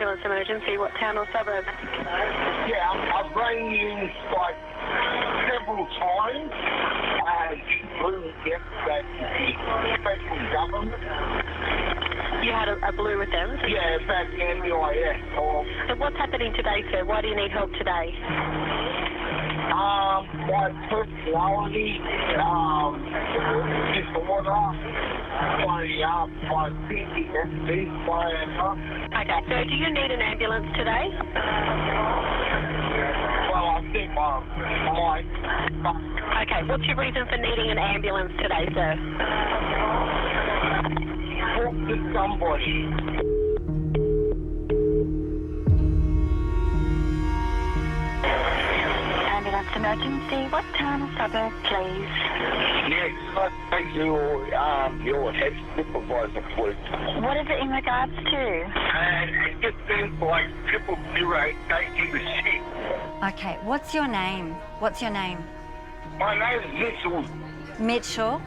ambulance emergency. What town or suburb? Yeah, I've rang you like several times and blue yesterday the special government. You had a blue with them? Yeah, back in the IS. So what's happening today, sir? Why do you need help today? My personality, disorder, my PTSD, Okay, so do you need an ambulance today? well, I think I might. Okay, what's your reason for needing an ambulance today, sir? Talk to somebody. Ambulance emergency. What town or suburb, please? Yes, I think your head supervisor, please. What is it in regards to? And it just seems like 000 taking the shit. Okay, what's your name? What's your name? My name is Mitchell. Mitchell.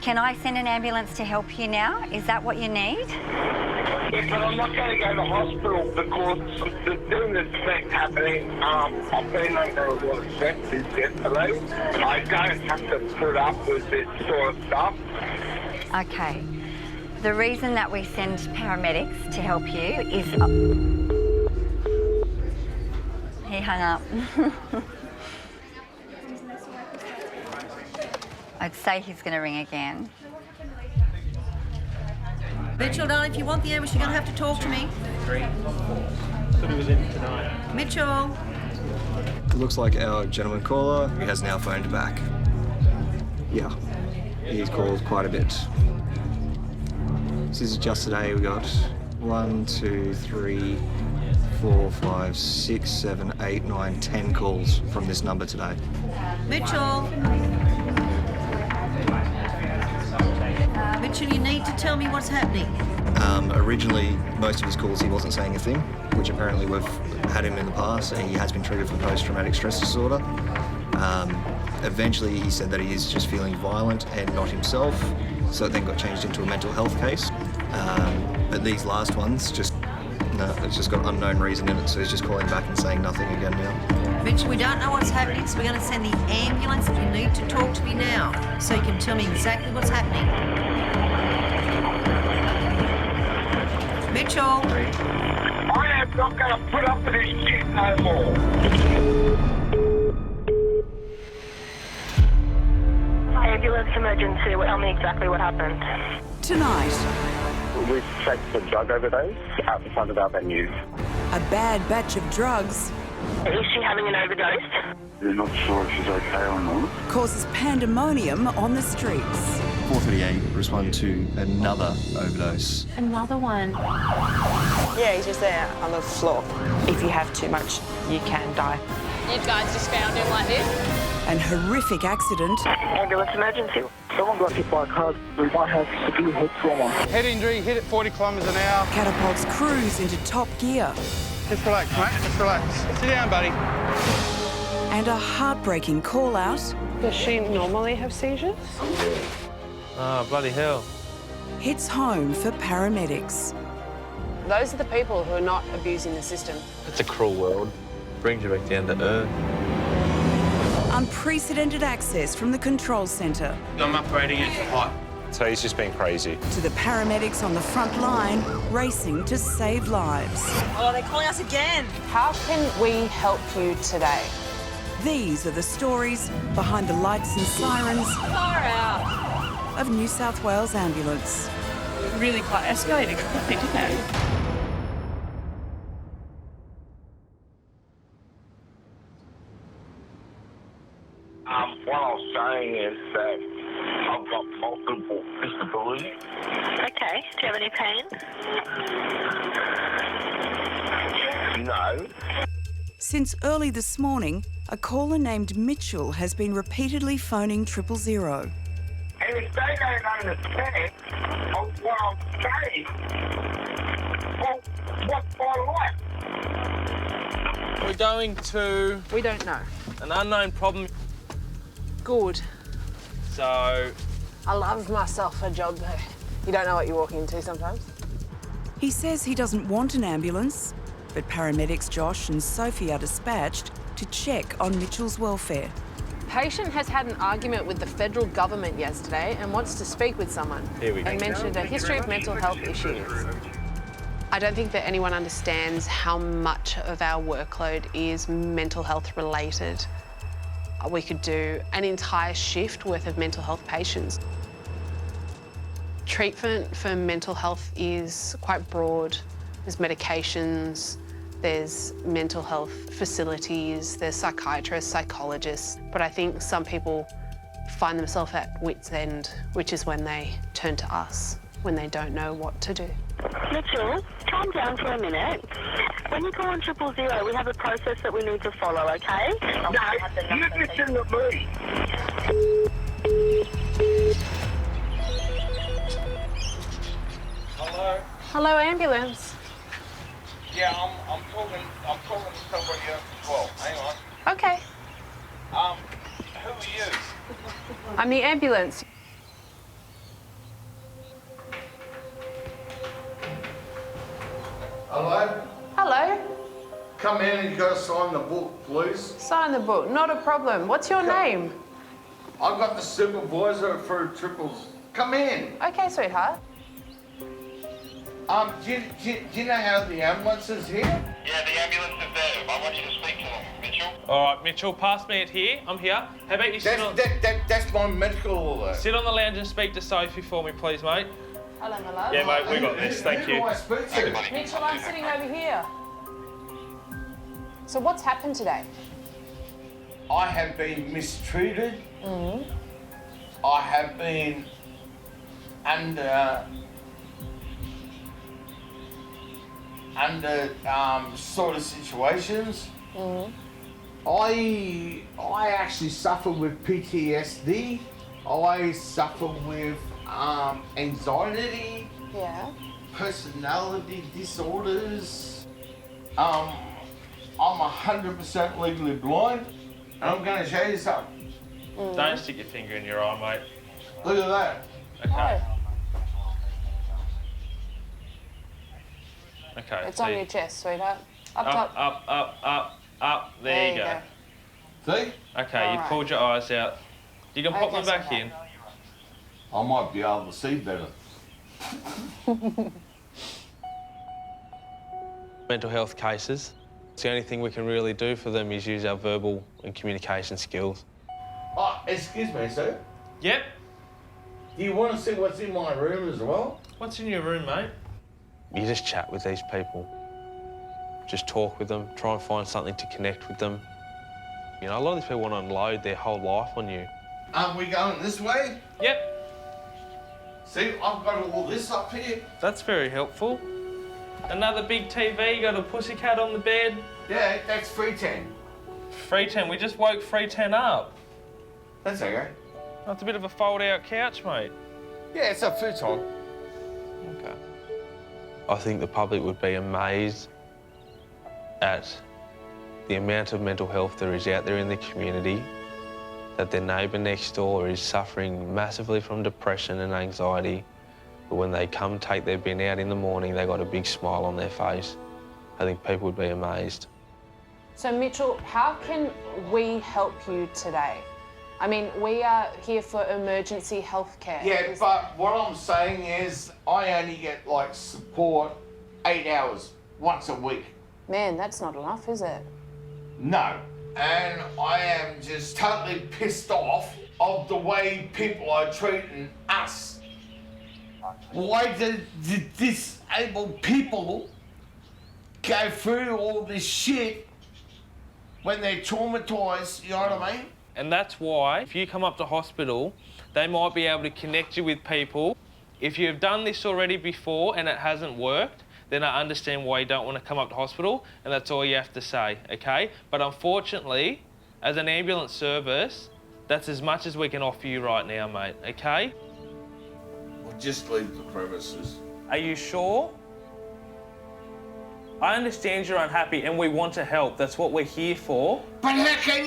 Can I send an ambulance to help you now? Is that what you need? Yeah, but I'm not going to go to hospital because there's doing this thing happening. I've been under a lot of stress since yesterday. I don't have to put up with this sort of stuff. Okay. The reason that we send paramedics to help you is... He hung up. I'd say he's going to ring again. Mitchell, darling, if you want the ambulance, you're going to have to talk to me. 3, 4. Thought he was in tonight. Mitchell. It looks like our gentleman caller has now phoned back. Yeah, he's called quite a bit. This is just today. We got 1, 2, 3, 4, 5, 6, 7, 8, 9, 10 calls from this number today. Mitchell. Mitchell, you need to tell me what's happening. Originally, most of his calls he wasn't saying a thing, which apparently we've had him in the past, and he has been treated for post-traumatic stress disorder. Eventually, he said that he is just feeling violent and not himself, so it then got changed into a mental health case. But these last ones, it's just got unknown reason in it, so he's just calling back and saying nothing again now. Mitchell, we don't know what's happening, so we're going to send the ambulance. You need to talk to me now, so you can tell me exactly what's happening. Mitchell. I am not going to put up with this shit no more. Ambulance emergency. Tell me exactly what happened. Tonight, We've checked for drug overdose out the front of our venue. a bad batch of drugs Is she having an overdose? We're not sure if she's okay or not. causes pandemonium on the streets. 438 responded to another overdose. Another one. Yeah, he's just there on the floor. If you have too much, you can die. You guys just found him like this? An horrific accident Ambulance emergency. Someone got hit by a car. We might have severe head trauma. Head injury, hit at 40 kilometres an hour. catapults crews into top gear, Just relax, mate, just relax. Sit down, buddy. and a heartbreaking call-out Does she normally have seizures? Oh, bloody hell. hits home for paramedics. Those are the people who are not abusing the system. It's a cruel world. Brings you back down to earth. Unprecedented access from the control centre I'm upgrading it hot. So he's just been crazy. to the paramedics on the front line racing to save lives. Oh, they're calling us again. How can we help you today? These are the stories behind the lights and sirens Far out. of New South Wales Ambulance. Really quite escalated quickly, didn't it? What I was saying is that I've got multiple disabilities. Okay. Do you have any pain? No. Since early this morning, a caller named Mitchell has been repeatedly phoning 000. And if they don't understand what I'm saying, well, what's my life? We're going to We don't know. an unknown problem. Good. So, I love myself a job. You don't know what you're walking into sometimes. He says he doesn't want an ambulance, but paramedics Josh and Sophie are dispatched to check on Mitchell's welfare. Patient has had an argument with the federal government yesterday and wants to speak with someone. Here we go. And mentioned a history of mental health issues. I don't think that anyone understands how much of our workload is mental health related. We could do an entire shift worth of mental health patients. Treatment for mental health is quite broad. There's medications, there's mental health facilities, there's psychiatrists, psychologists, but I think some people find themselves at wit's end, which is when they turn to us, when they don't know what to do. Mitchell, calm down for a minute. When you call on 000, we have a process that we need to follow, okay? No, you listen to me. Hello? Hello, ambulance. Yeah, I'm talking to somebody else as well. Hang on. Okay. Who are you? I'm the ambulance. Hello? Hello. Come in and you got to sign the book, please. Sign the book, not a problem. What's your name? I've got the supervisor for triples. Come in. Okay, sweetheart. Do you know how the ambulance is here? Yeah, the ambulance is there. I want you to speak to them, Mitchell. All right, Mitchell, pass me it here. I'm here. How about you sit That's my medical. sit on the lounge and speak to Sophie for me, please, mate? Hello, hello. Yeah, mate, we got this. Thank Who you. do I speak to? Mitchell, I'm sitting over here. So what's happened today? I have been mistreated. I have been under sort of situations. I actually suffer with PTSD. I suffer with anxiety, Yeah. personality disorders. I'm 100% legally blind, and I'm going to show you something. Don't stick your finger in your eye, mate. Look at that. Okay. Oh, Okay. it's on your chest, sweetheart. Up top. Up. There you go. See? Okay, you Alright. pulled your eyes out. You can pop Okay, them back sweetheart. in. I might be able to see better. Mental health cases. The only thing we can really do for them is use our verbal and communication skills. Oh, excuse me, sir. Yep. Do you want to see what's in my room as well? What's in your room, mate? You just chat with these people. Just talk with them, try and find something to connect with them. You know, a lot of these people want to unload their whole life on you. Aren't we going this way? Yep. See, I've got all this up here. That's very helpful. Another big TV, you got a pussycat on the bed. Yeah, that's 310. 310, we just woke 310 up. That's okay. That's a bit of a fold-out couch, mate. Yeah, it's a futon. Okay. I think the public would be amazed at the amount of mental health there is out there in the community, that their neighbour next door is suffering massively from depression and anxiety, but when they come take their bin out in the morning, they got a big smile on their face. I think people would be amazed. So, Mitchell, how can we help you today? I mean, we are here for emergency health care. Yeah, but what I'm saying is I only get, like, support 8 hours once a week. Man, that's not enough, is it? No. And I am just totally pissed off of the way people are treating us. Why did disabled people go through all this shit when they're traumatised, you know what I mean? And that's why, if you come up to hospital, they might be able to connect you with people. If you've done this already before and it hasn't worked, then I understand why you don't want to come up to hospital, and that's all you have to say, okay? But unfortunately, as an ambulance service, that's as much as we can offer you right now, mate, okay? We'll just leave the premises. Are you sure? I understand you're unhappy and we want to help. That's what we're here for. But how can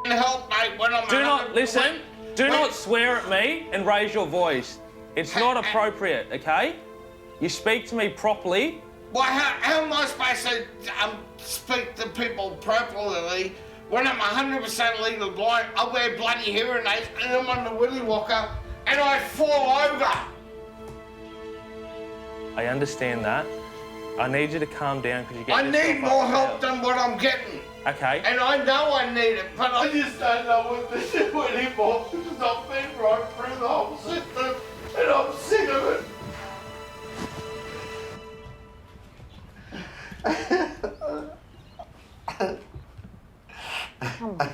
you help, mate, when I'm... Do not, listen, do not swear at me and raise your voice. It's not appropriate, okay? You speak to me properly Well, how am I supposed to speak to people properly when I'm 100% legally blind? I wear bloody hearing aids and I'm on the willy walker and I fall over. I understand that. I need you to calm down because you get I need more help than what I'm getting. Okay. And I know I need it, but I just don't know what to do anymore because I've been right through the whole system and I'm sick of it. Come on.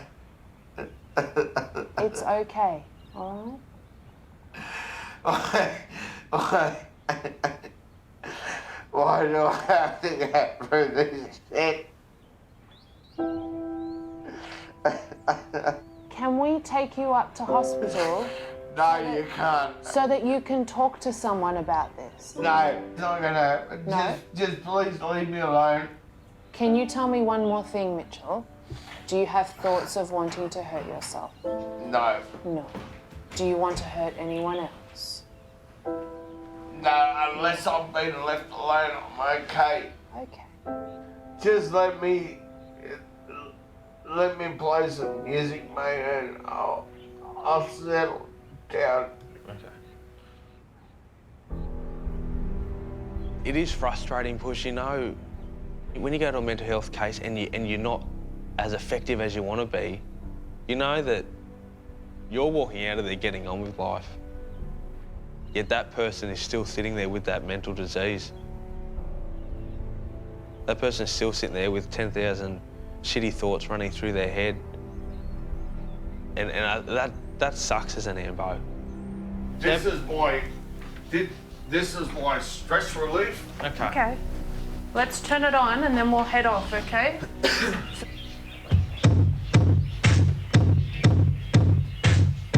It's okay, all Why do I have to get through this shit? Can we take you up to hospital? No, you can't. So that you can talk to someone about this? No, it's not gonna happen. No? Just please leave me alone. Can you tell me one more thing, Mitchell? Do you have thoughts of wanting to hurt yourself? No. No. Do you want to hurt anyone else? No, unless I'm being left alone, I'm okay. Okay. Just let me play some music, mate, and I'll settle down. Okay. It is frustrating, Push, you know, when you go to a mental health case and you're not as effective as you want to be, you know that you're walking out of there getting on with life. Yet that person is still sitting there with that mental disease. That person is still sitting there with 10,000 shitty thoughts running through their head. And that sucks as an ambo. This is my stress relief. Okay. Okay. Let's turn it on and then we'll head off, okay?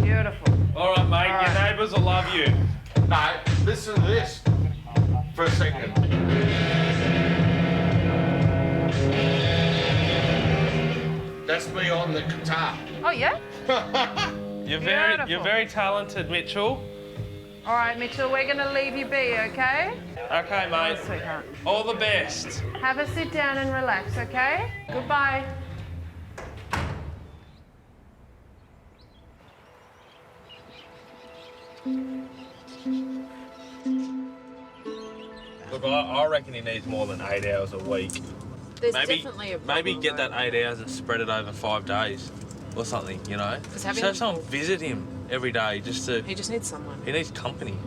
Beautiful. All right, mate, your neighbours will love you. No, listen to this for a second. That's me on the guitar. Oh, yeah? You're very talented, Mitchell. All right, Mitchell, we're going to leave you be, okay? Okay, mate. Oh, sweetheart. All the best. Have a sit down and relax, okay? Goodbye. Look, I reckon he needs more than 8 hours a week. There's definitely a problem. Maybe get that 8 hours and spread it over 5 days or something, you know? Just have someone visit him every day just to... He just needs someone. He needs company.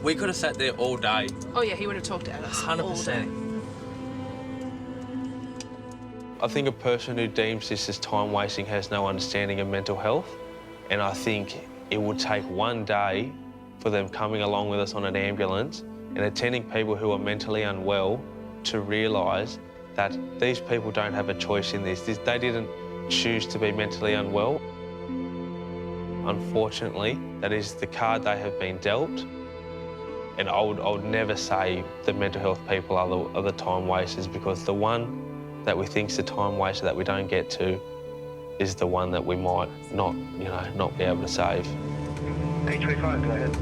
We could have sat there all day. Oh yeah, he would have talked at us 100%. I think a person who deems this as time wasting has no understanding of mental health, and I think it would take one day for them coming along with us on an ambulance and attending people who are mentally unwell to realise that these people don't have a choice in this. They didn't choose to be mentally unwell. Unfortunately, that is the card they have been dealt. And I would never say the mental health people are the time wasters, because the one that we think's the time waster that we don't get to is the one that we might not be able to save. 825, go ahead.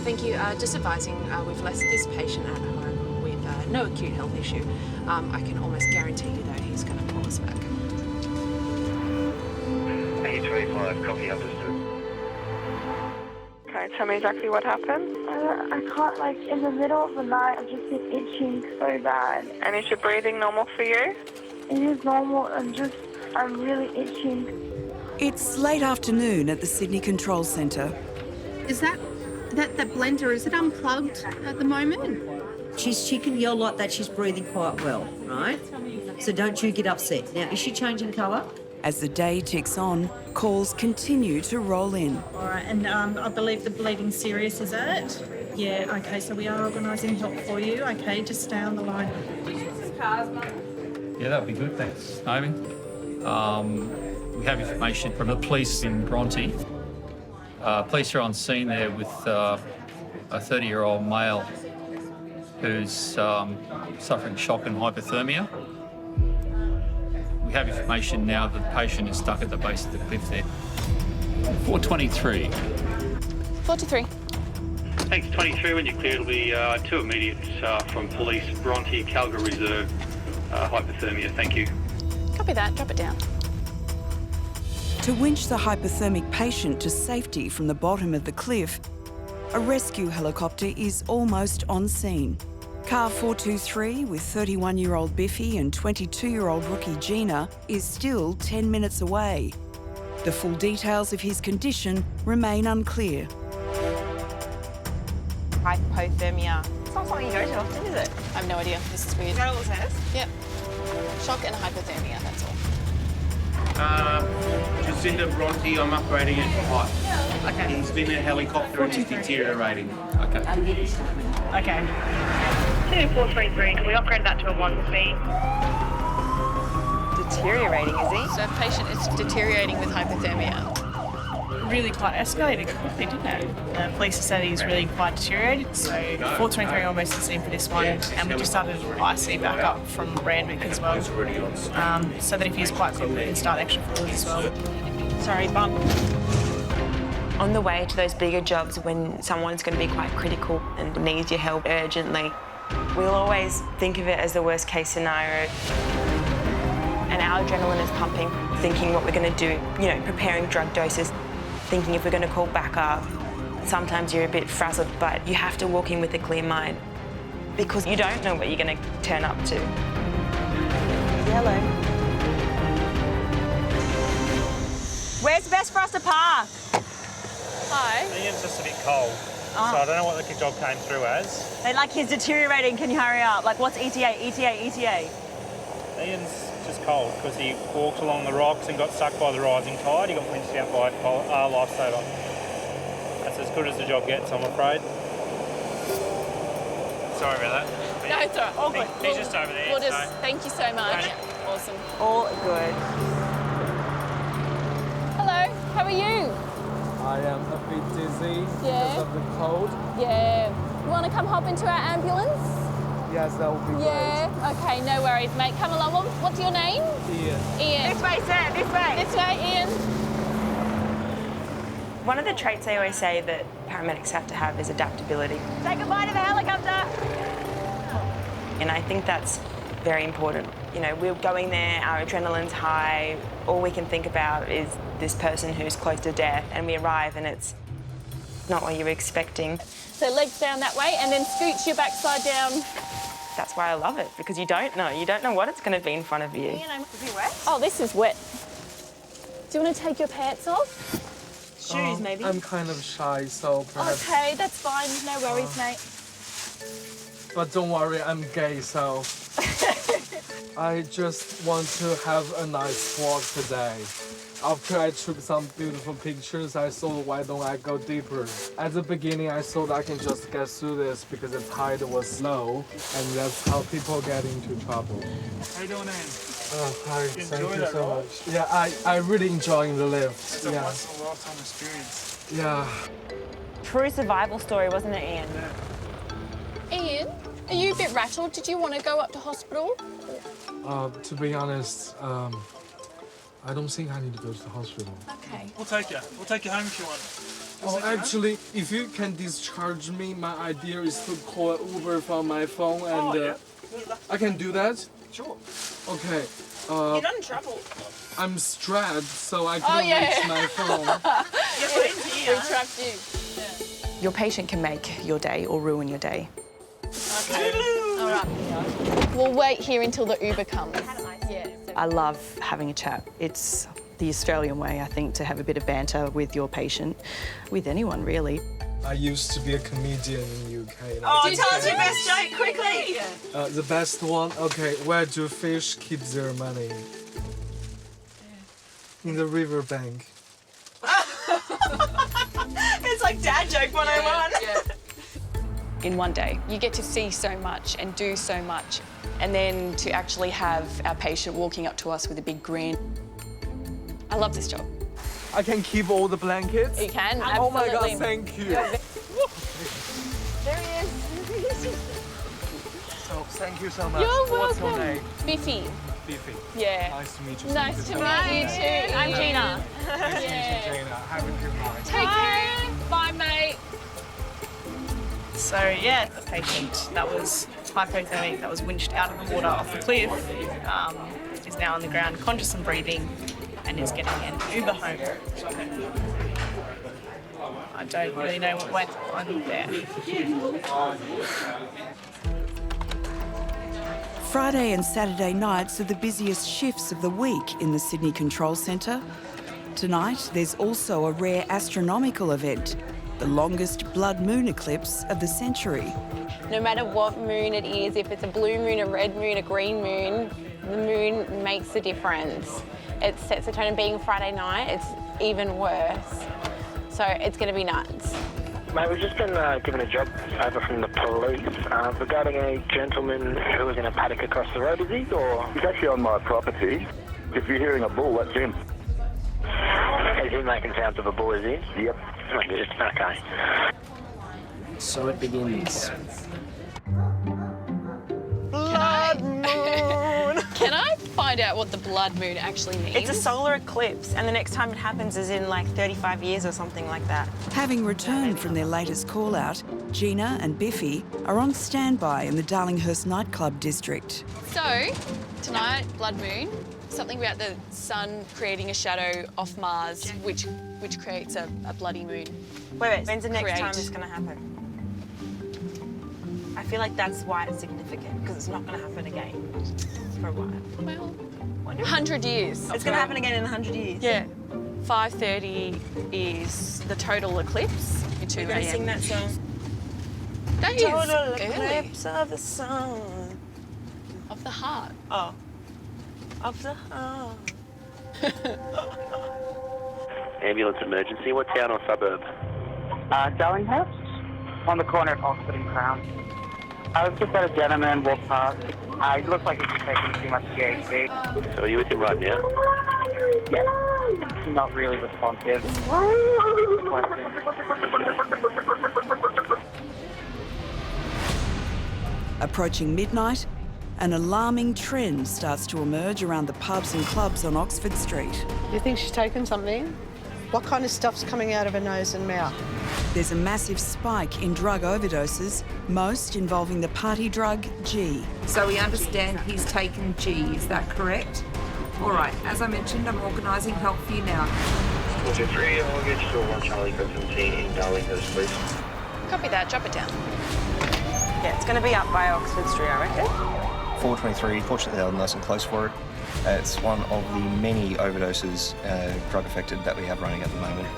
Thank you. Just advising, we've left this patient at home with no acute health issue. I can almost guarantee you that he's going to call us back. 825, copy, understood. Okay, tell me exactly what happened. I can't, like, in the middle of the night, I've just been itching so bad. And is your breathing normal for you? It is normal, I'm really itching. It's late afternoon at the Sydney Control Centre. Is that blender, is it unplugged at the moment? She can yell like that, she's breathing quite well, right? So don't you get upset. Now, is she changing colour? As the day ticks on, calls continue to roll in. All right, and I believe the bleeding's serious, is it? Yeah, okay, so we are organising help for you. Okay, just stay on the line. Yeah, that would be good, thanks, Amy. We have information from the police in Bronte. Police are on scene there with a 30-year-old male who's suffering shock and hypothermia. We have information now that the patient is stuck at the base of the cliff there. 423. 43. Thanks, 23. When you're clear, it'll be 2 immediates from police, Bronte, Calgary Reserve, hypothermia. Thank you. Copy that. Drop it down. To winch the hypothermic patient to safety from the bottom of the cliff, a rescue helicopter is almost on scene. Car 423 with 31-year-old Biffy and 22-year-old rookie Gina is still 10 minutes away. The full details of his condition remain unclear. Hypothermia. It's not something you go to often, is it? I have no idea. This is weird. Is that all it says? Yep. Shock and hypothermia, that's all. Jacinda Bronte, I'm upgrading it to hot. Okay. He's been in a helicopter and he's deteriorating. Okay. Okay. 2433, can we upgrade that to a 1 speed? Deteriorating, is he? So patient is deteriorating with hypothermia. Really quite escalated quickly, didn't it? The police have said he's really quite deteriorated, so 423 almost the same for this one, and we just started IC back up from Randwick as well, so that if he's quite quick, we can start extra forward as well. Sorry, bump. On the way to those bigger jobs when someone's going to be quite critical and needs your help urgently, we'll always think of it as the worst case scenario. And our adrenaline is pumping, thinking what we're going to do, you know, preparing drug doses, thinking if we're going to call back up. Sometimes you're a bit frazzled, but you have to walk in with a clear mind because you don't know what you're going to turn up to. Hello. Where's best for us to park? Hi. Ian's just a bit cold, so I don't know what the job came through as. They like he's deteriorating. Can you hurry up? Like, what's ETA? Ian's just cold because he walked along the rocks and got stuck by the rising tide. He got pinched out by a lifesaver. That's as good as the job gets, I'm afraid. Sorry about that. No, it's all right. All good. He's just over there. We'll just, thank you so much. Awesome. All good. Hello, how are you? I am a bit dizzy Yeah. because of the cold. Yeah. You want to come hop into our ambulance? Yes, that would be Yeah. Okay, no worries, mate. Come along. What's your name? great. Ian. Ian. This way, sir. This way. This way, Ian. One of the traits I always say that paramedics have to have is adaptability. Say goodbye to the helicopter. And I think that's very important. You know, we're going there, our adrenaline's high. All we can think about is this person who's close to death, and we arrive and it's not what you were expecting. So legs down that way and then scooch your backside down. That's why I love it, because you don't know. You don't know what it's going to be in front of you. Is it wet? Oh, this is wet. Do you want to take your pants off? Shoes, maybe? I'm kind of shy, so perhaps... Okay, that's fine. No worries, mate. But don't worry, I'm gay, so... I just want to have a nice walk today. After I took some beautiful pictures, I thought, why don't I go deeper? At the beginning, I thought I can just get through this because the tide was low, and that's how people get into trouble. How you doing, Ian? Oh, hi, thank you that, so right? much. Yeah, I really enjoying the lift. It's a Yeah. once-in-a-lifetime experience. Yeah. True survival story, wasn't it, Ian? Ian, are you a bit rattled? Did you want to go up to hospital? To be honest, I don't think I need to go to the hospital. Okay. We'll take you. We'll take you home if you want. Oh, actually, if you can discharge me, my idea is to call Uber from my phone and I can do that? Sure. Okay. You're not in trouble. I'm strapped, so I can't reach my phone. We trapped you. Your patient can make your day or ruin your day. Okay. All right. We'll wait here until the Uber comes. Yeah. I love having a chat. It's the Australian way, I think, to have a bit of banter with your patient, with anyone, really. I used to be a comedian in UK. Oh, tell us your best joke, quickly! The best one? Okay, where do fish keep their money? In the riverbank. It's like dad joke 101. Yeah. In one day. You get to see so much and do so much. And then to actually have our patient walking up to us with a big grin. I love this job. I can keep all the blankets? You can, Oh my absolutely. God, thank you. There he is. So, thank you so much. You're What's welcome. your name? Biffy. Biffy. Yeah. Nice to meet you. Nice to meet you too. I'm Gina. Nice to meet you, Jana. Have a good night. Take care. Bye, mate. So yeah, the patient that was hypothermic, that was winched out of the water off the cliff, is now on the ground, conscious and breathing, and is getting an Uber home. I don't really know what went on there. Friday and Saturday nights are the busiest shifts of the week in the Sydney Control Centre. Tonight, there's also a rare astronomical event, the longest blood moon eclipse of the century. No matter what moon it is, if it's a blue moon, a red moon, a green moon, the moon makes a difference. It sets the tone, and being Friday night, it's even worse. So it's going to be nuts. Mate, we've just been given a job over from the police regarding a gentleman who was in a paddock across the road, is he? Or He's actually on my property. If you're hearing a bull, that's him. Is he making sounds of a bull, is he? Yep. Okay. So it begins. Blood moon! Can I find out what the blood moon actually means? It's a solar eclipse, and the next time it happens is in like 35 years or something like that. Having returned from their latest call-out, Gina and Biffy are on standby in the Darlinghurst nightclub district. So, tonight, blood moon, something about the sun creating a shadow off Mars, which creates a bloody moon. Wait, when's the next time it's going to happen? I feel like that's why it's significant, because it's not going to happen again for a while. Well, 100 years. It's going to happen again in 100 years? Yeah. 5:30 is the total eclipse. 2 You're going to sing that song? That is Total early. eclipse of the sun. Of the heart. Oh. Of the heart. Ambulance emergency. What town or suburb? Darlinghurst, on the corner of Oxford and Crown. I was just had a gentleman walk past. He looked like he was taking too much THC. So are you with him right now? Yeah. Not really responsive. Approaching midnight, an alarming trend starts to emerge around the pubs and clubs on Oxford Street. You think she's taken something? What kind of stuff's coming out of her nose and mouth? There's a massive spike in drug overdoses, most involving the party drug G. So we understand he's taken G, is that correct? All right, as I mentioned, I'm organising help for you now. 43, I'll get you to 1 Charlie 17 in Darlinghurst, please. Copy that, drop it down. Yeah, it's going to be up by Oxford Street, I reckon. 423, fortunately they're nice and close for it. It's one of the many overdoses, drug affected, that we have running at the moment.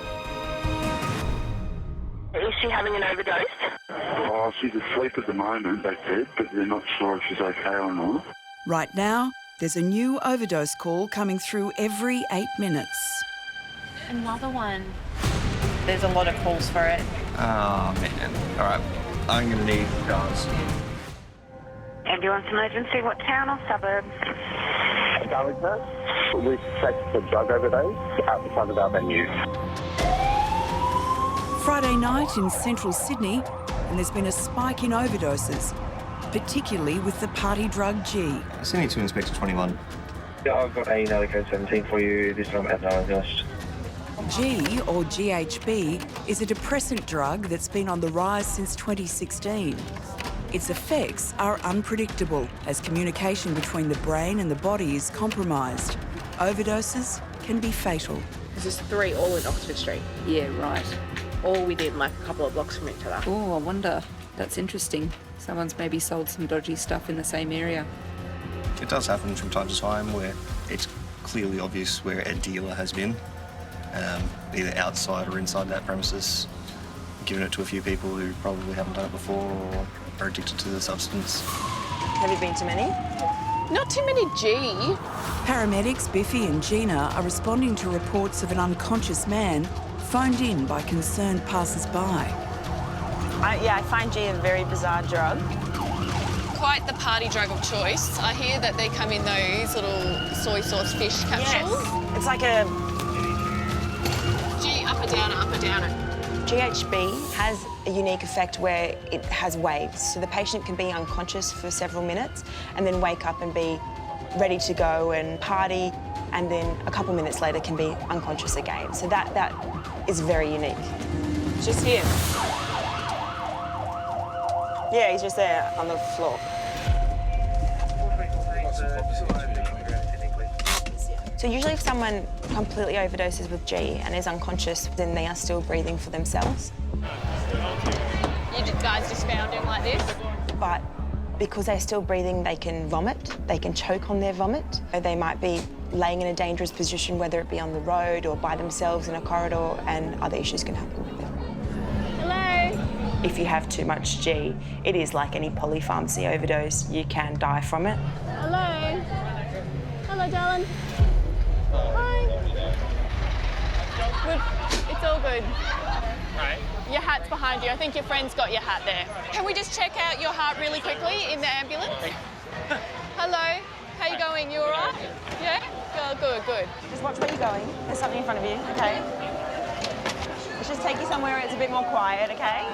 Is she having an overdose? Oh, she's asleep at the moment, they said, but they're not sure if she's okay or not. Right now, there's a new overdose call coming through every 8 minutes. Another one. There's a lot of calls for it. Oh, man. All right, I'm going to need guys. Ambulance emergency, what town or suburb? Darlinghurst. We checked the drug overdose out the front of our venue. Friday night in central Sydney, and there's been a spike in overdoses, particularly with the party drug G. Sydney to Inspector 21. Yeah, I've got A&E and 17 for you. This time at Darlinghurst. G, or GHB, is a depressant drug that's been on the rise since 2016. Its effects are unpredictable as communication between the brain and the body is compromised. Overdoses can be fatal. There's 3 all in Oxford Street. Yeah, right. All within like a couple of blocks from each other. Oh, I wonder. That's interesting. Someone's maybe sold some dodgy stuff in the same area. It does happen from time to time where it's clearly obvious where a dealer has been, either outside or inside that premises, given it to a few people who probably haven't done it before or are addicted to the substance. Have you been to many? Not too many G. Paramedics Biffy and Gina are responding to reports of an unconscious man phoned in by concerned passers-by. I find G a very bizarre drug. Quite the party drug of choice. I hear that they come in those little soy sauce fish capsules. Yes. It's like a... G, up or downer, up or downer. GHB has a unique effect where it has waves. So the patient can be unconscious for several minutes and then wake up and be ready to go and party, and then a couple minutes later can be unconscious again. So that is very unique. Just here. Yeah, he's just there on the floor. So usually if someone completely overdoses with G and is unconscious, then they are still breathing for themselves. You guys just found him like this? But because they're still breathing, they can vomit, they can choke on their vomit. They might be laying in a dangerous position, whether it be on the road or by themselves in a corridor, and other issues can happen with them. Hello? If you have too much G, it is like any polypharmacy overdose. You can die from it. Hello? Hello, darling. Hi. Good. It's all good. Right. Your hat's behind you. I think your friend's got your hat there. Can we just check out your heart really quickly in the ambulance? Hello. How you going? You all right? Yeah? Oh, good, good. Just watch where you're going. There's something in front of you, okay? Let's just take you somewhere where it's a bit more quiet, okay?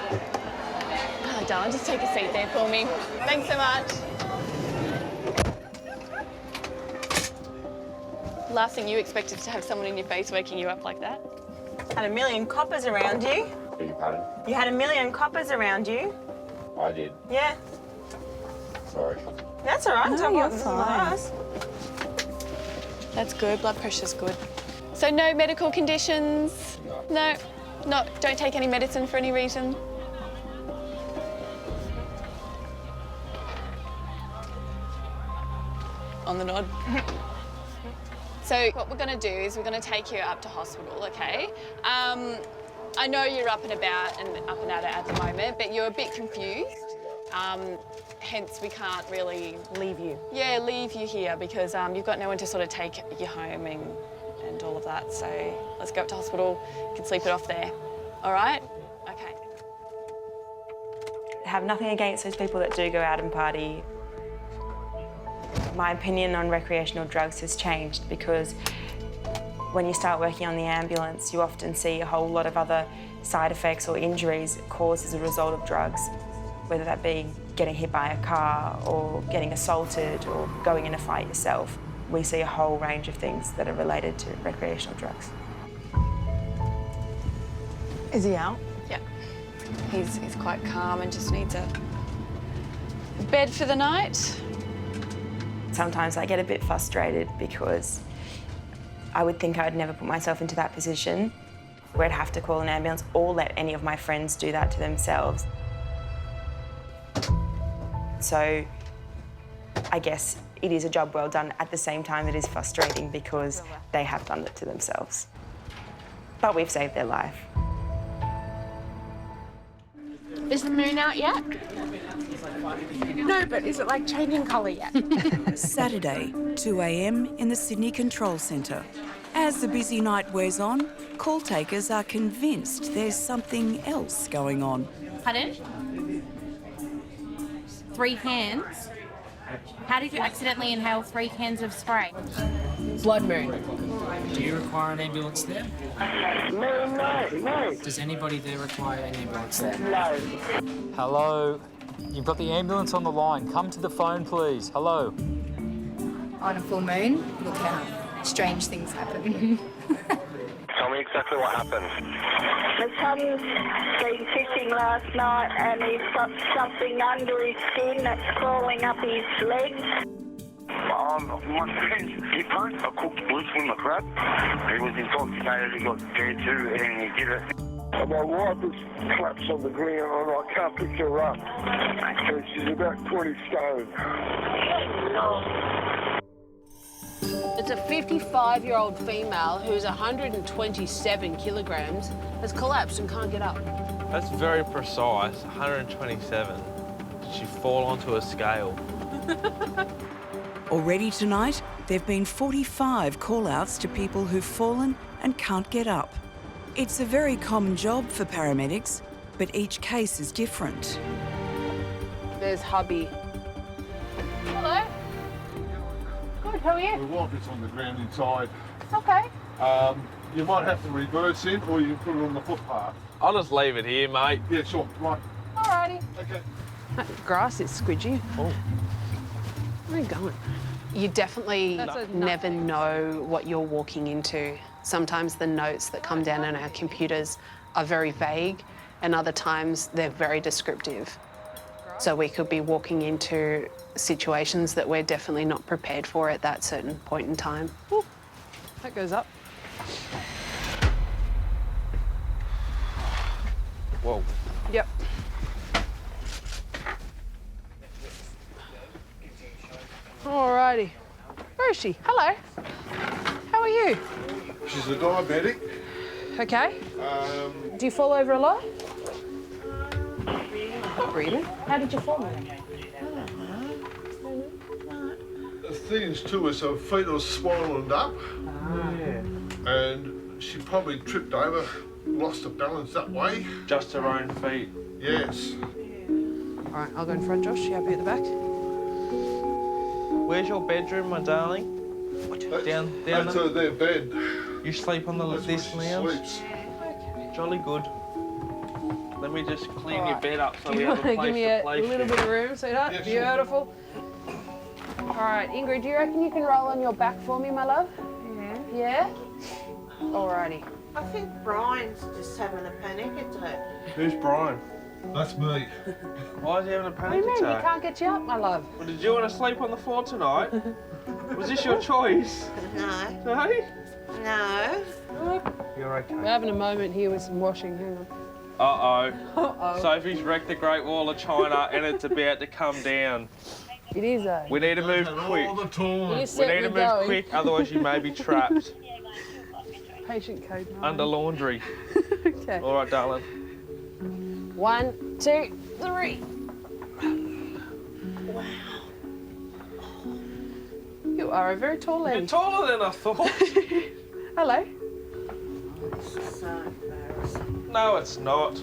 Oh, darling, just take a seat there for me. Thanks so much. Last thing you expected to have someone in your face waking you up like that. Had a million coppers around you. Beg your pardon? You had a million coppers around you. I did. Yeah. Sorry. That's all right. No, Don't you're worry, fine. this is That's good. Blood pressure's good. So no medical conditions? No. No. Don't take any medicine for any reason? On the nod. So what we're going to do is we're going to take you up to hospital, okay? I know you're up and about and up and at it at the moment, but you're a bit confused. Hence, we can't really leave you. Yeah, leave you here because you've got no one to sort of take you home and all of that. So let's go up to hospital. You can sleep it off there. All right? Okay. I have nothing against those people that do go out and party. My opinion on recreational drugs has changed because when you start working on the ambulance, you often see a whole lot of other side effects or injuries caused as a result of drugs, whether that be getting hit by a car or getting assaulted or going in a fight yourself. We see a whole range of things that are related to recreational drugs. Is he out? Yeah. He's quite calm and just needs a bed for the night. Sometimes I get a bit frustrated because I would think I would never put myself into that position where I'd have to call an ambulance or let any of my friends do that to themselves. So I guess it is a job well done. At the same time, it is frustrating because they have done it to themselves. But we've saved their life. Is the moon out yet? No, but is it like changing colour yet? Saturday, 2 a.m. in the Sydney Control Centre. As the busy night wears on, call takers are convinced there's something else going on. Pardon? 3 cans? How did you accidentally inhale 3 cans of spray? Blood moon. Do you require an ambulance there? No. Does anybody there require an ambulance there? No. Hello? You've got the ambulance on the line. Come to the phone, please. Hello? On a full moon, look how strange things happen. Tell me exactly what happened. My son's been fishing last night and he's got something under his skin that's crawling up his legs. My friend, he phoned. I cooked loose with my crab. He was intoxicated, he got there too, and he did it. My wife is collapsed on the ground and I can't pick her up. So she's about 20 stone. It's a 55-year-old female who's 127 kilograms, has collapsed and can't get up. That's very precise, 127. Did she fall onto a scale? Already tonight, there have been 45 call-outs to people who've fallen and can't get up. It's a very common job for paramedics, but each case is different. There's hubby. Hello. Good, how are you? My wife is on the ground inside. Okay. You might have to reverse it or you can put it on the footpath. I'll just leave it here, mate. Yeah, sure. Right. Alrighty. Okay. That grass is squidgy. Oh. Where are you going? You definitely never know what you're walking into. Sometimes the notes that come down on our computers are very vague, and other times they're very descriptive. So we could be walking into situations that we're definitely not prepared for at that certain point in time. Ooh, that goes up. Whoa. Yep. Alrighty. Where is she? Hello. How are you? She's a diabetic. Okay. Do you fall over a lot? Not really. How did you fall? The thing is too is her feet are swollen up. And she probably tripped over, lost her balance that way. Just her own feet? Yes. All right, I'll go in front, Josh. You happy at the back? Where's your bedroom, my darling? Down That's their bed. You sleep on this lounge? Sleeps. Jolly good. Let me just clean your bed up so Do we you have want a to place give me to a place little you. bit of room, sweetheart? Yes, Beautiful. All right, Ingrid, do you reckon you can roll on your back for me, my love? Yeah? Alrighty. I think Brian's just having a panic attack. Who's Brian? That's me. Why is he having a What do panic you mean? attack? You can't get you up, my love. Well, did you want to sleep on the floor tonight? Was this your choice? No. No? No. You're okay. We're having a moment here with some washing. Hang on. Uh-oh. Uh-oh. Sophie's wrecked the Great Wall of China and it's about to come down. It is, eh? We need to move quick. All the time. You We set need me to move going. quick, otherwise you may be trapped Patient code 9. under laundry. Okay. All right, darling. 1, 2, 3. Wow. You are a very tall lady. You're taller than I thought. Hello. This is so embarrassing. No, it's not.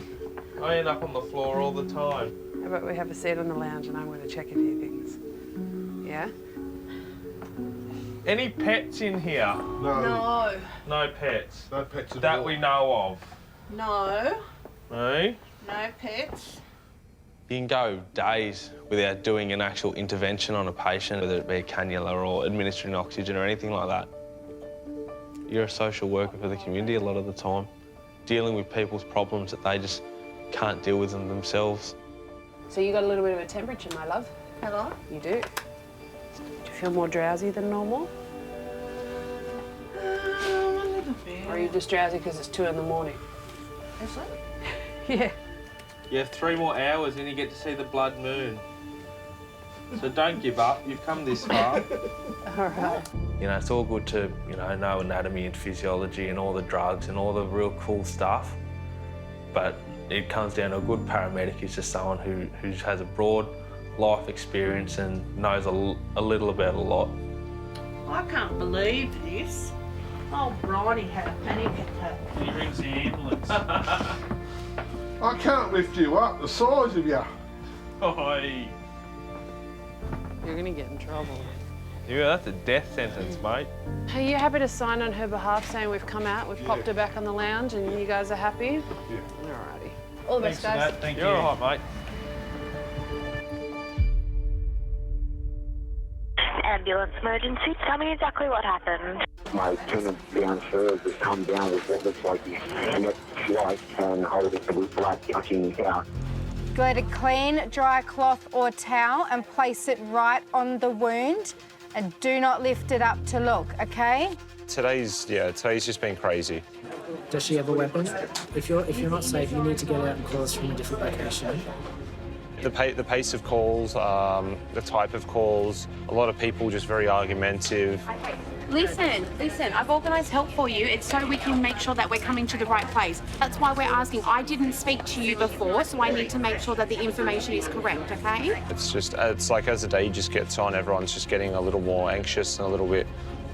I end up on the floor all the time. How about we have a seat on the lounge and I'm going to check a few things. Yeah? Any pets in here? No. No pets. No pets at That all. we know of. No. No? No pets. You can go days without doing an actual intervention on a patient, whether it be a cannula or administering oxygen or anything like that. You're a social worker for the community a lot of the time, dealing with people's problems that they just can't deal with them themselves. So you got a little bit of a temperature, my love. Hello? You do. Do you feel more drowsy than normal? A little bit. Or are you just drowsy because it's 2 in the morning? Is it? Yeah. You have 3 more hours and you get to see the blood moon. So don't give up, you've come this far. All right. You know, it's all good to, know anatomy and physiology and all the drugs and all the real cool stuff, but it comes down to a good paramedic is just someone who has a broad life experience and knows a little about a lot. I can't believe this. Oh, Bronny had a panic attack. He rings the ambulance. I can't lift you up, the size of you. Oi. You're going to get in trouble. Yeah, that's a death sentence, mate. Are you happy to sign on her behalf saying we've come out, we've popped her back on the lounge and you guys are happy? Yeah. Alrighty. All the best, Thanks for guys. that. Thank You're you. all right, mate. Ambulance emergency. Tell me exactly what happened. My tenant downstairs has come down with what looks like his neck slice and holding the blood gushing out. Get a clean, dry cloth or towel and place it right on the wound and do not lift it up to look, okay? Today's just been crazy. Does she have a weapon? If you're not safe, you need to get out and call us from a different location. The pace of calls, the type of calls, a lot of people just very argumentative. Listen, I've organised help for you. It's so we can make sure that we're coming to the right place. That's why we're asking. I didn't speak to you before, so I need to make sure that the information is correct, okay? It's like as the day just gets on, everyone's just getting a little more anxious and a little bit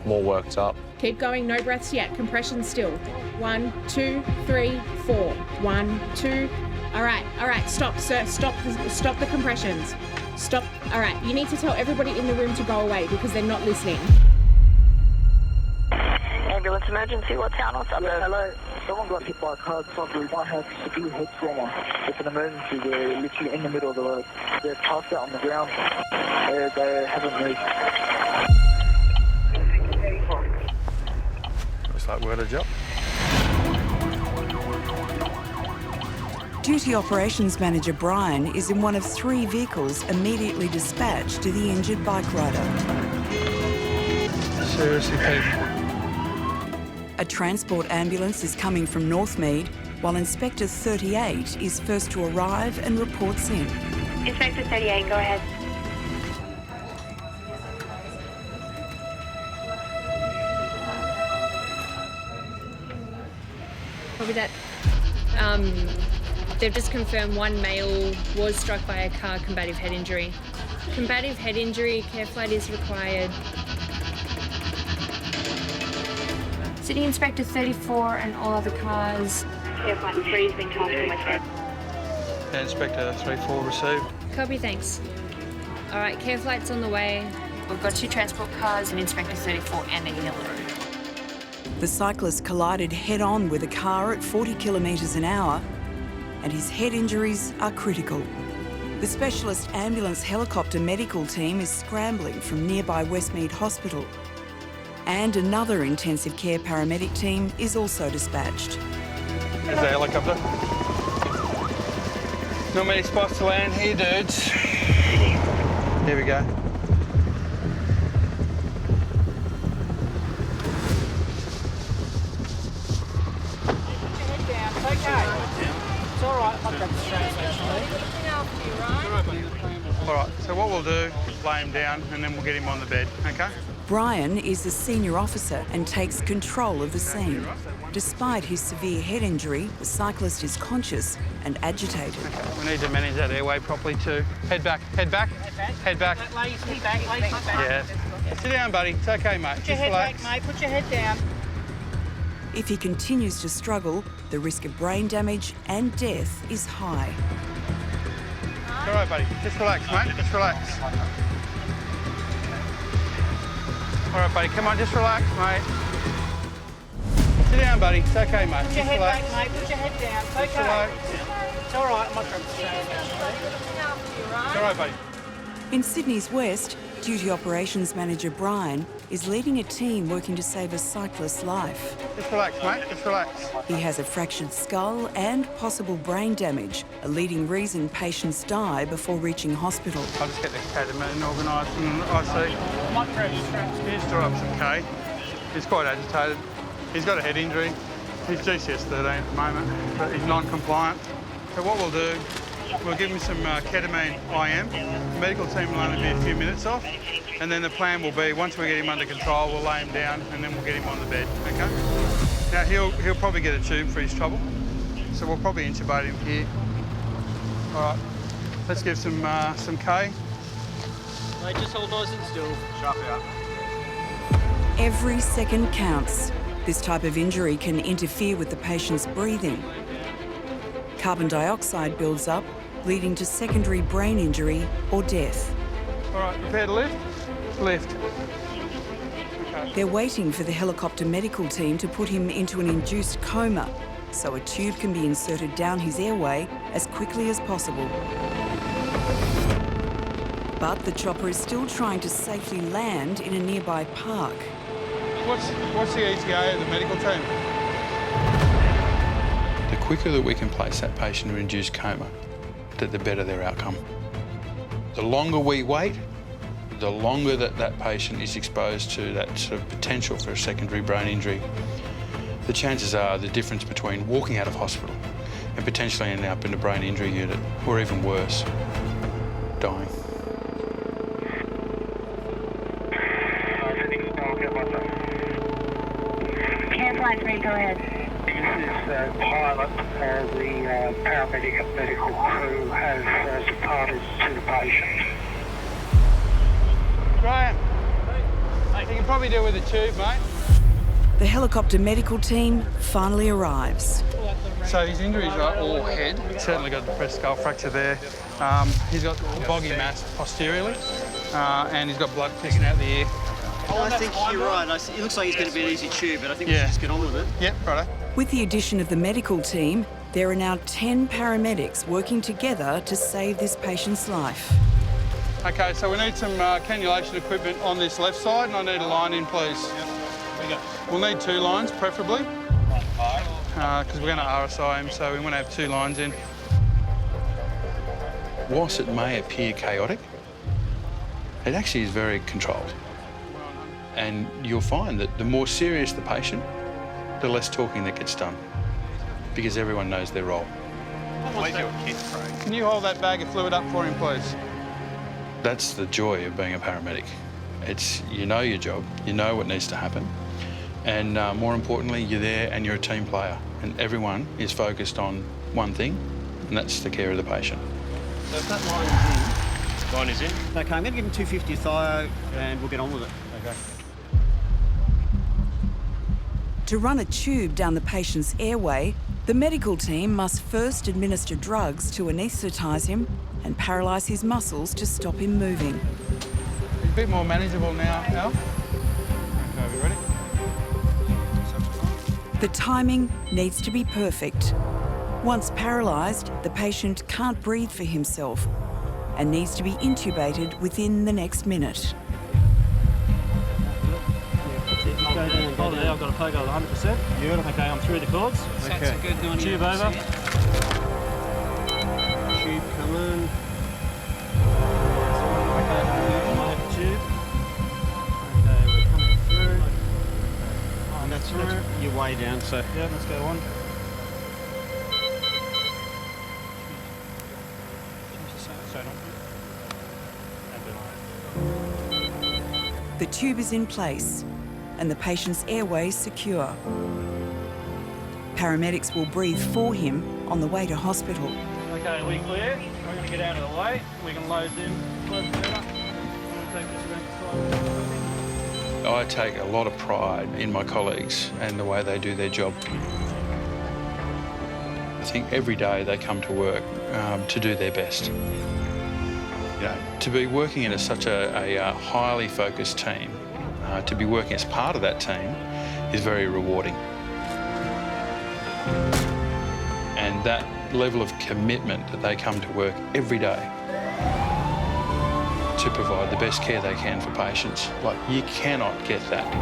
more worked up. Keep going, no breaths yet. Compression still. 1, 2, 3, 4. 1, 2. All right, stop, sir. Stop the compressions. Stop. All right, you need to tell everybody in the room to go away because they're not listening. Ambulance emergency, what town or suburb? Hello, someone got hit by a car. We might have severe head trauma. It's an emergency. They're literally in the middle of the road. They're passed out on the ground. They haven't moved. Looks like we're at a job. Duty Operations Manager Brian is in one of 3 vehicles immediately dispatched to the injured bike rider. Seriously, people. A transport ambulance is coming from Northmead, while Inspector 38 is first to arrive and reports in. Inspector 38, go ahead. Probably that. They've just confirmed one male was struck by a car, combative head injury. Combative head injury, care flight is required. City Inspector 34 and all other cars. Care flight 3 has been tasked on my head. Inspector 34 received. Copy, thanks. All right, care flight's on the way. We've got 2 transport cars and Inspector 34 and a yellow. The cyclist collided head-on with a car at 40 kilometres an hour, and his head injuries are critical. The specialist ambulance helicopter medical team is scrambling from nearby Westmead Hospital, and another intensive care paramedic team is also dispatched. There's the helicopter. Not many spots to land here, dudes. Here we go. All right, I'll grab the straps actually. All right, so what we'll do is lay him down and then we'll get him on the bed, okay? Brian is a senior officer and takes control of the scene. Despite his severe head injury, the cyclist is conscious and agitated. We need to manage that airway properly too. Head back, head back, head back. Lazy back, lazy back. Yeah. Sit down, buddy. It's okay, mate. Put your head back, mate. Put your head down. If he continues to struggle, the risk of brain damage and death is high. All right, buddy. Just relax, mate. Just relax. All right, buddy. Come on, just relax, mate. Sit down, buddy. It's okay, mate. Put your head back, mate. Put your head down. It's okay. It's all right. I might grab the straps actually. It's all right, buddy. In Sydney's West, Duty Operations Manager Brian is leading a team working to save a cyclist's life. Just relax, mate. Just relax. He has a fractured skull and possible brain damage, a leading reason patients die before reaching hospital. I'll just get the ketamine organised and I see. Might grab the straps. He's still up some K. He's quite agitated. He's got a head injury. He's GCS 13 at the moment, but he's non-compliant. So what we'll do, we'll give him some ketamine IM. The medical team will only be a few minutes off. And then the plan will be, once we get him under control, we'll lay him down and then we'll get him on the bed, okay? Now, he'll probably get a tube for his trouble. So we'll probably intubate him here. All right, let's give some K. Mate, just hold nice and still. Sharp out. Every second counts. This type of injury can interfere with the patient's breathing. Carbon dioxide builds up, leading to secondary brain injury or death. All right, prepare to lift? Lift. Okay. They're waiting for the helicopter medical team to put him into an induced coma, so a tube can be inserted down his airway as quickly as possible. But the chopper is still trying to safely land in a nearby park. What's the ETA of the medical team? The quicker that we can place that patient in induced coma, the better their outcome. The longer we wait, the longer that patient is exposed to that sort of potential for a secondary brain injury, the chances are the difference between walking out of hospital and potentially ending up in a brain injury unit, or even worse, dying. Flight 3, go ahead. This is the pilot. The paramedic and medical crew has departed to the patient. Graham, you can probably deal with the tube, mate. The helicopter medical team finally arrives. So his injuries are all head. He's certainly got a depressed skull fracture there. He's got a boggy mass posteriorly, and he's got blood pissing out the ear. I think you're right. It looks like he's going to be an easy tube, but I think we should just get on with it. Yep, righto. With the addition of the medical team, there are now 10 paramedics working together to save this patient's life. Okay, so we need some cannulation equipment on this left side, and I need a line in, please. Yep. We'll need 2 lines, preferably. because we're going to RSI him, so we want to have 2 lines in. Whilst it may appear chaotic, it actually is very controlled. And you'll find that the more serious the patient, the less talking that gets done, because everyone knows their role. Can you hold that bag of fluid up for him, please? That's the joy of being a paramedic. It's, you know your job, you know what needs to happen, and more importantly, you're there and you're a team player, and everyone is focused on one thing, and that's the care of the patient. So if that line is in. Okay, I'm going to give him 250 thio and we'll get on with it. Okay. To run a tube down the patient's airway, the medical team must first administer drugs to anaesthetise him and paralyse his muscles to stop him moving. He's a bit more manageable now, Al. Okay, we ready? The timing needs to be perfect. Once paralysed, the patient can't breathe for himself and needs to be intubated within the next minute. Hold it there, I've got a pogo at 100%. Beautiful. Okay, I'm through the cords. Okay. That's a good one. Tube over. Tube come in. Okay, left tube. Okay, we're coming through. And that's your way down, so yeah, let's go on. The tube is in place and the patient's airway secure. Paramedics will breathe for him on the way to hospital. Okay, we clear. We're going to get out of the way. We can load them. I take a lot of pride in my colleagues and the way they do their job. I think every day they come to work to do their best. You know, to be working in such a highly focused team, to be working as part of that team is very rewarding. And that level of commitment that they come to work every day to provide the best care they can for patients, like, you cannot get that.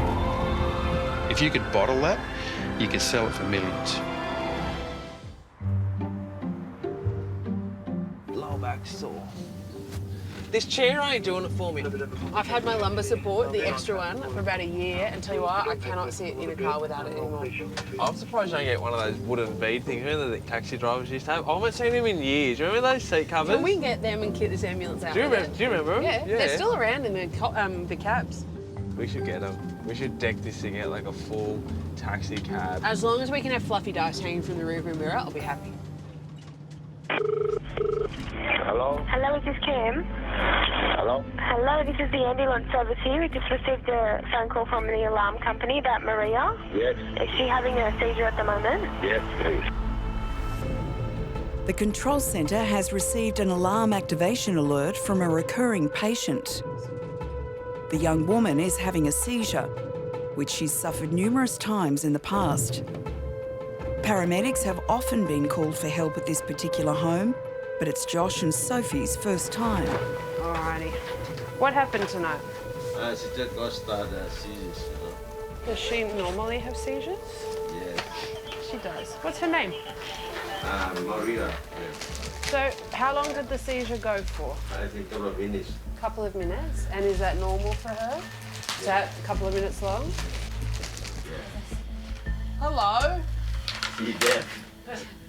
If you could bottle that, you could sell it for millions. Lower back sore. This chair ain't doing it for me. I've had my lumbar support, the extra one, for about a year, and tell you what, I cannot sit in a car without it anymore. I'm surprised you don't get one of those wooden bead things. Remember the taxi drivers used to have? I haven't seen them in years. Remember those seat covers? Can we get them and kit this ambulance out? Do you remember them? Yeah, they're still around in the cabs. We should get them. We should deck this thing out like a full taxi cab. As long as we can have fluffy dice hanging from the rearview mirror, I'll be happy. Hello? Hello, is this Kim? Hello? Hello, this is the ambulance service here. We just received a phone call from the alarm company about Maria. Yes. Is she having a seizure at the moment? Yes, please. The control centre has received an alarm activation alert from a recurring patient. The young woman is having a seizure, which she's suffered numerous times in the past. Paramedics have often been called for help at this particular home, but it's Josh and Sophie's first time. Alrighty. What happened tonight? She just got started seizures. Does she normally have seizures? Yes. She does. What's her name? Maria. Yes. So, how long did the seizure go for? I think a couple of minutes. A couple of minutes. And is that normal for her? Is that a couple of minutes long? Yes. Hello? She's deaf.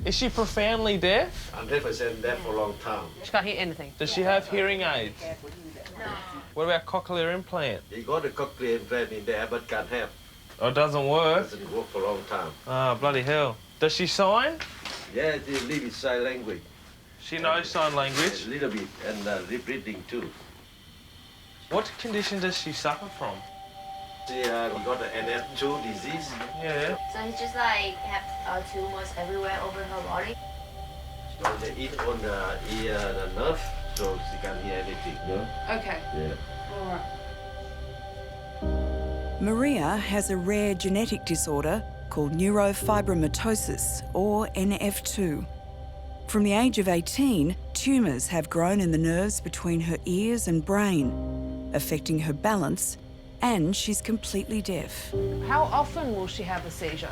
Is she profoundly deaf? I'm deaf for a long time. She can't hear anything. Does she have hearing aids? No. What about cochlear implant? He got a cochlear implant in there, but can't have. Oh, it doesn't work? Doesn't work for a long time. Ah, bloody hell. Does she sign? Yeah, they live in sign language. She knows sign language? A little bit, and lip reading too. What condition does she suffer from? She got an NF2 disease. Yeah. So he just like have tumors everywhere over her body. So they eat on the ear, the nerve, so she can't hear anything. Yeah. Okay. Yeah. All right. Maria has a rare genetic disorder called neurofibromatosis, or NF2. From the age of 18, tumours have grown in the nerves between her ears and brain, affecting her balance, and she's completely deaf. How often will she have a seizure?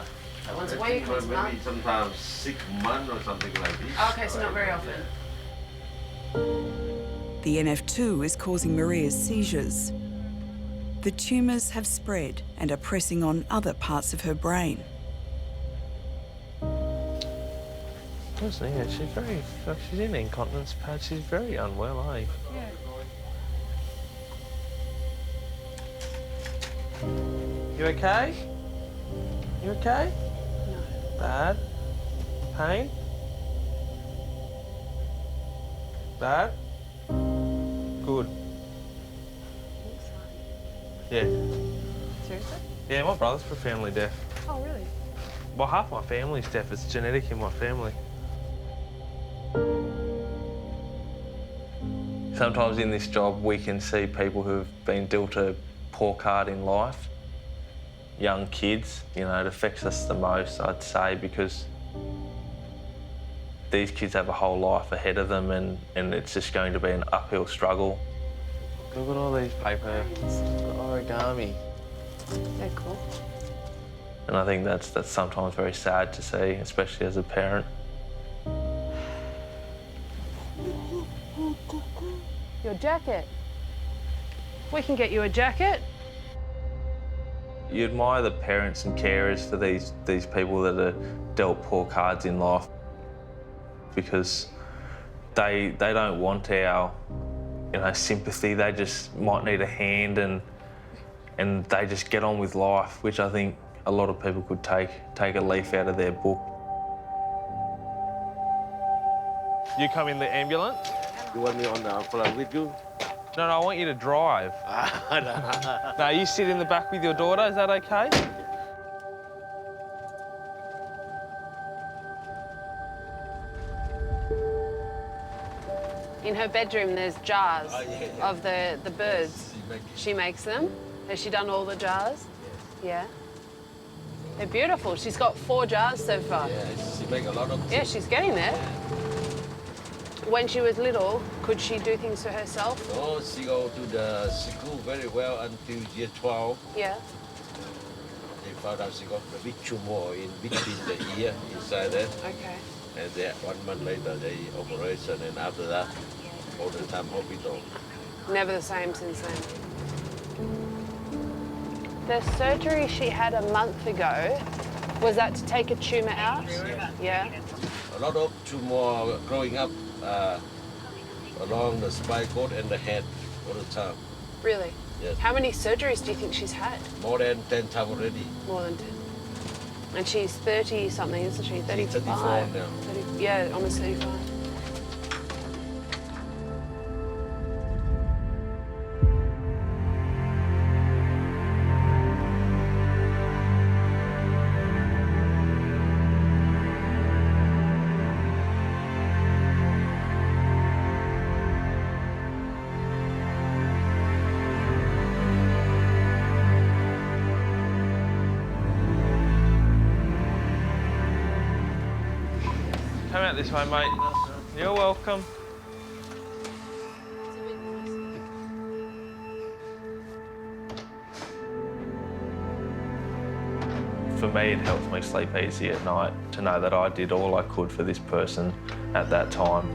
Once a week, once a month? Maybe sometimes 6 months or something like this. Okay, so not very often. The NF2 is causing Maria's seizures. The tumours have spread and are pressing on other parts of her brain. Yeah, she's in incontinence pad. She's very unwell, eh? Yeah. You okay? You okay? No. Bad? Pain? Bad? Good. Yeah. Seriously? Yeah, my brother's profoundly deaf. Oh, really? Well, half my family's deaf. It's genetic in my family. Sometimes in this job, we can see people who've been dealt a poor card in life. Young kids, you know, it affects us the most, I'd say, because these kids have a whole life ahead of them and it's just going to be an uphill struggle. Look at all these paper, origami. They're cool. And I think that's sometimes very sad to see, especially as a parent. Your jacket. We can get you a jacket. You admire the parents and carers for these people that are dealt poor cards in life because they don't want our sympathy. They just might need a hand and they just get on with life, which I think a lot of people could take a leaf out of their book. You come in the ambulance? You want me on the front with you? No, I want you to drive. No, you sit in the back with your daughter, is that okay? In her bedroom, there's jars of the birds. She makes them. Has she done all the jars? Yeah. They're beautiful. She's got 4 jars so far. Yeah, she makes a lot of... Yeah, she's getting there. When she was little, could she do things for herself? Oh, she go to the school very well until year 12. Yeah. They found out she got a big tumor in between the ear, inside there. Okay. And then 1 month later, they operation, and after that, all the time hospital. Never the same since then. The surgery she had a month ago, was that to take a tumour out? Yeah. A lot of tumor growing up along the spinal cord and the head all the time. Really? Yes. How many surgeries do you think she's had? More than 10 times already. More than 10. And she's 30-something, isn't she? 35? 34 now. 30, yeah, almost 35. Come out this way, mate. You're welcome. For me, it helps me sleep easy at night to know that I did all I could for this person at that time.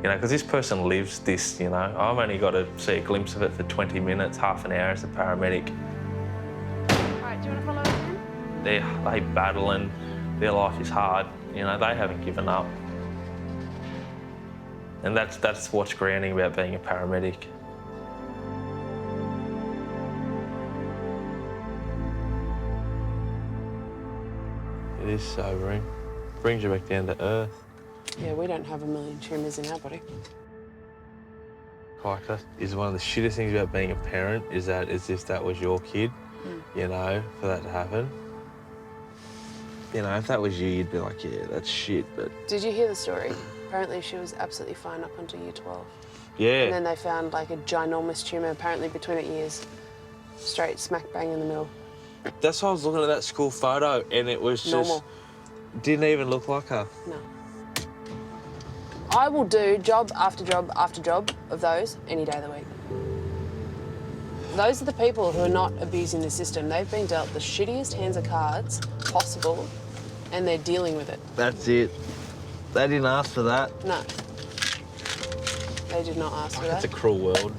You know, because this person lives this, you know. I've only got to see a glimpse of it for 20 minutes, half an hour as a paramedic. All right, do you want to follow us in? They battle and their life is hard. You know, they haven't given up. And that's what's grounding about being a paramedic. It is sobering. Brings you back down to earth. Yeah, we don't have a million tumours in our body. Like, that is one of the shittest things about being a parent, is that as if that was your kid, you know, for that to happen. You know, if that was you, you'd be like, yeah, that's shit, but... Did you hear the story? Apparently she was absolutely fine up until year 12. Yeah. And then they found like a ginormous tumour apparently between her ears. Straight smack bang in the middle. That's why I was looking at that school photo and it was just... Normal. Didn't even look like her. No. I will do job after job after job of those any day of the week. Those are the people who are not abusing the system. They've been dealt the shittiest hands of cards possible, and they're dealing with it. That's it. They didn't ask for that. No. They did not ask for that. It's a cruel world.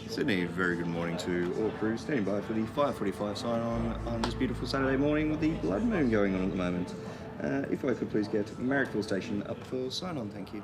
Sydney, very good morning to all crew standing by for the 5:45 sign on this beautiful Saturday morning with the blood moon going on at the moment. If I could please get Marrickville Station up for sign on, thank you.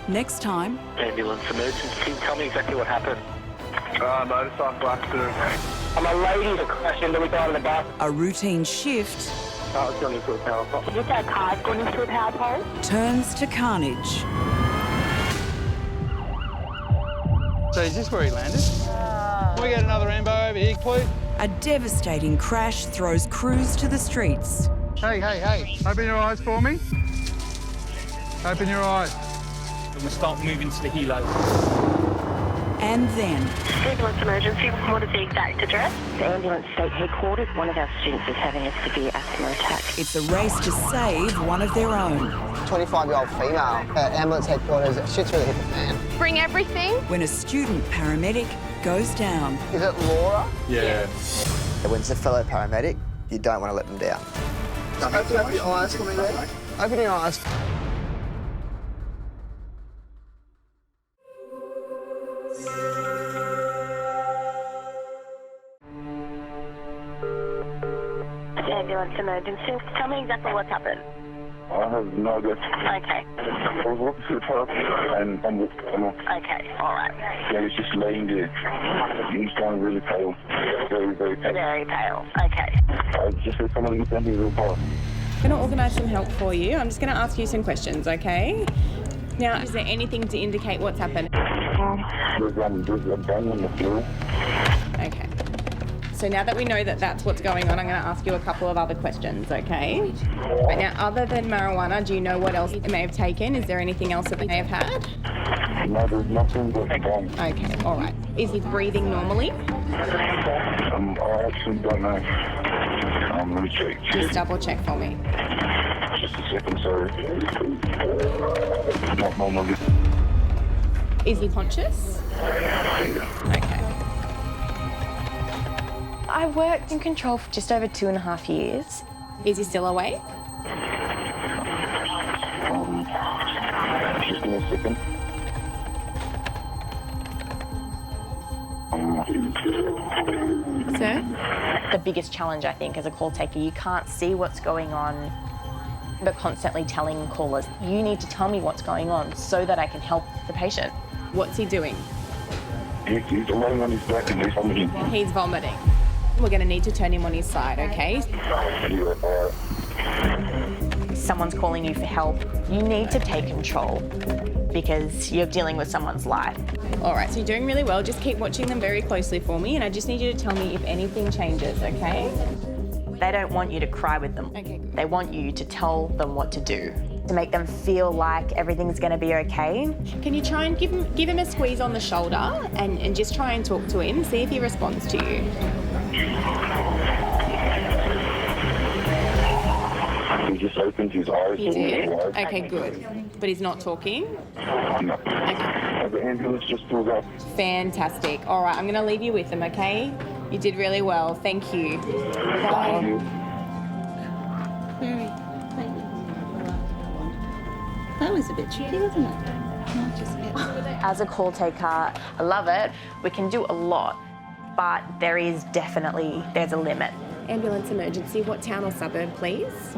Next time. Ambulance emergency. Tell me exactly what happened. Motorcycle accident. I'm a lady that crashed into a guy on the bus. A routine shift Oh, it's gone into a power pole. Is that car's gone into a power pole? turns to carnage. So is this where he landed? Can we get another ambo over here, please? A devastating crash throws crews to the streets. Hey, hey, hey. Open your eyes for me. Open your eyes. We'll start moving to the helo. And then Ambulance emergency. What is the exact address? The ambulance state headquarters. One of our students is having a severe asthma attack. it's a race to save one of their own. 25-year-old female at ambulance headquarters. Shit's really hit the fan. Bring everything. When a student paramedic goes down. Is it Laura? Yeah. When it's a fellow paramedic, you don't want to let them down. Open your eyes for me, mate. Open your eyes. Ambulance emergency. Tell me exactly what's happened. I have no idea. Okay. I was walking through the park and Okay, all right. yeah, he's just laying there. He's going really pale. Very, very pale. Very pale. Okay. I just said someone was standing real fast. I'm going to organise some help for you. I'm just going to ask you some questions, okay? Now, is there anything to indicate what's happened? There's a bang on the floor. Okay. So now that we know that that's what's going on, I'm going to ask you a couple of other questions, okay? Right now, other than marijuana, do you know what else they may have taken? Is there anything else that they may have had? No, there's nothing but a bang. Okay, all right. Is he breathing normally? I actually don't know. Let me check. Just double check for me. Just a second, sorry. Not normally. Is he conscious? Okay. I worked in control for just over 2.5 years. Is he still awake? Just give me a second. Sir? The biggest challenge, I think, as a call taker, you can't see what's going on, but constantly telling callers, you need to tell me what's going on so that I can help the patient. What's he doing? He's laying on his back and he's vomiting. He's vomiting. We're going to need to turn him on his side, okay? Someone's calling you for help, you need to take control because you're dealing with someone's life. All right, so you're doing really well. Just keep watching them very closely for me, and I just need you to tell me if anything changes, okay? They don't want you to cry with them. Okay, good. They want you to tell them what to do, to make them feel like everything's going to be okay. Can you try and give him a squeeze on the shoulder and just try and talk to him, see if he responds to you? He just opened his eyes. He did? Okay, good. But he's not talking? No. Okay. The ambulance just pulled up. Fantastic. All right, I'm going to leave you with them, okay? You did really well. Thank you. Bye. That was a bit tricky, wasn't it? As a call taker, I love it. We can do a lot, but there's a limit. Ambulance emergency, what town or suburb, please?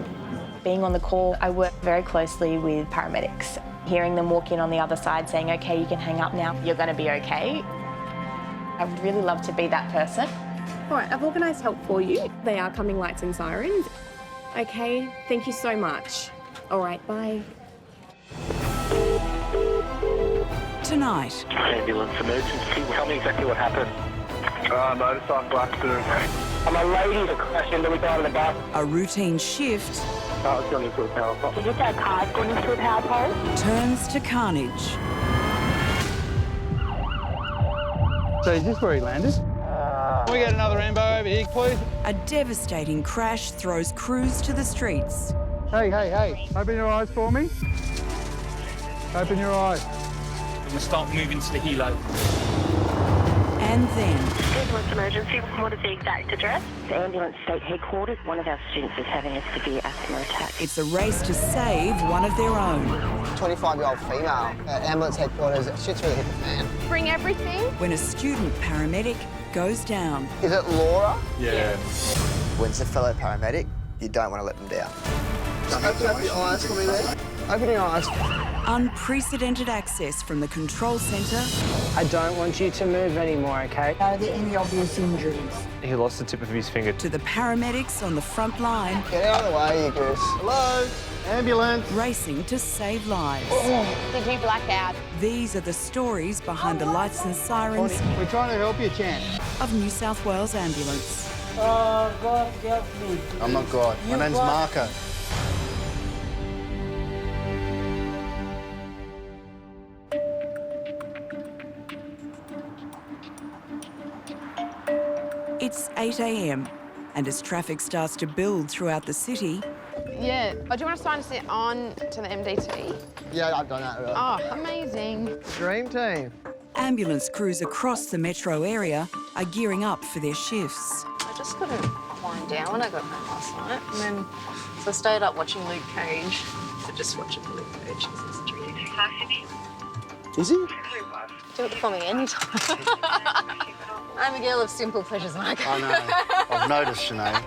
Being on the call, I work very closely with paramedics. Hearing them walk in on the other side saying, okay, you can hang up now, you're going to be okay. I would really love to be that person. All right, I've organised help for you. They are coming lights and sirens. Okay, thank you so much. All right, bye. Tonight. Ambulance emergency. Tell me exactly what happened. Motorcycle accident. I'm a lady that crashed into a guy on the bus. A routine shift Oh, it's gone into a power pole. Did you say a car's gone into a power pole? turns to carnage. So is this where he landed? Can we get another ambo over here, please? A devastating crash throws crews to the streets. Hey, hey, hey. Open your eyes for me. Open your eyes. We'll start moving to the helo. And then Ambulance emergency. What is the exact address? The ambulance state headquarters. One of our students is having a severe asthma attack. it's a race to save one of their own. 25-year-old female at ambulance headquarters. Shit's really hit the fan. Bring everything. When a student paramedic goes down. Is it Laura? Yeah. When it's a fellow paramedic, you don't want to let them down. Open your eyes for me there. Open your eyes. Unprecedented access from the control centre I don't want you to move anymore, okay? Are there any obvious injuries? He lost the tip of his finger. to the paramedics on the front line. Get out of the way, you goose. Hello? Ambulance. Racing to save lives. Did you black out? These are the stories behind the lights and sirens We're trying to help you, champ. of New South Wales Ambulance. Oh, God, help me. I'm not God. My name's Marco. It's 8 a.m. and as traffic starts to build throughout the city, Yeah. Oh, do you want to sign us on to the MDT? Yeah, I've done that. Really. Oh, amazing. Dream team. ambulance crews across the metro area are gearing up for their shifts. I just couldn't wind down when I got home last night, and then so I stayed up watching Luke Cage. So just watching Luke Cage. Is he? Do it for me anytime. I'm a girl of simple pleasures, Mike. I know. I've noticed, Sinead.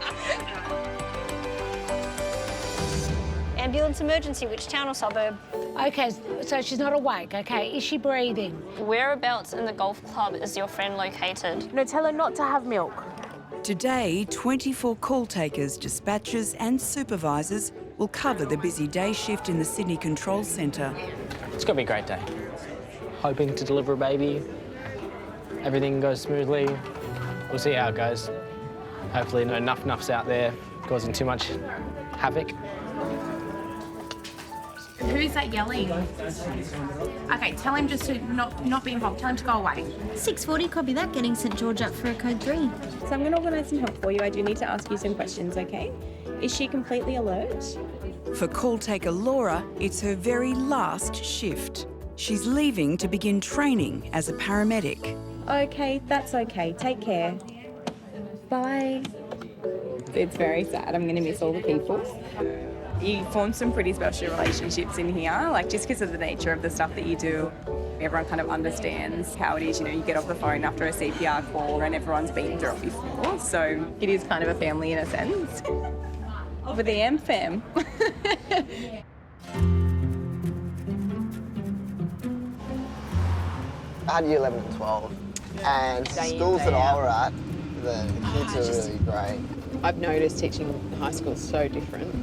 Ambulance emergency, which town or suburb? Okay, so she's not awake, okay? Is she breathing? Whereabouts in the golf club is your friend located? No, tell her not to have milk. Today, 24 call takers, dispatchers and supervisors will cover the busy day shift in the Sydney Control Centre. It's gonna be a great day. Hoping to deliver a baby. Everything goes smoothly. We'll see how it goes. Hopefully no nuffs out there causing too much havoc. Who's that yelling? Okay, tell him just to not be involved. Tell him to go away. 6:40, copy that. Getting St George up for a code 3. So I'm going to organise some help for you. I do need to ask you some questions, okay? Is she completely alert? For call taker Laura, it's her very last shift. She's leaving to begin training as a paramedic. Okay, that's okay. Take care. Bye. It's very sad. I'm going to miss all the people. You form some pretty special relationships in here, like just because of the nature of the stuff that you do. Everyone kind of understands how it is, you know, you get off the phone after a CPR call and everyone's been through it before, so it is kind of a family in a sense. Over the M-Fam. I had year 11 and 12, and schools that I were at, the kids are really great. I've noticed teaching in high school is so different.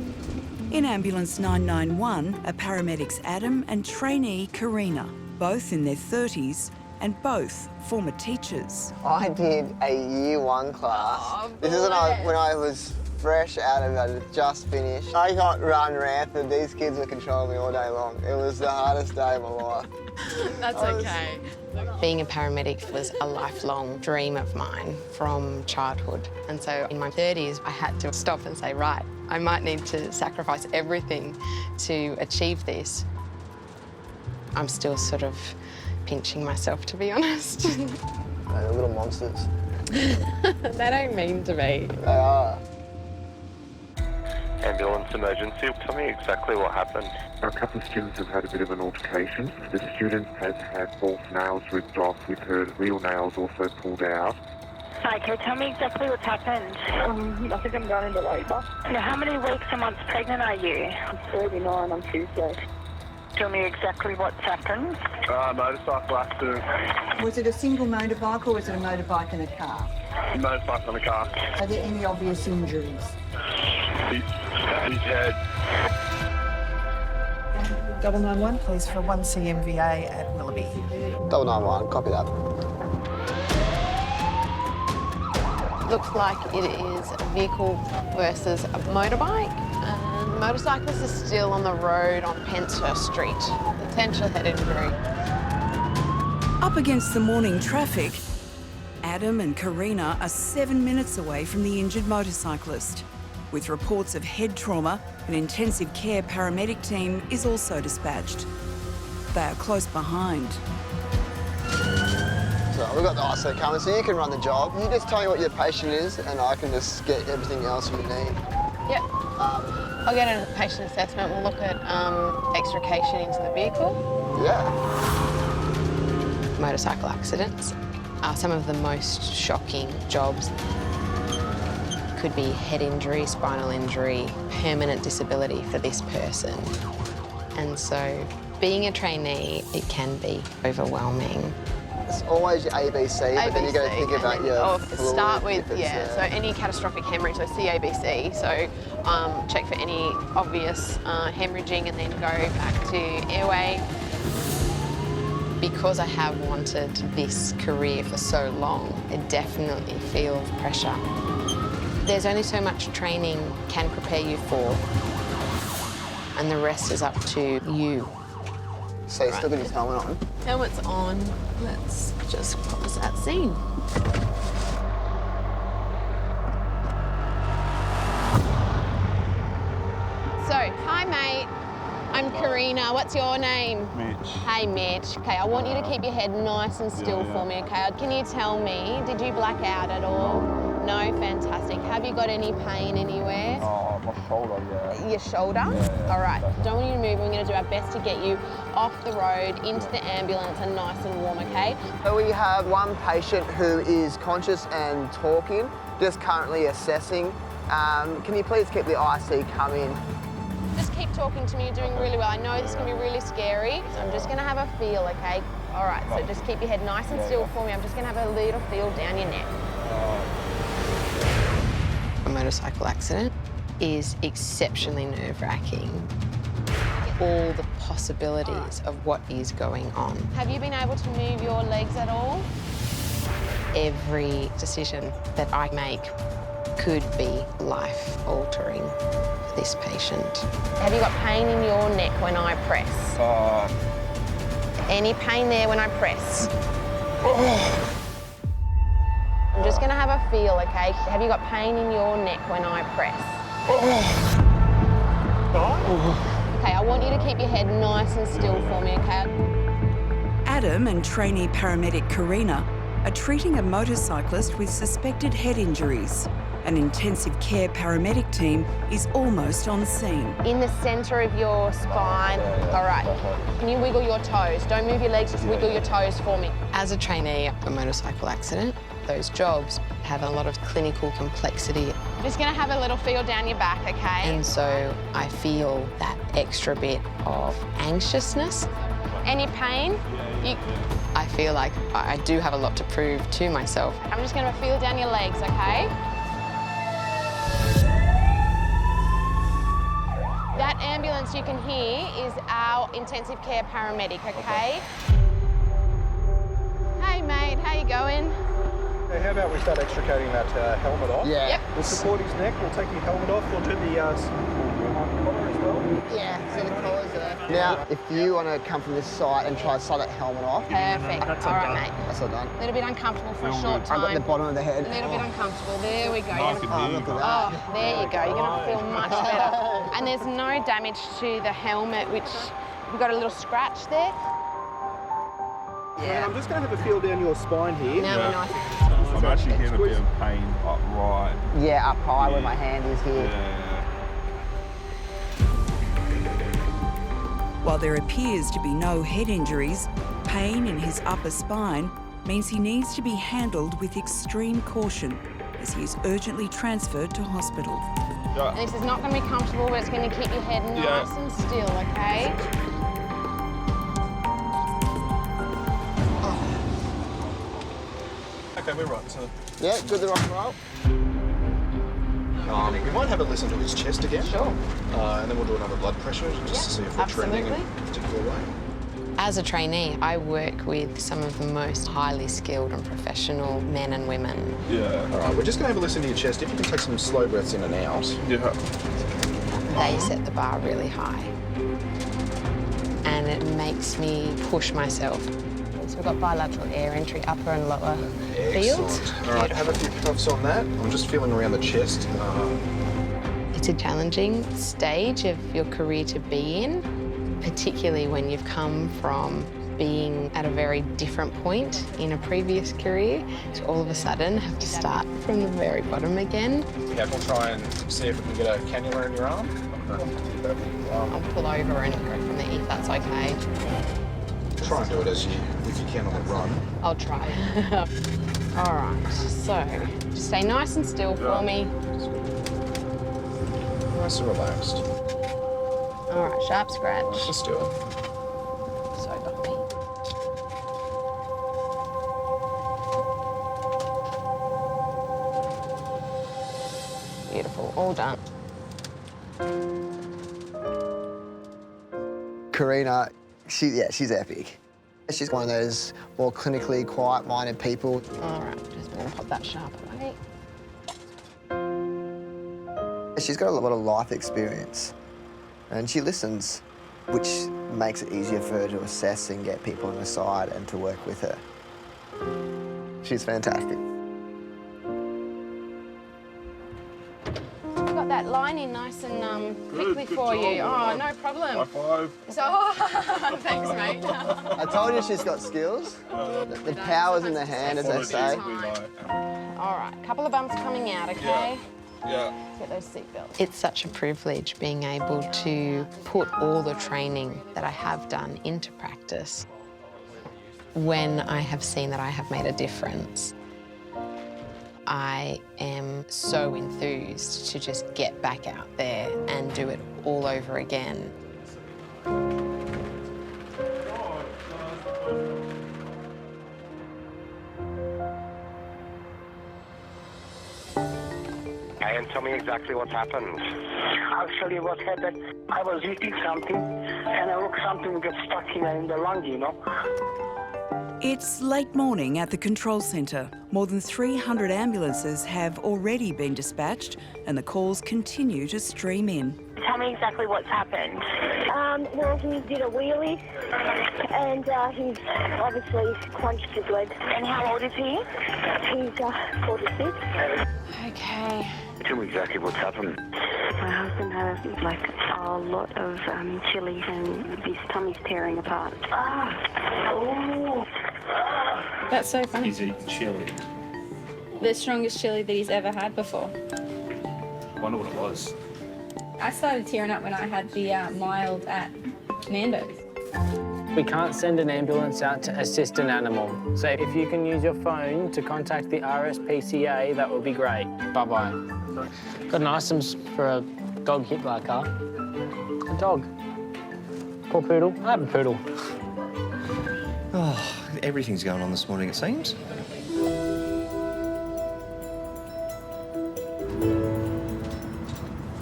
In Ambulance 991 are paramedics Adam and trainee Karina, both in their 30s and both former teachers. I did a year 1 class. This is when I was fresh out of it, I had just finished. I got run rampant. These kids were controlling me all day long. It was the hardest day of my life. That's okay. Being a paramedic was a lifelong dream of mine from childhood. And so in my 30s, I had to stop and say, right, I might need to sacrifice everything to achieve this. I'm still sort of pinching myself, to be honest. They're little monsters. They don't mean to be. They are. Ambulance emergency. Tell me exactly what happened. A couple of students have had a bit of an altercation. The student has had false nails ripped off with her real nails also pulled out. Okay, tell me exactly what's happened. I think I'm going into labour. Now, how many weeks or months pregnant are you? I'm 39 on Tuesday. Tell me exactly what's happened. Motorcycle accident. Was it a single motorbike or was it a motorbike and a car? Motorcycle and a car. Are there any obvious injuries? His head. 991, please, for 1 CMVA at Willoughby. 991, copy that. Looks like it is a vehicle versus a motorbike. And the motorcyclist is still on the road on Penshurst Street. Potential head injury. Up against the morning traffic, Adam and Karina are 7 minutes away from the injured motorcyclist. With reports of head trauma, an intensive care paramedic team is also dispatched. They are close behind. So we've got the ISO coming, so you can run the job. You just tell me what your patient is, and I can just get everything else you need. Yep. I'll get a patient assessment. We'll look at extrication into the vehicle. Yeah. Motorcycle accidents are some of the most shocking jobs. Could be head injury, spinal injury, permanent disability for this person. And so being a trainee, it can be overwhelming. It's always your ABC, but then you got to think about your fluid. Start with, so any catastrophic hemorrhage, so CABC. So check for any obvious hemorrhaging and then go back to airway. Because I have wanted this career for so long, it definitely feels pressure. There's only so much training can prepare you for, and the rest is up to you. So you're still got his helmet on? Helmet's on. Let's just pause that scene. So, hi mate. I'm Karina. What's your name? Mitch. Hey Mitch. Okay, I want you to keep your head nice and still for me, okay? Can you tell me, did you black out at all? No, fantastic. Have you got any pain anywhere? Oh, my shoulder, yeah. Your shoulder? Yeah. All right, don't want you to move. We're going to do our best to get you off the road, into the ambulance and nice and warm, okay? So we have one patient who is conscious and talking, just currently assessing. Can you please keep the IC coming? Just keep talking to me. You're doing really well. I know this is going to be really scary, so I'm just going to have a feel, okay? All right, so just keep your head nice and still for me. I'm just going to have a little feel down your neck. A motorcycle accident is exceptionally nerve-wracking. All the possibilities of what is going on. Have you been able to move your legs at all? Every decision that I make could be life-altering for this patient. Have you got pain in your neck when I press? Any pain there when I press? I'm just going to have a feel, okay? Have you got pain in your neck when I press? Okay, I want you to keep your head nice and still for me, okay? Adam and trainee paramedic Karina are treating a motorcyclist with suspected head injuries. An intensive care paramedic team is almost on scene. In the centre of your spine. All right. Can you wiggle your toes? Don't move your legs, just wiggle your toes for me. As a trainee, a motorcycle accident, those jobs have a lot of clinical complexity. I'm just going to have a little feel down your back, okay? And so I feel that extra bit of anxiousness. Any pain? I feel like I do have a lot to prove to myself. I'm just going to feel down your legs, okay? That ambulance you can hear is our intensive care paramedic, okay? Hey mate, how you going? Hey, how about we start extricating that helmet off? Yeah. Yep. We'll support his neck, we'll take your helmet off, we'll do the collar as well. Yeah, so the collar's there. Now, if you want to come from this side and try to slide that helmet off. Perfect. All right, mate. That's all done. A little bit uncomfortable for a short time. I've got the bottom of the head. A little bit uncomfortable. There we go. Look at that. Oh, there you go. You're going to feel much better. And there's no damage to the helmet, which we've got a little scratch there. Yeah. I'm just going to have a feel down your spine here. Now we're nice. I'm actually getting a bit of pain up right. Yeah, up high where my hand is here. While there appears to be no head injuries, pain in his upper spine means he needs to be handled with extreme caution as he is urgently transferred to hospital. And this is not going to be comfortable, but it's going to keep your head nice and still, okay? Okay, we're right, so... Yeah, good to rock and roll. We might have a listen to his chest again. Sure. And then we'll do another blood pressure just to see if we're trending in a particular way. As a trainee, I work with some of the most highly skilled and professional men and women. Yeah. All right, we're just going to have a listen to your chest. If you can take some slow breaths in and out. Yeah. They set the bar really high. And it makes me push myself. So we've got bilateral air entry, upper and lower fields. All right, have a few puffs on that. I'm just feeling around the chest. It's a challenging stage of your career to be in, particularly when you've come from being at a very different point in a previous career to all of a sudden have to start from the very bottom again. Yeah, we'll try and see if we can get a cannula in your arm. I'll pull over and go from there if that's okay. Try and do it if you can on the run. I'll try. All right, so just stay nice and still for me. Nice and relaxed. All right, sharp scratch. Let's do it. So got me. Beautiful, all done. Karina, she's epic. She's one of those more clinically quiet-minded people. All right, just gonna pop that sharp away. She's got a lot of life experience and she listens, which makes it easier for her to assess and get people on her side and to work with her. She's fantastic. I've got that line in nice and quickly for you. Oh, no problem. High five. So, thanks, mate. I told you she's got skills. The power's in the hand, as they say. All right, a couple of bumps coming out, okay? Yeah. Get those seatbelts. It's such a privilege being able to put all the training that I have done into practice when I have seen that I have made a difference. I am so enthused to just get back out there and do it all over again. And tell me exactly what's happened. I'll tell you what happened. I was eating something and I look something get stuck in the lung, you know. It's late morning at the control centre. More than 300 ambulances have already been dispatched and the calls continue to stream in. Tell me exactly what's happened. Well, he did a wheelie and he's obviously crunched his leg. And how old is he? He's 46. Okay. Tell me exactly what's happened. My husband has like a lot of chili and his tummy's tearing apart. Oh. That's so funny. He's eating chili. The strongest chili that he's ever had before. Wonder what it was. I started tearing up when I had the mild at Nando's. We can't send an ambulance out to assist an animal. So if you can use your phone to contact the RSPCA, that would be great. Bye-bye. Got an items for a dog hit by a car. A dog. Poor poodle. I have a poodle. Oh, everything's going on this morning, it seems.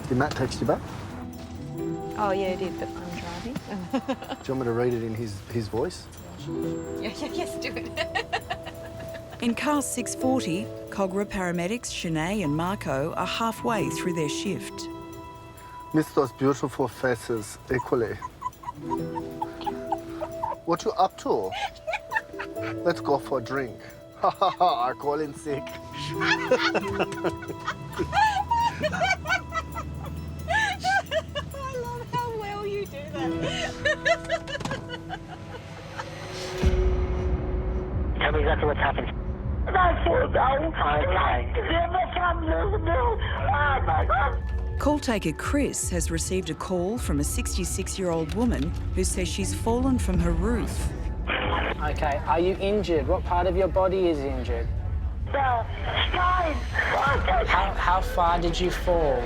Did Matt text you back? Oh, yeah, it did, but I'm driving. Do you want me to read it in his voice? Yes, do it. In car 640, Cogra paramedics Shanae and Marco are halfway through their shift. Miss those beautiful faces equally. What you up to? Let's go for a drink. Ha ha ha, I call in sick. I love how well you do that. Tell me exactly what's happened. Call taker Chris has received a call from a 66-year-old woman who says she's fallen from her roof. Okay, are you injured? What part of your body is injured? The spine. How far did you fall?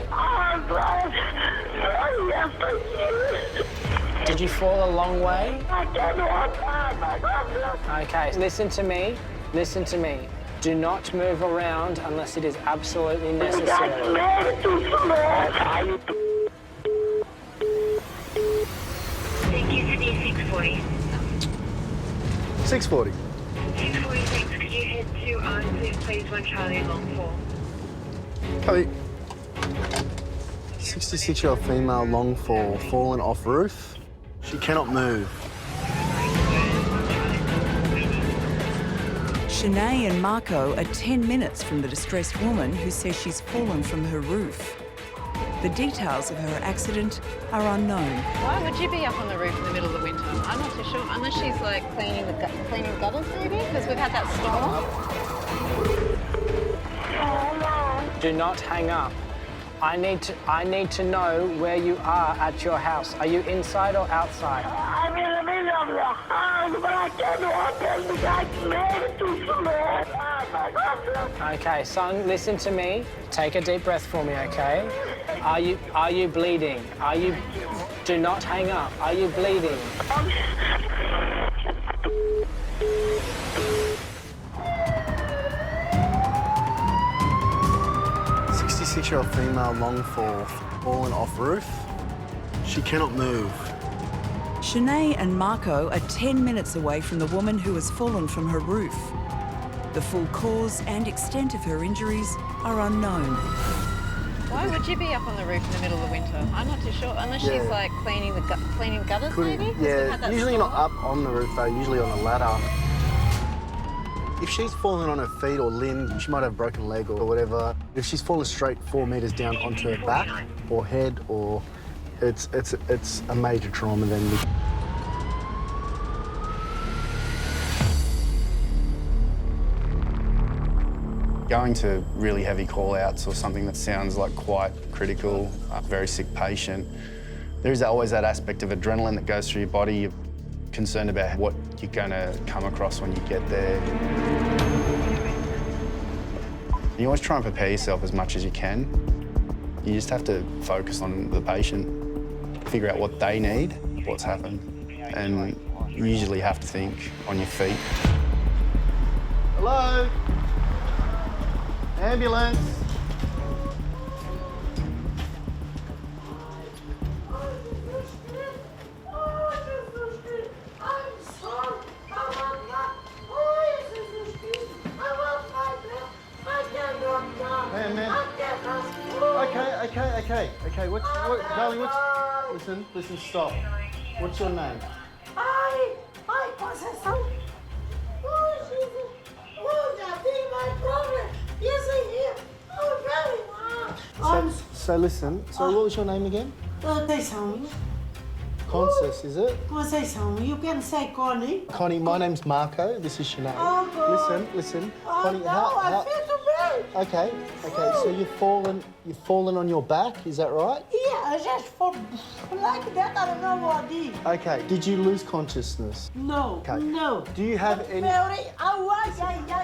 Did you fall a long way? Okay, listen to me. Listen to me. Do not move around unless it is absolutely necessary. Thank you for the 640. 640. 646, could you head to please 1 Charlie Long 4? Copy. 66-year-old female, long fall, fallen off roof. She cannot move. Shanae and Marco are 10 minutes from the distressed woman who says she's fallen from her roof. The details of her accident are unknown. Why would you be up on the roof in the middle of the winter? I'm not too sure. Unless she's like cleaning gutters, maybe, because we've had that storm. Do not hang up. I need to know where you are at your house. Are you inside or outside? I'm in the middle of the house, but I can't open because I made it too small. Okay, son, listen to me. Take a deep breath for me, okay? Are you bleeding? Do not hang up. Are you bleeding? 66-year-old female, long fall, fallen off roof. She cannot move. Shanae and Marco are 10 minutes away from the woman who has fallen from her roof. The full cause and extent of her injuries are unknown. Why would you be up on the roof in the middle of the winter? I'm not too sure. Unless she's like cleaning gutters, maybe. Yeah, usually not up on the roof though. Usually on a ladder. If she's fallen on her feet or limb, she might have a broken leg or whatever. If she's fallen straight 4 metres down onto her back or head, or it's a major trauma then. Going to really heavy call-outs or something that sounds like quite critical, a very sick patient, there is always that aspect of adrenaline that goes through your body. You're concerned about what you're going to come across when you get there. You always try and prepare yourself as much as you can. You just have to focus on the patient, figure out what they need, what's happened, and you usually have to think on your feet. Hello? Ambulance. Okay. What, darling, listen, stop. What's your name? Hi, Conceição. Oh, Jesus. Oh, that be my problem. Yes, I hear. Oh, very much. So listen, what was your name again? Conceição. Constance, is it? Conceição. You can say Connie. Connie, my name's Marco. This is Shanae. Oh, God. Listen. Oh, Connie, no, how... I feel too bad. Okay. So you've fallen on your back, is that right? Yeah, I just fall like that. I don't know what I did. Okay. Did you lose consciousness? No. Okay. No. Do you have any...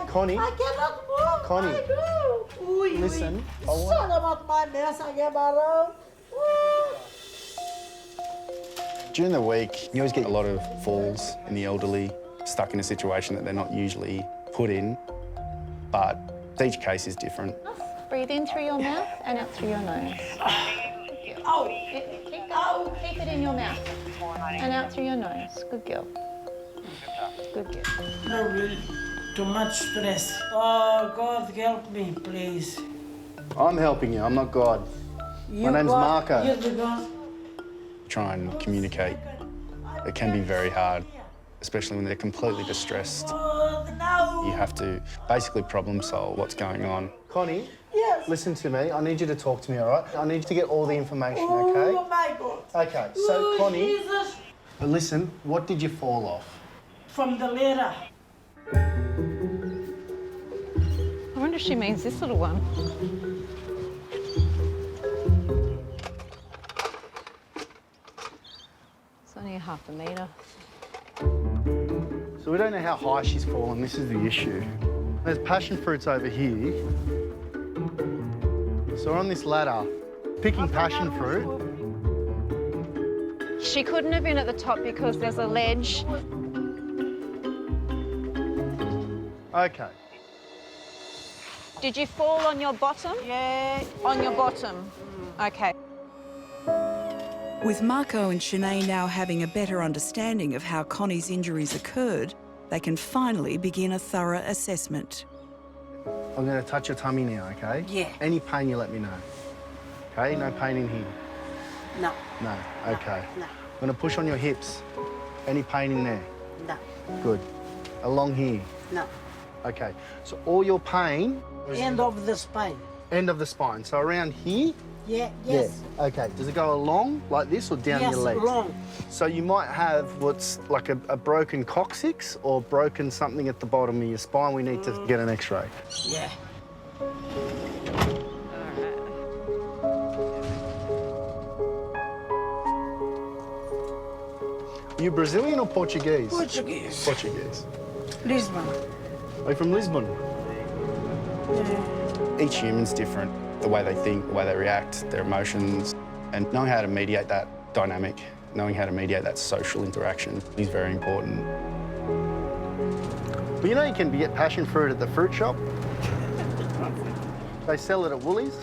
Connie? I cannot move. Connie. I do. Listen. Sorry about my mess. I get my own. During the week, you always get a lot of falls in the elderly, stuck in a situation that they're not usually put in, but each case is different. Breathe in through your mouth and out through your nose. Keep it in your mouth and out through your nose. Good girl. Good girl. No, really. Too much stress. Oh, God, help me, please. I'm helping you. I'm not God. My name's Marco. You're the God. Try and communicate. It can be very hard, especially when they're completely distressed. You have to basically problem solve what's going on. Connie? Yes. Listen to me. I need you to talk to me, all right? I need you to get all the information, okay? Oh, my God. Okay, so Connie, Jesus. Listen, what did you fall off? From the ladder. I wonder if she means this little one. It's only a half a metre. So we don't know how high she's fallen. This is the issue. There's passion fruits over here. So we're on this ladder, picking passion fruit. She couldn't have been at the top because there's a ledge. Okay. Did you fall on your bottom? Yeah. On your bottom? Okay. With Marco and Shanae now having a better understanding of how Connie's injuries occurred, they can finally begin a thorough assessment. I'm going to touch your tummy now, okay? Yeah. Any pain, you let me know. Okay? No pain in here? No. No? Okay. No. I'm going to push on your hips. Any pain in there? No. Good. Along here? No. Okay. So all your pain... End of the spine. End of the spine. So around here? Yeah, yes. Yeah. Okay. Does it go along like this or down your legs? Yes, long. So you might have what's like a broken coccyx or broken something at the bottom of your spine. We need to get an X-ray. Yeah. Are you Brazilian or Portuguese? Portuguese. Portuguese. Lisbon. Are you from Lisbon? Yeah. Each human's different. The way they think, the way they react, their emotions, and knowing how to mediate that dynamic, knowing how to mediate that social interaction is very important. Well, you know you can get passion fruit at the fruit shop? They sell it at Woolies.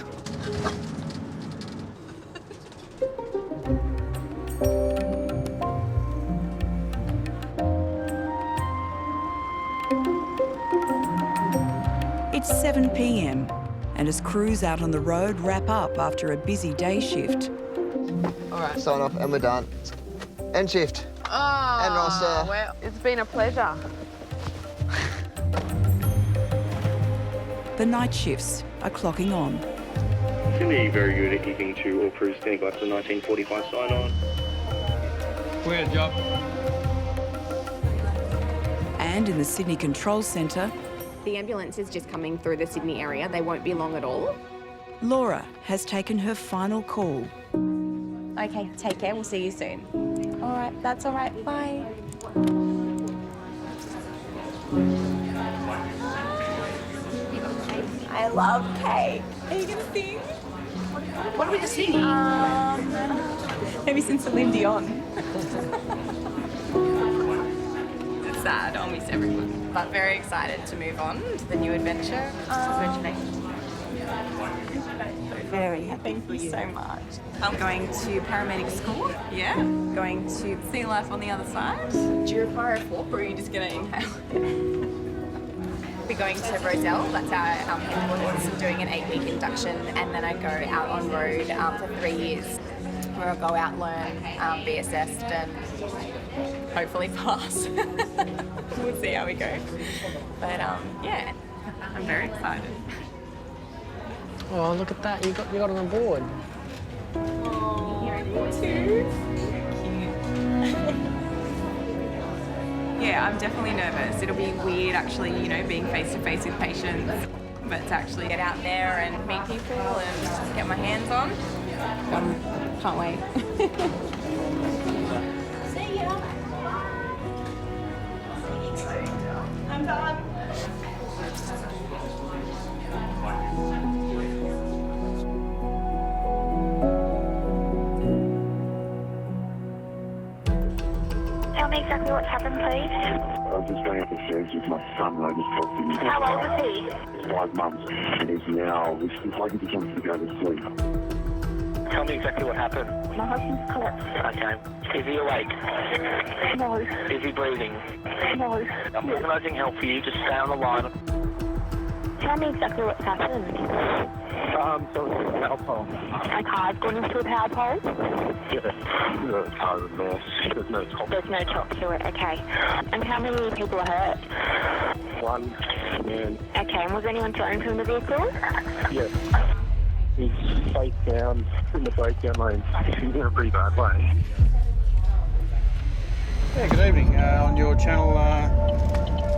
It's 7 p.m. and as crews out on the road wrap up after a busy day shift. All right, sign off and we're done. End shift. Oh, and roster. Well, it's been a pleasure. The night shifts are clocking on. Sydney, very good at keeping to all crews standing by for the 1945 sign-on. Weird job. And in the Sydney Control Centre, The ambulance is just coming through the Sydney area. They won't be long at all. Laura has taken her final call. Okay, take care. We'll see you soon. All right, that's all right. Bye. I love cake. Are you gonna sing? What are we just singing? Maybe some Celine Dion. It's sad. I'll miss everyone. But very excited to move on to the new adventure. Congratulations. Very happy. Thank you so much. I'm going to paramedic school. Yeah. Going to see life on the other side. Do you require a fork or are you just going to inhale? We're going to Roselle, that's our headquarters, doing an 8-week induction, and then I go out on road for 3 years, where I'll go out, learn, be assessed, and hopefully pass. We'll see how we go. But yeah, I'm very excited. Oh, look at that! You got on the board. Oh, you're in board too. Cute. Yeah, I'm definitely nervous. It'll be weird actually, you know, being face to face with patients, but to actually get out there and meet people and get my hands on, can't wait. See ya. I'm done. Tell me exactly what's happened, please. I was just going up the stairs with my son and I just felt him. How old was he? 5 months. And he's now, it's like he just wants to go to sleep. Tell me exactly what happened. My husband's collapsed. Okay. Is he awake? No. Is he breathing? No. I'm organising help for you. Just stay on the line. Tell me exactly what's happened. So it's a power pole. A car's gone into a power pole? Yeah. The car is a mess. There's no top. There's no top to it, okay. And how many people are hurt? One man. Okay, and was anyone thrown from the vehicle? Yeah. He's face down in the breakdown lane. He's in a pretty bad way. Yeah, good evening. On your channel,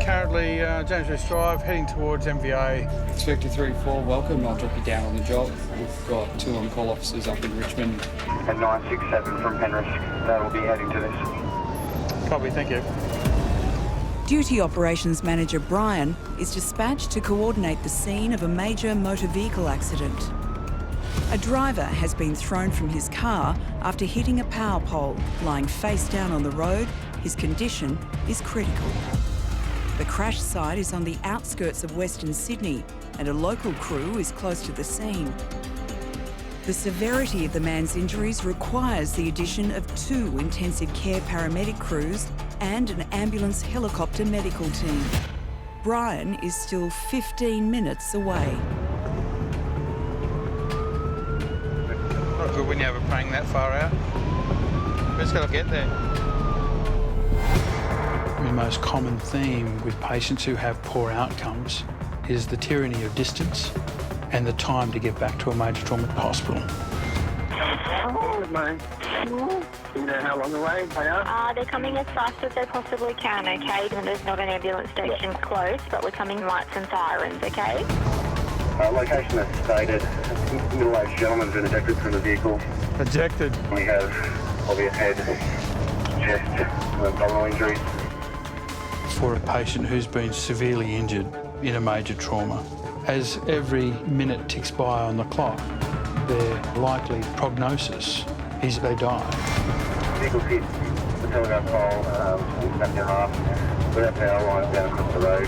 currently James West Drive, heading towards MVA. Inspector 34, welcome. I'll drop you down on the job. We've got 2 on-call officers up in Richmond. And 967 from Penrith, that'll be heading to this. Copy, thank you. Duty Operations Manager Brian is dispatched to coordinate the scene of a major motor vehicle accident. A driver has been thrown from his car after hitting a power pole. Lying face down on the road, his condition is critical. The crash site is on the outskirts of Western Sydney and a local crew is close to the scene. The severity of the man's injuries requires the addition of 2 intensive care paramedic crews and an ambulance helicopter medical team. Brian is still 15 minutes away. Not good when you have a praying that far out. We just got to get there. The most common theme with patients who have poor outcomes is the tyranny of distance and the time to get back to a major trauma hospital. Oh, mate. Do you know how long away they are? They're coming as fast as they possibly can, okay? And there's not an ambulance station close, but we're coming lights and sirens, okay? Location as stated. Middle-aged gentleman's been ejected from the vehicle. Ejected? We have obvious head, chest, and abdominal injuries. For a patient who's been severely injured in a major trauma, as every minute ticks by on the clock, their likely prognosis is they die. Vehicle hit the telegraph pole, back to half, without power lines down across the road.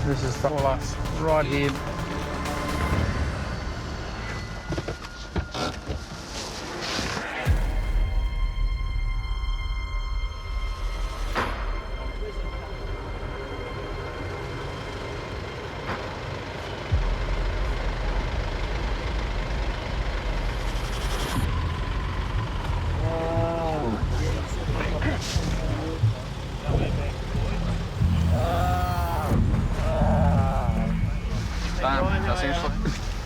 This is for us, right here.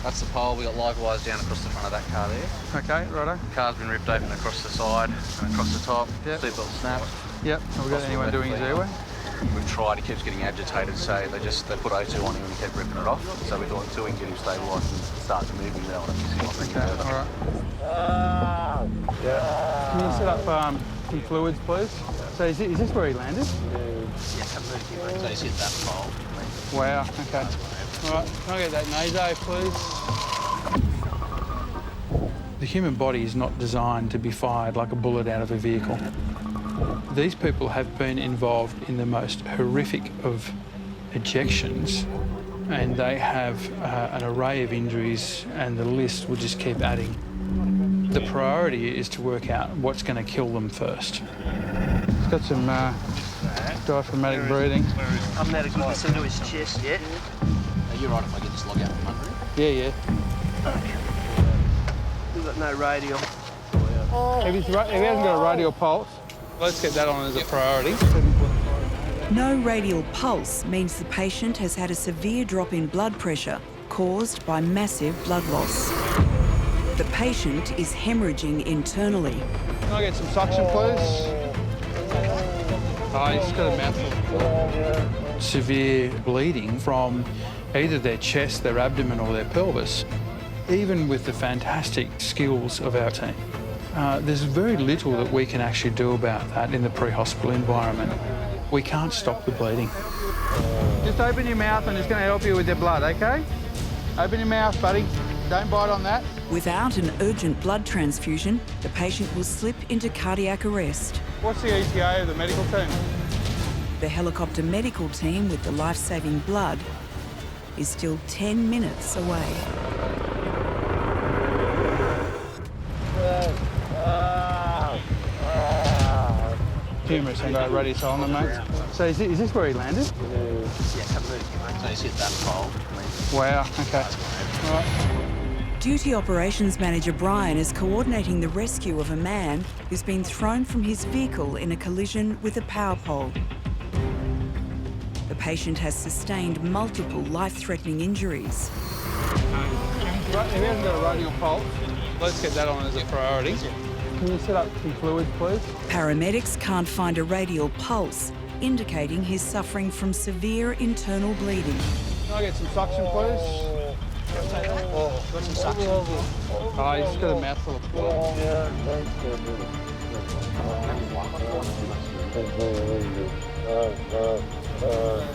That's the pole. We got live wires down across the front of that car there. Okay, righto. Car's been ripped open across the side and across the top. Yep. Seatbelt snapped. Yep. Have we got anyone doing his airway? We've tried. He keeps getting agitated, so they put O2 on him and he kept ripping it off. So we thought until we can get him stabilised and start to move him, we don't want to fix him off. Okay, all right. Can you set up some fluids, please? So is this where he landed? Yeah, absolutely. So he's hit that pole. Wow, okay. All right, can I get that naso, please? The human body is not designed to be fired like a bullet out of a vehicle. These people have been involved in the most horrific of ejections, and they have an array of injuries, and the list will just keep adding. The priority is to work out what's going to kill them first. It's got some diaphragmatic breathing. I'm not going to listen to his chest yet. Are you right if I get this log out from under him? Yeah. We've got no radial. If he hasn't got a radial pulse, let's get that on as a priority. No radial pulse means the patient has had a severe drop in blood pressure caused by massive blood loss. The patient is hemorrhaging internally. Can I get some suction, please? Oh, he's got a mouthful. Severe bleeding from either their chest, their abdomen or their pelvis. Even with the fantastic skills of our team, there's very little that we can actually do about that in the pre-hospital environment. We can't stop the bleeding. Just open your mouth. I'm just going to help you with your blood, OK? Open your mouth, buddy. Don't bite on that. Without an urgent blood transfusion, the patient will slip into cardiac arrest. What's the ETA of the medical team? The helicopter medical team with the life-saving blood is still 10 minutes away. Humerus and radius ulnar, mate. So is this where he landed? Yeah, absolutely. So he's hit that pole. Wow, okay. All right. Duty Operations Manager Brian is coordinating the rescue of a man who's been thrown from his vehicle in a collision with a power pole. The patient has sustained multiple life-threatening injuries. Right, if he hasn't got a radial pulse, let's get that on as a priority. Can you set up some fluids, please? Paramedics can't find a radial pulse, indicating he's suffering from severe internal bleeding. Can I get some suction, please? Got some suction. Oh, he's got a mouthful of blood.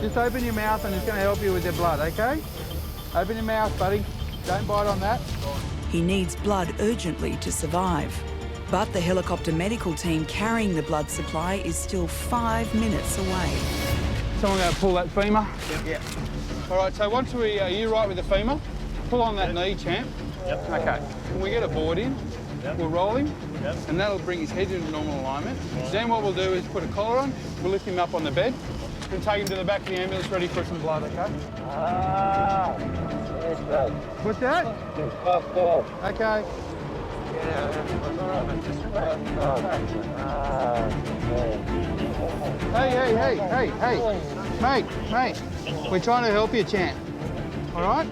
Just open your mouth and it's going to help you with your blood, okay? Open your mouth, buddy. Don't bite on that. He needs blood urgently to survive. But the helicopter medical team carrying the blood supply is still 5 minutes away. Someone going to pull that femur? Yep. All right, so once we, are you right with the femur? Pull on that knee, champ. Yep. Okay. Can we get a board in? Yep. We'll roll him, yep. And that'll bring his head into normal alignment. Right. Then what we'll do is put a collar on, we'll lift him up on the bed, and take him to the back of the ambulance ready for some blood, okay? What's that? Okay. Hey. Mate. We're trying to help you, champ. All right?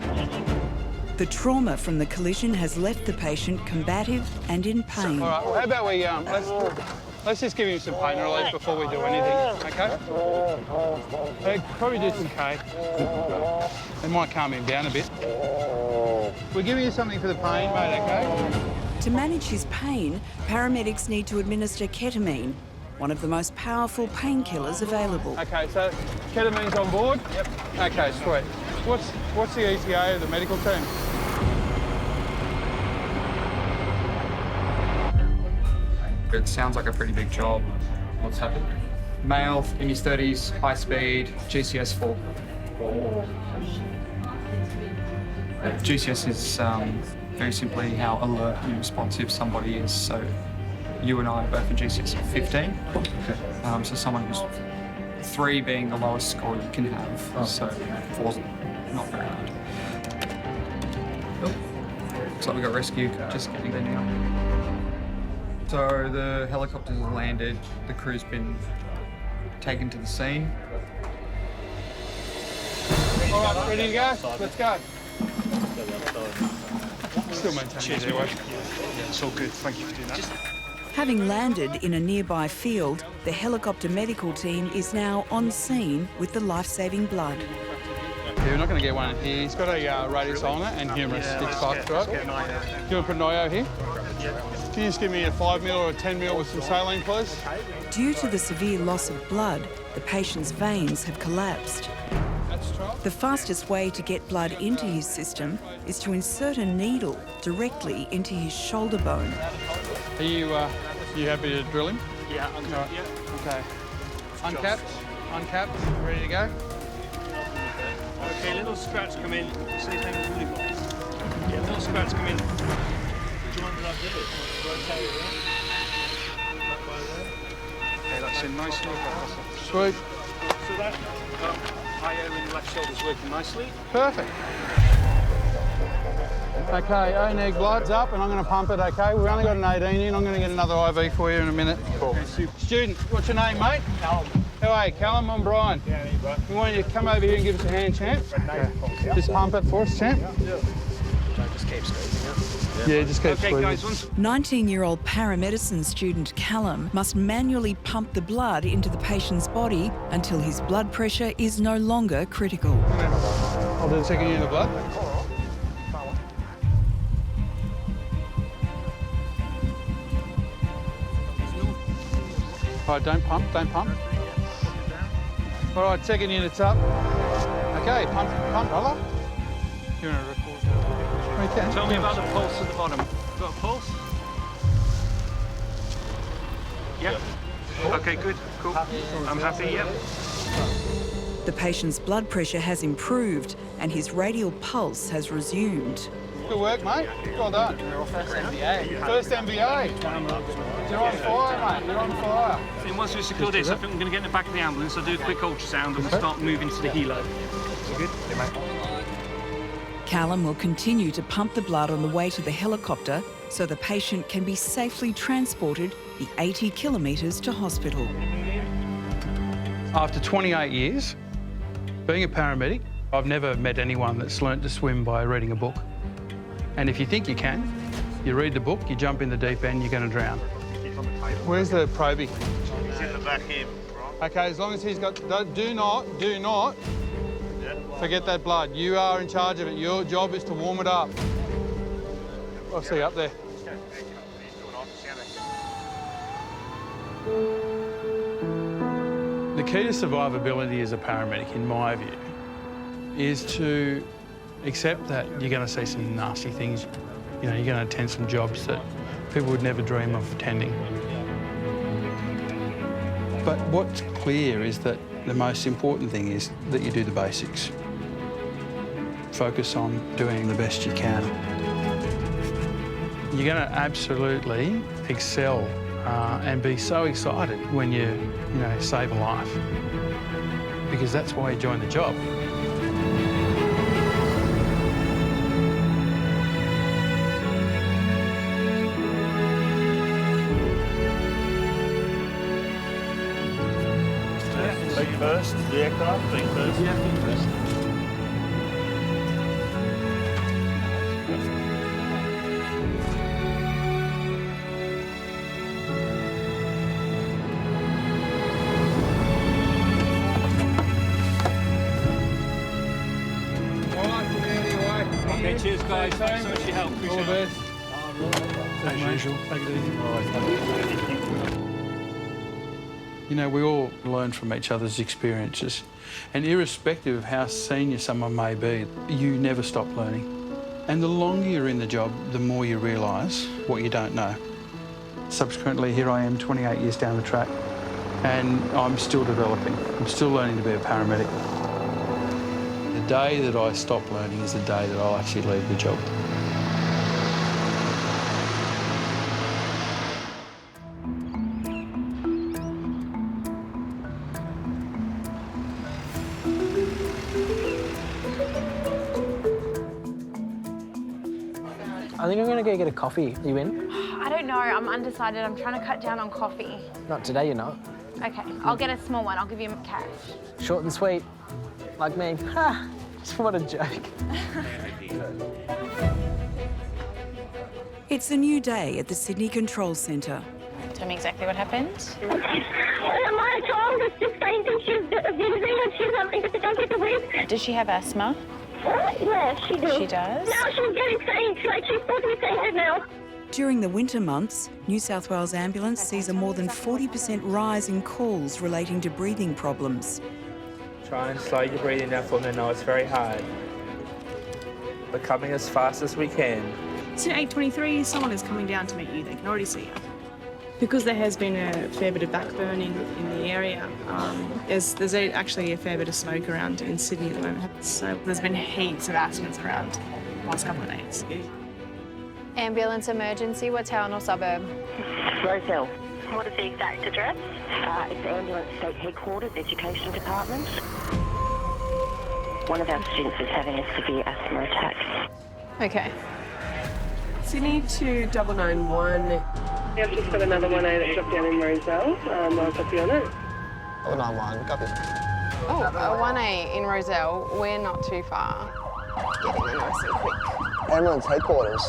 The trauma from the collision has left the patient combative and in pain. All right, well, how about we, let's just give him some pain relief before we do anything, okay? Probably do some K. It might calm him down a bit. We're giving you something for the pain, mate, okay? To manage his pain, paramedics need to administer ketamine, one of the most powerful painkillers available. Okay, so ketamine's on board? Yep. Okay, sweet. What's the ETA of the medical team? It sounds like a pretty big job. What's happened? Male, in his 30s, high speed, GCS 4. GCS is very simply how alert and responsive somebody is. So you and I are both a GCS of 15. So someone who's 3 being the lowest score you can have. So 4's not very good. So we got rescue, just getting there now. So the helicopters have landed, the crew's been taken to the scene. All right, ready to go? Let's go. Still maintaining the airway. Yeah, it's all good. Thank you for doing that. Having landed in a nearby field, the helicopter medical team is now on scene with the life-saving blood. Yeah, we're not going to get one in here. He's got a radius ulnar and humerus. It's fucked, right? Do you want to put an IO here? Can you just give me a 5 ml or a 10 ml with some saline, please? Due to the severe loss of blood, the patient's veins have collapsed. The fastest way to get blood into his system is to insert a needle directly into his shoulder bone. Are you happy to drill him? Yeah, I'm good. Okay. Uncapped, ready to go? Okay, little scratch come in. Say his name is Woolly. Yeah, little scratch come in. Do you want that to rotate it, okay, that's in nicely. Sweet. So that IO in the left shoulder's working nicely. Perfect. Okay, O-neg blood's up and I'm going to pump it, okay? We've only got an 18 in. I'm going to get another IV for you in a minute. Cool. Student, what's your name, mate? Callum. How are you? Callum, I'm Brian. Yeah, Brian. We want you to come over here and give us a hand, champ. Okay. Just pump it for us, champ. Yeah. Just keep squeezing it. Yeah, just keep squeezing. Guys, 19-year-old paramedicine student Callum must manually pump the blood into the patient's body until his blood pressure is no longer critical. I'll do the second unit of blood. All right, don't pump. All right, second unit's up. Okay, pump, brother. You want to record that? Tell me about the pulse at the bottom. Got a pulse? Yeah. Okay, good, cool. I'm happy, yep. The patient's blood pressure has improved and his radial pulse has resumed. Good work, mate. Well done. First MBA. First MBA. You're on fire, mate. You're on fire. And once we secure this, I think we're going to get in the back of the ambulance. I'll do a quick ultrasound and we'll start moving to the helo. Good? Yeah, mate. Callum will continue to pump the blood on the way to the helicopter so the patient can be safely transported the 80 kilometres to hospital. After 28 years, being a paramedic, I've never met anyone that's learnt to swim by reading a book. And if you think you can, you read the book, you jump in the deep end, you're going to drown. Where's the probie? He's in the back here. Okay, as long as he's got... Do not forget that blood. You are in charge of it. Your job is to warm it up. I'll see you up there. The key to survivability as a paramedic, in my view, is to accept that you're going to see some nasty things. You know, you're going to attend some jobs that people would never dream of attending. But what's clear is that the most important thing is that you do the basics. Focus on doing the best you can. You're going to absolutely excel and be so excited when you save a life, because that's why you join the job. Feet first, the aircraft, feet first. Yeah, feet first. Okay, cheers guys, thanks so much for your help, appreciate it. All the best. Thanks, Marshall. Take it easy. All right. You know, we all learn from each other's experiences, and irrespective of how senior someone may be, you never stop learning. And the longer you're in the job, the more you realise what you don't know. Subsequently, here I am 28 years down the track, and I'm still developing. I'm still learning to be a paramedic. The day that I stop learning is the day that I'll actually leave the job. I think I'm going to go get a coffee. Are you in? I don't know. I'm undecided. I'm trying to cut down on coffee. Not today, you're not. Okay, I'll get a small one. I'll give you cash. Short and sweet, like me. Ha! What a joke. It's a new day at the Sydney Control Centre. Tell me exactly what happened. My child is just fainting. She's wheezing and she's having difficulty to breathe. Does she have asthma? Yeah, she does. She does? Now she's getting faint. Like, she's totally fainted now. During the winter months, New South Wales Ambulance sees a more than 40% rise in calls relating to breathing problems. Try and slow your breathing down for me. I know it's very hard. We're coming as fast as we can. It's at 8:23, someone is coming down to meet you. They can already see you. Because there has been a fair bit of backburning in the area, there's actually a fair bit of smoke around in Sydney at the moment. So there's been heaps of asthmas around the last couple of days. Ambulance emergency, what town or suburb? Roseville. What is the exact address? It's the Ambulance State Headquarters, Education Department. One of our students is having a severe asthma attack. Okay. Sydney to 991. I've just got another 1A that's dropped down in Roselle. I'll copy on it. 091, copy. Oh, 1A in Roselle. We're not too far. Getting there nice and quick. Ambulance headquarters.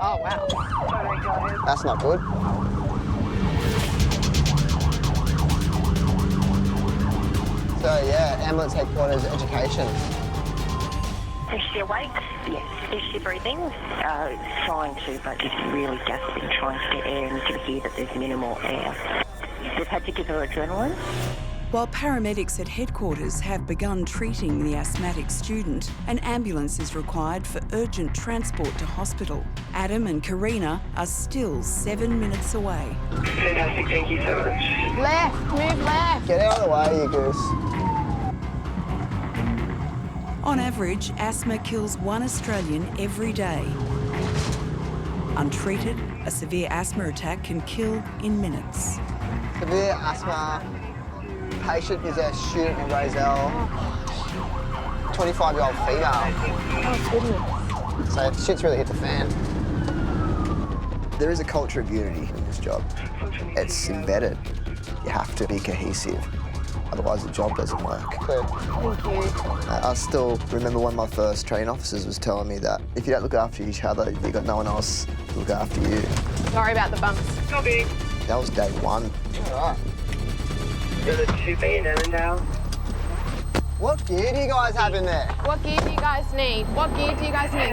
Oh, wow. That's not good. So, yeah, ambulance headquarters, education. Is she awake? Yes. Is she breathing? Trying to, but just really gasping, trying to get air, and you can hear that there's minimal air. We've had to give her adrenaline. While paramedics at headquarters have begun treating the asthmatic student, an ambulance is required for urgent transport to hospital. Adam and Karina are still 7 minutes away. Fantastic, thank you so much. Left, move left. Get out of the way, you goose. On average, asthma kills 1 Australian every day. Untreated, a severe asthma attack can kill in minutes. Severe asthma patient is a student in Roselle, 25-year-old female. Oh, goodness. So shit's really hit the fan. There is a culture of unity in this job. It's embedded. You have to be cohesive. Otherwise, the job doesn't work. Thank you. I still remember one of my first training officers was telling me that if you don't look after each other, you've got no one else to look after you. Sorry about the bumps. Copy. That was day one. All right. Go to 2B in Annandale. What gear do you guys have in there? What gear do you guys need? What gear do you guys need?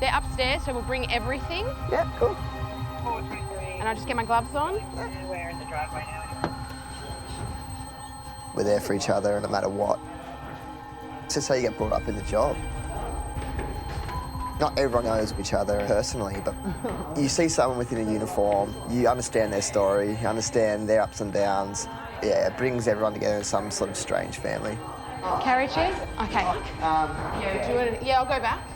They're upstairs, so we'll bring everything. Yeah, cool. And I'll just get my gloves on. Yeah. We're in the driveway now. We're there for each other no matter what. It's just how you get brought up in the job. Not everyone knows each other personally, but you see someone within a uniform, you understand their story, you understand their ups and downs. Yeah, it brings everyone together in some sort of strange family. Carry chairs? Okay. Yeah, I'll go back.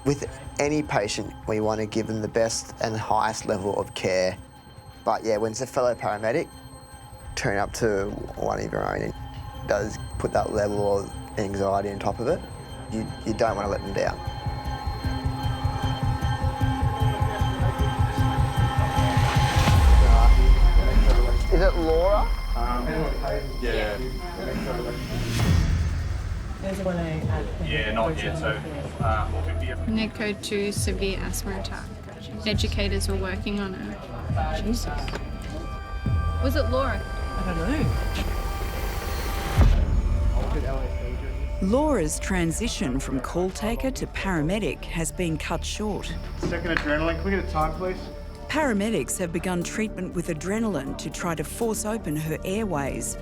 With any patient, we want to give them the best and highest level of care. But yeah, when it's a fellow paramedic, turn up to one of your own, it does put that level of anxiety on top of it. You don't want to let them down. Is it Laura? Yeah. There's one Yeah, not yet, so 450. Ned code 2, severe asthma attack. Educators were working on her. Jesus. Was it Laura? I don't know. Laura's transition from call taker to paramedic has been cut short. Second adrenaline, can we get a time, please? Paramedics have begun treatment with adrenaline to try to force open her airways.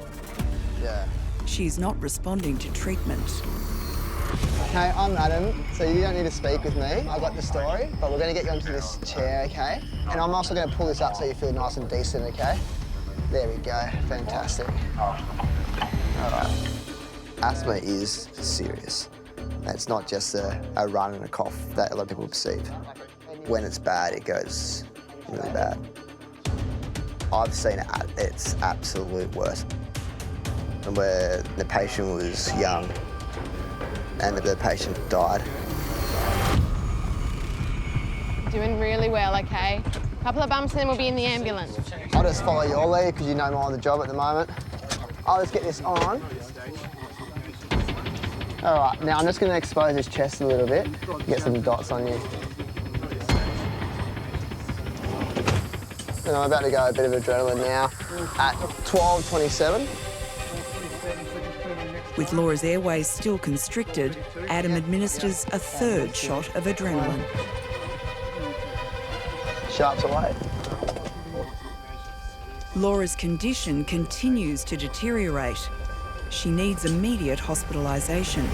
Yeah. She's not responding to treatment. Okay, I'm Adam, so you don't need to speak with me. I got the story, but we're going to get you onto this chair, okay? And I'm also going to pull this up so you feel nice and decent, okay? There we go, fantastic. All right. Asthma is serious. It's not just a run and a cough that a lot of people perceive. When it's bad, it goes really bad. I've seen it at its absolute worst, where the patient was young and the patient died. Doing really well, okay? Couple of bumps and then we'll be in the ambulance. I'll just follow your lead because you know more on the job at the moment. I'll just get this on. All right, now I'm just going to expose his chest a little bit, get some dots on you. And I'm about to go a bit of adrenaline now at 12:27. With Laura's airways still constricted, Adam administers a third shot of adrenaline. Sharps away. Laura's condition continues to deteriorate. She needs immediate hospitalisation.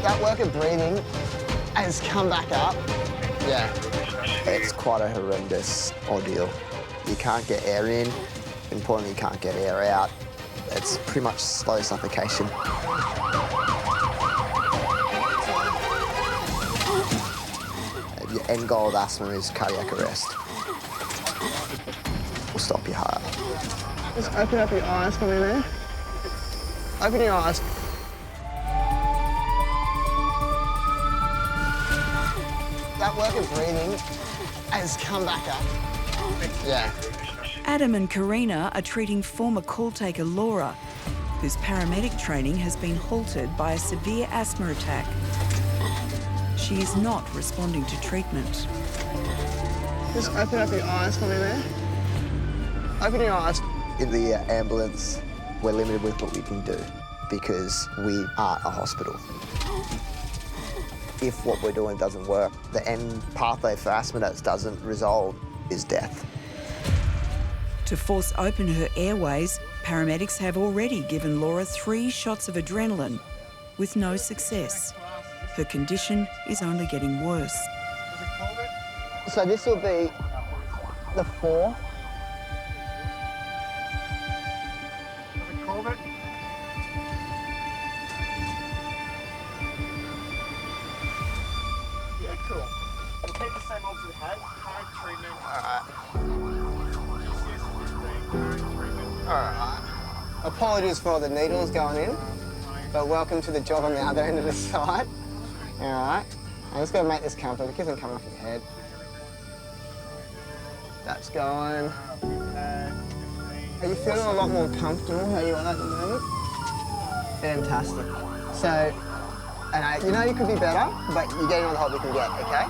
That work of breathing has come back up. Yeah. It's quite a horrendous ordeal. You can't get air in. Importantly, you can't get air out. It's pretty much slow suffocation. The end goal of asthma is cardiac arrest. Will stop your heart. Just open up your eyes for me there. Open your eyes. That work of breathing has come back up. Yeah. Adam and Karina are treating former call taker Laura, whose paramedic training has been halted by a severe asthma attack. She is not responding to treatment. Just open up your eyes for me there. Open your eyes. In the ambulance, we're limited with what we can do because we aren't a hospital. If what we're doing doesn't work, the end pathway for asthma that doesn't resolve is death. To force open her airways, paramedics have already given Laura 3 shots of adrenaline with no success. Her condition is only getting worse. So this will be the 4. Yeah, cool. We'll keep the same odds we had. Current treatment. All right. Apologies for all the needles going in, but welcome to the job on the other end of the site. All right. I'm just going to make this comfortable. It isn't coming off your head. That's going. Are you feeling a lot more comfortable how you are at the moment? Fantastic. So, and you know you could be better, but you're getting all the help you can get, okay?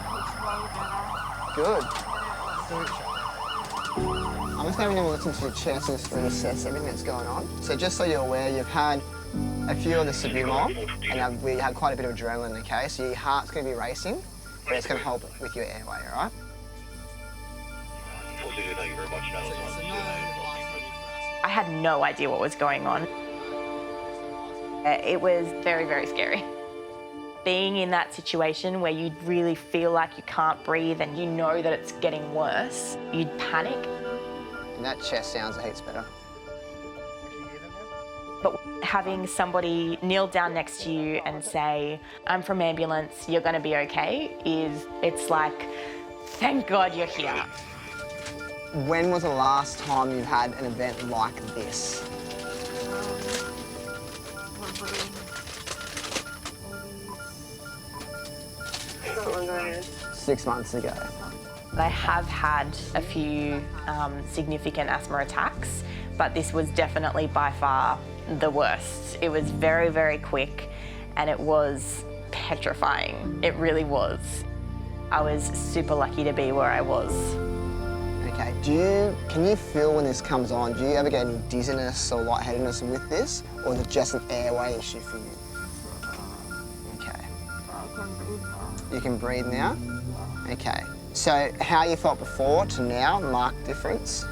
Good. I'm just having a listen to your chest and just reassess everything that's going on. So just so you're aware, you've had a few of the Suicidal, and we had quite a bit of adrenaline, okay? So your heart's going to be racing, but it's going to help with your airway, all right? Thank you very much. I had no idea what was going on. It was very, very scary. Being in that situation where you really feel like you can't breathe and you know that it's getting worse, you'd panic. And that chest sounds heaps better. But having somebody kneel down next to you and say, I'm from ambulance, you're gonna be okay, it's like, thank God you're here. When was the last time you had an event like this? Not long ago. 6 months ago. I have had a few significant asthma attacks, but this was definitely by far the worst. It was very, very quick and it was petrifying. It really was. I was super lucky to be where I was. Okay, can you feel when this comes on, do you ever get any dizziness or lightheadedness with this, or is it just an airway issue for you? Okay. You can breathe now? Okay. So how you felt before to now, marked difference?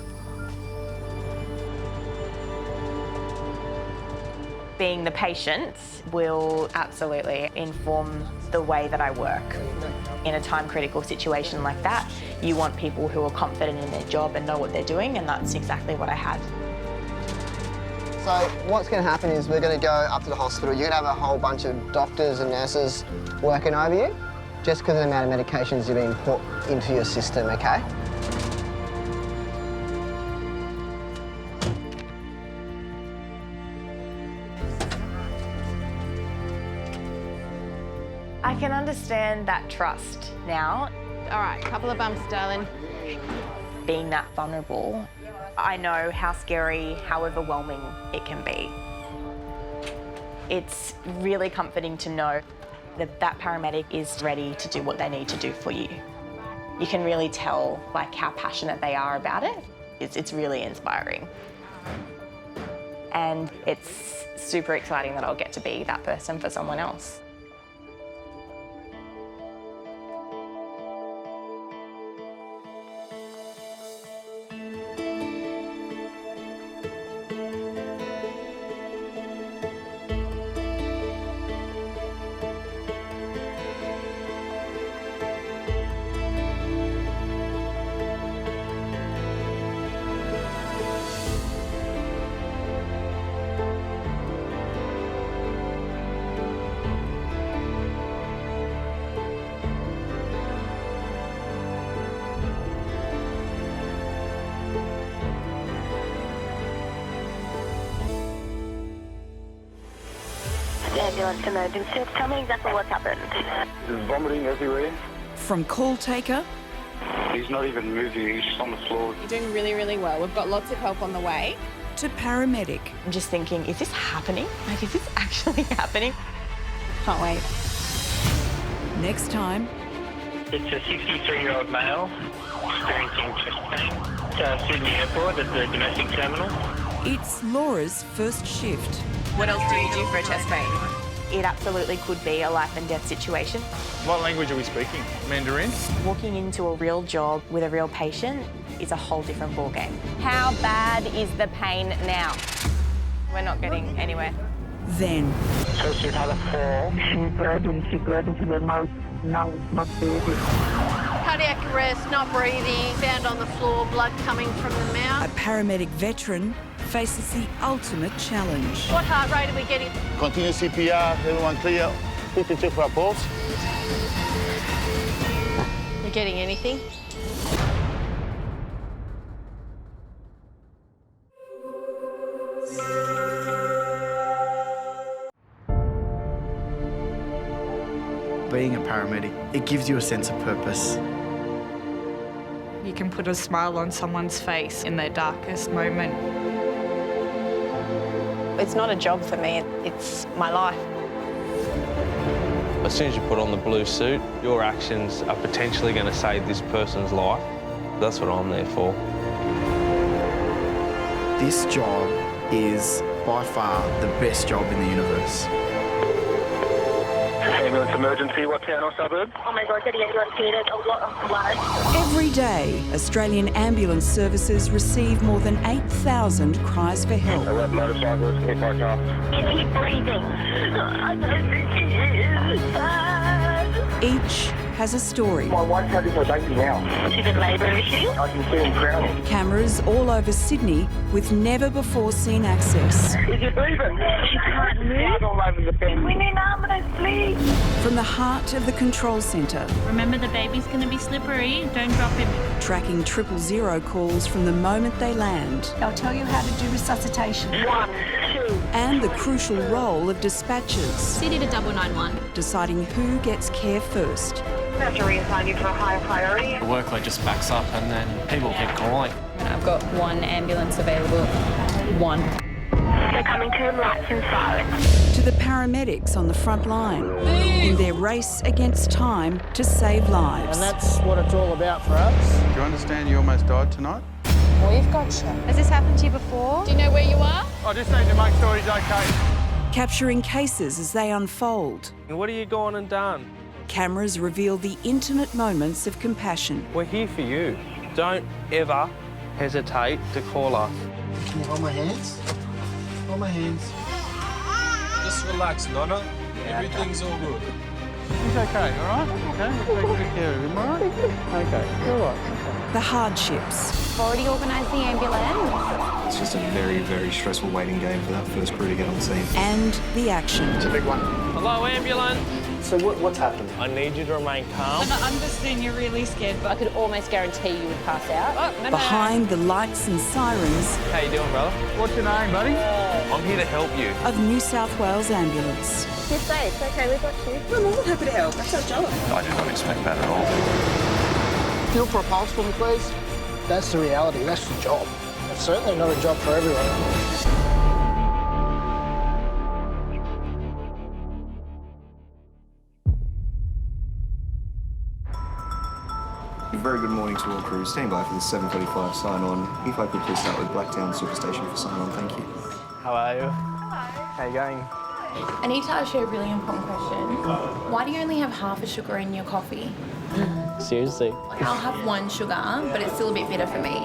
Being the patient will absolutely inform the way that I work. In a time-critical situation like that, you want people who are confident in their job and know what they're doing, and that's exactly what I had. So what's going to happen is we're going to go up to the hospital. You're going to have a whole bunch of doctors and nurses working over you, just because of the amount of medications you're being put into your system, okay? I can understand that trust now. All right, couple of bumps, darling. Being that vulnerable, I know how scary, how overwhelming it can be. It's really comforting to know that that paramedic is ready to do what they need to do for you. You can really tell like how passionate they are about it. It's really inspiring. And it's super exciting that I'll get to be that person for someone else. Ambulance emergency. Tell me exactly what's happened. There's vomiting everywhere. From call taker He's not even moving, he's just on the floor. You're doing really, really well. We've got lots of help on the way. to paramedic. I'm just thinking, is this happening? Like, is this actually happening? Can't wait. Next time. It's a 63-year-old male experiencing chest pain at Sydney Airport at the domestic terminal. It's Laura's first shift. What else do you do for a chest pain? It absolutely could be a life and death situation. What language are we speaking? Mandarin? Walking into a real job with a real patient is a whole different ballgame. How bad is the pain now? We're not getting anywhere. Then. So she's had a fall. She's bled into the mouth. Now it's not breathing. Cardiac arrest, not breathing, found on the floor, blood coming from the mouth. A paramedic veteran faces the ultimate challenge. What heart rate are we getting? Continue CPR, everyone clear. 52 for our pulse. You getting anything? Being a paramedic, it gives you a sense of purpose. You can put a smile on someone's face in their darkest moment. It's not a job for me, it's my life. As soon as you put on the blue suit, your actions are potentially going to save this person's life. That's what I'm there for. This job is by far the best job in the universe. Ambulance emergency, what town or suburb? Oh my God, Daddy, there's a lot of blood. Every day, Australian ambulance services receive more than 8,000 cries for help. A red motorcyclist hit by a car. Is he breathing? I don't think he is. Each has a story. My wife's having her baby now. She's in labour, is she? I can see him drowning. Cameras all over Sydney with never-before-seen access. Is he breathing? She can't move. All over the bed. We need an ambulance, please. From the heart of the control centre, Remember, the baby's going to be slippery. Don't drop him. tracking 000 calls from the moment they land. They'll tell you how to do resuscitation. 1, 2. And the crucial role of dispatchers, City to 999. deciding who gets care first. We have to reassign you for a higher priority. The workload just backs up and then people keep calling. I've got one ambulance available. One. They're coming to lights and sirens. To the paramedics on the front line in their race against time to save lives. And that's what it's all about for us. Do you understand you almost died tonight? We've got you. Has this happened to you before? Do you know where you are? I just need to make sure he's okay. Capturing cases as they unfold. What have you gone and done? Cameras reveal the intimate moments of compassion. We're here for you. Don't ever hesitate to call us. Can you hold my hands? Hold my hands. Just relax, Nonna. Everything's all good. He's okay, all right? Okay, we'll take good care of him, all right? Okay, all right. The hardships. We've already organised the ambulance. It's just a very, very stressful waiting game for that first crew to get on scene. And the action. It's a big one. Hello, ambulance. So what's happened? I need you to remain calm. I understand you're really scared, but I could almost guarantee you would pass out. Oh, no, Behind the lights and sirens How you doing, brother? What's your name, buddy? I'm here to help you. of New South Wales Ambulance. You're safe. Okay, we've got you. We're more than happy to help. That's our job. I did not expect that at all. Feel for a pulse for me, please. That's the reality. That's the job. It's certainly not a job for everyone. A very good morning to all crews. Stand by for the 7:45 sign-on. If I could please start with Blacktown Superstation for sign-on, thank you. How are you? How you going? I need to ask you a really important question. Why do you only have half a sugar in your coffee? Seriously? I'll have one sugar, but it's still a bit bitter for me.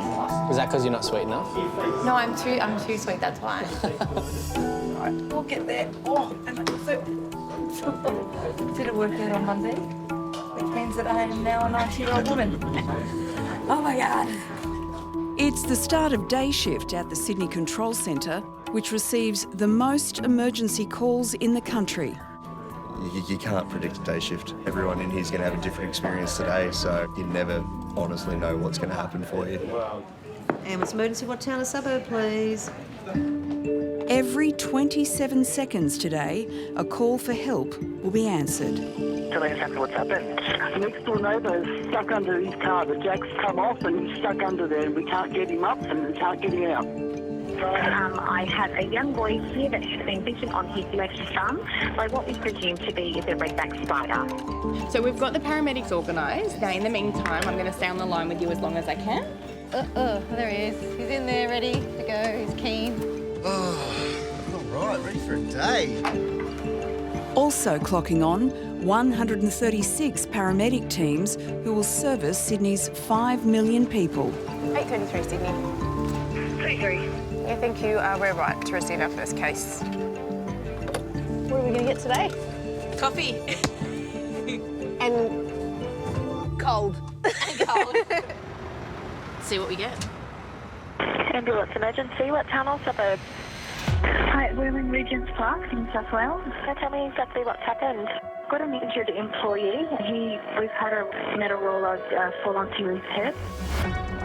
Is that because you're not sweet enough? No, I'm too sweet, that's why. We'll get there. Oh, and I also did a workout on Monday, which means that I am now a 90-year-old woman. Oh my God. It's the start of day shift at the Sydney Control Centre, which receives the most emergency calls in the country. You can't predict a day shift. Everyone in here is going to have a different experience today, so you never honestly know what's going to happen for you. Ambulance emergency, what town or suburb, please? Every 27 seconds today, a call for help will be answered. Tell me exactly what's happened. Next door neighbour is stuck under his car. The jack's come off and he's stuck under there and we can't get him up and we can't get him out. I have a young boy here that has been bitten on his left thumb by what we presume to be the redback spider. So we've got the paramedics organised. Now, in the meantime, I'm going to stay on the line with you as long as I can. There he is. He's in there, ready to go. He's keen. Oh, all right, ready for a day. Also clocking on, 136 paramedic teams who will service Sydney's 5 million people. 8:33 Sydney. 33. Yeah, thank you. We're right to receive our first case. What are we going to get today? Coffee. And cold. See what we get. Ambulance emergency, what town or suburb? Hi, we're in Regent's Park in South Wales. So tell me exactly what's happened. Got an injured employee. We've had a metal roller fall onto his head.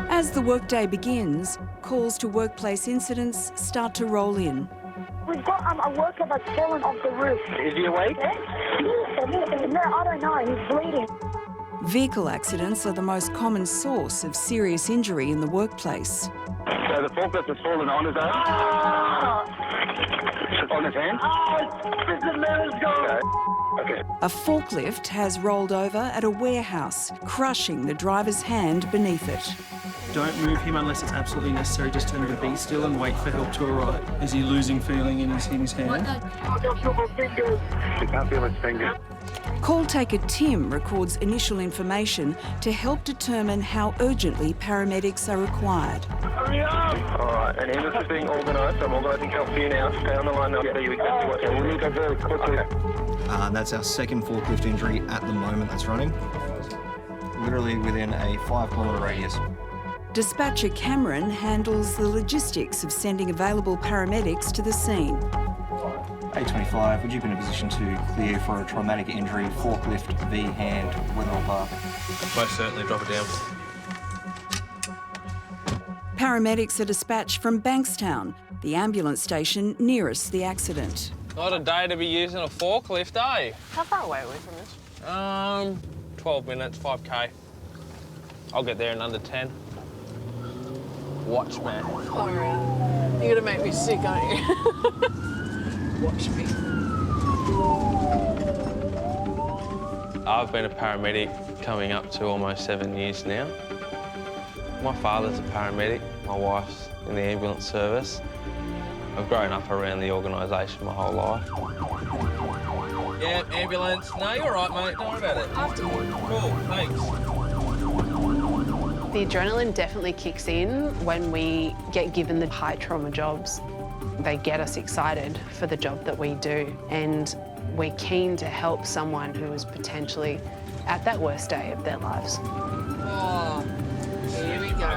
As the workday begins, calls to workplace incidents start to roll in. We've got a worker that's fallen off the roof. Is he awake? No, I don't know. He's bleeding. Vehicle accidents are the most common source of serious injury in the workplace. So the forklift has fallen on his arm? On his hand? The metal's gone. Okay. A forklift has rolled over at a warehouse, crushing the driver's hand beneath it. Don't move him unless it's absolutely necessary. Just tell him to be still and wait for help to arrive. Is he losing feeling in his hand? I can't feel my fingers. He can't feel his fingers. Call taker Tim records initial information to help determine how urgently paramedics are required. Hurry up! All right, and this is being organised. I'm organising help for you now. Stay on the line. I'll tell you exactly what. We'll need to go very quickly. That's our second forklift injury at the moment that's running. Literally within a 5-kilometre radius. Dispatcher Cameron handles the logistics of sending available paramedics to the scene. A25, would you be in a position to clear for a traumatic injury, forklift, V hand, whether or bar? Most certainly, drop it down. Paramedics are dispatched from Bankstown, the ambulance station nearest the accident. Not a day to be using a forklift, eh? How far away are we from this? 12 minutes, 5K. I'll get there in under 10. Watch, man. All right. You're gonna make me sick, aren't you? Watch me. I've been a paramedic coming up to almost 7 years now. My father's a paramedic, my wife's in the ambulance service. I've grown up around the organisation my whole life. Yeah, ambulance. No, you're all right, mate. Don't worry about it. After you. Cool, thanks. The adrenaline definitely kicks in when we get given the high trauma jobs. They get us excited for the job that we do, and we're keen to help someone who is potentially at that worst day of their lives. Oh, here we go.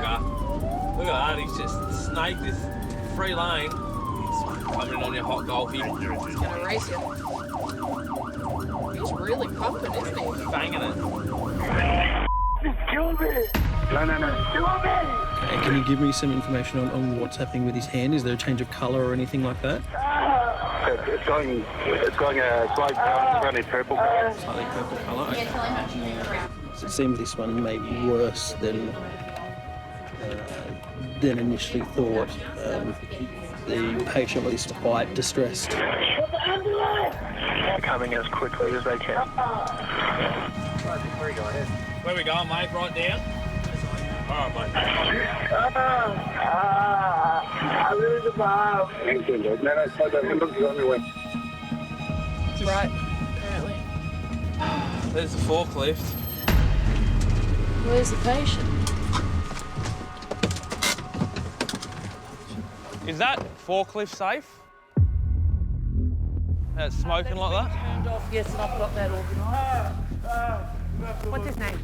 Look at that, he's just snaked this free lane. He's coming on your hot golfy. He's gonna race you. He's really pumping, isn't he? Banging it. Kill me! No. Kill me! And can you give me some information on what's happening with his hand? Is there a change of colour or anything like that? It's going slight browny purple. Slightly purple colour. Okay. So it seems this one may be worse than initially thought. The patient was quite distressed. Coming as quickly as they can. Where we going, mate? Right down? All right, mate. I lose the bar. Right, apparently. There's the forklift. Where's the patient? Is that forklift safe? It's smoking like that? Turned off, yes, and I've got that organised. What's his name?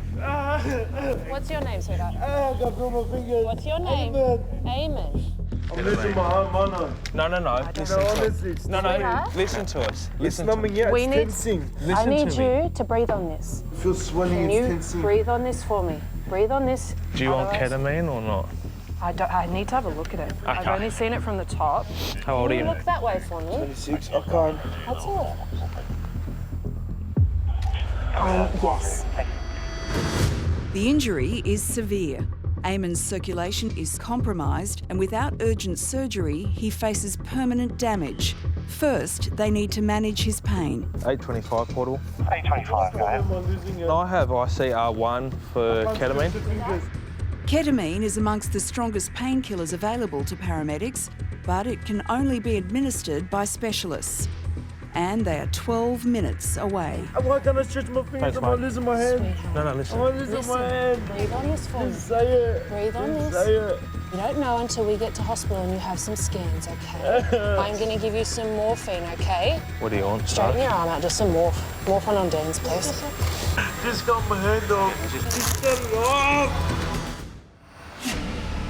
What's your name, sweetheart? I got through my fingers. What's your name? Amen. I'm losing my arm, man. No. Listen to us. Listen to us. We need. Tensing. I need you to breathe on this. I feel swelling. Can you breathe on this for me? Breathe on this. Do you want ketamine or not? I need to have a look at it. Okay. I've only seen it from the top. How old are you? Look that way for me. 26. I can't. That's it. Yes. The injury is severe. Eamon's circulation is compromised, and without urgent surgery, he faces permanent damage. First, they need to manage his pain. 825 portable. 825, go ahead. I have ICR1 for ketamine. Ketamine is amongst the strongest painkillers available to paramedics, but it can only be administered by specialists. And they are 12 minutes away. Why can't I stretch my fingers? I'm losing my hand. No, listen. I'm losing my hand. Breathe on this for me. Just say it. Breathe on Just this. say it. You don't know until we get to hospital and you have some scans, okay? I'm going to give you some morphine, okay? What do you want, Straighten your arm out, just some morphine on Dan's, please. Just got my hand off. Just get it off.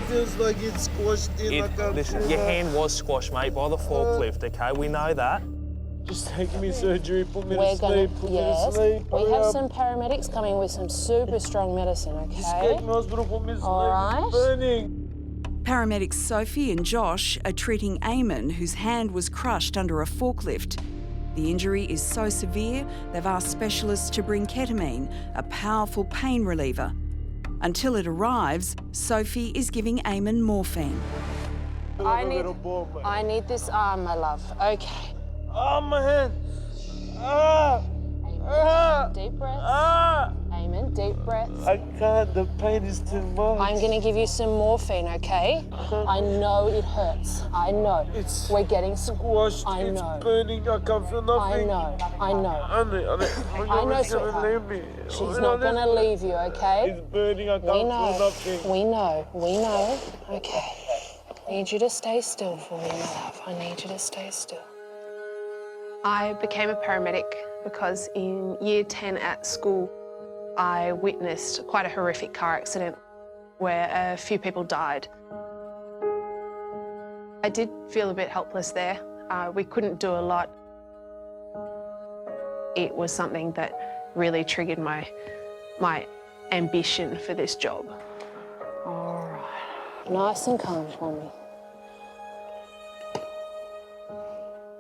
Feels like it's squashed in. Listen, your hand was squashed, mate, by the forklift, okay? We know that. Just take me surgery, put me We're to sleep, put me to sleep. We have some paramedics coming with some super strong medicine, okay? Just take me to hospital, put me to sleep. All right. It's burning. Paramedics Sophie and Josh are treating Eamon, whose hand was crushed under a forklift. The injury is so severe, they've asked specialists to bring ketamine, a powerful pain reliever. Until it arrives, Sophie is giving Eamon morphine. I need this arm, my love. Okay. Oh, my hand. Deep breaths. Eamon, deep breaths. I can't. The pain is too much. I'm going to give you some morphine, okay? I know it hurts. I know. We're getting squashed. I It's know. burning. I can't feel nothing. I know. I know, sweetheart. Leave me. She's not going to leave you, okay? It's burning. I can't feel nothing. We know. Okay. I need you to stay still for me, my love. I need you to stay still. I became a paramedic because in year 10 at school, I witnessed quite a horrific car accident where a few people died. I did feel a bit helpless there. We couldn't do a lot. It was something that really triggered my ambition for this job. All right. Nice and calm for me.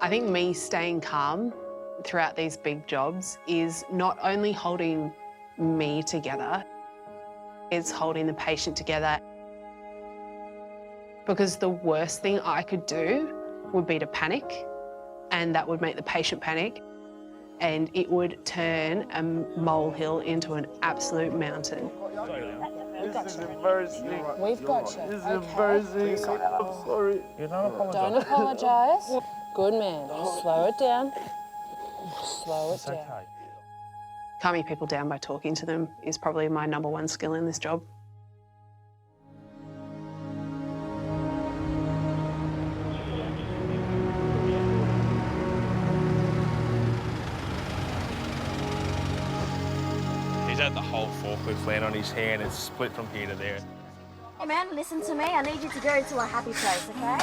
I think me staying calm throughout these big jobs is not only holding me together, it's holding the patient together. Because the worst thing I could do would be to panic, and that would make the patient panic, and it would turn a molehill into an absolute mountain. This is embarrassing. We've got you. This is embarrassing. I'm sorry. You don't apologize. Don't apologise. Good man. Slow it down. Slow it down. Calming people down by talking to them is probably my #1 skill in this job. He's had the whole forklift land on his hand. It's split from here to there. Hey man, listen to me. I need you to go to a happy place, okay?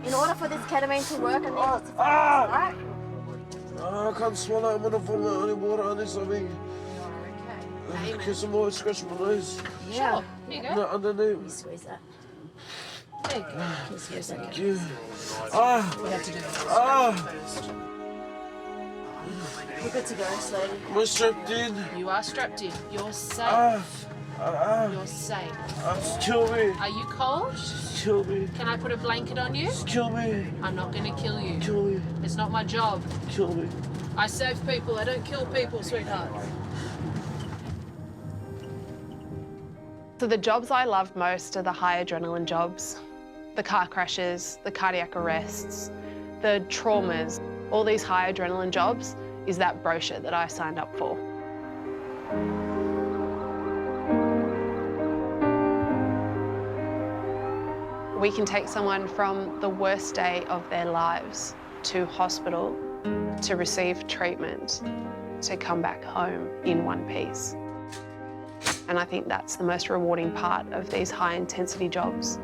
In order for this ketamine to work, I need you to focus, right? I can't swallow. I'm gonna vomit. I need water. I need something. Okay. Get some more. Scratch my nose. Sure. Here you go. No, underneath. You squeeze that. There you go. Just give a second. Thank you. We have to do this first. You're good to go, slowly. Am I strapped in? You are strapped in. You're safe. You're safe. Just kill me. Are you cold? Just kill me. Can I put a blanket on you? Just kill me. I'm not going to kill you. Kill me. It's not my job. Kill me. I save people. I don't kill people, sweetheart. So the jobs I love most are the high adrenaline jobs. The car crashes, the cardiac arrests, the traumas. All these high adrenaline jobs is that brochure that I signed up for. We can take someone from the worst day of their lives to hospital to receive treatment, to come back home in one piece. And I think that's the most rewarding part of these high-intensity jobs.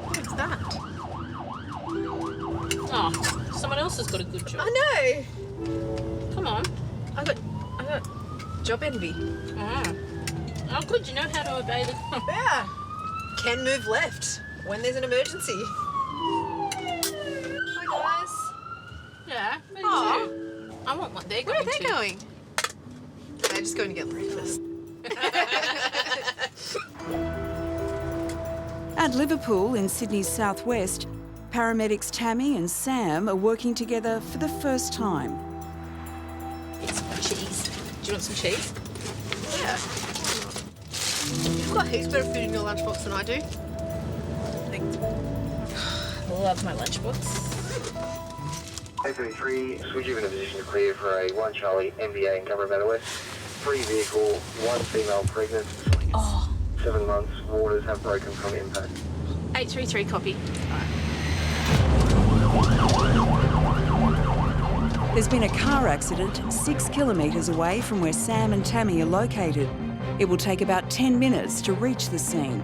What's that? Oh, someone else has got a good job. I know. Come on. I got job envy. Oh, good. You know how to obey the... Yeah. Can move left when there's an emergency. Hi, guys. Yeah, me Aw. too. I want what they're going Where are they to. going? They're just going to get breakfast. At Liverpool in Sydney's southwest, paramedics Tammy and Sam are working together for the first time. It's cheese. Do you want some cheese? Yeah. You've got heaps better food in your lunchbox than I do. Thanks. Love my lunchbox. 833, switch you in a position to clear for a 1 Charlie MVA in Cover Matter West. 3 vehicle, 1 female pregnant. 7 months, waters have broken from impact. 833 copy. There's been a car accident 6 kilometres away from where Sam and Tammy are located. It will take about 10 minutes to reach the scene.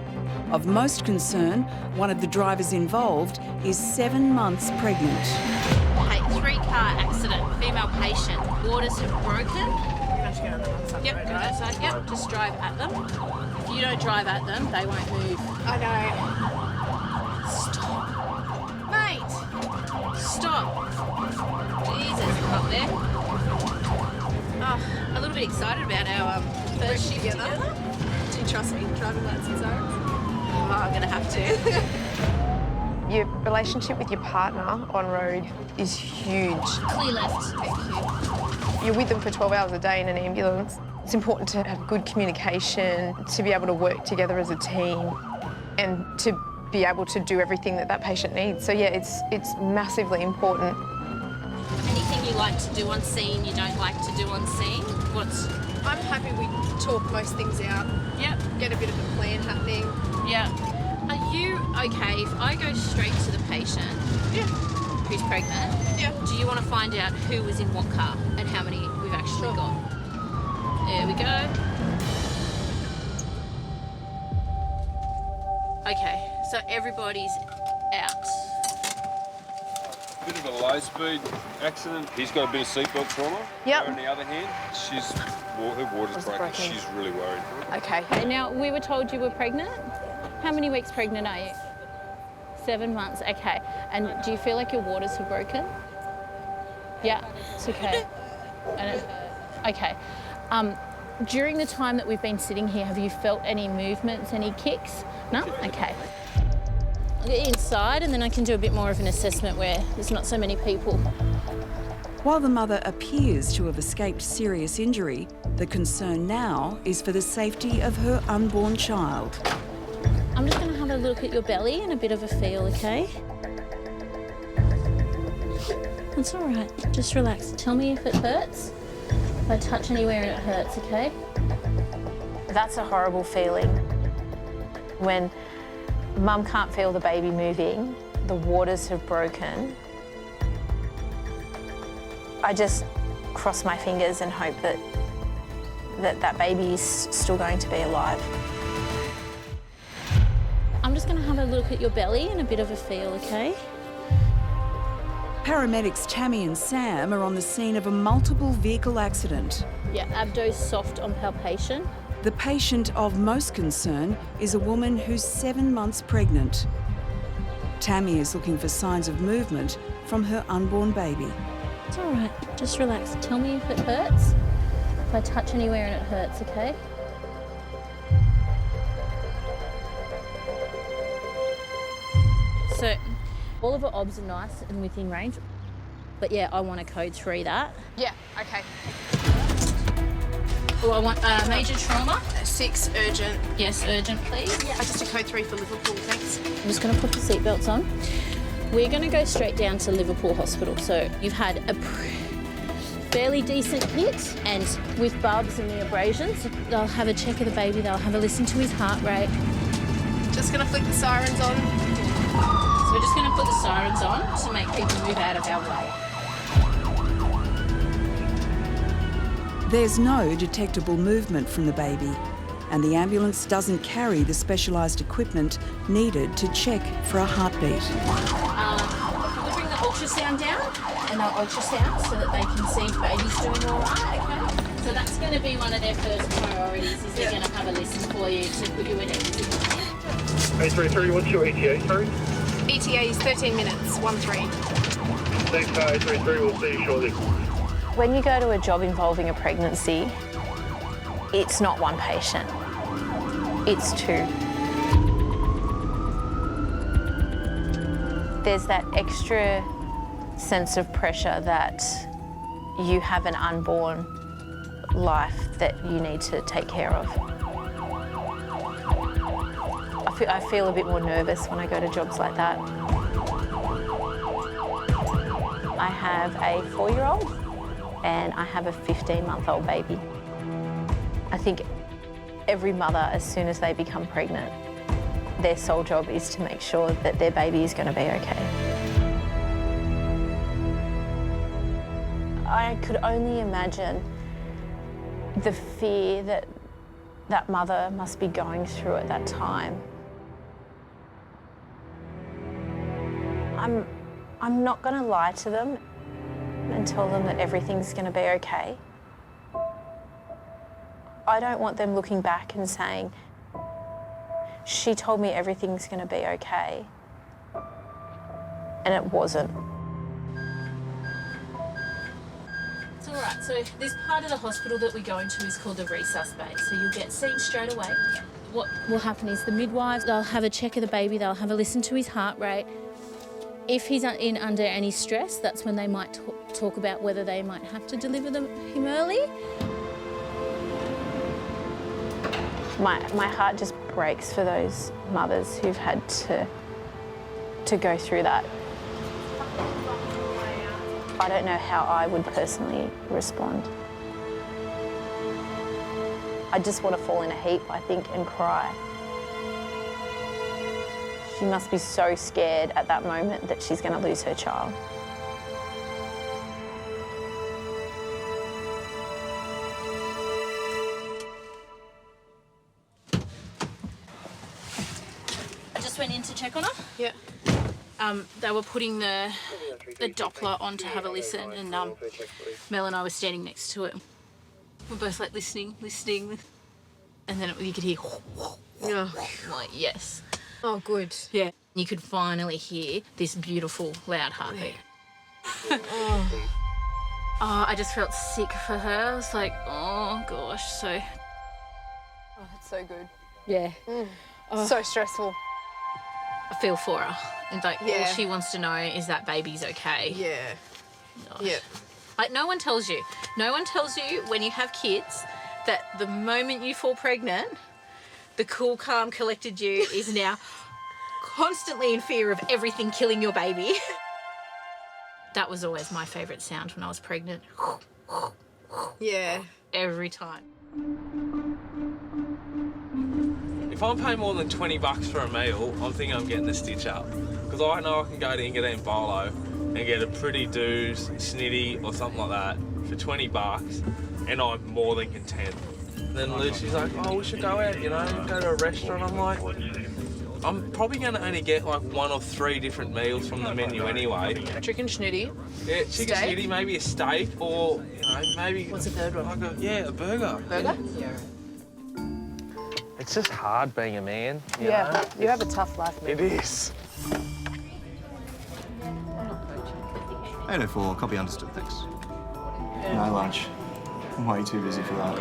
Of most concern, one of the drivers involved is 7 months pregnant. Hey, 3-car accident, female patient. Waters have broken. Yep, go outside. Yep, just drive at them. If you don't drive at them, they won't move. I know. Stop. Mate! Stop. Jesus, up there. Oh, a little bit excited about our first shift together. Do you trust me? Driving license are? Oh, I'm going to have to. Your relationship with your partner on road is huge. Clear left, thank you. You're with them for 12 hours a day in an ambulance. It's important to have good communication, to be able to work together as a team and to be able to do everything that that patient needs. So yeah, it's massively important. Anything you like to do on scene, you don't like to do on scene? I'm happy we talk most things out. Yep. Get a bit of a plan happening. Yeah. Are you okay if I go straight to the patient? Yeah. Who's pregnant? Yeah. Do you want to find out who was in what car and how many we've actually got? There we go. Okay, so everybody's out. Bit of a low-speed accident. He's got a bit of seatbelt trauma. Yep. Her, on the other hand, her water's broken. She's really worried. Okay. Now, we were told you were pregnant. How many weeks pregnant are you? 7 months, okay. And do you feel like your waters have broken? Yeah, it's okay. Okay. During the time that we've been sitting here, have you felt any movements, any kicks? No? Okay. I'll get you inside and then I can do a bit more of an assessment where there's not so many people. While the mother appears to have escaped serious injury, the concern now is for the safety of her unborn child. I'm just going to have a look at your belly and a bit of a feel, okay? It's all right. Just relax. Tell me if it hurts. If I touch anywhere and it hurts, okay? That's a horrible feeling. When mum can't feel the baby moving, the waters have broken. I just cross my fingers and hope that baby is still going to be alive. I'm just going to have a look at your belly and a bit of a feel, okay? Paramedics Tammy and Sam are on the scene of a multiple vehicle accident. Yeah, abdo soft on palpation. The patient of most concern is a woman who's 7 months pregnant. Tammy is looking for signs of movement from her unborn baby. It's all right, just relax. Tell me if it hurts. If I touch anywhere and it hurts, okay? So, all of her obs are nice and within range. But yeah, I want to code 3 that. Yeah, okay. Oh, I want major trauma. 6 urgent. Yes, urgent, please. Yeah, just a code 3 for Liverpool, thanks. I'm just going to put your seatbelts on. We're going to go straight down to Liverpool Hospital. So you've had a fairly decent hit, and with bubs and the abrasions, they'll have a check of the baby, they'll have a listen to his heart rate. Just going to flick the sirens on. So we're just going to put the sirens on to make people move out of our way. There's no detectable movement from the baby, and the ambulance doesn't carry the specialised equipment needed to check for a heartbeat. We'll bring the ultrasound down, and they'll ultrasound so that they can see if baby's doing all right, okay? So that's going to be one of their first priorities, is they're going to have a listen for you to put you in exit. 833, what's your ETA, sorry? ETA is 13 minutes, 1-3. Thanks, 833, we'll see you shortly. When you go to a job involving a pregnancy, it's not one patient, it's 2. There's that extra sense of pressure that you have an unborn life that you need to take care of. I feel a bit more nervous when I go to jobs like that. I have a 4-year-old and I have a 15-month-old baby. I think every mother, as soon as they become pregnant, their sole job is to make sure that their baby is going to be okay. I could only imagine the fear that that mother must be going through at that time. I'm not going to lie to them and tell them that everything's going to be okay. I don't want them looking back and saying, she told me everything's going to be okay, and it wasn't. It's all right. So this part of the hospital that we go into is called the resus bay. So you'll get seen straight away. What will happen is the midwives, they'll have a check of the baby, they'll have a listen to his heart rate, If he's under any stress, that's when they might talk about whether they might have to deliver him early. My heart just breaks for those mothers who've had to go through that. I don't know how I would personally respond. I just want to fall in a heap, I think, and cry. She must be so scared at that moment that she's going to lose her child. I just went in to check on her. Yeah. They were putting the Doppler on to have a listen, and Mel and I were standing next to it. We're both like listening, and then you could hear. Yeah. Like, yes. Oh, good. Yeah. You could finally hear this beautiful, loud heartbeat. Oh. Oh, I just felt sick for her. I was like, oh gosh. So. Oh, it's so good. Yeah. Oh. So stressful. I feel for her. And like, all Yeah. she wants to know is that baby's okay. Yeah. Gosh. Yeah. Like, no one tells you when you have kids that the moment you fall pregnant, the cool, calm, collected you is now constantly in fear of everything killing your baby. That was always my favourite sound when I was pregnant. Yeah. Every time. If I'm paying more than $20 for a meal, I'm thinking I'm getting the stitch up. Because I know I can go to Ingledean Bolo and get a pretty doos, snitty or something like that for $20 and I'm more than content. And then Lucy's like, oh, we should go out, you know, go to a restaurant. I'm like, I'm probably going to only get like 1 or 3 different meals from the menu anyway. Chicken schnitty. Yeah, chicken Steak? schnitty, maybe a steak or, you know, maybe... What's the third one? Like a burger. Burger? Yeah. It's just hard being a man, you Yeah, know? you have a tough life, man. It is. 804, copy understood, thanks. No lunch. I'm way too busy for that.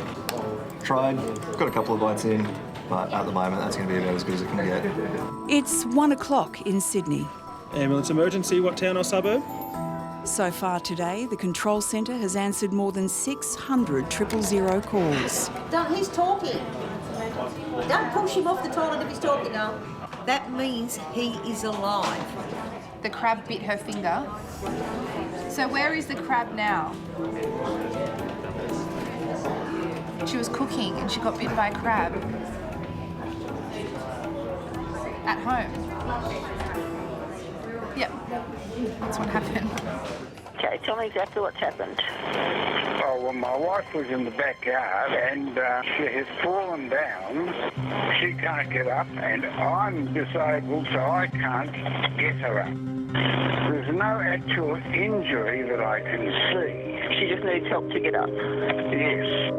Tried, got a couple of bites in, but at the moment that's going to be about as good as it can get. It's 1 o'clock in Sydney. Ambulance emergency, what town or suburb? So far today, the control centre has answered more than 600 000 calls. He's talking. Don't push him off the toilet if he's talking now. That means he is alive. The crab bit her finger. So where is the crab now? She was cooking and she got bitten by a crab. At home. Yep, that's what happened. Okay, tell me exactly what's happened. Oh, well, my wife was in the backyard and she has fallen down. She can't get up and I'm disabled, so I can't get her up. There's no actual injury that I can see. She just needs help to get up. Yes.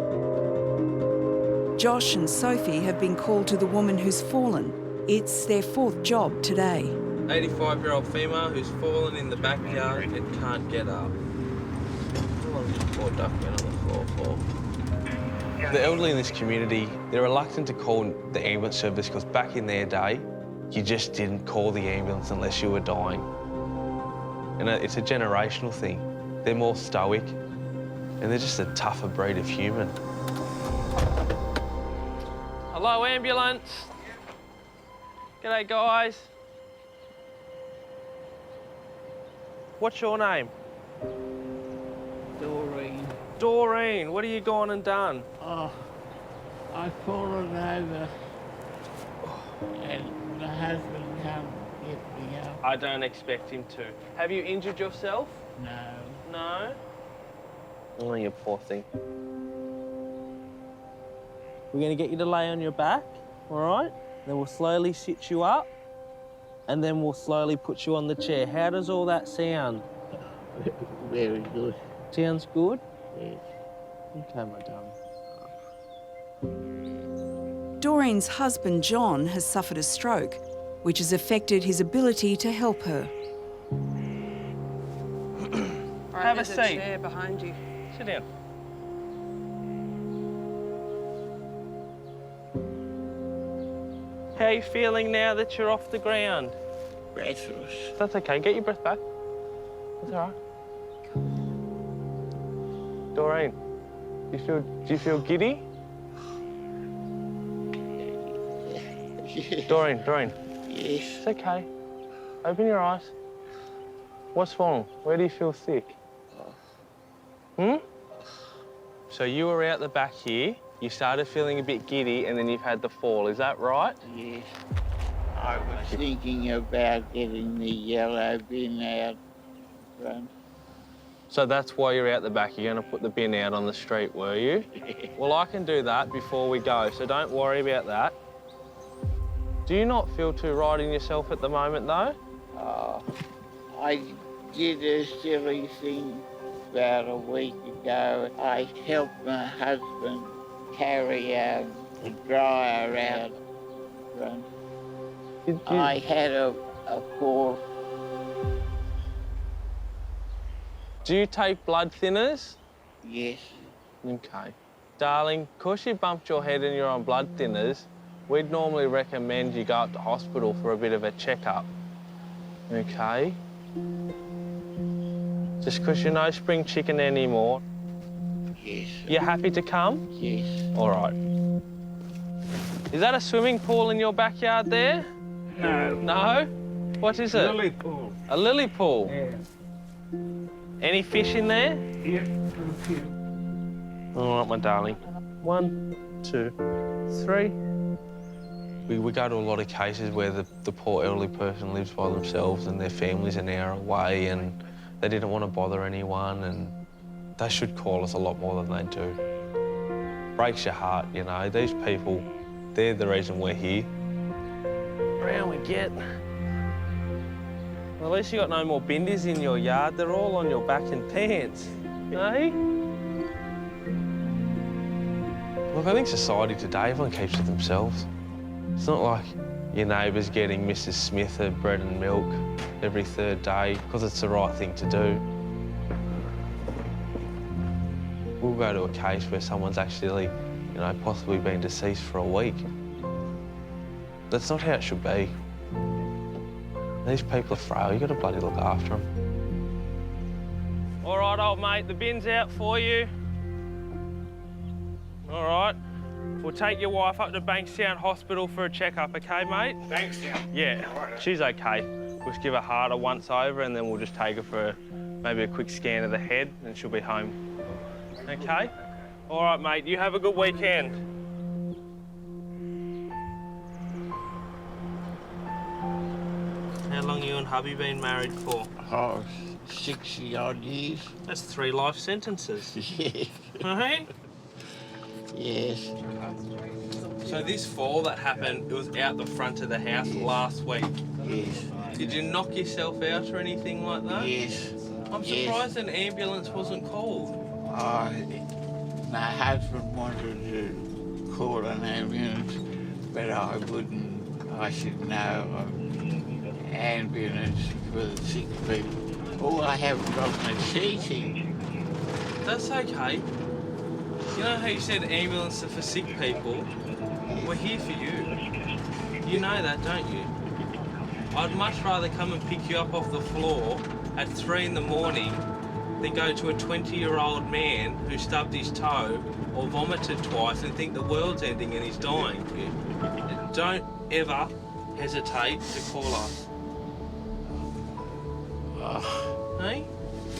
Josh and Sophie have been called to the woman who's fallen. It's their 4th job today. 85-year-old female who's fallen in the backyard and can't get up. Poor duck went on the floor for. The elderly in this community, they're reluctant to call the ambulance service because back in their day, you just didn't call the ambulance unless you were dying. And it's a generational thing. They're more stoic and they're just a tougher breed of human. Hello, ambulance. G'day, guys. What's your name? Doreen. Doreen, what have you gone and done? Oh, I've fallen over and my husband can't get me up. I don't expect him to. Have you injured yourself? No. No? Oh, you poor thing. We're going to get you to lay on your back, all right? Then we'll slowly sit you up, and then we'll slowly put you on the chair. How does all that sound? Very good. Sounds good? Yes. Okay, my darling. Doreen's husband, John, has suffered a stroke, which has affected his ability to help her. Have a seat. There's a chair behind you. Sit down. How are you feeling now that you're off the ground? breathless. That's okay. Get your breath back. That's all right. Doreen, do you feel giddy? Yes. Doreen. Yes. It's okay. Open your eyes. What's wrong? Where do you feel sick? So you were out the back here, you started feeling a bit giddy, and then you've had the fall. Is that right? Yes. I was thinking about getting the yellow bin out front. So that's why you're out the back. You're going to put the bin out on the street, were you? Well, I can do that before we go, so don't worry about that. Do you not feel too right in yourself at the moment, though? I did a silly thing about a week ago. I helped my husband carry the dryer out front. I had a fall. Do you take blood thinners? Yes. Okay. Darling, because you bumped your head and you're on blood thinners, we'd normally recommend you go up to hospital for a bit of a checkup. Okay? Just because you're no spring chicken anymore. Yes. You happy to come? Yes. All right. Is that a swimming pool in your backyard there? No. No? What is it? Lily pool. A lily pool? Yeah. Any fish in there? Yep, a few. All right, my darling. 1, 2, 3. We go to a lot of cases where the poor elderly person lives by themselves and their family's an hour away and they didn't want to bother anyone, and they should call us a lot more than they do. Breaks your heart, you know. These people, they're the reason we're here. Around we get. Well, at least you got no more binders in your yard. They're all on your back and pants, eh? Look, I think society today, everyone keeps to themselves. It's not like your neighbour's getting Mrs. Smith her bread and milk every third day because it's the right thing to do. We'll go to a case where someone's actually, you know, possibly been deceased for a week. That's not how it should be. These people are frail. You've got to bloody look after them. All right, old mate, the bin's out for you. All right. We'll take your wife up to Bankstown Hospital for a checkup, okay, mate? Bankstown? Yeah, she's okay. We'll just give her heart a once over and then we'll just take her for maybe a quick scan of the head and she'll be home. Okay? All right, mate, you have a good weekend. How long you and hubby been married for? Oh, 60-odd years. That's 3 life sentences. Yes. Right? Yes. So this fall that happened, it was out the front of the house last week? Yes. Did you knock yourself out or anything like that? Yes. I'm surprised an ambulance wasn't called. My husband wanted to call an ambulance, but I wouldn't. I said no, ambulance for the sick people. Oh, I haven't got my seating. That's okay. You know how you said ambulance are for sick people? We're here for you. You know that, don't you? I'd much rather come and pick you up off the floor at 3 in the morning than go to a 20-year-old man who stubbed his toe or vomited twice and think the world's ending and he's dying. Don't ever hesitate to call us. Hey?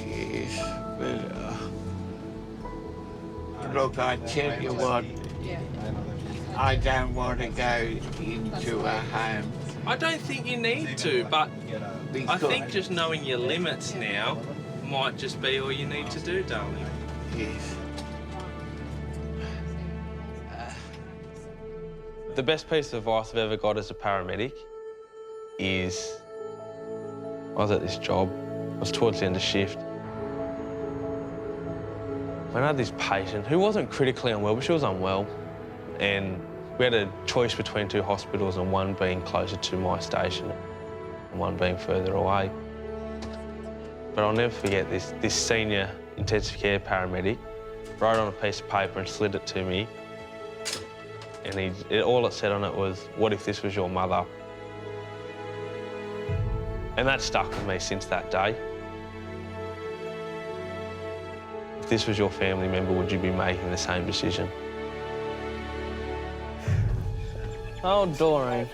Yes, but look, I tell you what, I don't want to go into a home. I don't think you need to, but I think just knowing your limits now might just be all you need to do, darling. Yes. The best piece of advice I've ever got as a paramedic is I was at this job, I was towards the end of shift. I had this patient who wasn't critically unwell, but she was unwell. And we had a choice between 2 hospitals and one being closer to my station and one being further away. But I'll never forget this senior intensive care paramedic wrote on a piece of paper and slid it to me. And all it said on it was, "What if this was your mother?" And that stuck with me since that day. If this was your family member, would you be making the same decision? Oh, Doreen.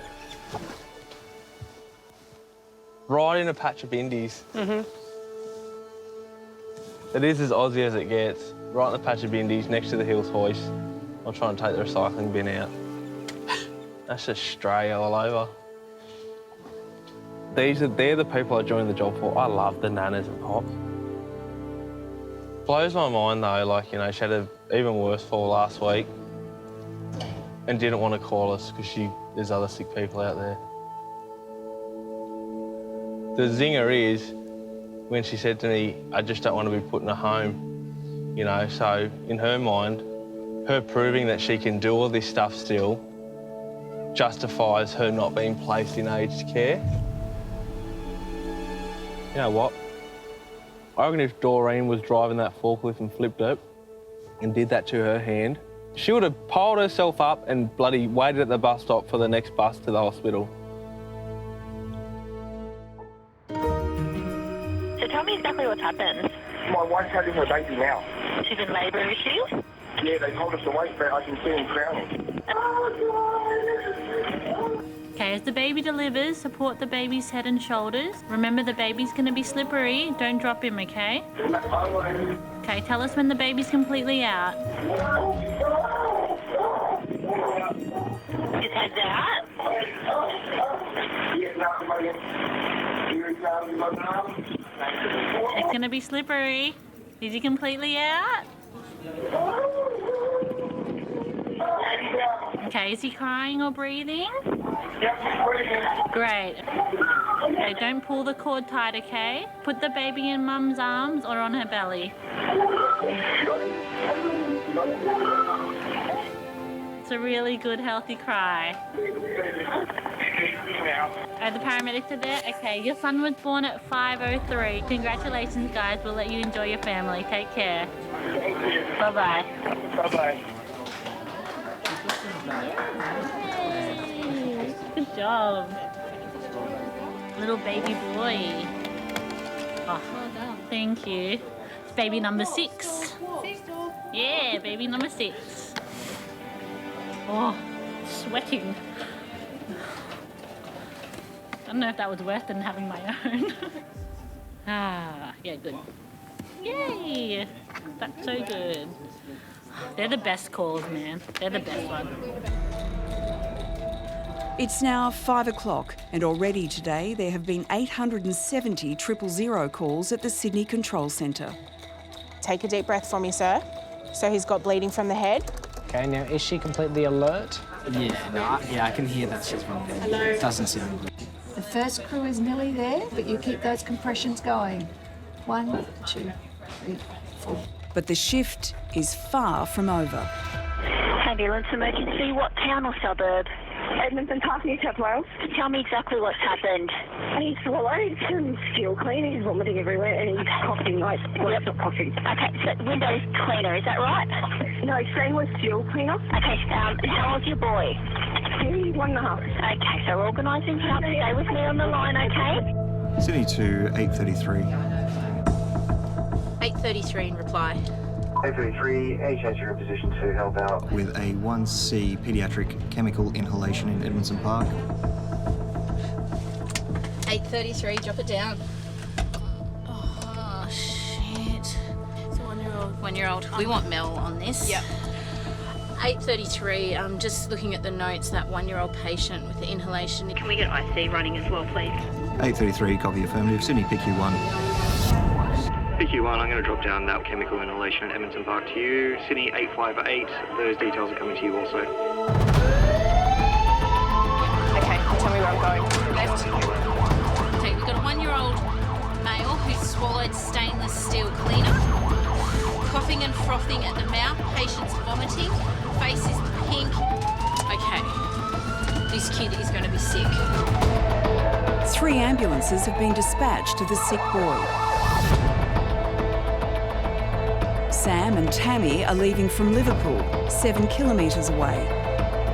Right in a patch of indies. It is as Aussie as it gets. Right in the patch of indies, next to the Hills hoist. I'm trying to take the recycling bin out. That's just stray all over. They're the people I joined the job for. I love the nanas and pops. Blows my mind though, like, you know, she had an even worse fall last week and didn't want to call us because there's other sick people out there. The zinger is when she said to me, I just don't want to be put in a home, you know, so in her mind, her proving that she can do all this stuff still justifies her not being placed in aged care. You know what? I reckon if Doreen was driving that forklift and flipped it and did that to her hand, she would have piled herself up and bloody waited at the bus stop for the next bus to the hospital. So tell me exactly what's happened. My wife's having her baby now. She's in labour, is she? Yeah, they told us to wait, but I can see him crowning. Okay, as the baby delivers, support the baby's head and shoulders. Remember, the baby's going to be slippery. Don't drop him, okay? Okay, tell us when the baby's completely out. His head's out. It's going to be slippery. Is he completely out? Okay, is he crying or breathing? Great. Okay, don't pull the cord tight, okay? Put the baby in mum's arms or on her belly. It's a really good, healthy cry. Are the paramedics are there? Okay, your son was born at 5:03. Congratulations, guys. We'll let you enjoy your family. Take care. Bye-bye. Bye-bye. Yay. Good job. Little baby boy. Oh, thank you. It's baby number 6. Yeah, baby number 6. Oh, sweating. I don't know if that was worse than having my own. Yeah, good. Yay! That's so good. They're the best calls, man. They're the best one. It's now 5 o'clock, and already today there have been 870 000 calls at the Sydney Control Centre. Take a deep breath for me, sir. So he's got bleeding from the head. Okay, now is she completely alert? Yeah, I can hear that she's running. Hello. It doesn't sound good. The first crew is nearly there, but you keep those compressions going. 1, 2, 3, 4. But the shift is far from over. Ambulance emergency, what town or suburb? Edmonton Park, New South Wales. Tell me exactly what's happened. He's swallowed some steel cleaner, he's vomiting everywhere, and he's coughing like, well, not coughing. Okay, so window cleaner, is that right? No, stainless steel cleaner. Okay, how old's your boy? He's 1.5. Okay, so we're organising help. Stay with me on the line, okay? Sydney to 8:33. 8:33 in reply. 833, AHS, you're in position to help out. With a 1C paediatric chemical inhalation in Edmondson Park. 8:33, drop it down. Oh, shit. It's a 1-year-old. 1-year-old. We want Mel on this. Yep. 8:33, I'm just looking at the notes, that 1-year-old patient with the inhalation. Can we get IC running as well, please? 8:33, copy affirmative. Sydney PQ1. PQ1, I'm going to drop down that chemical inhalation at Edmondson Park to you. Sydney 858, those details are coming to you also. Okay, tell me where I'm going. Left. Okay, we've got a 1-year-old male who's swallowed stainless steel cleaner, coughing and frothing at the mouth, patient's vomiting, face is pink. Okay, this kid is going to be sick. 3 ambulances have been dispatched to the sick boy. Sam and Tammy are leaving from Liverpool, 7 kilometres away.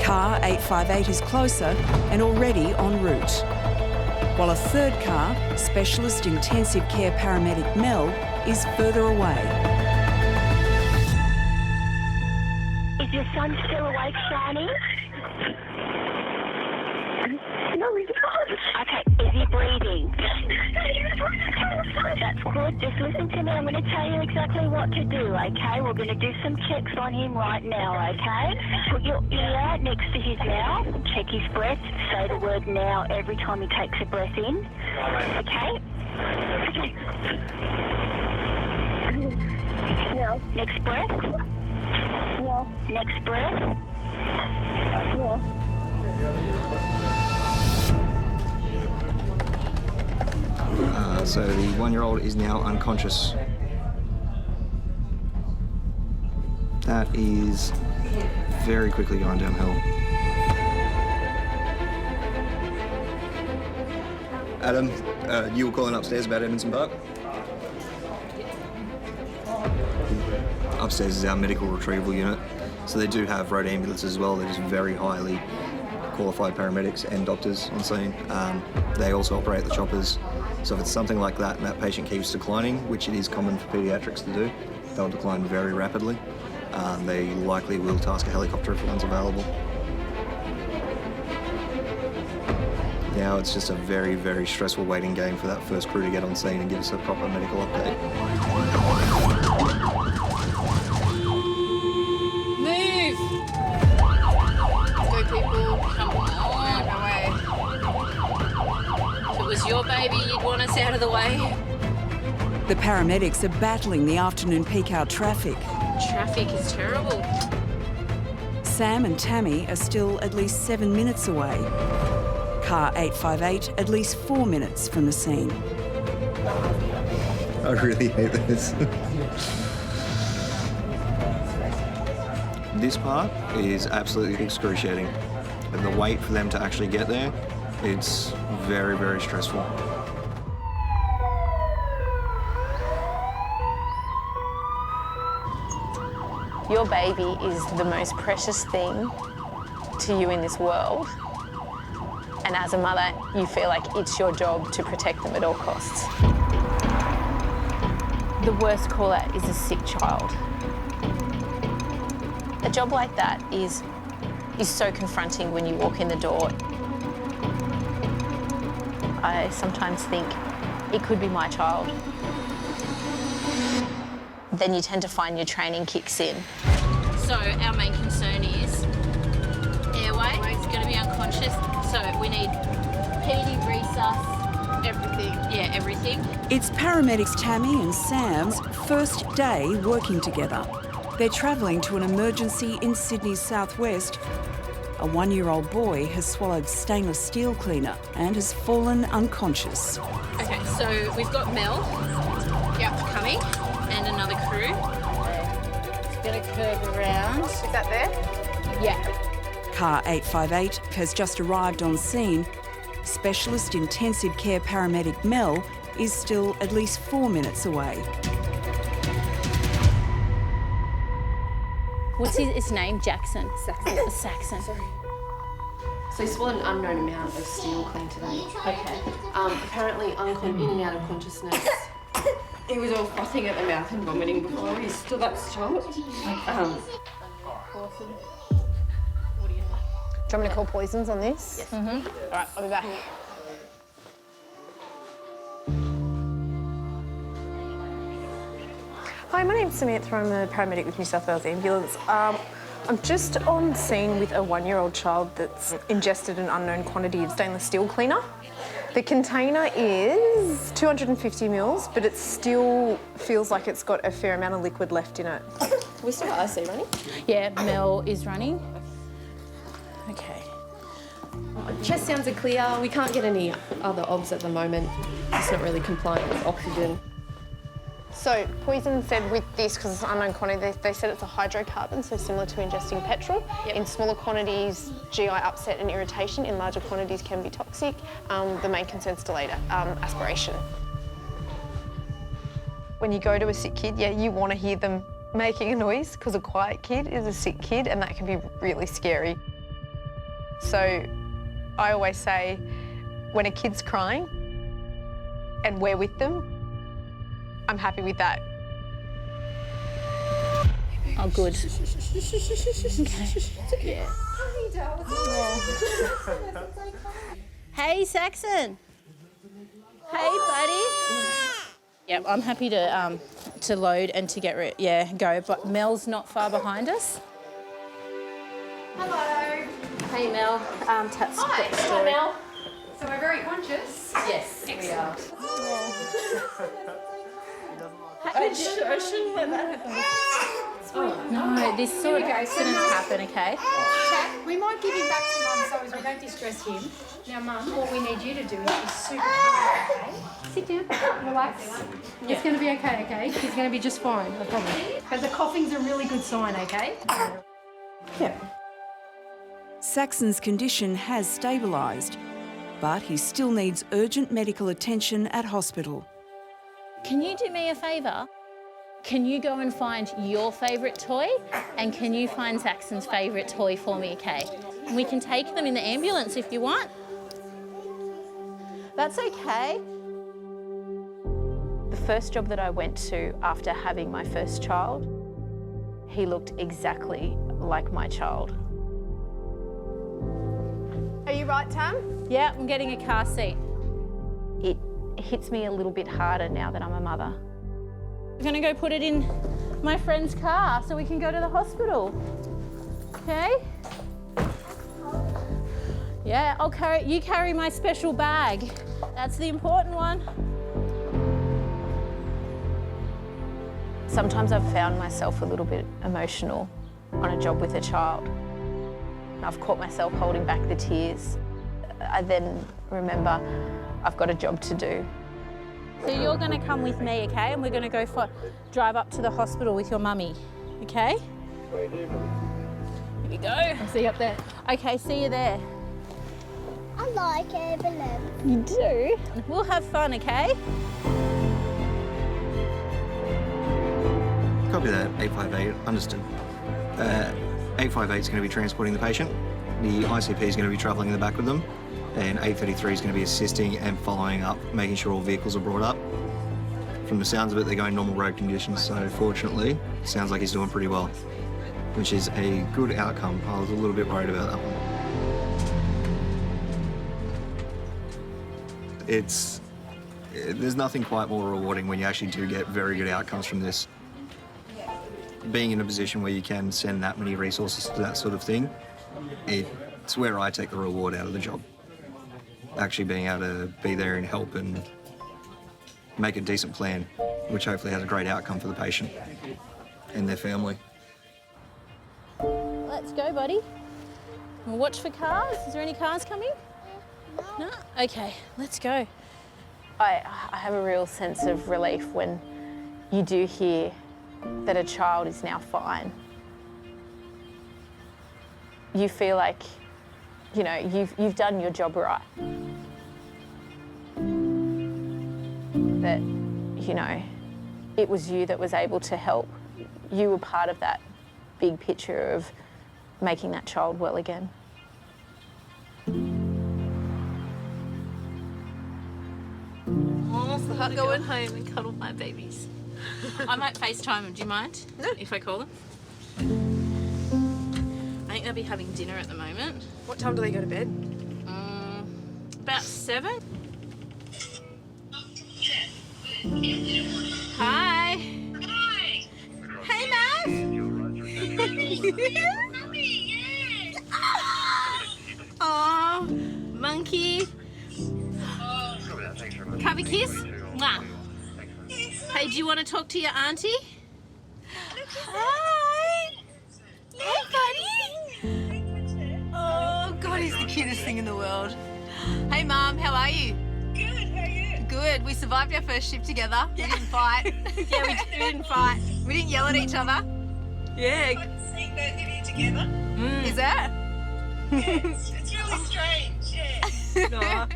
Car 858 is closer and already en route. while a third car, Specialist Intensive Care Paramedic Mel, is further away. Is your son still awake, Shani? No, he's not. Okay, is he breathing? That's good. Just listen to me. I'm going to tell you exactly what to do, okay? We're going to do some checks on him right now, okay? Put your ear next to his mouth. Check his breath. Say the word now every time he takes a breath in. Okay? Okay. No. Next breath. No. Next breath. No. So the 1-year-old is now unconscious. That is very quickly going downhill. Adam, you were calling upstairs about Edmondson Park? Upstairs is our medical retrieval unit. So they do have road ambulances as well. They're just very highly qualified paramedics and doctors on scene. They also operate the choppers. So if it's something like that and that patient keeps declining, which it is common for paediatrics to do, they'll decline very rapidly. They likely will task a helicopter if one's available. Now it's just a very, very stressful waiting game for that first crew to get on scene and give us a proper medical update. Move! Go, people. Come on, away. If it was your baby, you'd want us out of the way. The paramedics are battling the afternoon peak hour traffic. Traffic is terrible. Sam and Tammy are still at least 7 minutes away. Car 858 at least 4 minutes from the scene. I really hate this. This part is absolutely excruciating. And the wait for them to actually get there, it's very, very stressful. Your baby is the most precious thing to you in this world. And as a mother, you feel like it's your job to protect them at all costs. The worst caller is a sick child. A job like that is so confronting when you walk in the door. I sometimes think it could be my child. Then you tend to find your training kicks in. So our main concern is airway. He's going to be unconscious. So we need PD, resus, everything. Yeah, everything. It's paramedics Tammy and Sam's first day working together. They're travelling to an emergency in Sydney's southwest. A 1-year-old boy has swallowed stainless steel cleaner and has fallen unconscious. Okay, so we've got Mel coming and another crew. It's going to curve around. Is that there? Yeah. Car 858 has just arrived on scene. Specialist Intensive Care Paramedic Mel is still at least 4 minutes away. What's his name? Jackson? Saxon. Saxon. Sorry. So he swallowed an unknown amount of steel clean today. Okay. Apparently in and out of consciousness. He was all frothing at the mouth and vomiting before he stood up strong. Do you want me to call poisons on this? Yes. Mm-hmm. All right, I'll be back. Hi, my name's Samantha. I'm a paramedic with New South Wales Ambulance. I'm just on scene with a 1-year-old child that's ingested an unknown quantity of stainless steel cleaner. The container is 250 mils, but it still feels like it's got a fair amount of liquid left in it. We still got IC running? Yeah, Mel is running. Okay. Chest sounds are clear. We can't get any other obs at the moment. It's not really compliant with oxygen. So Poison said with this, because it's an unknown quantity, they said it's a hydrocarbon, so similar to ingesting petrol. Yep. In smaller quantities, GI upset and irritation. In larger quantities can be toxic. The main concern's delayed aspiration. When you go to a sick kid, yeah, you want to hear them making a noise, because a quiet kid is a sick kid, and that can be really scary. So I always say, When a kid's crying and we're with them, I'm happy with that. Oh, good. Okay. Hey, Saxon. Hey, buddy. Yep, I'm happy to load and to get go. But Mel's not far behind us. Hello. Hey, Mel. Tat's Hi. got the story. Hello, Mel. So we're very conscious. Yes, we are. I shouldn't let that happen. No, this sort of accidents happen, okay? Tat, we might give him back to Mum, so as we don't distress him. Now, Mum, what we need you to do is be super calm, okay? Sit down, relax. It's going to be okay? He's going to be just fine, I promise. But the coughing's a really good sign, okay? Yeah. Saxon's condition has stabilised, but he still needs urgent medical attention at hospital. Can you do me a favour? Can you go and find your favourite toy, and can you find Saxon's favourite toy for me, okay? And we can take them in the ambulance if you want. That's okay. The first job that I went to after having my first child, he looked exactly like my child. Are you right, Tam? Yeah, I'm getting a car seat. It hits me a little bit harder now that I'm a mother. I'm gonna go put it in my friend's car so we can go to the hospital. Okay? Yeah, you carry my special bag. That's the important one. Sometimes I've found myself a little bit emotional on a job with a child. I've caught myself holding back the tears. I then remember I've got a job to do. So you're going to come with me, okay? And we're going to go drive up to the hospital with your mummy, okay? Here we go. I'll see you up there. Okay, see you there. I like Evelyn. You do? We'll have fun, okay? Copy that, 858, understood. 858 is going to be transporting the patient. The ICP is going to be travelling in the back with them. And 833 is going to be assisting and following up, making sure all vehicles are brought up. From the sounds of it, they're going normal road conditions, so fortunately, it sounds like he's doing pretty well, which is a good outcome. I was a little bit worried about that one. There's nothing quite more rewarding when you actually do get very good outcomes from this. Being in a position where you can send that many resources to that sort of thing, it's where I take the reward out of the job. Actually being able to be there and help and make a decent plan, which hopefully has a great outcome for the patient and their family. Let's go, buddy. We'll watch for cars. Is there any cars coming? No? Okay, let's go. I have a real sense of relief when you do hear that a child is now fine. You feel like, you know, you've done your job right. That, you know, it was you that was able to help. You were part of that big picture of making that child well again. Oh, I'll go home and cuddle my babies. I might FaceTime them, do you mind? No. If I call them? I think they'll be having dinner at the moment. What time do they go to bed? About 7. Hi. Hi. Hey, Mav. Oh, monkey. Have a kiss? Mwah. Hey, do you want to talk to your auntie? Hi. Hey, buddy. Oh, God, he's the cutest thing in the world. Hey, Mum, how are you? Good, how are you? Good. We survived our first shift together. Yeah. We didn't fight. Yeah, we didn't fight. We didn't yell at each other. Yeah. Like seeing both of you together. Is that? Yeah, it's really strange, yeah.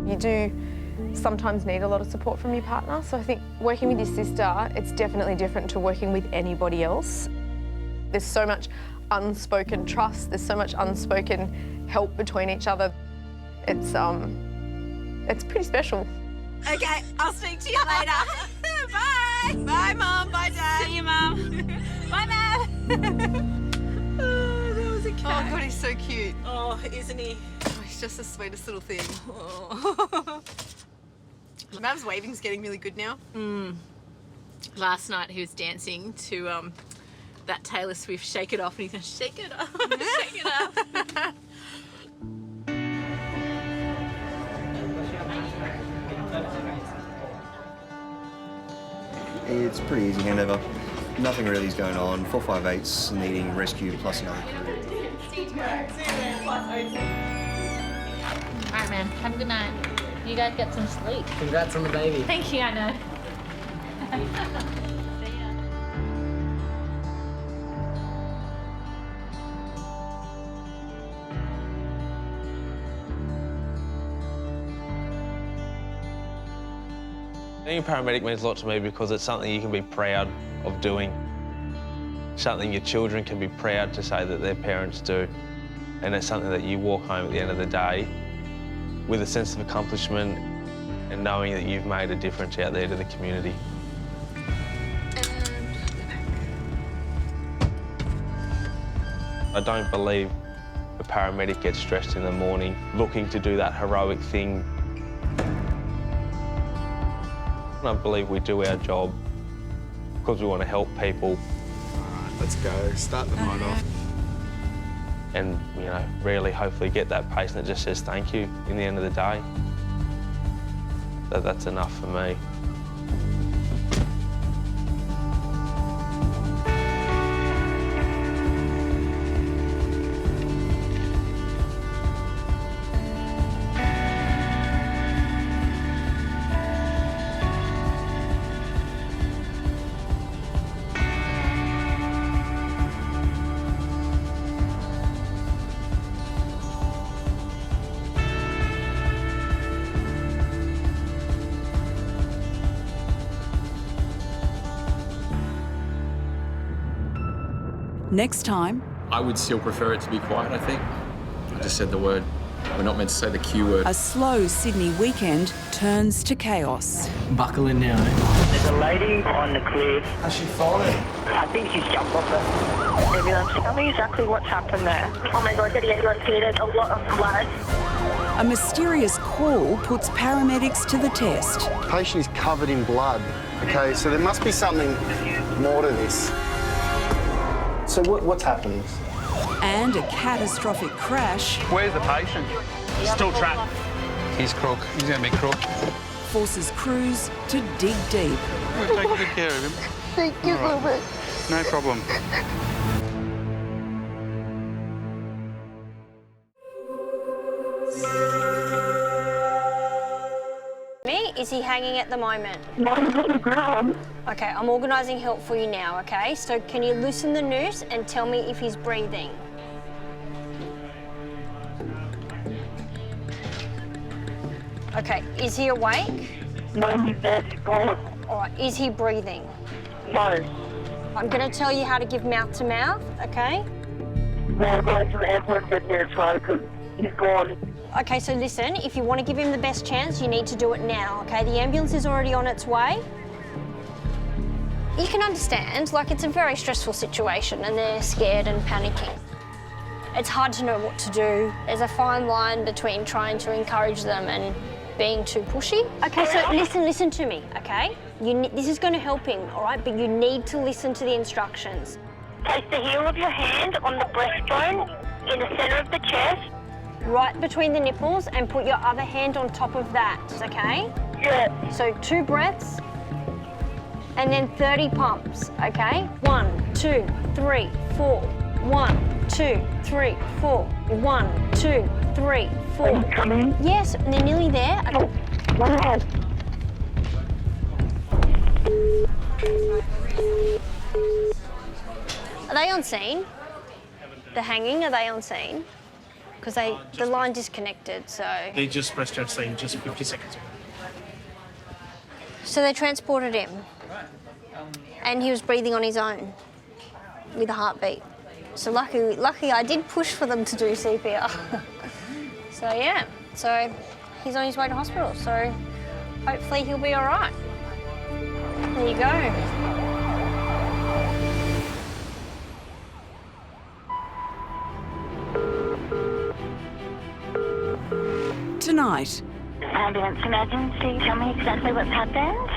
You do sometimes need a lot of support from your partner, so I think working with your sister, it's definitely different to working with anybody else. There's so much unspoken trust, there's so much unspoken help between each other. It's pretty special. Okay, I'll speak to you later. Bye. Bye, Mum. Bye, Dad. See you, Mum. Bye, Mum. Oh, that was a cat. Oh, God, he's so cute. Oh, isn't he? Oh, he's just the sweetest little thing. Oh. Mav's waving's getting really good now. Last night he was dancing to that Taylor Swift Shake It Off, and he's going, shake it off, shake it off. It's pretty easy handover. Nothing really is going on. 458's needing rescue plus another crew. All right, man. Have a good night. You guys get some sleep. Congrats on the baby. Thank you, I know. Being a paramedic means a lot to me because it's something you can be proud of doing. Something your children can be proud to say that their parents do. And it's something that you walk home at the end of the day with a sense of accomplishment and knowing that you've made a difference out there to the community. I don't believe a paramedic gets stressed in the morning looking to do that heroic thing. I believe we do our job because we want to help people. All right, let's go. Start the night off. And, you know, really hopefully get that patient that just says thank you in the end of the day. That's enough for me. Next time. I would still prefer it to be quiet, I think. I just said the word. We're not meant to say the Q word. A slow Sydney weekend turns to chaos. Buckle in now. There's a lady on the cliff. Has she fallen? I think she's jumped off it. Ambulance, tell me exactly what's happened there. Oh my God, the ambulance here, there's a lot of blood. A mysterious call puts paramedics to the test. The patient is covered in blood. Okay, so there must be something more to this. So what's happened? And a catastrophic crash. Where's the patient? Still trapped. He's crook. He's going to be crook. Forces crews to dig deep. We'll take good care of him. Thank you so much. No problem. Is he hanging at the moment? Okay, I'm organising help for you now, okay? So can you loosen the noose and tell me if he's breathing? Okay, is he awake? No, he's dead. All right, is he breathing? No. I'm going to tell you how to give mouth to mouth, okay? No, I'm going to the ambulance with me because he's gone. Okay, so listen, if you want to give him the best chance, you need to do it now, okay? The ambulance is already on its way. You can understand, like, it's a very stressful situation and they're scared and panicking. It's hard to know what to do. There's a fine line between trying to encourage them and being too pushy. Okay, so listen to me, okay? This is going to help him, all right? But you need to listen to the instructions. Place the heel of your hand on the breastbone in the centre of the chest. Right between the nipples, and put your other hand on top of that, okay? Yeah. So 2 breaths, and then 30 pumps, okay? 1, 2, 3, 4. 1, 2, 3, 4. 1, 2, 3, 4. Are you coming? Yes, they're nearly there. Okay. One hand. Are they on scene? The hanging, are they on scene? Because the line disconnected, so... They just pressed our scene just 50 seconds ago. So they transported him, and he was breathing on his own with a heartbeat. So lucky I did push for them to do CPR. So yeah, So he's on his way to hospital, so hopefully he'll be all right. There you go. Tonight, Ambulance emergency, tell me exactly what's happened.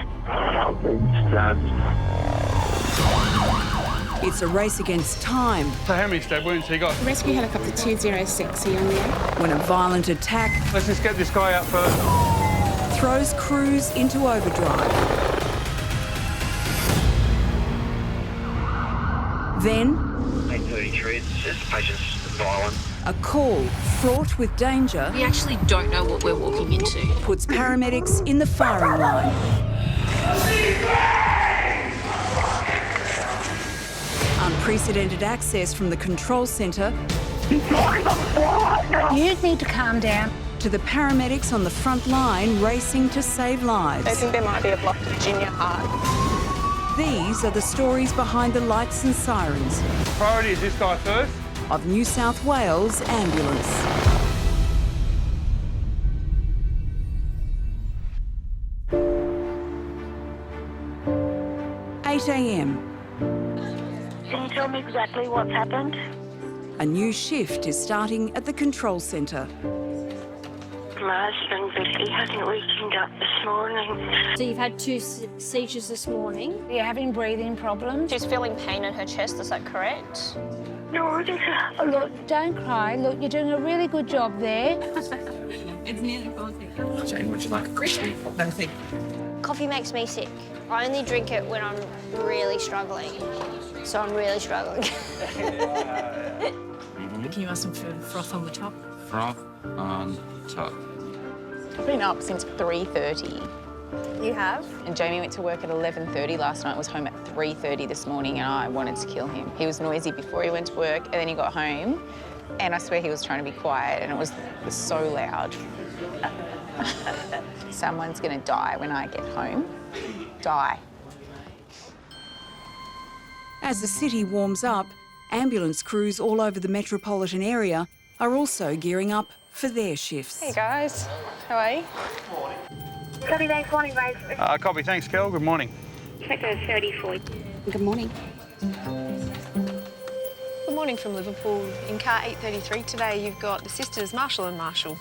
it's a race against time. So how many stab wounds he got? Rescue helicopter 206, are you on the air? When a violent attack Let's just get this guy out first. throws crews into overdrive. Then, 8:33, it's just patient's violent. a call fraught with danger We actually don't know what we're walking into. puts paramedics in the firing line. Unprecedented access from the control centre You need to calm down. to the paramedics on the front line racing to save lives. They think there might be a blocked junior heart. These are the stories behind the lights and sirens Priority is this guy first. of New South Wales Ambulance. (8 a.m). Can you tell me exactly what's happened? A new shift is starting at the control centre. My husband, but he hasn't wakened up this morning. So you've had 2 seizures this morning. You're having breathing problems. She's feeling pain in her chest, is that correct? No, it isn't. Oh, look, don't cry. Look, you're doing a really good job there. It's nearly 40. Jane, would you like a coffee? No, thank Coffee makes me sick. I only drink it when I'm really struggling. So I'm really struggling. Can you ask them for froth on the top? Froth on top. I've been up since 3:30. You have? And Jamie went to work at 11:30 last night, was home at 3:30 this morning, and I wanted to kill him. He was noisy before he went to work, and then he got home, and I swear he was trying to be quiet, and it was so loud. Someone's gonna die when I get home. Die. As the city warms up, ambulance crews all over the metropolitan area are also gearing up for their shifts. Hey guys, how are you? Copy, thanks, morning, guys. Copy, thanks, Kel. Good morning. Check a 34. Good morning. Good morning from Liverpool. In car 833 today, you've got the sisters Marshall and Marshall.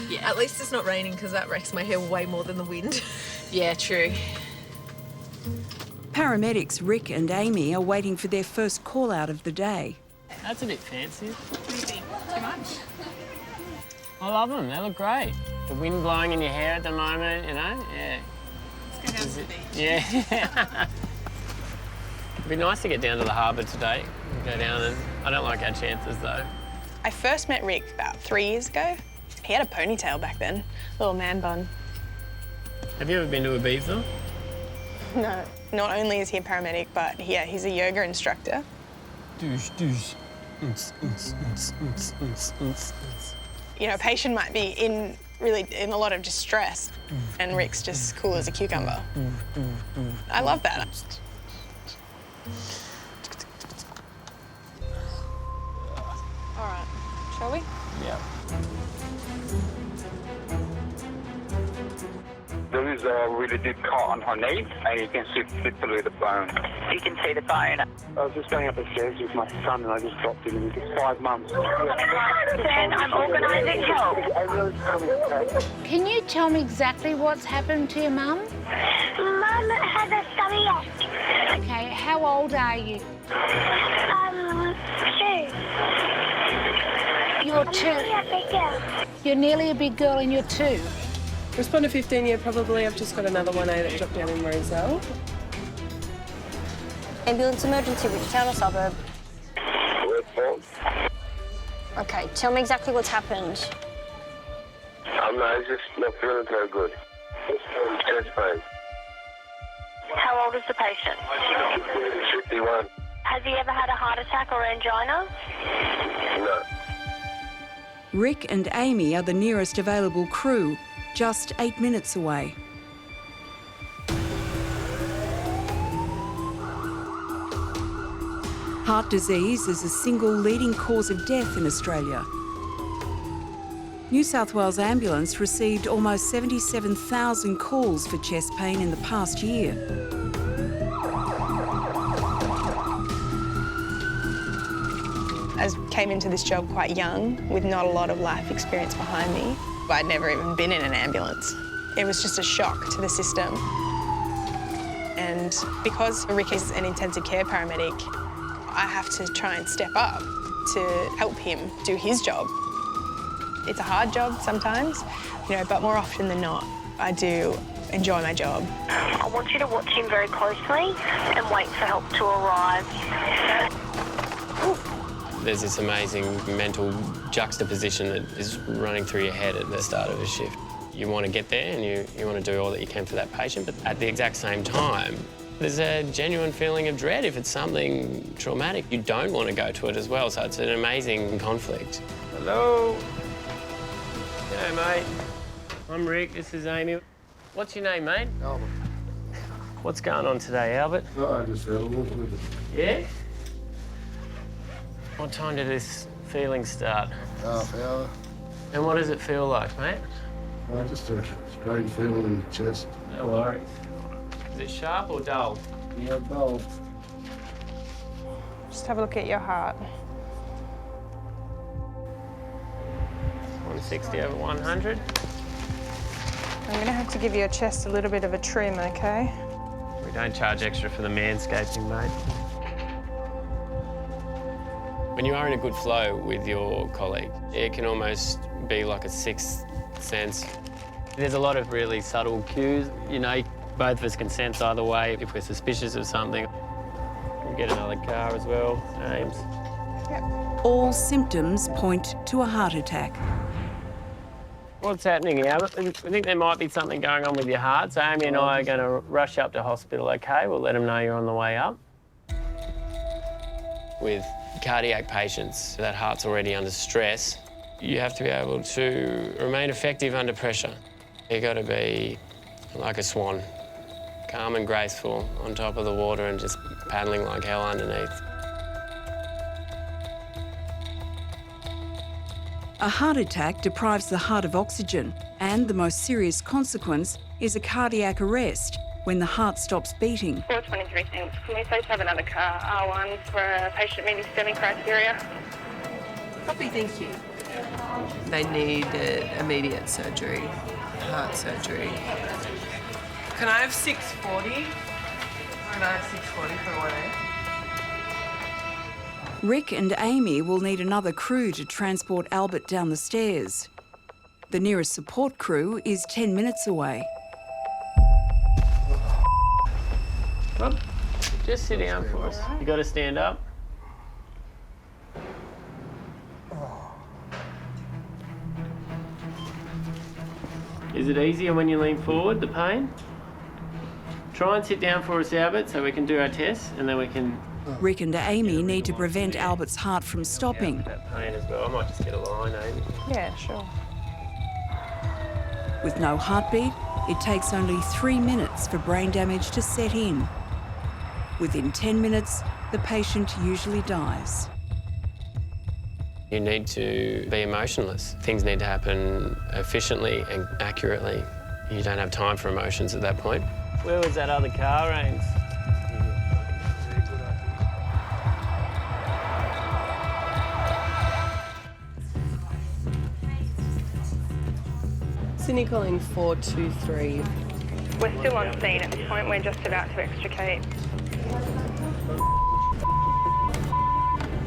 Yeah. At least it's not raining because that wrecks my hair way more than the wind. Yeah, true. Paramedics Rick and Amy are waiting for their first call out of the day. That's a bit fancy. What do you think? Too much? I love them. They look great. The wind blowing in your hair at the moment, you know? Yeah. Let's go down to the beach. Yeah. It'd be nice to get down to the harbour today. Go down and... I don't like our chances, though. I first met Rick about 3 years ago. He had a ponytail back then, little man bun. Have you ever been to Ibiza? No, not only is he a paramedic, but yeah, he's a yoga instructor. Douche, douche. You know, a patient might be in a lot of distress, and Rick's just cool as a cucumber. I love that. All right, shall we? Yeah. There is a really deep cut on her knee, and you can see literally the bone. You can see the bone. I was just going up the stairs with my son, and I just dropped him, and he's 5 months. Then I'm organising help. Can you tell me exactly what's happened to your mum? Mum has a stomach ache. Okay, how old are you? 2. You're 2. I'm a big girl. You're nearly a big girl and you're 2. Responder 15, yeah, probably. I've just got another 1A that dropped down in Roselle. Ambulance emergency, which town or suburb? Okay, tell me exactly what's happened. I'm just not feeling so good. Chest pain. How old is the patient? 51. Has he ever had a heart attack or angina? No. Rick and Amy are the nearest available crew, just 8 minutes away. Heart disease is the single leading cause of death in Australia. New South Wales Ambulance received almost 77,000 calls for chest pain in the past year. I came into this job quite young with not a lot of life experience behind me. I'd never even been in an ambulance. It was just a shock to the system. And because Rick is an intensive care paramedic, I have to try and step up to help him do his job. It's a hard job sometimes, but more often than not, I do enjoy my job. I want you to watch him very closely and wait for help to arrive. There's this amazing mental juxtaposition that is running through your head at the start of a shift. You want to get there and you want to do all that you can for that patient, but at the exact same time, there's a genuine feeling of dread. If it's something traumatic, you don't want to go to it as well, so it's an amazing conflict. Hello. G'day, mate. I'm Rick, this is Amy. What's your name, mate? Albert. What's going on today, Albert? I just had a look with it. Yeah? What time did this feeling start? Half hour. And what does it feel like, mate? Just a strange feeling in the chest. No worries. Is it sharp or dull? Yeah, dull. Just have a look at your heart. 160 over 100. I'm going to have to give your chest a little bit of a trim, OK? We don't charge extra for the manscaping, mate. When you are in a good flow with your colleague, it can almost be like a sixth sense. There's a lot of really subtle cues. Both of us can sense either way if we're suspicious of something. We get another car as well, James. Yep. All symptoms point to a heart attack. What's happening, Albert? I think there might be something going on with your heart, so Amy and I are going to rush up to hospital, OK? We'll let them know you're on the way up. With cardiac patients, that heart's already under stress. You have to be able to remain effective under pressure. You've got to be like a swan, calm and graceful on top of the water and just paddling like hell underneath. A heart attack deprives the heart of oxygen, and the most serious consequence is a cardiac arrest when the heart stops beating. 423 thanks. Can we please have another car, R1, for a patient meeting STEMI criteria? Copy, thank you. They need immediate surgery, heart surgery. Can I have 640? Can I have 640 for 1A? Rick and Amy will need another crew to transport Albert down the stairs. The nearest support crew is 10 minutes away. Rob, just sit down for us. You got to stand up. Is it easier when you lean forward, the pain? Try and sit down for us, Albert, so we can do our tests and then we can... Rick and Amy need to prevent Albert's heart from stopping. That pain as well. I might just get a line, Amy. Yeah, sure. With no heartbeat, it takes only 3 minutes for brain damage to set in. Within 10 minutes, the patient usually dies. You need to be emotionless. Things need to happen efficiently and accurately. You don't have time for emotions at that point. Where was that other car, Ames? Sydney calling 423. We're still on scene at this point. We're just about to extricate.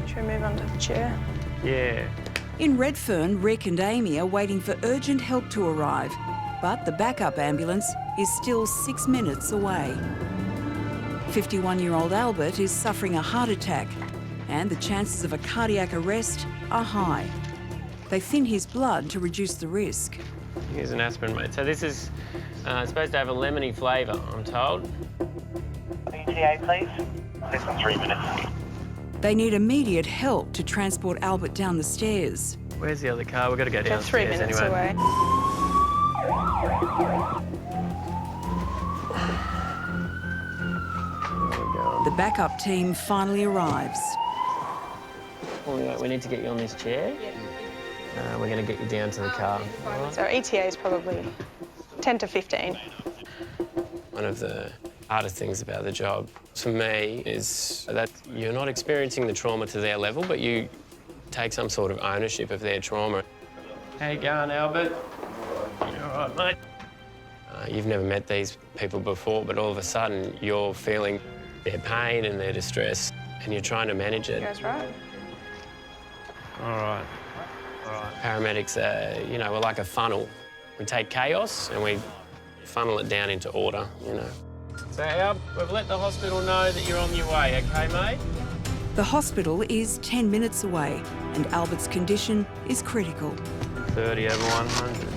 Should we move onto the chair? Yeah. In Redfern, Rick and Amy are waiting for urgent help to arrive, but the backup ambulance is still 6 minutes away. 51-year-old Albert is suffering a heart attack, and the chances of a cardiac arrest are high. They thin his blood to reduce the risk. Here's an aspirin, mate. So this is supposed to have a lemony flavour, I'm told. ETA, please. Less than 3 minutes. They need immediate help to transport Albert down the stairs. Where's the other car? We've got to go downstairs They're 3 minutes anyway. away. The backup team finally arrives. Oh, yeah, we need to get you on this chair. We're going to get you down to the car. All right? So ETA is probably 10 to 15. One of the hardest things about the job for me is that you're not experiencing the trauma to their level, but you take some sort of ownership of their trauma. How you going, Albert? You all right, mate? You've never met these people before, but all of a sudden you're feeling their pain and their distress, and you're trying to manage it. That's right. All right. All right. Paramedics, you know, we're like a funnel. We take chaos and we funnel it down into order, you know. So, Al, we've let the hospital know that you're on your way, OK, mate? The hospital is 10 minutes away and Albert's condition is critical. 30 over 100.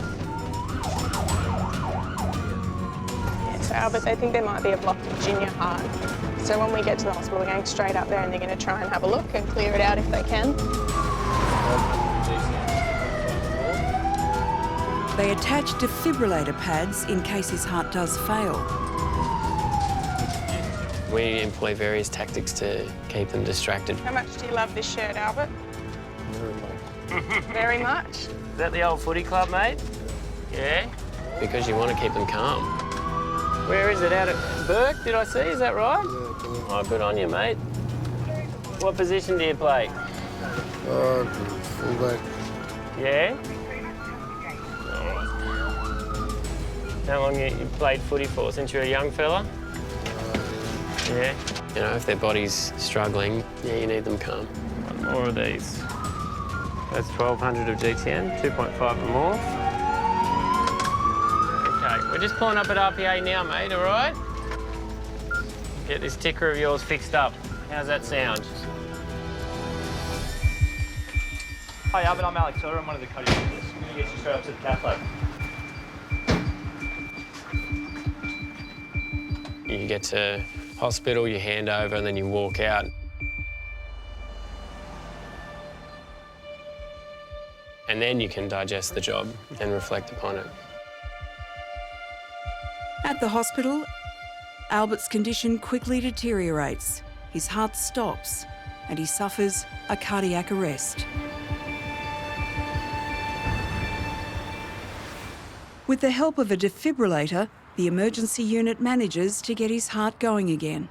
Yeah, so Albert, they think there might be a blockage in your heart. So when we get to the hospital, we're going straight up there and they're going to try and have a look and clear it out if they can. They attach defibrillator pads in case his heart does fail. We employ various tactics to keep them distracted. How much do you love this shirt, Albert? Very much. Is that the old footy club, mate? Yeah? Because you want to keep them calm. Where is it? Out at Burke, did I see? Is that right? Oh, good on you, mate. What position do you play? Fullback. Yeah? How long you played footy for? Since you're a young fella? Yeah. You know, if their body's struggling, yeah, you need them calm. One more of these. That's 1,200 of GTN, 2.5 or more. OK, we're just pulling up at RPA now, mate, all right? Get this ticker of yours fixed up. How's that sound? Hi, Albert, I'm Alex Soder. I'm one of the cardiologists. I'm going to get you straight up to the cath lab. You get to hospital, you hand over, and then you walk out. And then you can digest the job and reflect upon it. At the hospital, Albert's condition quickly deteriorates. His heart stops and he suffers a cardiac arrest. With the help of a defibrillator, the emergency unit manages to get his heart going again.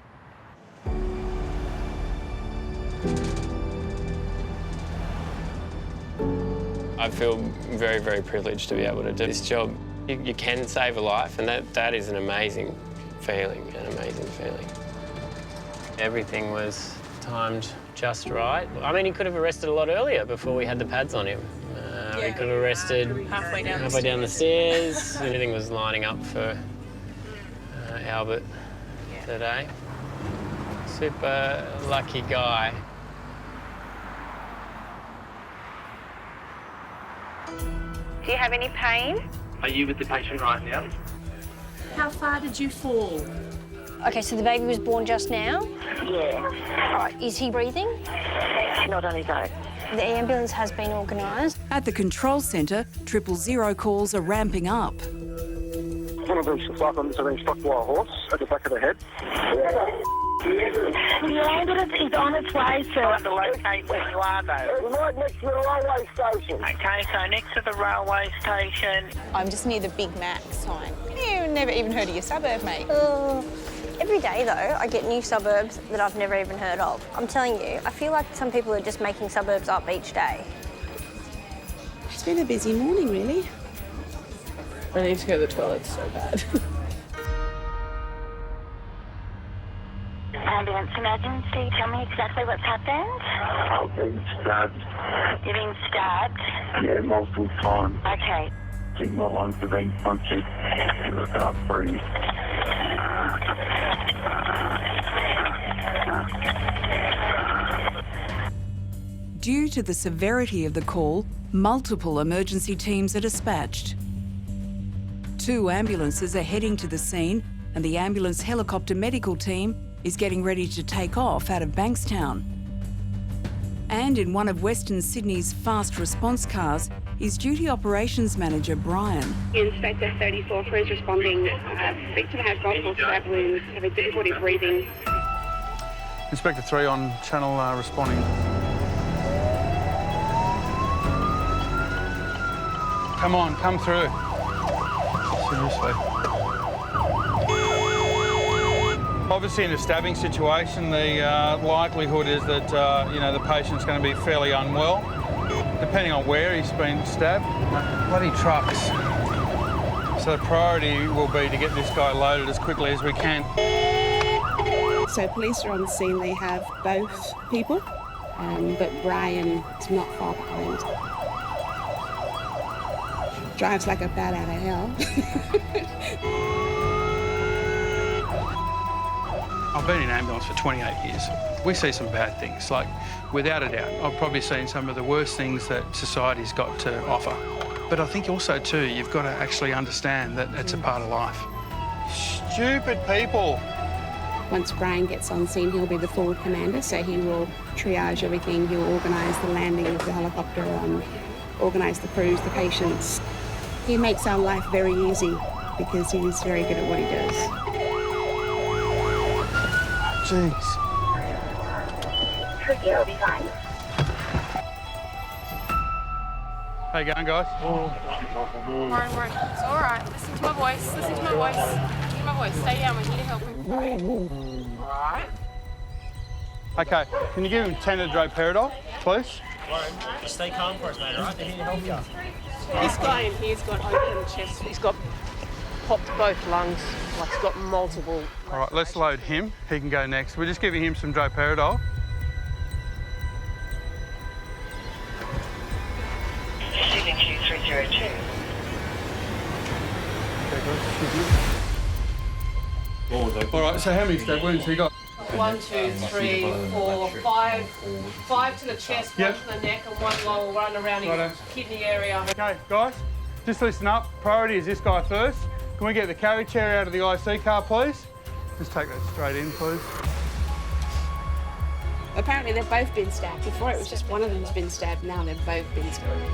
I feel very, very privileged to be able to do this job. You can save a life, and that is an amazing feeling, Everything was timed just right. I mean, he could have arrested a lot earlier before we had the pads on him. We could have arrested halfway down the stairs. Everything was lining up for Albert today. Super lucky guy. Do you have any pain? Are you with the patient right now? How far did you fall? Okay, so the baby was born just now? Yeah. All right, is he breathing? Not on his own. The ambulance has been organised. At the control centre, 000 calls are ramping up. One of these cyclones have been struck by a horse at the back of the head. The ambulance is on its way, sir. I have to locate where you are, though. We're right next to the railway station. Okay, so next to the railway station. I'm just near the Big Mac sign. You've never even heard of your suburb, mate. Every day, though, I get new suburbs that I've never even heard of. I'm telling you, I feel like some people are just making suburbs up each day. It's been a busy morning, really. I need to go to the toilet so bad. Ambulance emergency, tell me exactly what's happened. I've been stabbed. You've been stabbed? Yeah, multiple times. Okay. I think my lungs have been punctured. I can't breathe. Due to the severity of the call, multiple emergency teams are dispatched. 2 ambulances are heading to the scene and the ambulance helicopter medical team is getting ready to take off out of Bankstown. And in one of Western Sydney's fast response cars is Duty Operations Manager Brian. Inspector 34 crews responding. Victim has multiple stab wounds, having difficulty breathing. Inspector 3 on channel responding. Come on, come through. Seriously. Obviously, in a stabbing situation, the likelihood is that, the patient's going to be fairly unwell, depending on where he's been stabbed. Bloody trucks. So the priority will be to get this guy loaded as quickly as we can. So police are on the scene. They have both people, but Brian is not far behind. Drives like a bat out of hell. I've been in ambulance for 28 years. We see some bad things, like, without a doubt, I've probably seen some of the worst things that society's got to offer. But I think also, too, you've got to actually understand that it's a part of life. Stupid people. Once Brian gets on scene, he'll be the forward commander, so he will triage everything. He'll organise the landing of the helicopter, organise the crews, the patients. He makes our life very easy because he's very good at what he does. Jeez. You'll be fine. How you going, guys? Warren, it's all right. Listen to my voice. Listen to my voice. Listen to my voice. Stay down. We're here to help him. All right. OK, can you give him 10 of droperidol, please? Warren, stay calm for us, mate, all right? They're here to help you. This guy in here's got open chest. He's got popped both lungs. Like he's got multiple. All right, let's load him. He can go next. We're just giving him some droperidol. Receiving Q302. All right, so how many stab wounds have you got? 1, 2, 3, 4, 5. 5 to the chest, 1 to the neck, and 1 long run around his kidney area. OK, guys, just listen up. Priority is this guy first. Can we get the carry chair out of the IC car, please? Just take that straight in, please. Apparently they've both been stabbed. Before it was just one of them's been stabbed, now they've both been stabbed.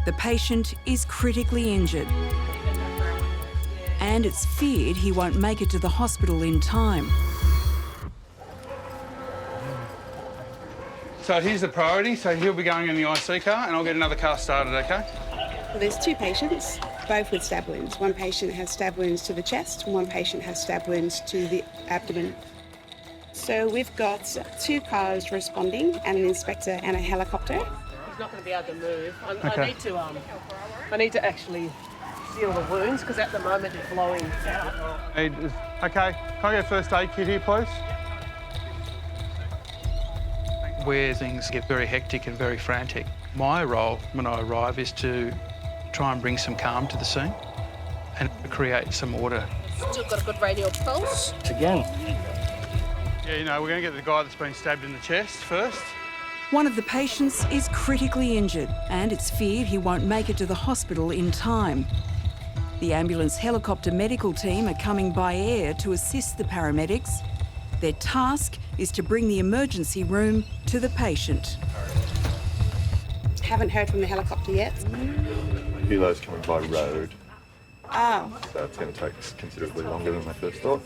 The patient is critically injured, and it's feared he won't make it to the hospital in time. So here's the priority. So he'll be going in the IC car, and I'll get another car started, OK? Well, there's 2 patients, both with stab wounds. One patient has stab wounds to the chest, and one patient has stab wounds to the abdomen. So we've got 2 cars responding, and an inspector and a helicopter. He's not going to be able to move. Okay. I need to actually seal the wounds because at the moment they're blowing out. OK, can I get a first aid kit here, please? Where things get very hectic and very frantic, my role when I arrive is to try and bring some calm to the scene and create some order. Still got a good radial pulse. Again. Yeah, we're going to get the guy that's been stabbed in the chest first. One of the patients is critically injured, and it's feared he won't make it to the hospital in time. The ambulance helicopter medical team are coming by air to assist the paramedics. Their task is to bring the emergency room to the patient. Haven't heard from the helicopter yet. Helo's coming by road, Oh, so it's going to take us considerably longer than I first thought.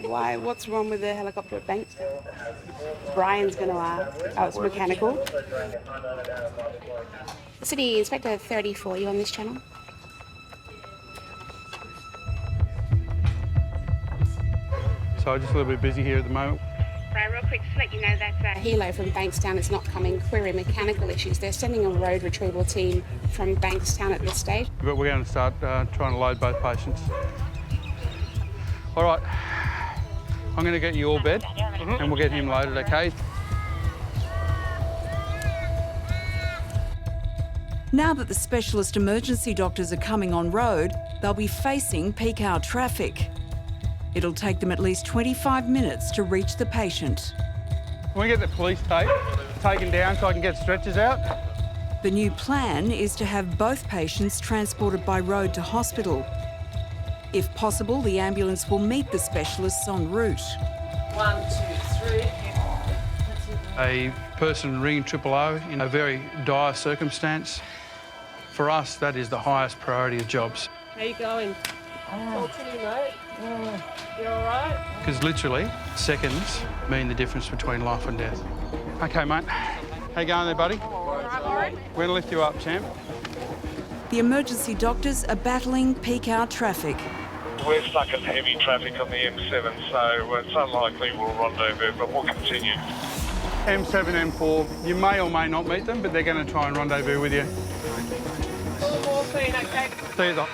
why? What's wrong with the helicopter at Bankstown? Brian's going to ask. Oh, it's mechanical. City Inspector 34, you on this channel? So just a little bit busy here at the moment. Right, real quick, just let you know that Helo from Bankstown is not coming. Query mechanical issues. They're sending a road retrieval team from Bankstown at this stage. But we're going to start trying to load both patients. All right, I'm going to get you all bed and we'll get him loaded, OK? Now that the specialist emergency doctors are coming on road, they'll be facing peak hour traffic. It'll take them at least 25 minutes to reach the patient. Can we get the police tape taken down so I can get stretchers out? The new plan is to have both patients transported by road to hospital. If possible, the ambulance will meet the specialists en route. 1, 2, 3. A person ringing 000 in a very dire circumstance, for us, that is the highest priority of jobs. How you going? Talk to me, mate. You all right? Because literally, seconds mean the difference between life and death. OK, mate. How you going there, buddy? All right, Okay, we're going to lift you up, champ. The emergency doctors are battling peak hour traffic. We're stuck in heavy traffic on the M7, so it's unlikely we'll rendezvous, but we'll continue. M7, M4, you may or may not meet them, but they're going to try and rendezvous with you. Morphine, okay? See you, Doc.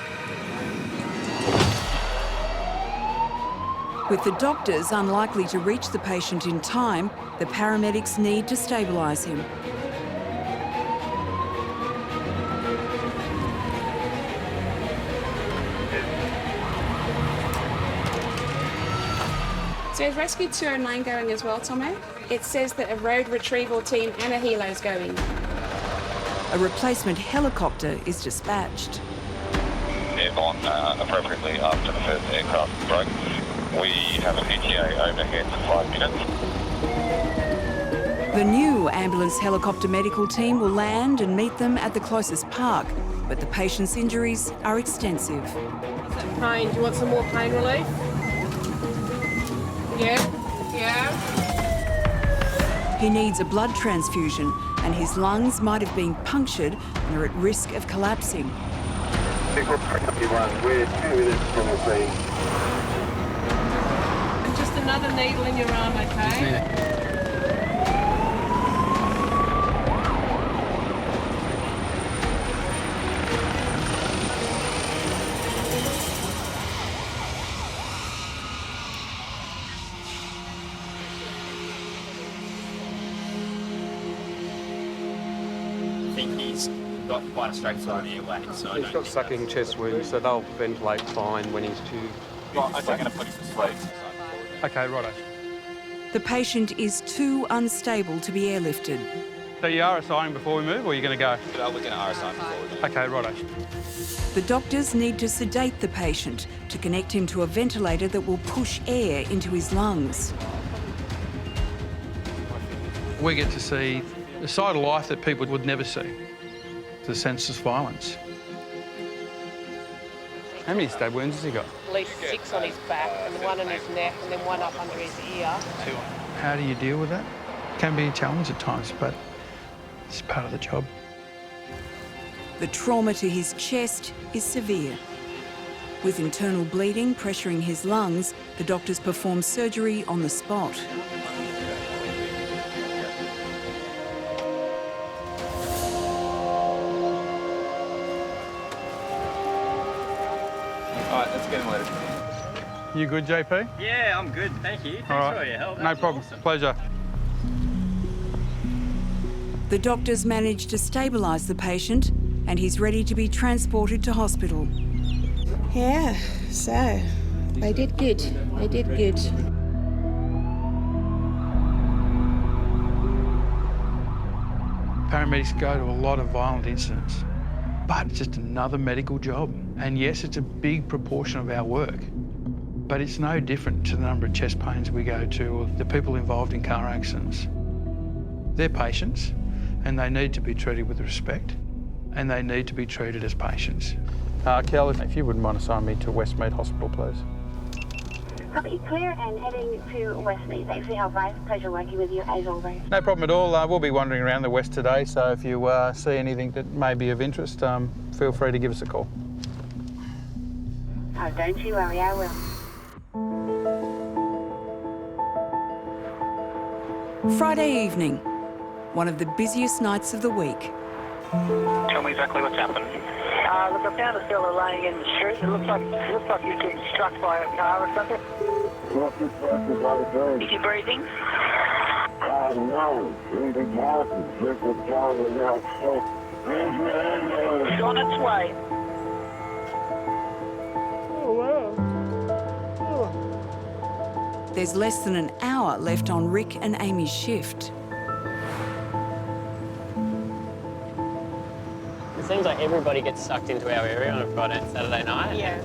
With the doctors unlikely to reach the patient in time, the paramedics need to stabilise him. So there's Rescue 209 going as well, Tomo. It says that a road retrieval team and a helo's going. A replacement helicopter is dispatched. Airborne appropriately after the first aircraft broke. We have an ETA overhead for 5 minutes. The new ambulance helicopter medical team will land and meet them at the closest park, but the patient's injuries are extensive. Pain, do you want some more pain relief? Yeah? He needs a blood transfusion and his lungs might have been punctured and are at risk of collapsing. We're 2 minutes from the scene. And just another needle in your arm, okay? I think he's got quite a straightforward airway. So he's got sucking chest wounds, so they'll ventilate fine when he's too... Right, okay, I'm going to put him to sleep. Okay, righto. The patient is too unstable to be airlifted. So you RSIing before we move, or are you going to go? No, we're going to RSI before we move. Okay, righto. The doctors need to sedate the patient to connect him to a ventilator that will push air into his lungs. We get to see a side of life that people would never see, the senseless violence. How many stab wounds has he got? At least 6 on his back, and 1 on his neck, and then 1 up under his ear. 2. How do you deal with that? It can be a challenge at times, but it's part of the job. The trauma to his chest is severe. With internal bleeding pressuring his lungs, the doctors perform surgery on the spot. All right, let's get him loaded. You good, JP? Yeah, I'm good, thank you. Thanks All right. for your help. No problem. Awesome. Pleasure. The doctors manage to stabilise the patient and he's ready to be transported to hospital. Yeah, so they did good. They did good. Paramedics go to a lot of violent incidents, but it's just another medical job. And yes, it's a big proportion of our work, but it's no different to the number of chest pains we go to or the people involved in car accidents. They're patients, and they need to be treated with respect, and they need to be treated as patients. Kel, if you wouldn't mind assigning me to Westmead Hospital, please. Copy, clear and heading to Westmead. Thanks for your help, guys. Pleasure working with you as always. No problem at all. We'll be wandering around the west today, so if you see anything that may be of interest, feel free to give us a call. Oh, don't you worry, I will. Friday evening, one of the busiest nights of the week. Tell me exactly what's happened. Look, I found a fella laying in the street. It looks like you've been struck by a car or something. Is he breathing? No. He's on its way. There's less than an hour left on Rick and Amy's shift. It seems like everybody gets sucked into our area on a Friday and Saturday night. Yeah.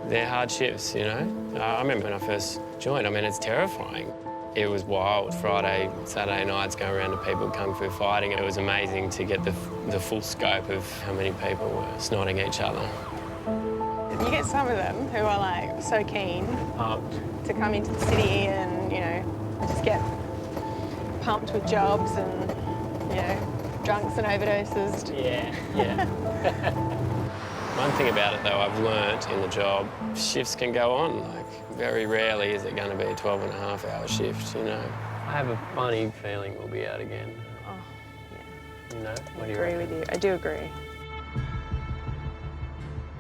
They're hard shifts, you know. I remember when I first joined, I mean, it's terrifying. It was wild. Friday, Saturday nights going around to people kung fu fighting. It was amazing to get the full scope of how many people were snotting each other. You get some of them who are like so keen to come into the city and, you know, just get pumped with jobs and, you know, drunks and overdoses. Yeah. One thing about it, though, I've learnt in the job, shifts can go on. Like, very rarely is it going to be a 12-and-a-half-hour shift, you know. I have a funny feeling we'll be out again. Oh, yeah. You know, what do you agree reckon? with you. I do agree.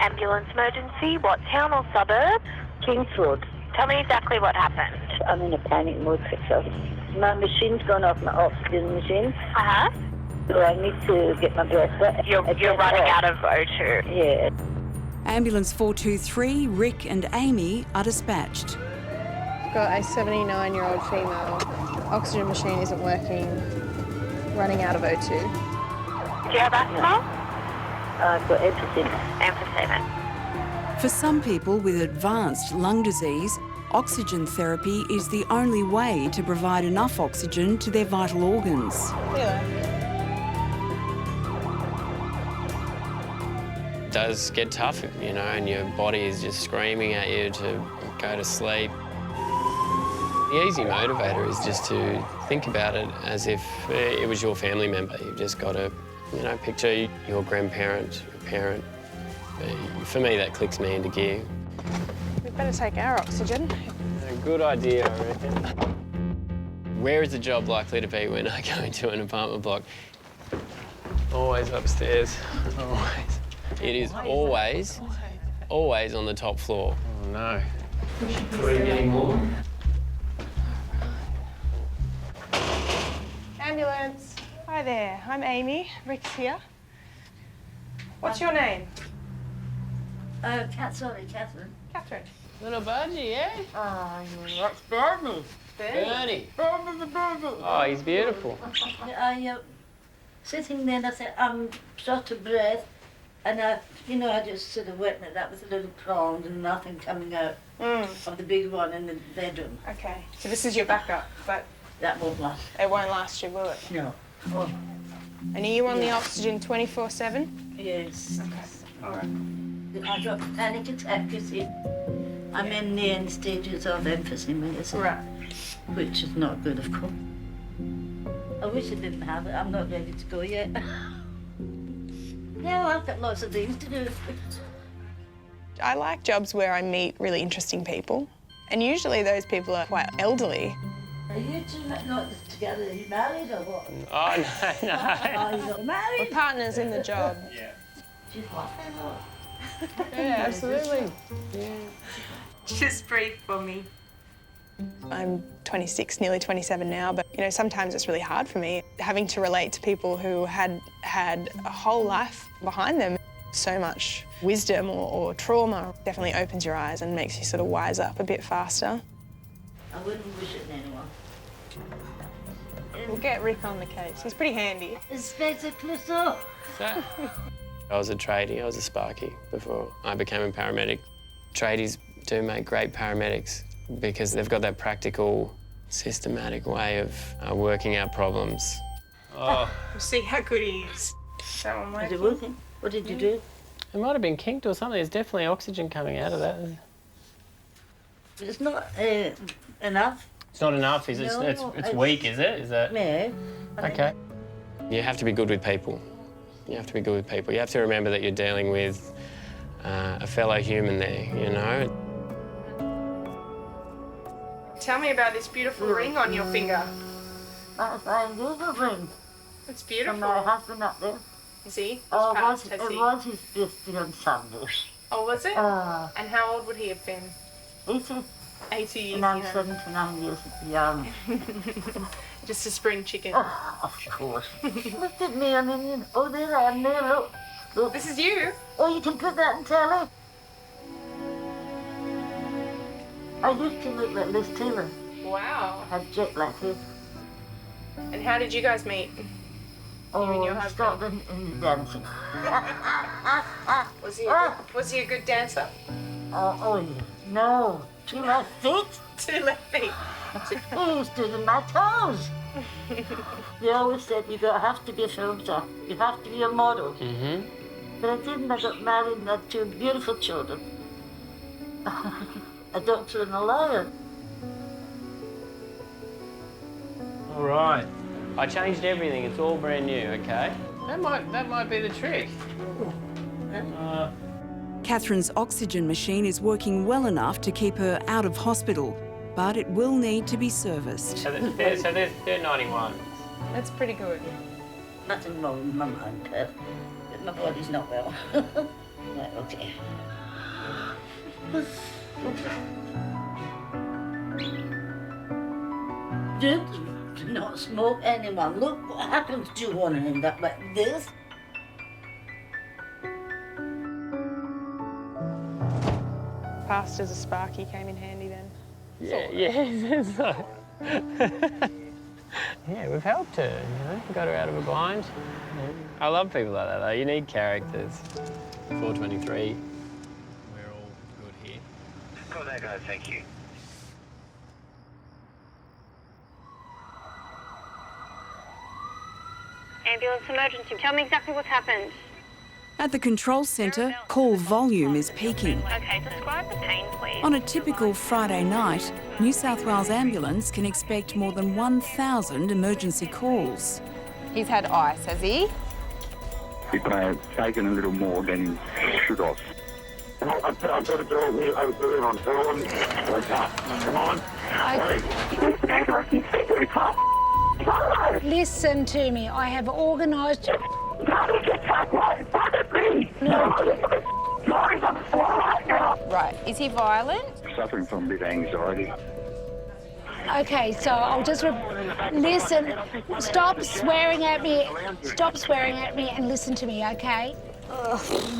Ambulance emergency, what town or suburb? Kingswood. Tell me exactly what happened. I'm in a panic mood because my machine's gone off, my oxygen machine. Uh-huh. So I need to get my breath back. You're running out of O2. Yeah. Ambulance 423, Rick and Amy are dispatched. I've got a 79-year-old female. Oxygen machine isn't working. Running out of O2. Do you have asthma? I've got emphysema. Emphysema. For some people with advanced lung disease, oxygen therapy is the only way to provide enough oxygen to their vital organs. It does get tough, you know, and your body is just screaming at you to go to sleep. The easy motivator is just to think about it as if it was your family member. You've just got to, you know, picture your grandparent, your parent. For me, that clicks me into gear. We better take our oxygen. A good idea, I reckon. Where is the job likely to be when I go into an apartment block? Always upstairs, always. It is always on the top floor. Oh, no. Getting more? Ambulance. Hi there, I'm Amy. Rick's here. What's your name? Catherine. Catherine. Little budgie, yeah? Oh, that's Bernie. Bernie. Bernie the baby. Oh, he's beautiful. I sitting there and I said, I'm short of breath. And I just sort of went it up with a little prong and nothing coming out of the big one in the bedroom. Okay, so this is your backup, but that won't last. It won't last you, will it? No. Oh. And are you on the oxygen 24/7? Yes. Okay, all right. I got a panic attack, you see. I'm in the end stages of emphysema, you see. Right. Which is not good, of course. I wish I didn't have it. I'm not ready to go yet. No, I've got lots of things to do. I like jobs where I meet really interesting people. And usually those people are quite elderly. Are you two not together? Are you married or what? Oh, no. Are you not married? We're partners in the job. Yeah. She's laughing or Yeah, absolutely. Yeah. Just breathe for me. I'm 26, nearly 27 now, but you know, sometimes it's really hard for me having to relate to people who had a whole life behind them. So much wisdom or trauma definitely opens your eyes and makes you sort of wise up a bit faster. I wouldn't wish it on anyone. We'll get Rick on the case. He's pretty handy. Inspector Clouseau. I was a tradie, I was a sparky before I became a paramedic. Tradies do make great paramedics because they've got that practical, systematic way of working out problems. Oh. We'll see how good he is. That one Is it working? What did you do? It might have been kinked or something. There's definitely oxygen coming out of that. It's not enough. It's not enough, is it? No, It's weak, is it? Is that? No. Okay. You have to be good with people. You have to be good with people. You have to remember that you're dealing with a fellow human there, you know? Tell me about this beautiful ring on your finger. That's a beautiful ring. It's beautiful. From my husband up there. Is he? Oh, Has it he? was his birthday on Sunday. Oh, was it? And how old would he have been? 80. 80 years And I'm young. 79 years young. Just a spring chicken. Oh, of course. Look at me, I mean, oh, there I am there, look. Look. This is you? Oh, you can put that in telly. I used to look like Liz Taylor. Wow. I had jet black hair. And how did you guys meet? Oh, you and your we husband? started in dancing. Was he a good dancer? Oh, yeah. No. 2 left feet. 2 left feet. He stood on my toes. They always said you have to be a film star. You have to be a model. Mm-hmm. But I didn't. I got married and had 2 beautiful children. A doctor and a lawyer. All right. I changed everything. It's all brand new, okay? That might be the trick. Catherine's oxygen machine is working well enough to keep her out of hospital, but it will need to be serviced. So they're 91. That's pretty good. Nothing wrong with my mind, but my body's not well. Right, okay. Do not smoke anyone. Look what happens to one and end up like this. Fast as a sparky came in handy then. Yeah. Yeah, we've helped her, you know, got her out of a bind. I love people like that, though. You need characters. 423. We're all good here. Got that guy, thank you. Ambulance emergency. Tell me exactly what's happened. At the control centre, call volume is peaking. Okay, describe the pain, please. On a typical Friday night, New South Wales Ambulance can expect more than 1,000 emergency calls. He's had ice, has he? He may have taken a little more than he should have. I've got to do it here. I've got it on film. Come on. Listen to me. I have organised... Right, is he violent? Suffering from a bit of anxiety. Okay, so I'll just... Listen, stop swearing at me. Stop swearing at me and listen to me, okay?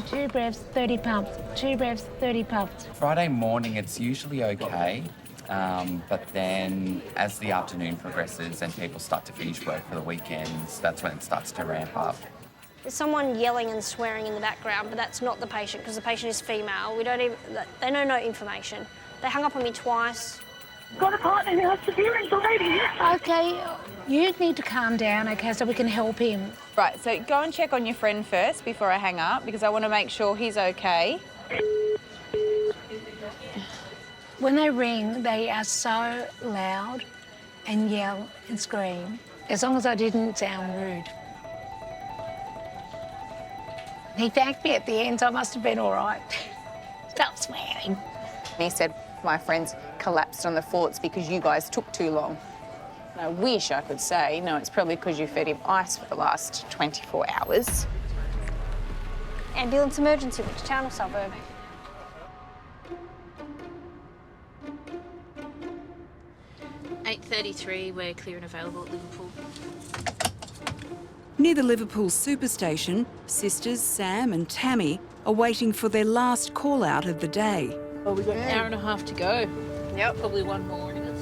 2 breaths, 30 pumps. 2 breaths, 30 pumps. Friday morning, it's usually okay. But then as the afternoon progresses and people start to finish work for the weekends, that's when it starts to ramp up. There's someone yelling and swearing in the background, but that's not the patient because the patient is female. They know no information. They hung up on me twice. Got a partner who has severe anxiety. Okay, you need to calm down, okay, so we can help him. Right, so go and check on your friend first before I hang up because I want to make sure he's okay. When they ring, they are so loud and yell and scream, as long as I didn't sound rude. He thanked me at the end, so I must have been all right. Stop swearing. He said, my friends collapsed on the thoughts because you guys took too long. And I wish I could say, no, it's probably because you fed him ice for the last 24 hours. Ambulance emergency, which town or suburb? .8:33, we're clear and available at Liverpool. Near the Liverpool Superstation, sisters Sam and Tammy are waiting for their last call-out of the day. Well, we've got an hour and a half to go. Yep. Probably one more in us.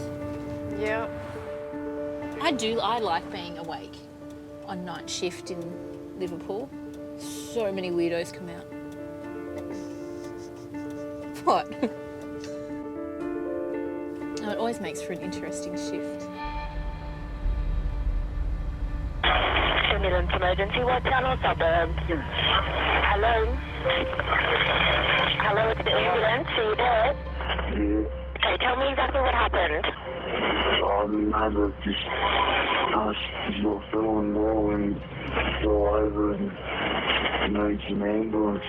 Yep. I like being awake on night shift in Liverpool. So many weirdos come out. What? No, it always makes for an interesting shift. Ambulance emergency, what town or suburb? Hello? Hello, it's the ambulance. Are you there? Yeah. Okay, tell me exactly what happened. I remember just you're feeling low and go over and need some ambulance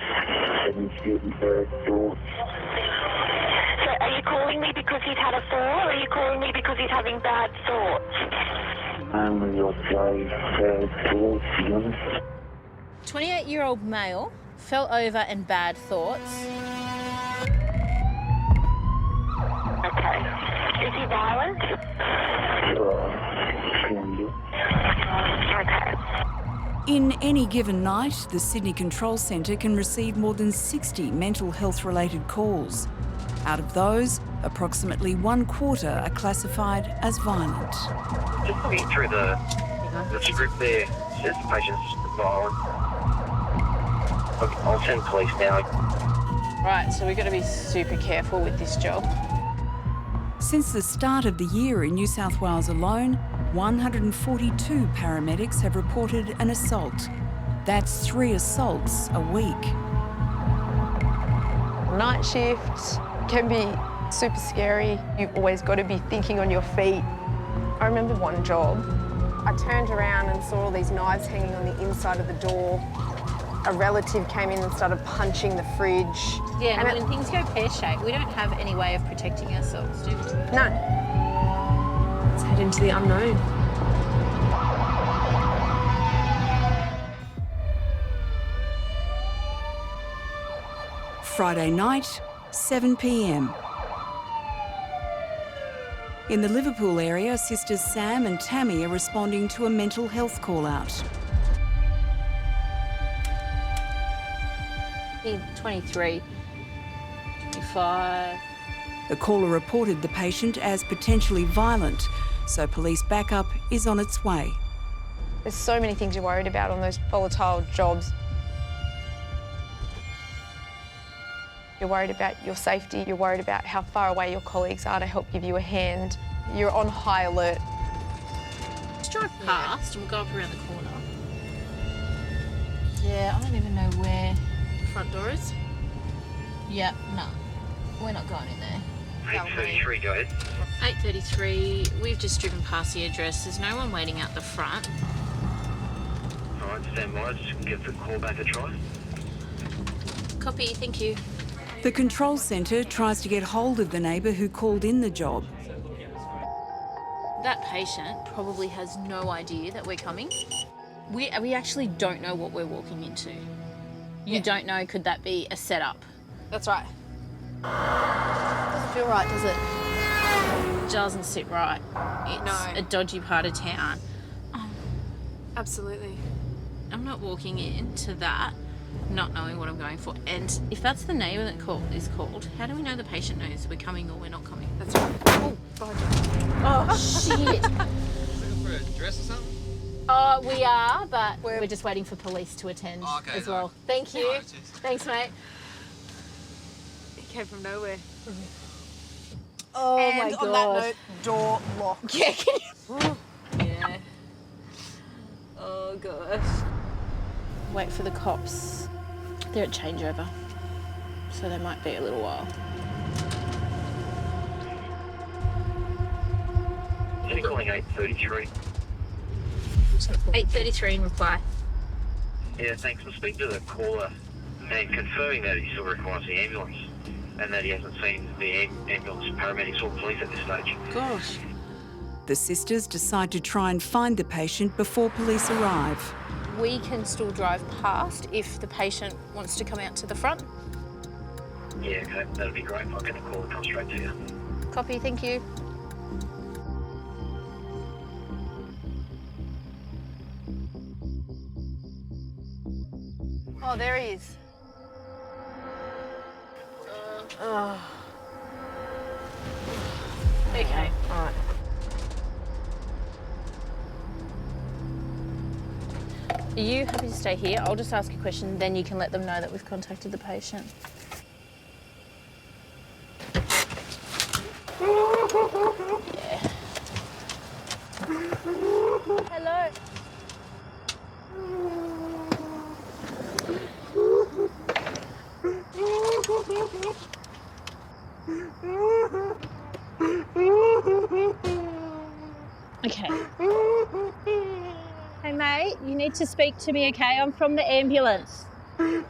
and it's getting bad thoughts. So are you calling me because he's had a fall or are you calling me because he's having bad thoughts? Only okay, bad thoughts, you know? 28-year-old male fell over and bad thoughts. Okay. Is he violent? Kind of. Okay. In any given night, the Sydney Control Centre can receive more than 60 mental health-related calls. Out of those, approximately 1/4 are classified as violent. Just looking through the script there, it says the patient's violent. I'll send police now. Right, so we've got to be super careful with this job. Since the start of the year in New South Wales alone, 142 paramedics have reported an assault. That's 3 assaults a week. Night shifts can be super scary. You've always got to be thinking on your feet. I remember one job, I turned around and saw all these knives hanging on the inside of the door. A relative came in and started punching the fridge. Yeah, and and when things go pear-shaped, we don't have any way of protecting ourselves, do we? No. Let's head into the unknown. Friday night, 7 p.m. In the Liverpool area, sisters Sam and Tammy are responding to a mental health call-out. He's 23, 25. The caller reported the patient as potentially violent, so police backup is on its way. There's so many things you're worried about on those volatile jobs. You're worried about your safety, you're worried about how far away your colleagues are to help give you a hand. You're on high alert. Just drive past and we'll go up around the corner. Yeah, I don't even know where the front door is. Yeah, no, we're not going in there. 8:33, go ahead. 8:33, we've just driven past the address. There's no one waiting out the front. All right, stand by. Just give the call back a try. Copy, thank you. The control centre tries to get hold of the neighbour who called in the job. That patient probably has no idea that we're coming. We actually don't know what we're walking into. You don't know, could that be a setup? That's right. Doesn't feel right, does it? Doesn't sit right. It's a dodgy part of town. Absolutely. I'm not walking into that not knowing what I'm going for. And if that's the neighbour that is called, how do we know the patient knows we're coming or we're not coming? That's right. Oh, Oh, shit. Looking for a dress or something? Oh, we are, but we're just waiting for police to attend as well. Thank you. Alright, Thanks, mate. It came from nowhere. Oh, and my God. on that note, door locked. Yeah, can you? Yeah. Oh, gosh. Wait for the cops. They're at changeover, so they might be a little while. They're calling 8:33. 8:33 in reply. Yeah, thanks. I'll speak to the caller and confirming that he still requires the ambulance and that he hasn't seen the ambulance, paramedics or police at this stage. Gosh. The sisters decide to try and find the patient before police arrive. We can still drive past if the patient wants to come out to the front. Yeah, okay, that'd be great. I'll get the call and come straight to you. Copy, thank you. Oh, there he is. Oh. Okay, all right. Are you happy to stay here? I'll just ask a question, then you can let them know that we've contacted the patient. Yeah. Hello. Okay. Hey mate, you need to speak to me, okay? I'm from the ambulance. Do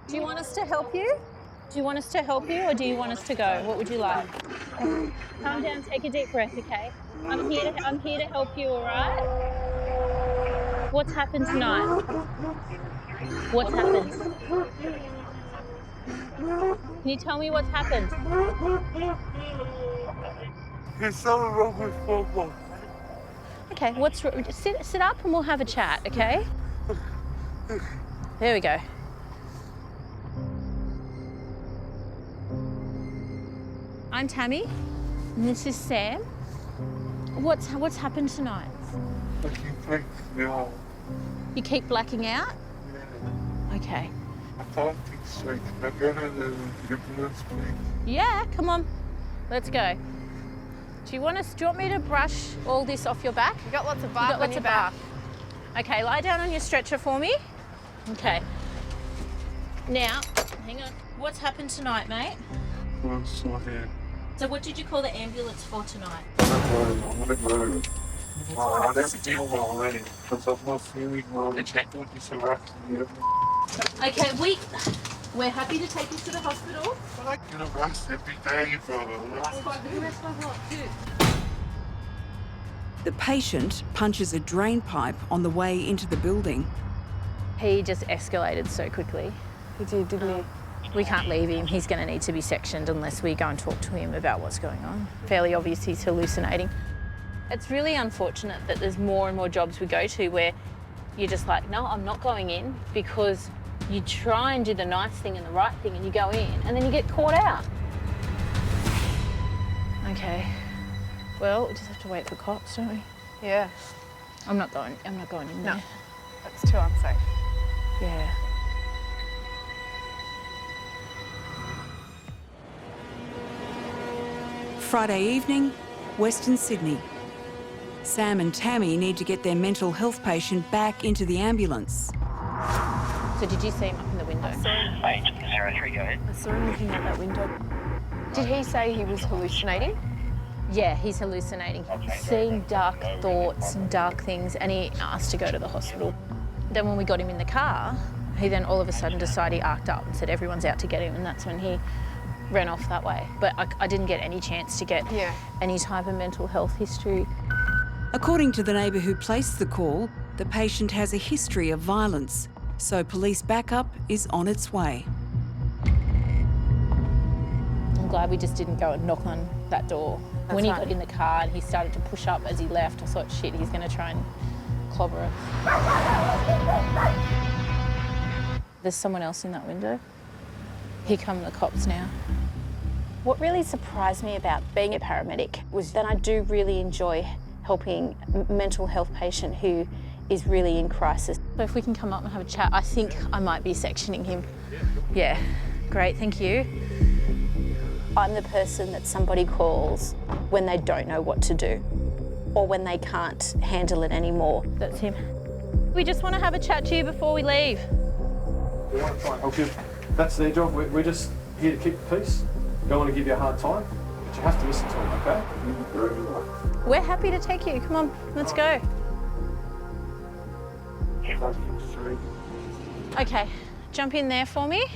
you want us to help you? Do you want us to help you or do you want us to go? What would you like? Calm down, take a deep breath, okay? I'm here to help you, all right? What's happened tonight? What's happened? Can you tell me what's happened? There's something wrong with football. Okay, sit up and we'll have a chat, okay? There we go. I'm Tammy, and this is Sam. What's happened tonight? I keep blacking out. You keep blacking out? Yeah. Okay. I can't think straight. Can I go to the ambulance, please? Yeah, come on. Let's go. Do you want me to brush all this off your back? You got lots of bark on your back. Okay, lie down on your stretcher for me. Okay. Now, hang on. What's happened tonight, mate? I'm sorry. So what did you call the ambulance for tonight? I never deal well already because I'm not feeling well. Okay, we're happy to take you to the hospital. But I get a rest every day, brother. The patient punches a drain pipe on the way into the building. He just escalated so quickly. He did, didn't he? We can't leave him. He's going to need to be sectioned unless we go and talk to him about what's going on. Fairly obvious he's hallucinating. It's really unfortunate that there's more and more jobs we go to where you're just like, no, I'm not going in, because you try and do the nice thing and the right thing and you go in and then you get caught out. Okay. Well, we just have to wait for cops, don't we? Yeah. I'm not going in there. No, that's too unsafe. Yeah. Friday evening, Western Sydney. Sam and Tammy need to get their mental health patient back into the ambulance. So did you see him up in the window? Agent 03, go ahead. I saw him looking out that window. Did he say he was hallucinating? Yeah, he's hallucinating. Seeing dark thoughts and dark things, and he asked to go to the hospital. Then when we got him in the car, he then all of a sudden decided he arced up and said everyone's out to get him, and that's when he ran off that way. But I didn't get any chance to get any type of mental health history. According to the neighbour who placed the call, the patient has a history of violence, so police backup is on its way. I'm glad we just didn't go and knock on that door. That's when he right. got in the car and he started to push up as he left, I thought, shit, he's going to try and clobber us. There's someone else in that window. Here come the cops now. What really surprised me about being a paramedic was that I do really enjoy helping a mental health patient who is really in crisis. So if we can come up and have a chat, I think I might be sectioning him. Yeah, great, thank you. I'm the person that somebody calls when they don't know what to do or when they can't handle it anymore. That's him. We just want to have a chat to you before we leave. We want to try and help you. That's their job. We're just here to keep the peace. Don't want to give you a hard time, but you have to listen to them, okay? We're happy to take you. Come on, let's go. Okay, jump in there for me.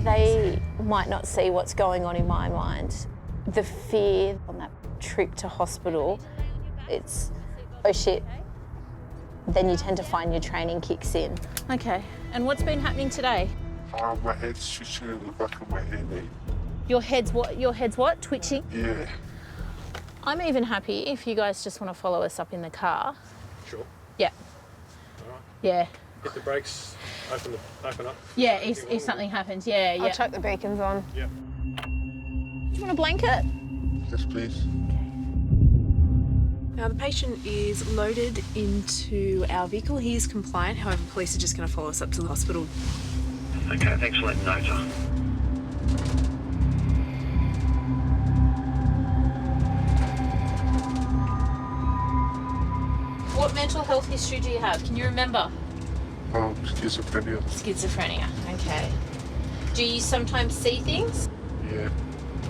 They might not see what's going on in my mind. The fear on that trip to hospital, it's, oh shit. Then you tend to find your training kicks in. Okay, and what's been happening today? My head's twitching in the back of my head. Your head's what? Twitching? Yeah. I'm even happy if you guys just want to follow us up in the car. Sure. Yeah. All right. Yeah. Hit the brakes, open up. Yeah, if something happens, yeah. I'll chuck the beacons on. Yep. Do you want a blanket? Yes, please. Now the patient is loaded into our vehicle. He is compliant, however police are just going to follow us up to the hospital. Okay, thanks for letting me know, John. What mental health history do you have? Can you remember? Schizophrenia. Schizophrenia, okay. Do you sometimes see things? Yeah.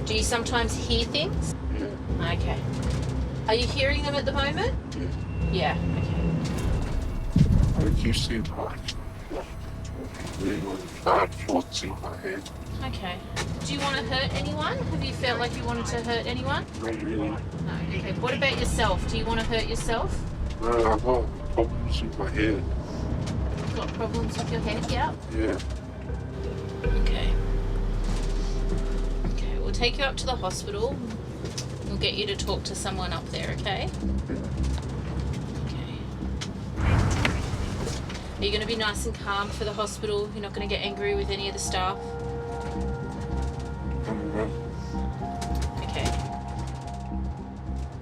Do you sometimes hear things? Yeah. Okay. Are you hearing them at the moment? Yeah. Yeah, okay. I keep seeing really bad thoughts in my head. Okay. Do you want to hurt anyone? Have you felt like you wanted to hurt anyone? Not really. No. Okay. What about yourself? Do you want to hurt yourself? No, I've got problems with my head. You've got problems with your head, yeah? Yeah. Okay. Okay, we'll take you up to the hospital. We'll get you to talk to someone up there, okay? Okay. Are you going to be nice and calm for the hospital? You're not going to get angry with any of the staff? Okay.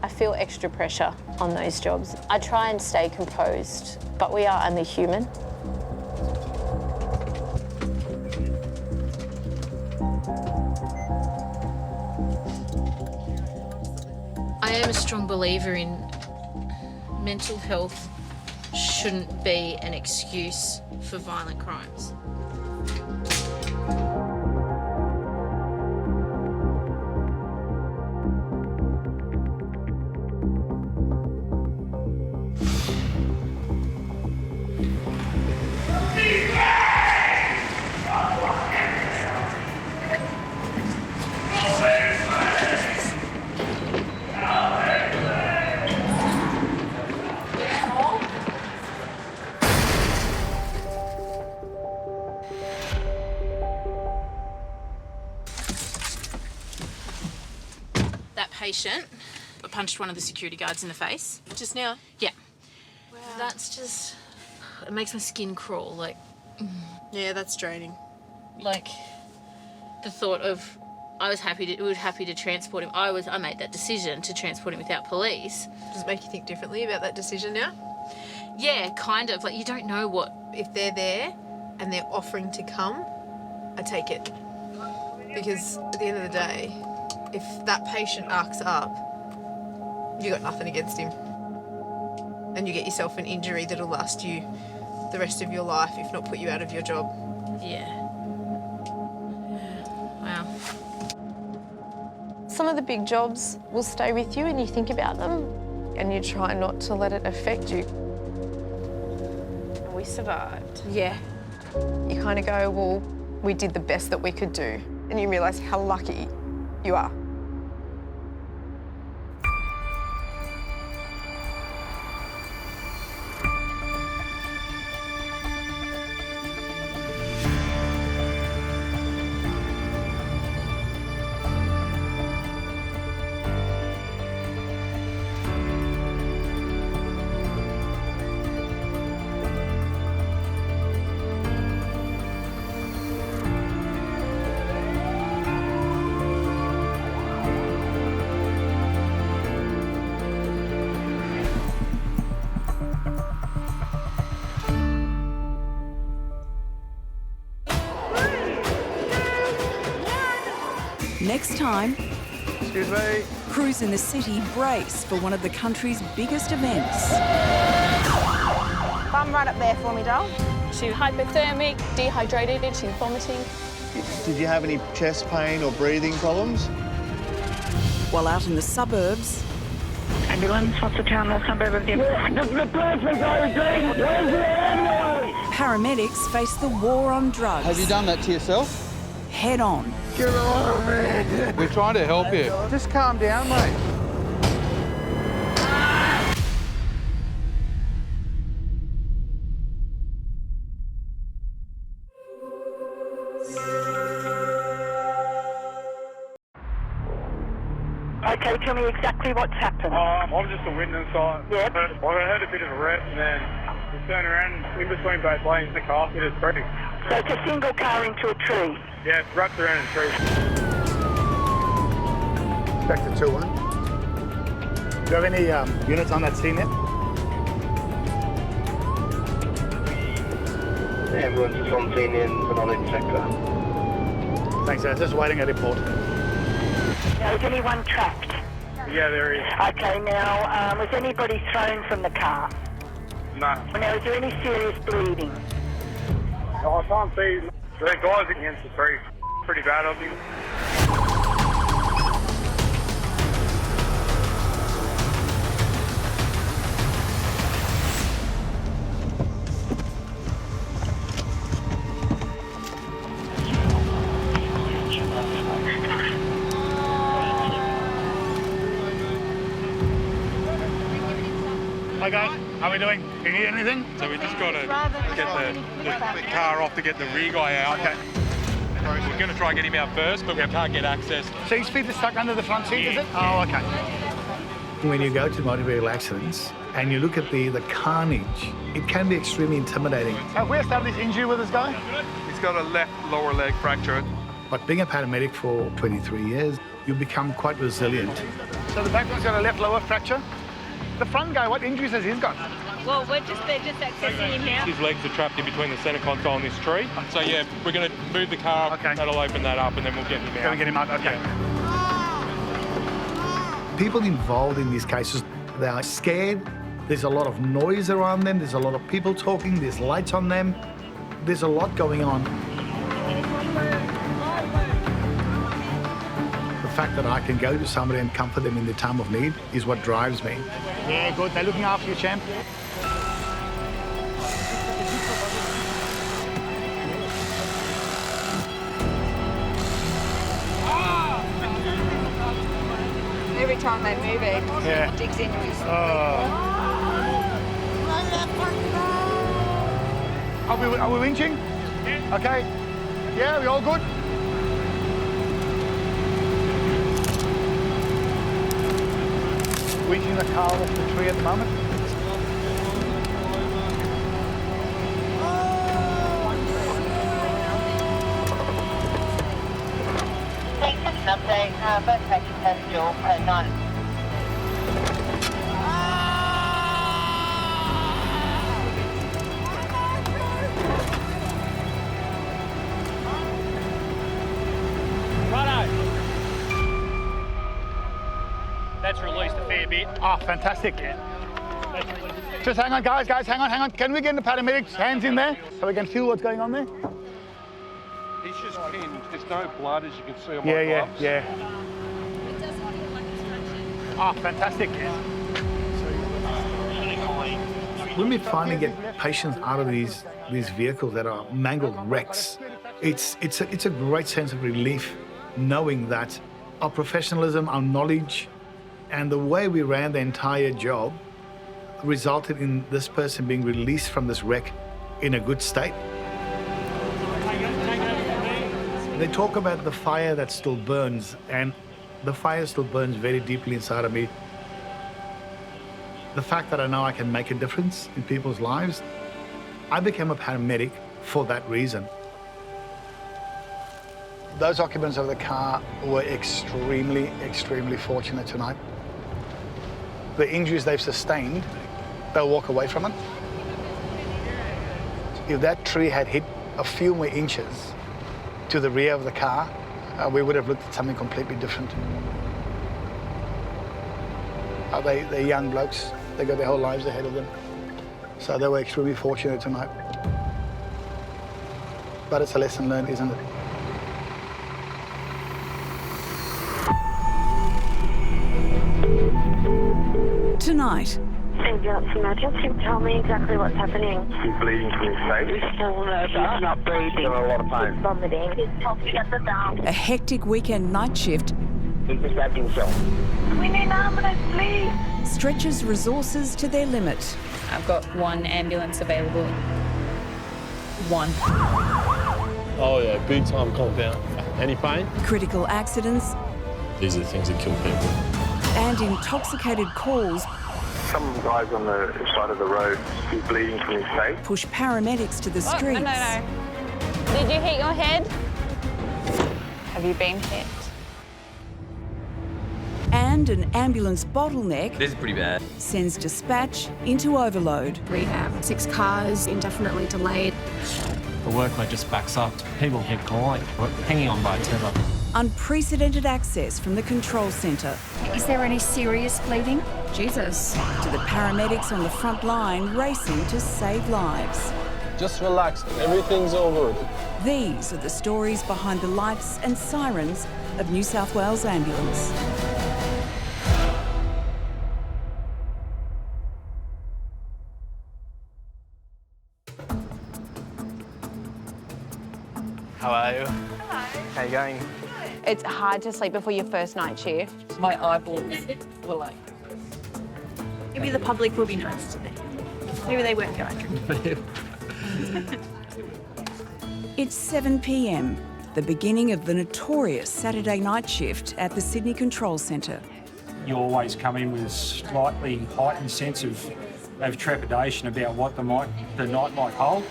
I feel extra pressure on those jobs. I try and stay composed, but we are only human. I am a strong believer in mental health shouldn't be an excuse for violent crimes. patient. I punched one of the security guards in the face. Just now? Yeah. Wow. That's just... It makes my skin crawl, like... Yeah, that's draining. Like, the thought of... we were happy to transport him. I made that decision to transport him without police. Does it make you think differently about that decision now? Yeah, kind of. Like, you don't know what... If they're there and they're offering to come, I take it. Because at the end of the day, if that patient arcs up, you got nothing against him. And you get yourself an injury that'll last you the rest of your life, if not put you out of your job. Yeah. Wow. Some of the big jobs will stay with you and you think about them and you try not to let it affect you. And we survived. Yeah. You kind of go, well, we did the best that we could do. And you realise how lucky you are. Next time, excuse me, crews in the city brace for one of the country's biggest events. Bum right up there for me, doll. She's hypothermic, dehydrated, she's vomiting. Did you have any chest pain or breathing problems? While out in the suburbs, Ambulance, what's the town or suburb of the paramedics face the war on drugs. Have you done that to yourself? Head on. Get on, man. We're trying to help you. Just calm down, mate. Okay, tell me exactly what's happened. I'm just a witness. I heard a bit of a rest and then we turned around in between both lanes, the car hit a tree. So it's a single car into a tree? Yeah, it's wrapped around a tree. Back to 2-1. Do you have any units on that scene yet? The ambulance is on scene in the knowledge sector. Thanks, sir. Just waiting at report. Now, is anyone trapped? Yeah, there is. Okay, now, was anybody thrown from the car? No. Now, is there any serious bleeding? No, I can't see. The guy's against the tree. Pretty bad of him. Hi guys, how are we doing? Do you need anything? So we just got to get the car off to get the rear guy out. Okay. We're going to try and get him out first, but we can't get access. So his feet are stuck under the front seat, is it? Oh, okay. When you go to motor vehicle accidents and you look at the carnage, it can be extremely intimidating. Have we established injury with this guy? He's got a left lower leg fracture. But being a paramedic for 23 years, you become quite resilient. So the back one's got a left lower fracture. The front guy, what injuries has he got? Well, they're just accessing him now. His legs are trapped in between the centre console and this tree. So yeah, we're going to move the car up. Okay. That'll open that up and then we'll get him out. Going to get him out, okay. Yeah. People involved in these cases, they are scared. There's a lot of noise around them. There's a lot of people talking. There's lights on them. There's a lot going on. The fact that I can go to somebody and comfort them in their time of need is what drives me. Yeah, good. They're looking after you, champ. Every time they move it, it digs into his Are we winching? Okay. Yeah, we all good? winching the car off the tree at the moment. Thanks for an update. Both patients have dual 9. That's released a fair bit. Oh, fantastic. Just hang on, guys, hang on. Can we get the paramedics' hands in there so we can feel what's going on there? He's just pinned. There's no blood, as you can see on my gloves. Yeah. Oh, fantastic. When we finally get patients out of these vehicles that are mangled wrecks, it's a great sense of relief knowing that our professionalism, our knowledge, and the way we ran the entire job resulted in this person being released from this wreck in a good state. They talk about the fire that still burns, and the fire still burns very deeply inside of me. The fact that I know I can make a difference in people's lives, I became a paramedic for that reason. Those occupants of the car were extremely, extremely fortunate tonight. The injuries they've sustained, they'll walk away from it. If that tree had hit a few more inches to the rear of the car, we would have looked at something completely different. They're young blokes. They got their whole lives ahead of them. So they were extremely fortunate tonight. But it's a lesson learned, isn't it? Tonight. Ambulance emergency. Tell me exactly what's happening. He's bleeding from his face. He's fallen over. He's not breathing. He's in a lot of pain. He's vomiting. He's talking at the down. A hectic weekend night shift. He's just stabbed himself. We need an ambulance, please. Stretches resources to their limit. I've got one ambulance available. One. Oh yeah, big time compound. Any pain? Critical accidents. These are the things that kill people. And intoxicated calls. Some guys on the side of the road, he's bleeding from his face. Push paramedics to the streets. No. Did you hit your head? Have you been hit? And an ambulance bottleneck. This is pretty bad. Sends dispatch into overload. We have 6 cars indefinitely delayed. The workload just backs up. People keep calling. We're hanging on by a tether. Unprecedented access from the control centre. Is there any serious bleeding? Jesus. To the paramedics on the front line racing to save lives. Just relax. Everything's over. These are the stories behind the lights and sirens of New South Wales Ambulance. How are you? Hello. How you going? It's hard to sleep before your first night shift. My eyeballs were like... Maybe the public will be nice today. Maybe they won't go drinking. It's 7 p.m, the beginning of the notorious Saturday night shift at the Sydney Control Centre. You always come in with a slightly heightened sense of trepidation about what the night might hold.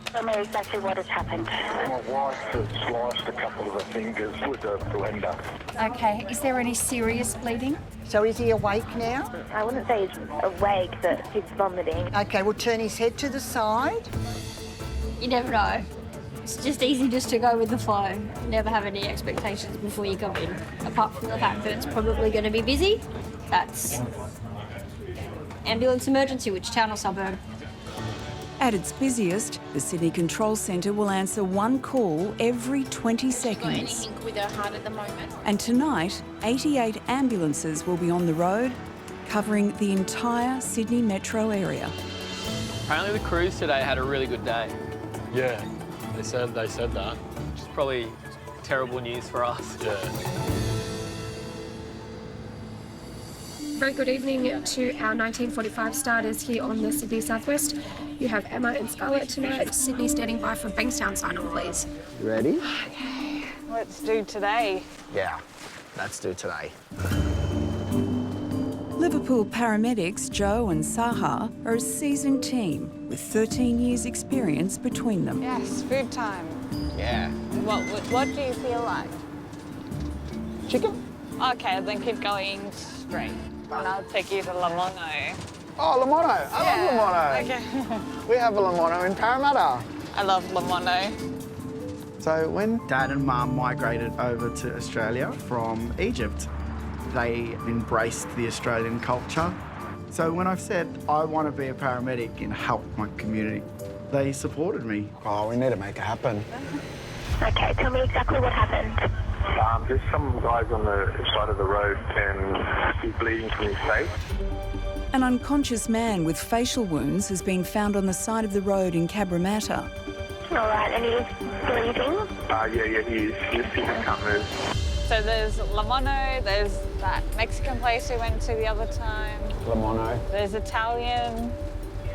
Tell me exactly what has happened. My wife has sliced a couple of her fingers with a blender. Okay, is there any serious bleeding? So is he awake now? I wouldn't say he's awake, but he's vomiting. Okay, we'll turn his head to the side. You never know. It's just easy just to go with the flow. Never have any expectations before you go in. Apart from the fact that it's probably going to be busy. That's ambulance emergency, which town or suburb? At its busiest, the Sydney Control Centre will answer one call every 20 seconds. Got anything with her heart at the moment? And tonight, 88 ambulances will be on the road, covering the entire Sydney metro area. Apparently the crews today had a really good day. Yeah, they said that. Which is probably terrible news for us. Yeah. Very good evening to our 1945 starters here on the Sydney Southwest. You have Emma and Scarlett tonight. Sydney standing by for Bankstown sign-on, please. You ready? Okay, let's do today. Yeah, let's do today. Liverpool paramedics Joe and Saha are a seasoned team with 13 years' experience between them. Yes, food time. Yeah. What do you feel like? Chicken? Okay, then keep going straight. And I'll take you to Lamono. Oh, Lamono. I love Lamono. Okay. We have a Lamono in Parramatta. I love Lamono. So when Dad and Mum migrated over to Australia from Egypt, they embraced the Australian culture. So when I've said I want to be a paramedic and help my community, they supported me. Oh, we need to make it happen. Okay, tell me exactly what happened. There's some guys on the side of the road and he's bleeding from his face. An unconscious man with facial wounds has been found on the side of the road in Cabramatta. All right, and he's bleeding? Yeah, he is. He can't move. So there's Lamono, there's that Mexican place we went to the other time. Lamono. There's Italian.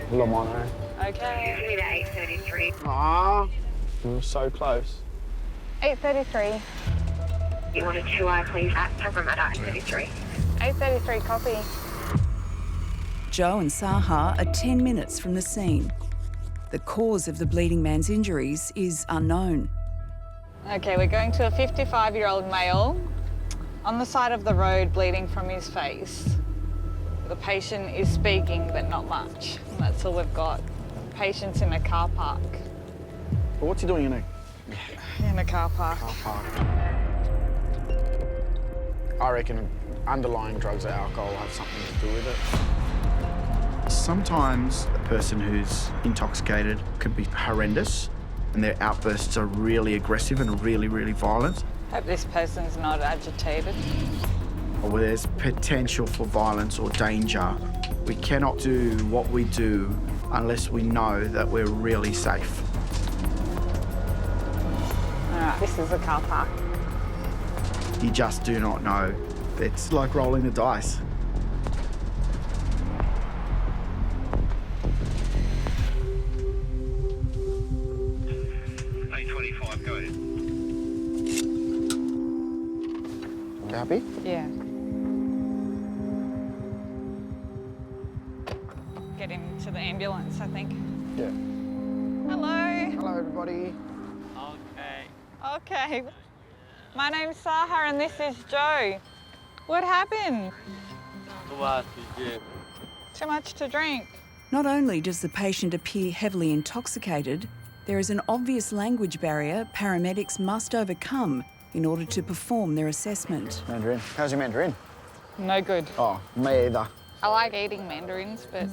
Lamono. Okay. We need 8:33. Ah, we were so close. 8:33. You want a 2-hour, please, at Paramedic 8:33. 8:33, copy. Joe and Saha are 10 minutes from the scene. The cause of the bleeding man's injuries is unknown. Okay, we're going to a 55-year-old male on the side of the road bleeding from his face. The patient is speaking, but not much. And that's all we've got. Patient's in a car park. But what's he doing In a car park. I reckon underlying drugs or alcohol have something to do with it. Sometimes a person who's intoxicated can be horrendous and their outbursts are really aggressive and really, really violent. Hope this person's not agitated. Or where there's potential for violence or danger. We cannot do what we do unless we know that we're really safe. All right, this is a car park. You just do not know. It's like rolling the dice. Go ahead. You happy? Yeah. Get him to the ambulance, I think. Yeah. Hello. Hello, everybody. Okay. My name's Saha and this is Joe. What happened? Too much to drink. Not only does the patient appear heavily intoxicated, there is an obvious language barrier paramedics must overcome in order to perform their assessment. Mandarin. How's your Mandarin? No good. Oh, me either. I like eating mandarins, but...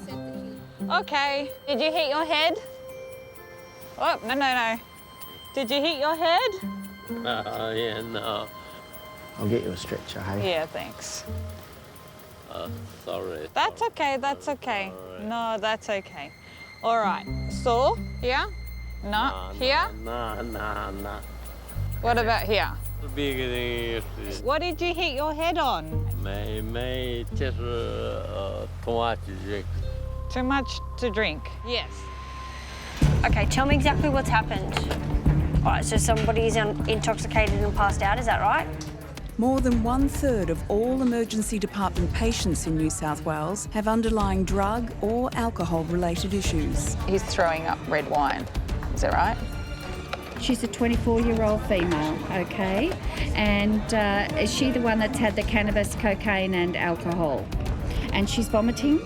Okay. Did you hit your head? Oh, no. Did you hit your head? No. I'll get you a stretcher, hey? Yeah, thanks. Sorry. That's okay. No, that's okay. All right. So, here? No. Here? No. What about here? Big. What did you hit your head on? Just too much to drink. Too much to drink? Yes. Okay, tell me exactly what's happened. All right, so somebody's intoxicated and passed out, is that right? More than 1/3 of all emergency department patients in New South Wales have underlying drug or alcohol-related issues. He's throwing up red wine. Is that right? She's a 24-year-old female, okay? And is she the one that's had the cannabis, cocaine and alcohol? And she's vomiting?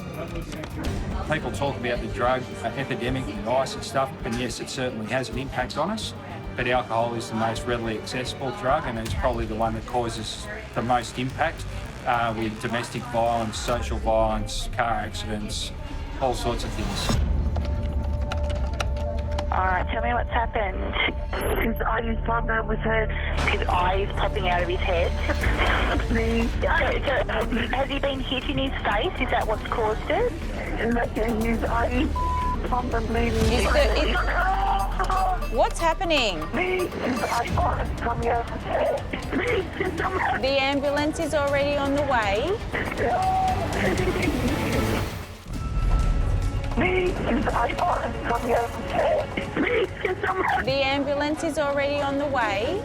People talk about the drug epidemic and ice and stuff, and yes, it certainly has an impact on us. But alcohol is the most readily accessible drug, and it's probably the one that causes the most impact with domestic violence, social violence, car accidents, all sorts of things. All right, tell me what's happened. His eyes problem with his eyes popping out of his head. Has he been hit in his face? Is that what's caused it? His eyes probably. What's happening? The ambulance is already on the way. The ambulance is already on the way.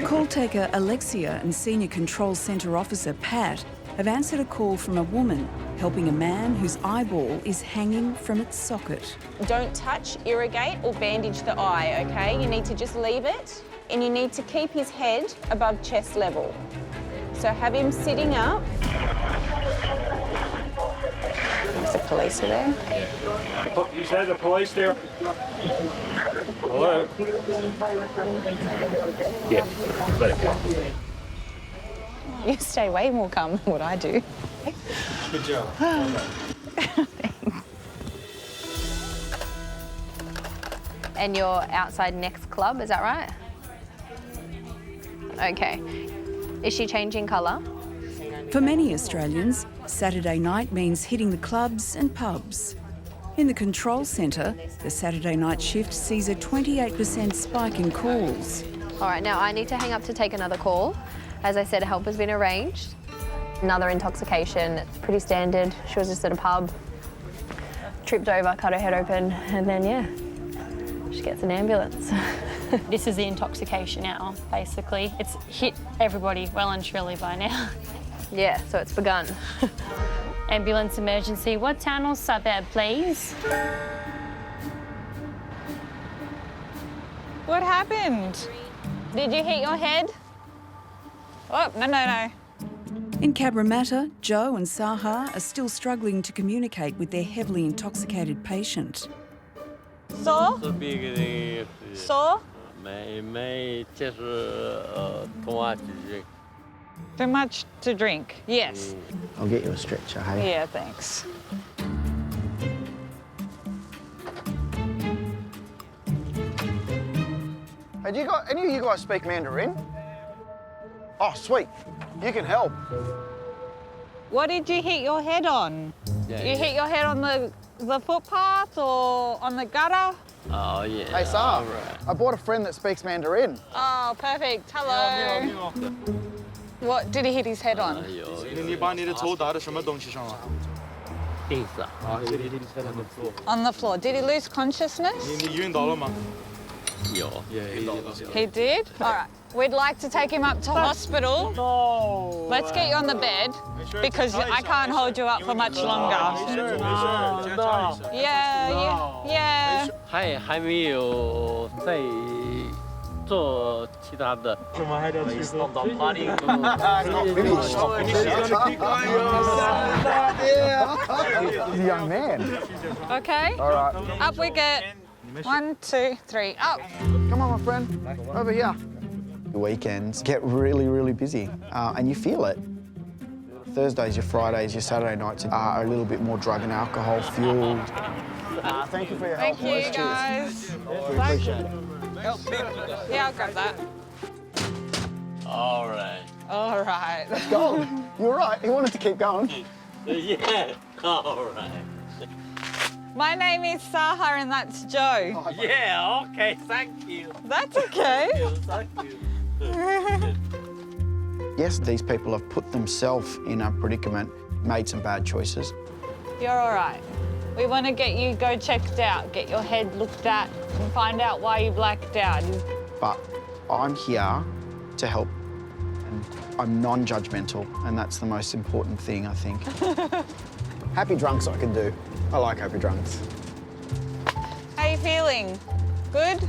Call taker Alexia and Senior Control Centre Officer Pat have answered a call from a woman helping a man whose eyeball is hanging from its socket. Don't touch, irrigate or bandage the eye, okay? You need to just leave it and you need to keep his head above chest level. So have him sitting up. Is the police there? You said the police there? Hello? Yeah, let it go. You stay way more calm than what I do. Good job. And you're outside next club, is that right? Okay. Is she changing colour? For many Australians, Saturday night means hitting the clubs and pubs. In the control centre, the Saturday night shift sees a 28% spike in calls. All right, now I need to hang up to take another call. As I said, help has been arranged. Another intoxication, it's pretty standard. She was just at a pub, tripped over, cut her head open, and then, yeah, she gets an ambulance. This is the intoxication now, basically. It's hit everybody well and truly by now. Yeah, so it's begun. Ambulance emergency. What town or suburb, please? What happened? Did you hit your head? Oh, no. In Cabramatta, Joe and Saha are still struggling to communicate with their heavily intoxicated patient. Sore? Sore? Too much to drink, yes. I'll get you a stretcher, hey? Yeah, thanks. Hey, any of you guys speak Mandarin? Oh, sweet. You can help. What did you hit your head on? You hit your head on the footpath or on the gutter? Oh, yeah. Hey, Sam, I brought a friend that speaks Mandarin. Oh, perfect. Hello. What did he hit his head on? 你把你的头打在什么东西上了？ On the floor. Did he lose consciousness? 你晕倒了吗？ He did? All right. We'd like to take him up to hospital. No. Let's get you on the bed because I can't hold you up for much longer. Yeah. 还没有再做其他的。怎么还得去做？Bloody. He's a young man. Okay. All right. Up we get. 1, 2, 3, up. Come on, my friend. Over here. The weekends get really, really busy, and you feel it. Thursdays, your Fridays, your Saturday nights are a little bit more drug and alcohol fueled. Thank you for your help. Thank you, guys. We appreciate it. Yeah, I'll grab that. All right. All right. Let's go. You're right. He wanted to keep going. Yeah. All right. My name is Saha and that's Joe. Yeah, okay, thank you. That's okay. Thank you. Yes, these people have put themselves in a predicament, made some bad choices. You're all right. We want to get you go checked out, get your head looked at and find out why you blacked out. But I'm here to help, and I'm non-judgmental, and that's the most important thing, I think. Happy drunks I can do. I like happy drunks. How are you feeling? Good?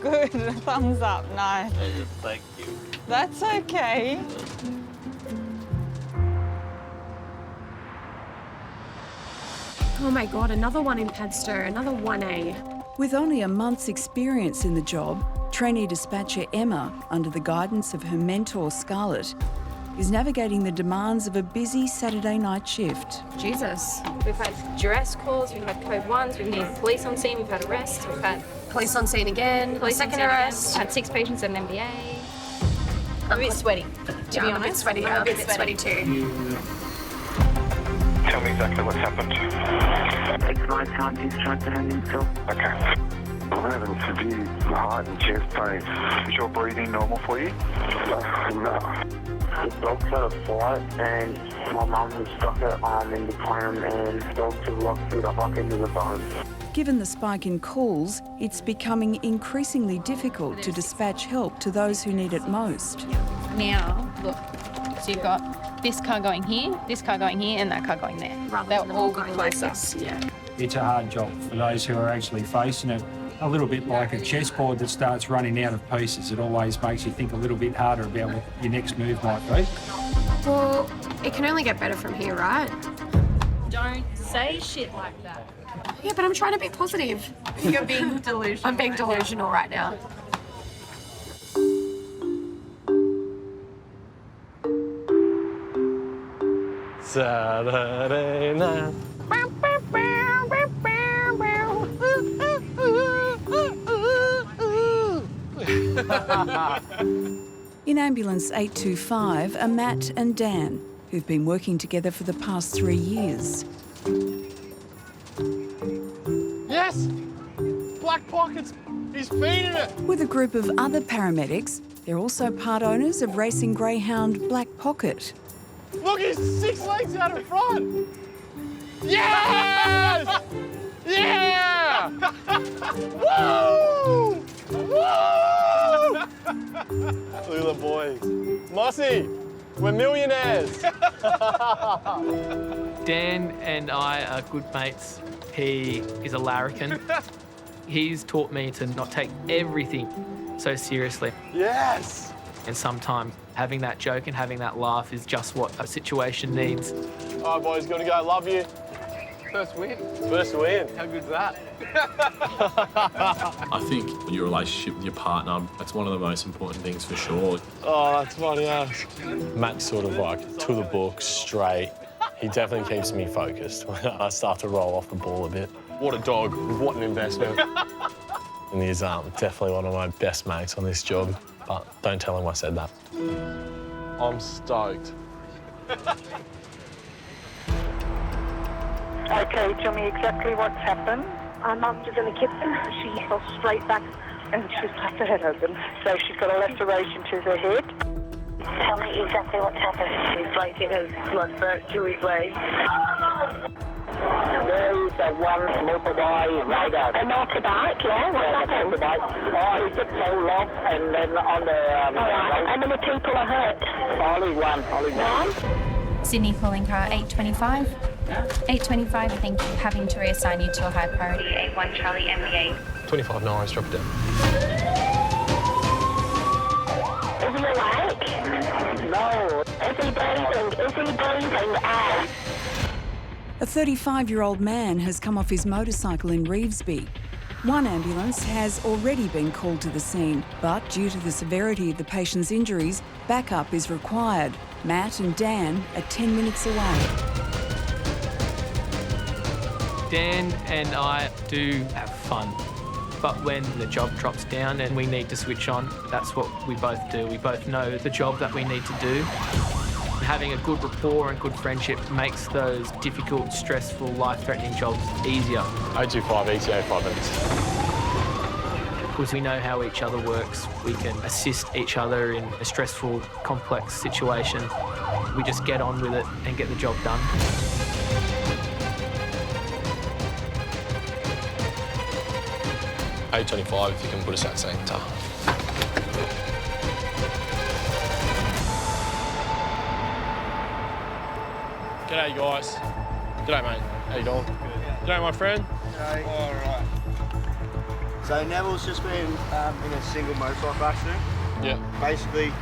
Good. Thumbs up. Nice. Thank you. That's okay. Oh my God, another one in Padstow, another 1A. With only a month's experience in the job, trainee dispatcher Emma, under the guidance of her mentor Scarlett, is navigating the demands of a busy Saturday night shift. Jesus. We've had duress calls, we've had code 1s, we've needed police on scene, we've had arrests, we've had Police on scene again, second arrest, had 6 patients at an MBA. I'm a bit sweaty, to be honest. I'm a bit sweaty, I'm a bit sweaty too. Tell me exactly what's happened. Ex-wife can't discharge hang himself. Okay. I'm having severe heart and chest pain. Is your breathing normal for you? No. The dog's had a fight and my mum has stuck her arm in the pram and the dogs have locked through the hock into the bone. Given the spike in calls, it's becoming increasingly difficult to dispatch help to those who need it most. Now, look, So you've got this car going here, this car going here, and that car going there. They'll all go closer. Yeah. It's a hard job for those who are actually facing it. A little bit like a chessboard that starts running out of pieces. It always makes you think a little bit harder about what your next move might be. Well, it can only get better from here, right? Don't say shit like that. Yeah, but I'm trying to be positive. You're being delusional. I'm being delusional right now. Saturday night. In ambulance 825 are Matt and Dan, who've been working together for the past 3 years. Yes! Black pockets. He's feeding it. With a group of other paramedics, they're also part owners of racing greyhound Black Pocket. Look, he's 6 legs out in front. Yes! Yeah! Woo! Woo! Look at the boys. Mossy, we're millionaires. Dan and I are good mates. He is a larrikin. He's taught me to not take everything so seriously. Yes! And sometimes having that joke and having that laugh is just what a situation needs. All right, boys, gotta go. Love you. First win. First win. How good's that? I think your relationship with your partner, that's one of the most important things for sure. Oh, that's funny ass. Matt's sort of like to the book, straight. He definitely keeps me focused when I start to roll off the ball a bit. What a dog, what an investment. And he's definitely one of my best mates on this job, but don't tell him I said that. I'm stoked. Okay, tell me exactly what's happened. Our mum was in the kitchen. She fell straight back and she's cut her head open. So she's got a laceration to her head. Tell me exactly what's happened. He's like in his blood burst to his leg. There is one motorbike rider. A motorbike, yeah? What happened? Motorbike. Oh, he just fell off and then on the... How many people are hurt? Only one. Sydney calling car 825. 825, thank you. Having to reassign you to a high priority. 81 Charlie MBA. 25 Norris, drop it down. Is he awake? No. Is he breathing? Is he breathing out? A 35-year-old man has come off his motorcycle in Revesby. One ambulance has already been called to the scene, but due to the severity of the patient's injuries, backup is required. Matt and Dan are 10 minutes away. Dan and I do have fun, but when the job drops down and we need to switch on, that's what we both do. We both know the job that we need to do. Having a good rapport and good friendship makes those difficult, stressful, life-threatening jobs easier. 825 ETA, 5 minutes. Because we know how each other works, we can assist each other in a stressful, complex situation. We just get on with it and get the job done. $825 if you can put us at centre. G'day guys. G'day mate. How you doing? G'day my friend. Okay. All right. So Neville's just been in a single motorcycle accident. Yeah. Basically,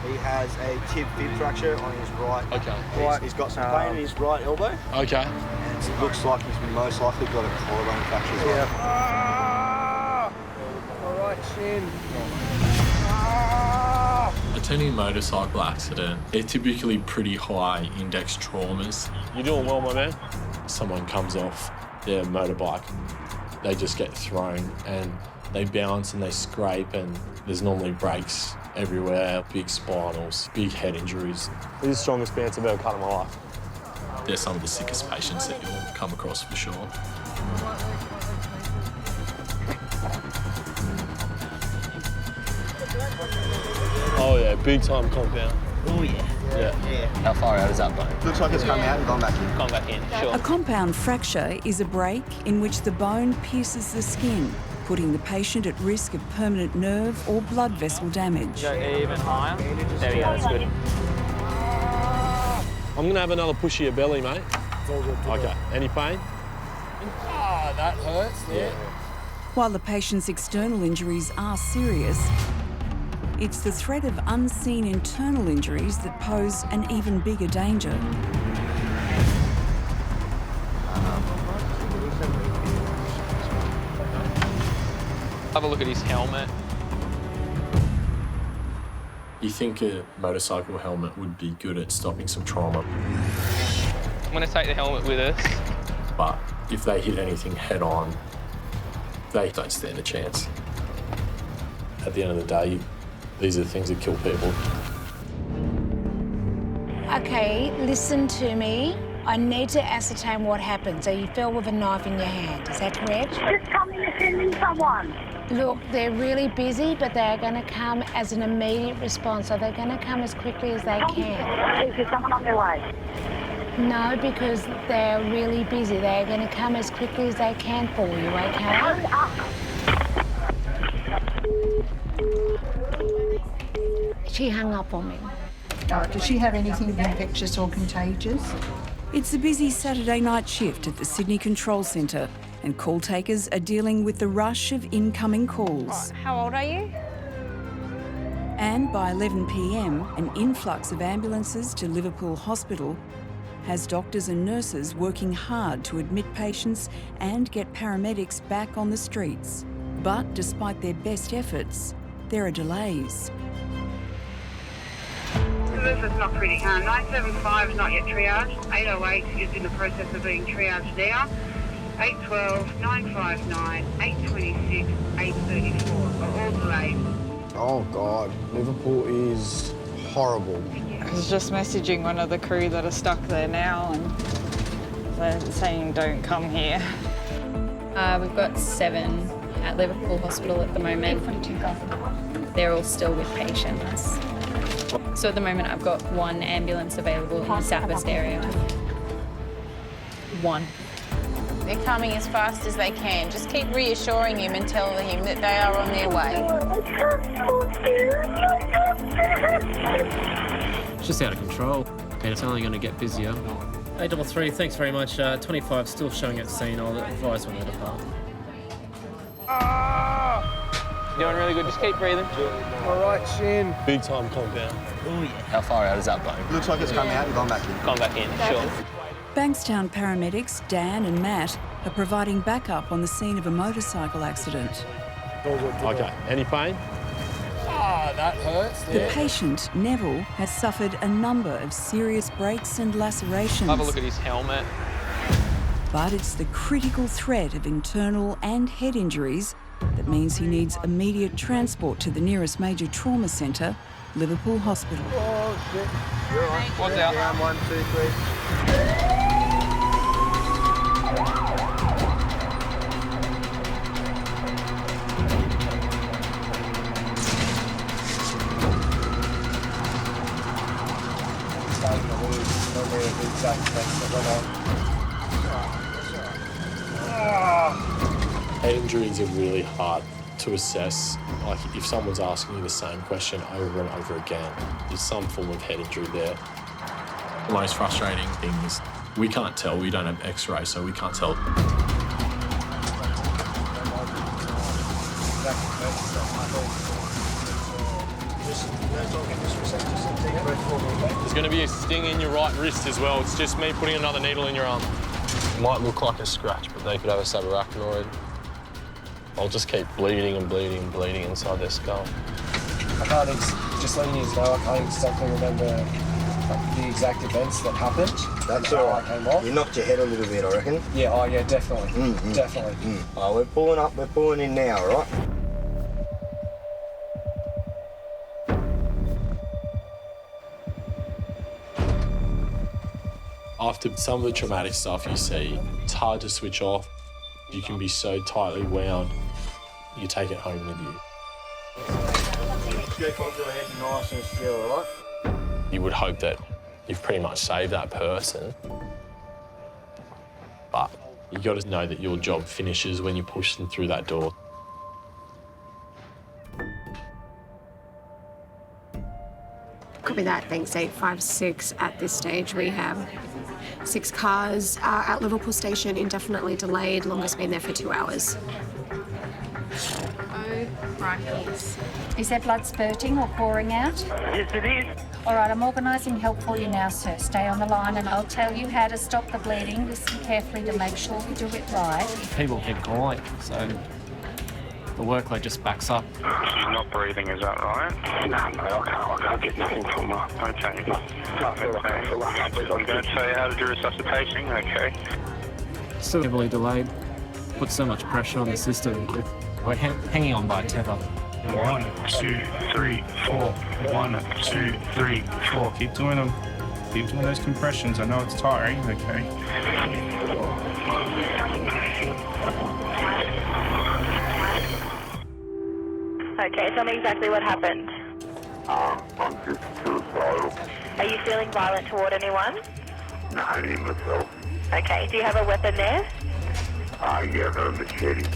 he has a tib fib fracture on his right. Okay. He's got some pain in his right elbow. Okay. And it looks like he's most likely got a collarbone fracture as well. All right, chin. Attending a motorcycle accident, they're typically pretty high index traumas. You're doing well, my man. Someone comes off their motorbike, they just get thrown and they bounce and they scrape and there's normally breaks everywhere, big spinals, big head injuries. This is the strongest bounce I've ever cut in my life. They're some of the sickest patients that you'll come across for sure. Oh yeah, big time compound. Oh yeah. Yeah. How far out is that bone? Looks like it's come out and gone back in. Gone back in, sure. A compound fracture is a break in which the bone pierces the skin, putting the patient at risk of permanent nerve or blood vessel damage. Go even higher. There we go, that's good. I'm gonna have another push of your belly, mate. It's all good. Okay. Any pain? Ah, that hurts. Yeah. While the patient's external injuries are serious, it's the threat of unseen internal injuries that pose an even bigger danger. Have a look at his helmet. You think a motorcycle helmet would be good at stopping some trauma, I'm going to take the helmet with us. but if they hit anything head on, they don't stand a chance. At the end of the day, these are the things that kill people. Okay, listen to me. I need to ascertain what happened. So you fell with a knife in your hand, is that correct? Just come in and send me someone. Look, they're really busy, but they're going to come as an immediate response. So they're going to come as quickly as they can. Is there someone on their way? No, because they're really busy. They're going to come as quickly as they can for you, okay? Hurry up. She hung up on me. Does she have anything infectious or contagious? It's a busy Saturday night shift at the Sydney Control Centre, and call takers are dealing with the rush of incoming calls. How old are you? And by 11 p.m, an influx of ambulances to Liverpool Hospital has doctors and nurses working hard to admit patients and get paramedics back on the streets. But despite their best efforts, there are delays. This is not pretty. 975 is not yet triaged. 808 is in the process of being triaged now. 812, 959, 826, 834 are all delayed. Oh God, Liverpool is horrible. I was just messaging one of the crew that are stuck there now, and they're saying don't come here. We've got 7 at Liverpool Hospital at the moment. They're all still with patients. So at the moment I've got 1 ambulance available in the southwest area. 1. They're coming as fast as they can. Just keep reassuring him and telling him that they are on their way. It's just out of control, and it's only going to get busier. 833, thanks very much. 25 still showing at scene. I'll advise when they depart. Doing really good. Just keep breathing. All right, Shin. Big time compound. Oh yeah. How far out is that bone? Looks like it's coming out. You've gone back in. Gone back in, sure. Bankstown paramedics Dan and Matt are providing backup on the scene of a motorcycle accident. Okay. Any pain? Ah, that hurts. The patient, Neville, has suffered a number of serious breaks and lacerations. Have a look at his helmet. But it's the critical threat of internal and head injuries that means he needs immediate transport to the nearest major trauma centre, Liverpool Hospital. Oh, shit. You're all right. What's out? Down, 1, 2, 3. Head injuries are really hard to assess. Like if someone's asking you the same question over and over again, there's some form of head injury there. The most frustrating thing is we can't tell. We don't have X-ray, so we can't tell. There's going to be a sting in your right wrist as well. It's just me putting another needle in your arm. It might look like a scratch, but they could have a subarachnoid. I'll just keep bleeding and bleeding and bleeding inside their skull. I can't, just letting you know, I can't exactly remember the exact events that happened. That's all right. I came off. You knocked your head a little bit, I reckon. Yeah, oh yeah, definitely. Definitely. Oh, we're pulling up, we're pulling in now, all right? After some of the traumatic stuff you see, it's hard to switch off. You can be so tightly wound, you take it home with you. Keep onto your head nice and still, all right? You would hope that you've pretty much saved that person. But you got to know that your job finishes when you push them through that door. Copy that, thanks 856. At this stage, we have 6 cars at Liverpool Station, indefinitely delayed, longest been there for 2 hours. Oh, right, yes. Is there blood spurting or pouring out? Yes, it is. All right, I'm organising help for you now, sir. Stay on the line and I'll tell you how to stop the bleeding. Listen carefully to make sure we do it right. People keep calling, so the workload just backs up. She's not breathing, is that right? No, I can't get nothing from her. Okay. I'm going to tell you how to do resuscitation, okay? Still heavily delayed. Puts so much pressure on the system. We're hanging on by a tether. 1, 2, 3, 4. 1, 2, 3, 4. Keep doing them. Keep doing those compressions. I know it's tiring, okay? Okay, tell me exactly what happened. I'm just suicidal. Are you feeling violent toward anyone? No, I need myself. Okay, do you have a weapon there? I have a machete.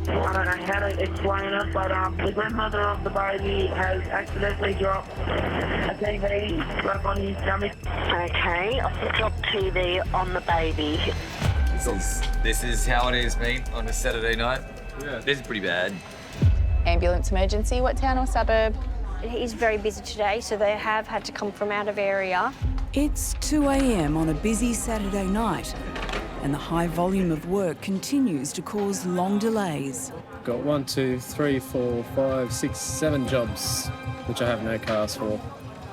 I don't know how to explain it, but the grandmother of the baby has accidentally dropped a TV back on his stomach. Okay, I've dropped TV on the baby. This is how it is, mate, on a Saturday night. Yeah. This is pretty bad. Ambulance emergency, what town or suburb? He's very busy today, so they have had to come from out of area. It's 2 a.m. on a busy Saturday night, and the high volume of work continues to cause long delays. Got 1, 2, 3, 4, 5, 6, 7 jobs, which I have no cars for.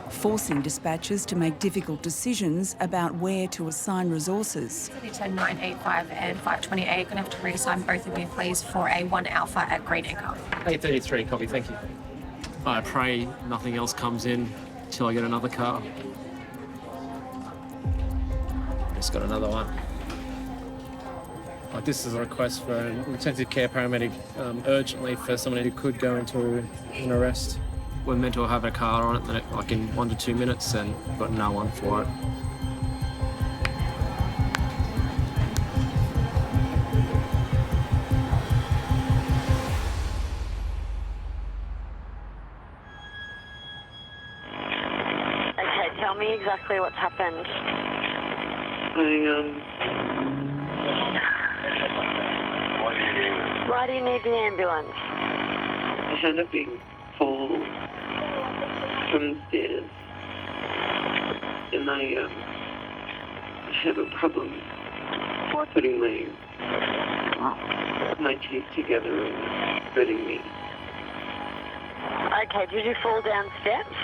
Forcing dispatchers to make difficult decisions about where to assign resources. So 985 and 528, you're going to have to reassign both of you, please, for a 1 Alpha at Green Echo. 833, copy, thank you. I pray nothing else comes in till I get another car. Just got another one. Like, this is a request for an intensive care paramedic urgently for someone who could go into an arrest. We're meant to have a car on it like in 1 to 2 minutes, and got no one for it. Okay, tell me exactly what's happened. Why do you need the ambulance? I had a big fall from the stairs, and I have a problem putting my teeth together and hurting me. Okay, did you fall down steps?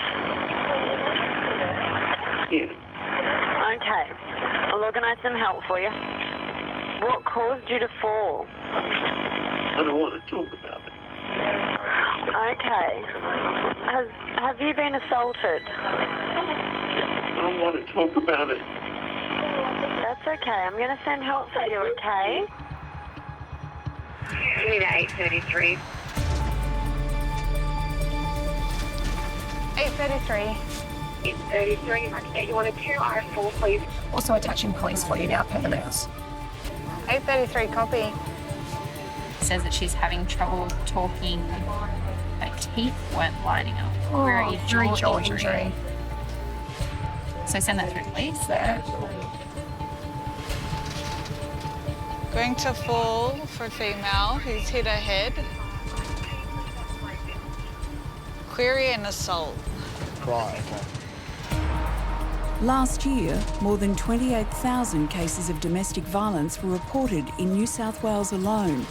Yeah. Okay, I'll organise some help for you. What caused you to fall? I don't want to talk about it. Okay. Have you been assaulted? I don't want to talk about it. That's okay. I'm going to send help for you, okay? You need an 833. 833. 833. I can get you on a 2R4, please. Also attaching police for you now per the notes. 833, copy. Says that she's having trouble talking. Her teeth weren't lining up. Very jaw injury. So send that through, please. Going to fall for a female who's hit her head. Query and assault. Right, okay. Last year, more than 28,000 cases of domestic violence were reported in New South Wales alone.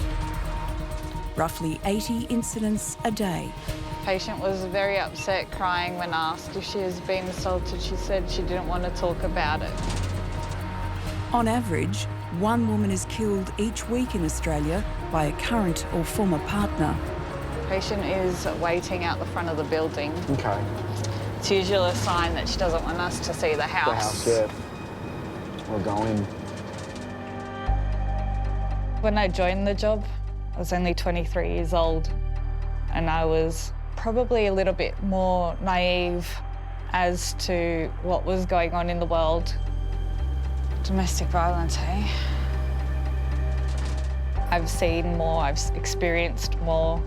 Roughly 80 incidents a day. Patient was very upset, crying when asked if she has been assaulted. She said she didn't want to talk about it. On average, 1 woman is killed each week in Australia by a current or former partner. Patient is waiting out the front of the building. Okay. It's usually a sign that she doesn't want us to see the house. The house, yeah. We're going. When I joined the job, I was only 23 years old, and I was probably a little bit more naive as to what was going on in the world. Domestic violence, hey? I've seen more, I've experienced more,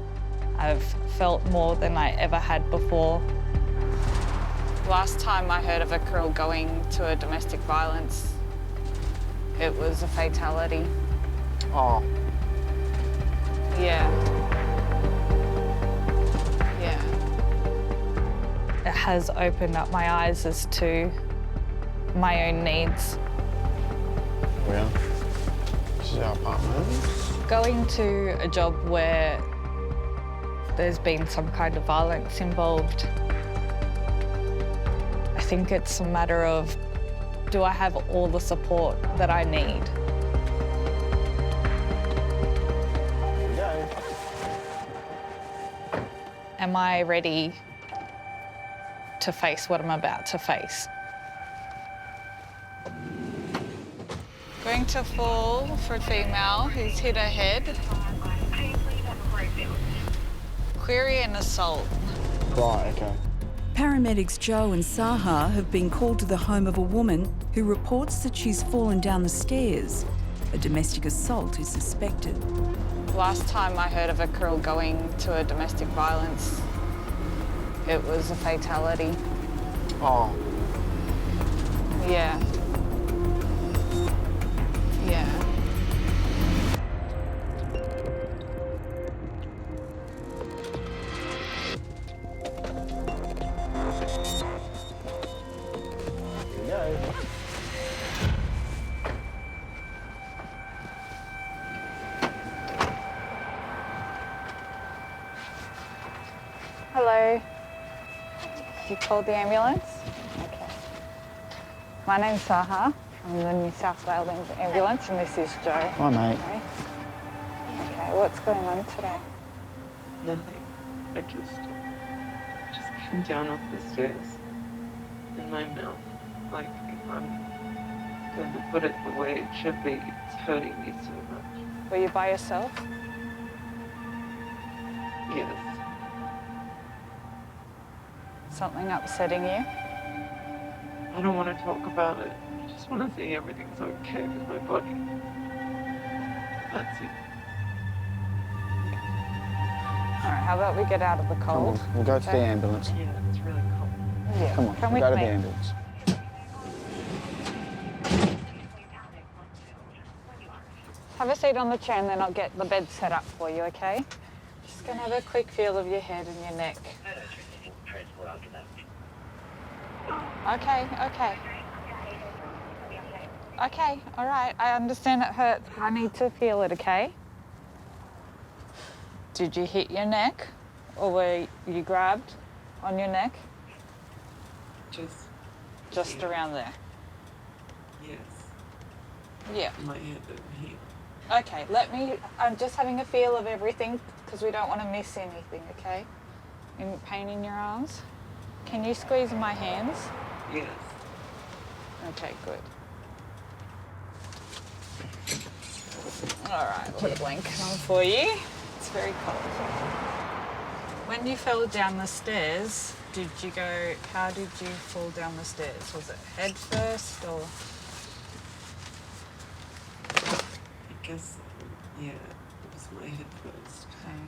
I've felt more than I ever had before. Last time I heard of a girl going to a domestic violence, it was a fatality. Oh. Yeah. Yeah. It has opened up my eyes as to my own needs. Yeah. This is our apartment. Going to a job where there's been some kind of violence involved, I think it's a matter of, do I have all the support that I need? Am I ready to face what I'm about to face? Going to fall for a female who's hit her head. Query and assault. Right, okay. Paramedics Joe and Saha have been called to the home of a woman who reports that she's fallen down the stairs. A domestic assault is suspected. Last time I heard of a girl going to a domestic violence, it was a fatality. Oh. Yeah. Yeah. Hello. You called the ambulance? Okay. My name's Saha. I'm the New South Wales ambulance, and this is Joe. Hi, mate. Okay, what's going on today? Nothing. I just came down off the stairs in my mouth. Like, if I'm going to put it the way it should be, it's hurting me so much. Were you by yourself? Yes. Something upsetting you? I don't want to talk about it. I just want to see everything's okay with my body. That's it. All right, how about we get out of the cold? Come on, we'll go to the ambulance. Yeah, it's really cold. Yeah. Come on, Come we'll with go to me. the ambulance. Have a seat on the chair and then I'll get the bed set up for you, okay? Just gonna have a quick feel of your head and your neck. Okay, okay. Okay, all right. I understand it hurts, but I need to feel it, okay? Did you hit your neck? Or were you grabbed on your neck? Just around there? Yes. Yeah. My hand over here. Okay, I'm just having a feel of everything because we don't want to miss anything, okay? Any pain in your arms? Can you squeeze my hands? Yes. Okay, good. All right, put a blanket on for you. It's very cold. When you fell down the stairs, how did you fall down the stairs? Was it head first or? I guess, yeah, it was my head first. Okay.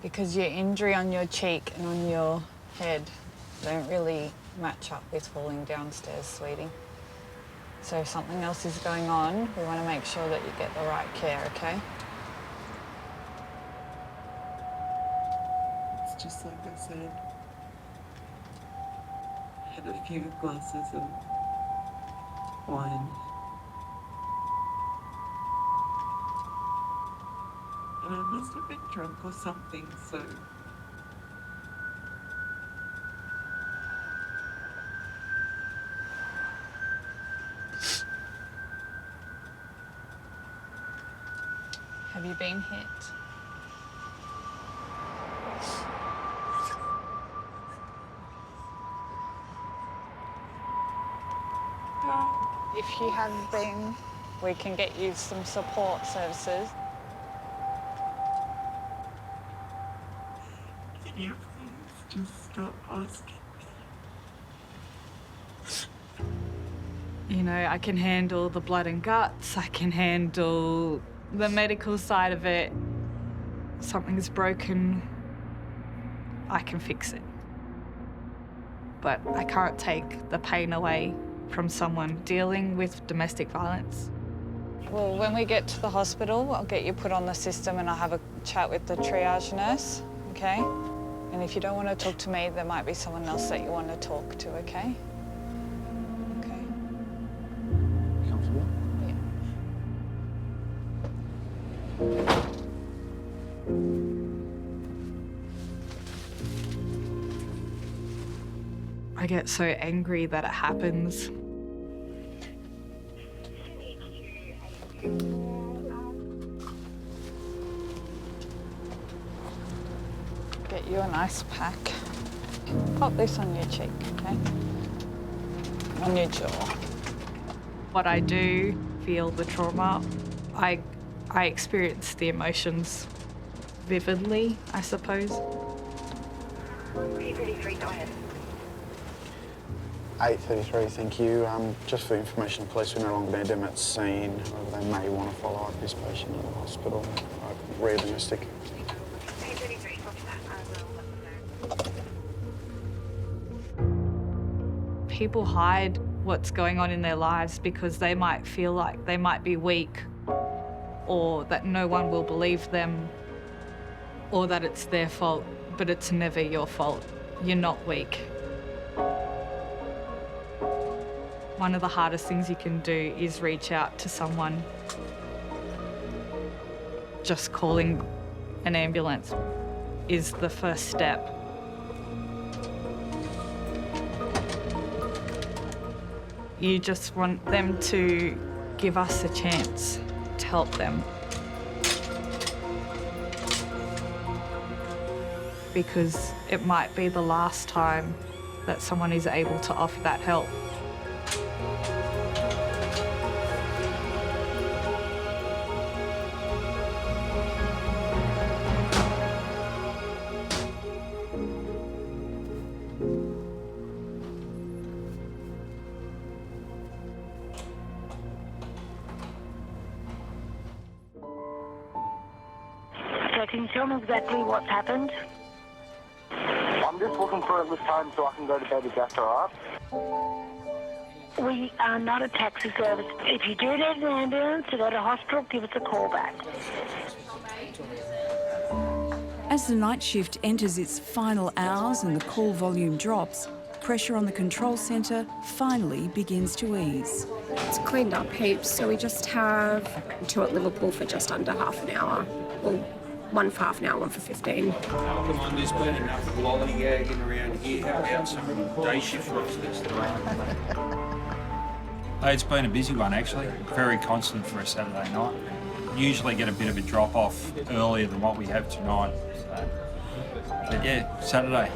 Because your injury on your cheek and on your head don't really match up with falling downstairs, sweetie. So if something else is going on, we want to make sure that you get the right care, okay? It's just like I said. I had a few glasses of wine. And I must have been drunk or something, so... Have you been hit? If you have been, we can get you some support services. Can you please just stop asking me? You know, I can handle the blood and guts, I can handle the medical side of it. something's broken, I can fix it. But I can't take the pain away from someone dealing with domestic violence. Well, when we get to the hospital, I'll get you put on the system and I'll have a chat with the triage nurse, okay? And if you don't want to talk to me, there might be someone else that you want to talk to, okay? Okay. Comfortable? I get so angry that it happens. Get you an ice pack. Pop this on your cheek, okay? On your jaw. What I do, feel the trauma. I experience the emotions vividly, I suppose. 8:33, thank you. Just for information, the police will no longer need them at scene. However, they may want to follow up this patient at the hospital. Realistic. People hide what's going on in their lives because they might feel like they might be weak, or that no one will believe them, or that it's their fault, but it's never your fault. You're not weak. One of the hardest things you can do is reach out to someone. Just calling an ambulance is the first step. You just want them to give us a chance to help them. Because it might be the last time that someone is able to offer that help. So can you tell me exactly what's happened? I'm just looking for a lift home so I can go to bed. Is that all right? We are not a taxi service. If you do need an ambulance to go to hospital, give us a call back. As the night shift enters its final hours and the call volume drops, pressure on the control centre finally begins to ease. It's cleaned up heaps, so we just have two at Liverpool for just under half an hour. Well, one for half an hour, one for 15. Come on, there's been enough lollygagging around here. How about some day shift rosters? It's been a busy one, actually. Very constant for a Saturday night. Usually get a bit of a drop-off earlier than what we have tonight. So. But yeah, Saturday.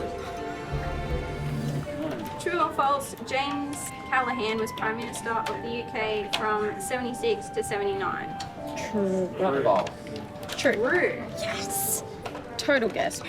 True or false, James Callaghan was Prime Minister of the UK from 76 to 79. True. True. Yes. Total guess.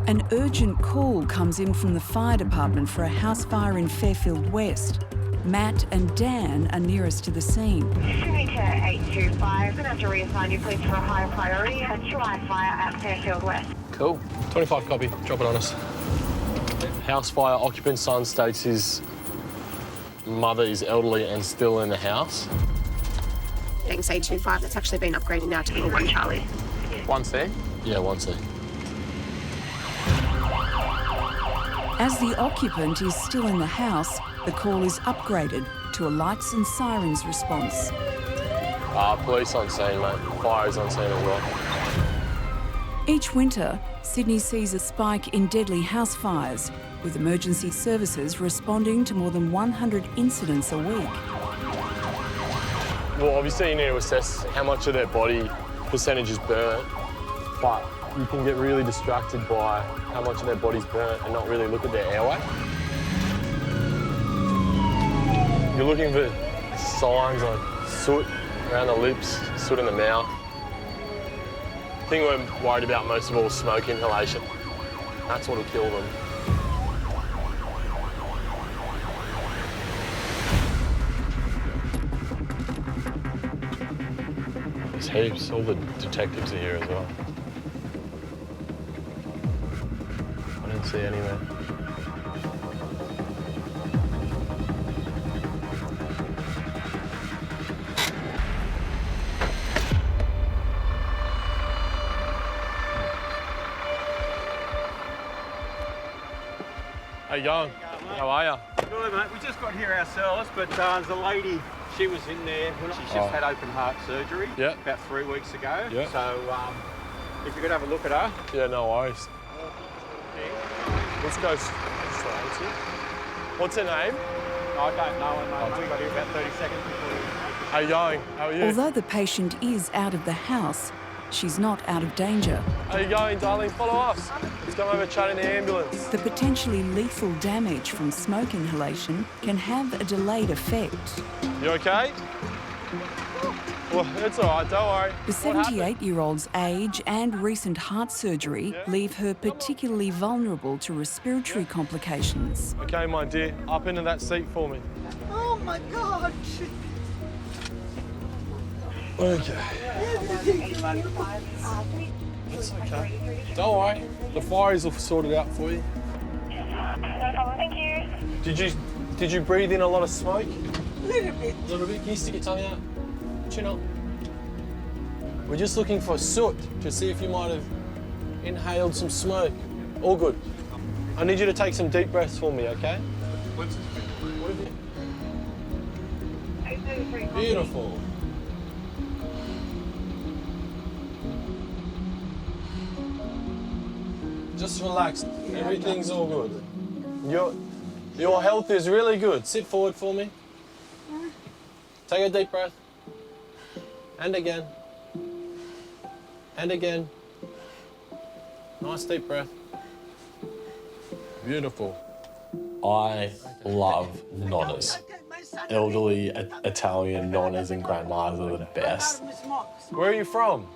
An urgent call comes in from the fire department for a house fire in Fairfield West. Matt and Dan are nearest to the scene. Signature 825. I'm going to have to reassign you, please, for a higher priority. A July fire at Fairfield West. Cool. 25 copy. Drop it on us. House fire. Occupant's son states his mother is elderly and still in the house. Thanks, 825. That's actually been upgraded now to 1 Charlie. 1C? Yeah, 1C. As the occupant is still in the house, the call is upgraded to a lights and sirens response. Police on scene, mate. Fire is on scene as well. Each winter, Sydney sees a spike in deadly house fires, with emergency services responding to more than 100 incidents a week. Well, obviously you need to assess how much of their body percentage is burnt, but you can get really distracted by how much of their body's burnt and not really look at their airway. You're looking for signs like soot around the lips, soot in the mouth. The thing we're worried about most of all is smoke inhalation. That's what'll kill them. There's heaps. All the detectives are here as well. I didn't see any, man. How you going? How are you? Good, mate. We just got here ourselves, but there's a lady, she was in there. She's just had open heart surgery about 3 weeks ago. Yeah. So if you could have a look at her. Yeah, no worries. Let's go straight here. What's her name? I don't know her name. We got here about 30 seconds before we... How you going? How are you? Although the patient is out of the house, she's not out of danger. How you going, darling? Follow us. Let's go over chat in the ambulance. The potentially lethal damage from smoke inhalation can have a delayed effect. You okay? Well, it's all right, don't worry. The 78-year-old's age and recent heart surgery leave her particularly vulnerable to respiratory complications. Okay, my dear, up into that seat for me. Oh my God! Okay. It's okay. Don't worry. The fireys will sort it out for you. No problem, thank you. Did you breathe in a lot of smoke? A little bit. A little bit? Can you stick your tongue out? Chin up. We're just looking for soot to see if you might have inhaled some smoke. All good. I need you to take some deep breaths for me, okay? What have you? Beautiful. Just relax. Everything's all good. Your health is really good. Sit forward for me. Take a deep breath. And again. And again. Nice deep breath. Beautiful. I love nonnas. Elderly Italian nonnas and grandmas are the best. Where are you from?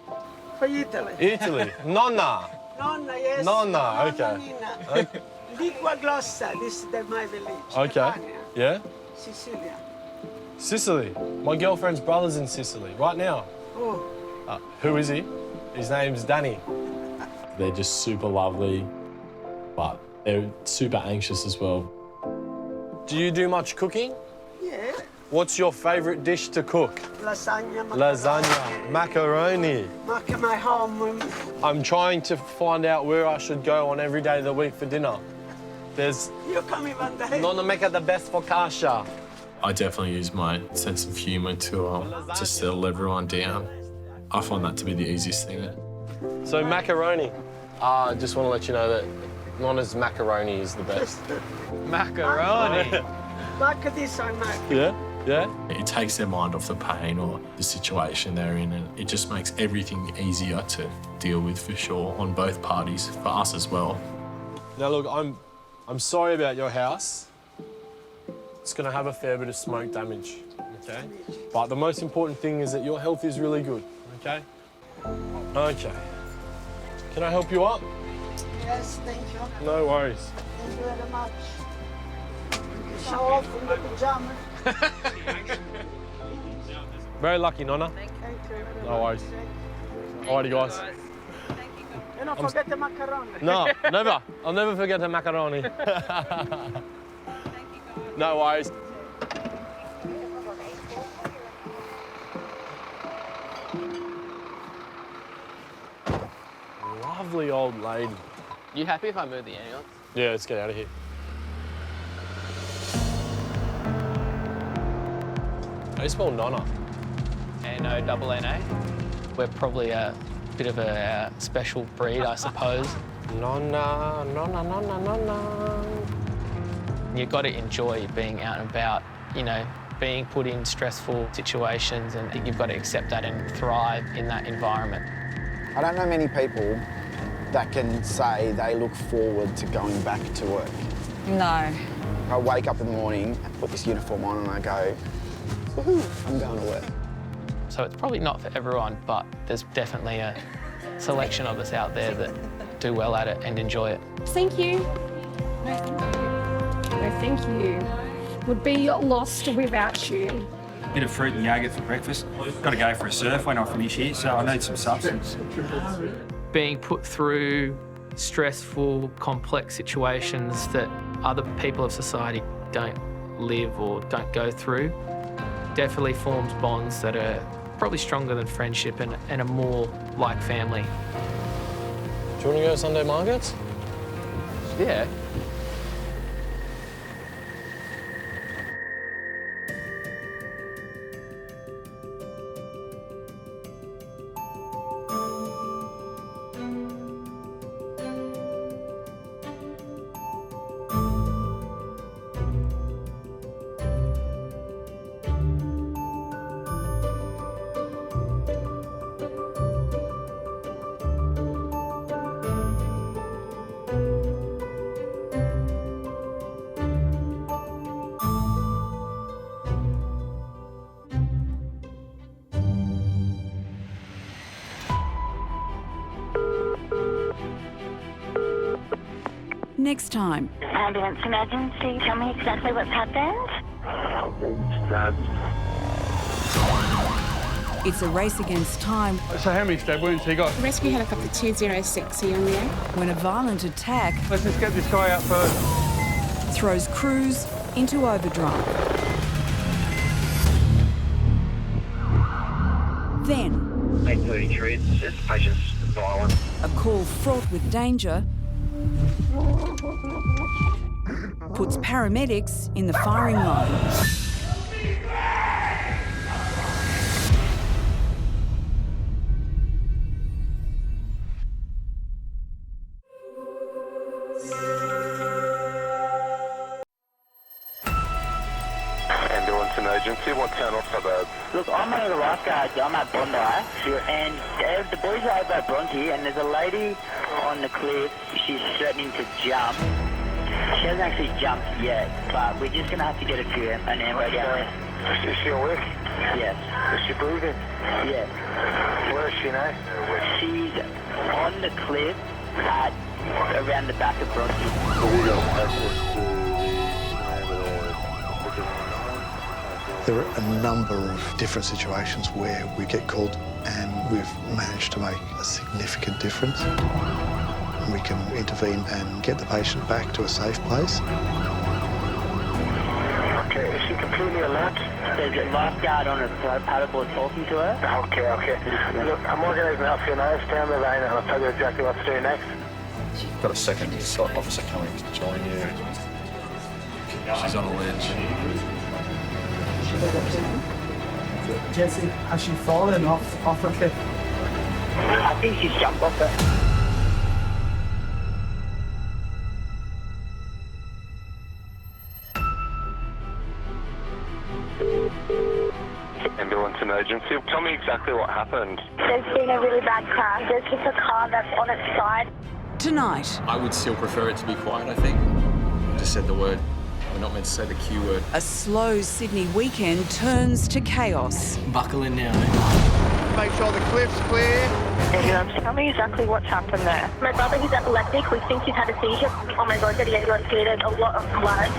From Italy. Italy. Nonna. Nonna, yes. Nonna, okay. Okay. Lingua Glossa, this is my village. Okay. Yeah? Sicilia. Sicily. My girlfriend's brother's in Sicily right now. Oh. Who is he? His name's Danny. They're just super lovely, but they're super anxious as well. Do you do much cooking? Yeah. What's your favourite dish to cook? Lasagna. Lasagna, macaroni. My home. I'm trying to find out where I should go on every day of the week for dinner. There's... You come one day. Nonna make the best focaccia. I definitely use my sense of humour to settle everyone down. I find that to be the easiest thing. So macaroni. I just want to let you know that Nonna's macaroni is the best. Macaroni? Mac this I make. Yeah? Yeah? It takes their mind off the pain or the situation they're in, and it just makes everything easier to deal with for sure on both parties, for us as well. Now look, I'm sorry about your house. It's going to have a fair bit of smoke damage, okay? But the most important thing is that your health is really good, okay? Okay. Can I help you up? Yes, thank you. No worries. Thank you very much. Show off in the pajamas. Very lucky, Nonna. Thank you. No worries. Alrighty, guys. And don't forget the macaroni. No, never. I'll never forget the macaroni. No worries. Lovely old lady. You happy if I move the ambulance? Yeah, let's get out of here. How do you spell Nonna? N-O-N-N-A. We're probably a bit of a special breed, I suppose. Nonna, Nonna, Nonna, Nonna. You've got to enjoy being out and about, you know, being put in stressful situations, and you've got to accept that and thrive in that environment. I don't know many people that can say they look forward to going back to work. No. I wake up in the morning, put this uniform on and I go, woohoo, I'm going to work. So it's probably not for everyone, but there's definitely a selection of us out there that do well at it and enjoy it. Thank you. No, thank you. Would be lost without you. bit of fruit and yogurt for breakfast. Got to go for a surf when I finish here, so I need some substance. Being put through stressful, complex situations that other people of society don't live or don't go through definitely forms bonds that are probably stronger than friendship and are more like family. Do you want to go to Sunday markets? Yeah. Next time. Ambulance emergency. Tell me exactly what's happened. It's a race against time. So how many stab wounds he got? Rescue helicopter 206, are you on the air? When a violent attack Let's just get this guy out first. throws crews into overdrive. Then 8:33, it's patient's violent. a call fraught with danger puts paramedics in the firing line. Ambulance emergency, what town or suburb? Look, I'm one of the lifeguards. I'm at Bondi, and the boys are over at Bronte, and there's a lady on the cliff. She's threatening to jump. She hasn't actually jumped yet, but we're just going to have to get an ambulance down there. Is she awake? Yes. Is she breathing? Yes. Where is she now? She's on the cliff around the back of Bronte. There are a number of different situations where we get called and we've managed to make a significant difference. We can intervene and get the patient back to a safe place. Okay, is she completely alert? There's a lifeguard on a paddleboard talking to her. Okay. Look, I'm organising help for you now. Stay on the line and I'll tell you exactly what to do next. Got a second officer coming to join you. She's on a ledge. Jesse, has she fallen off the cliff? I think she's jumped off it. Ambulance emergency. Tell me exactly what happened. There's been a really bad crash. There's just a car that's on its side. Tonight, I would still prefer it to be quiet, I think. I just said the word. We're not meant to say the Q word. a slow Sydney weekend turns to chaos. Buckle in now. Make sure the cliff's clear. Tell me exactly what's happened there. My brother, he's epileptic. We think he's had a seizure. Oh my God, the ambulance cleared a lot of blood.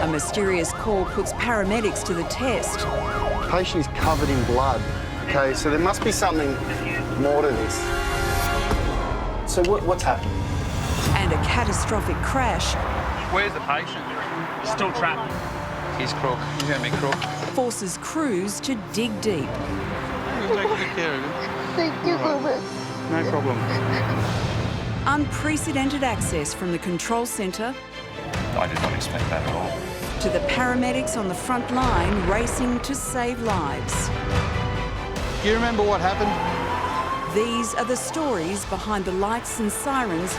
A mysterious call puts paramedics to the test. The patient is covered in blood. Okay, so there must be something more to this. So what's happening? And a catastrophic crash Where's the patient? Still trapped. He's crook. You hear me, crook? forces crews to dig deep. We'll take good care of him. Thank you, Robert. No problem. Unprecedented access from the control centre I did not expect that at all. to the paramedics on the front line racing to save lives. Do you remember what happened? These are the stories behind the lights and sirens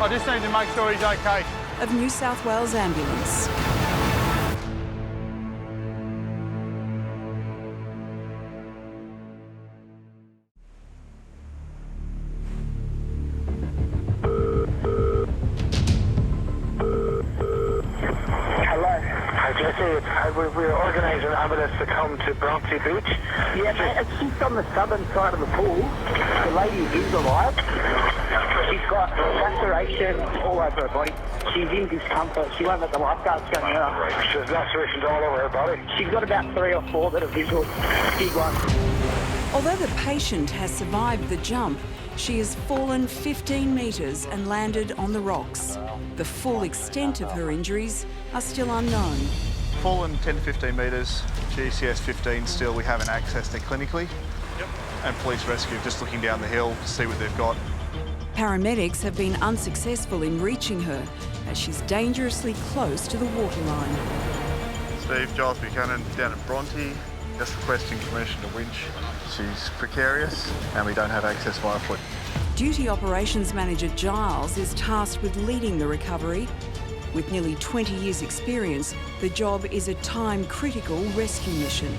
I just need to make sure he's okay. of New South Wales Ambulance. We're organising an ambulance to come to Bronte Beach. Yeah, mate, it's just on the southern side of the pool. The lady is alive. She's got lacerations all over her body. She's in discomfort. She won't let the lifeguards go near her. She's lacerations all over her body. She's got about 3 or 4 that are visual. Big ones. Although the patient has survived the jump, she has fallen 15 metres and landed on the rocks. The full extent of her injuries are still unknown. Fallen 10 to 15 metres, GCS 15 still, we haven't accessed it clinically. Yep. And police rescue just looking down the hill to see what they've got. Paramedics have been unsuccessful in reaching her as she's dangerously close to the waterline. Steve, Giles Buchanan down at Bronte, just requesting permission to winch. She's precarious and we don't have access via foot. Duty Operations Manager Giles is tasked with leading the recovery. With nearly 20 years' experience, the job is a time-critical rescue mission.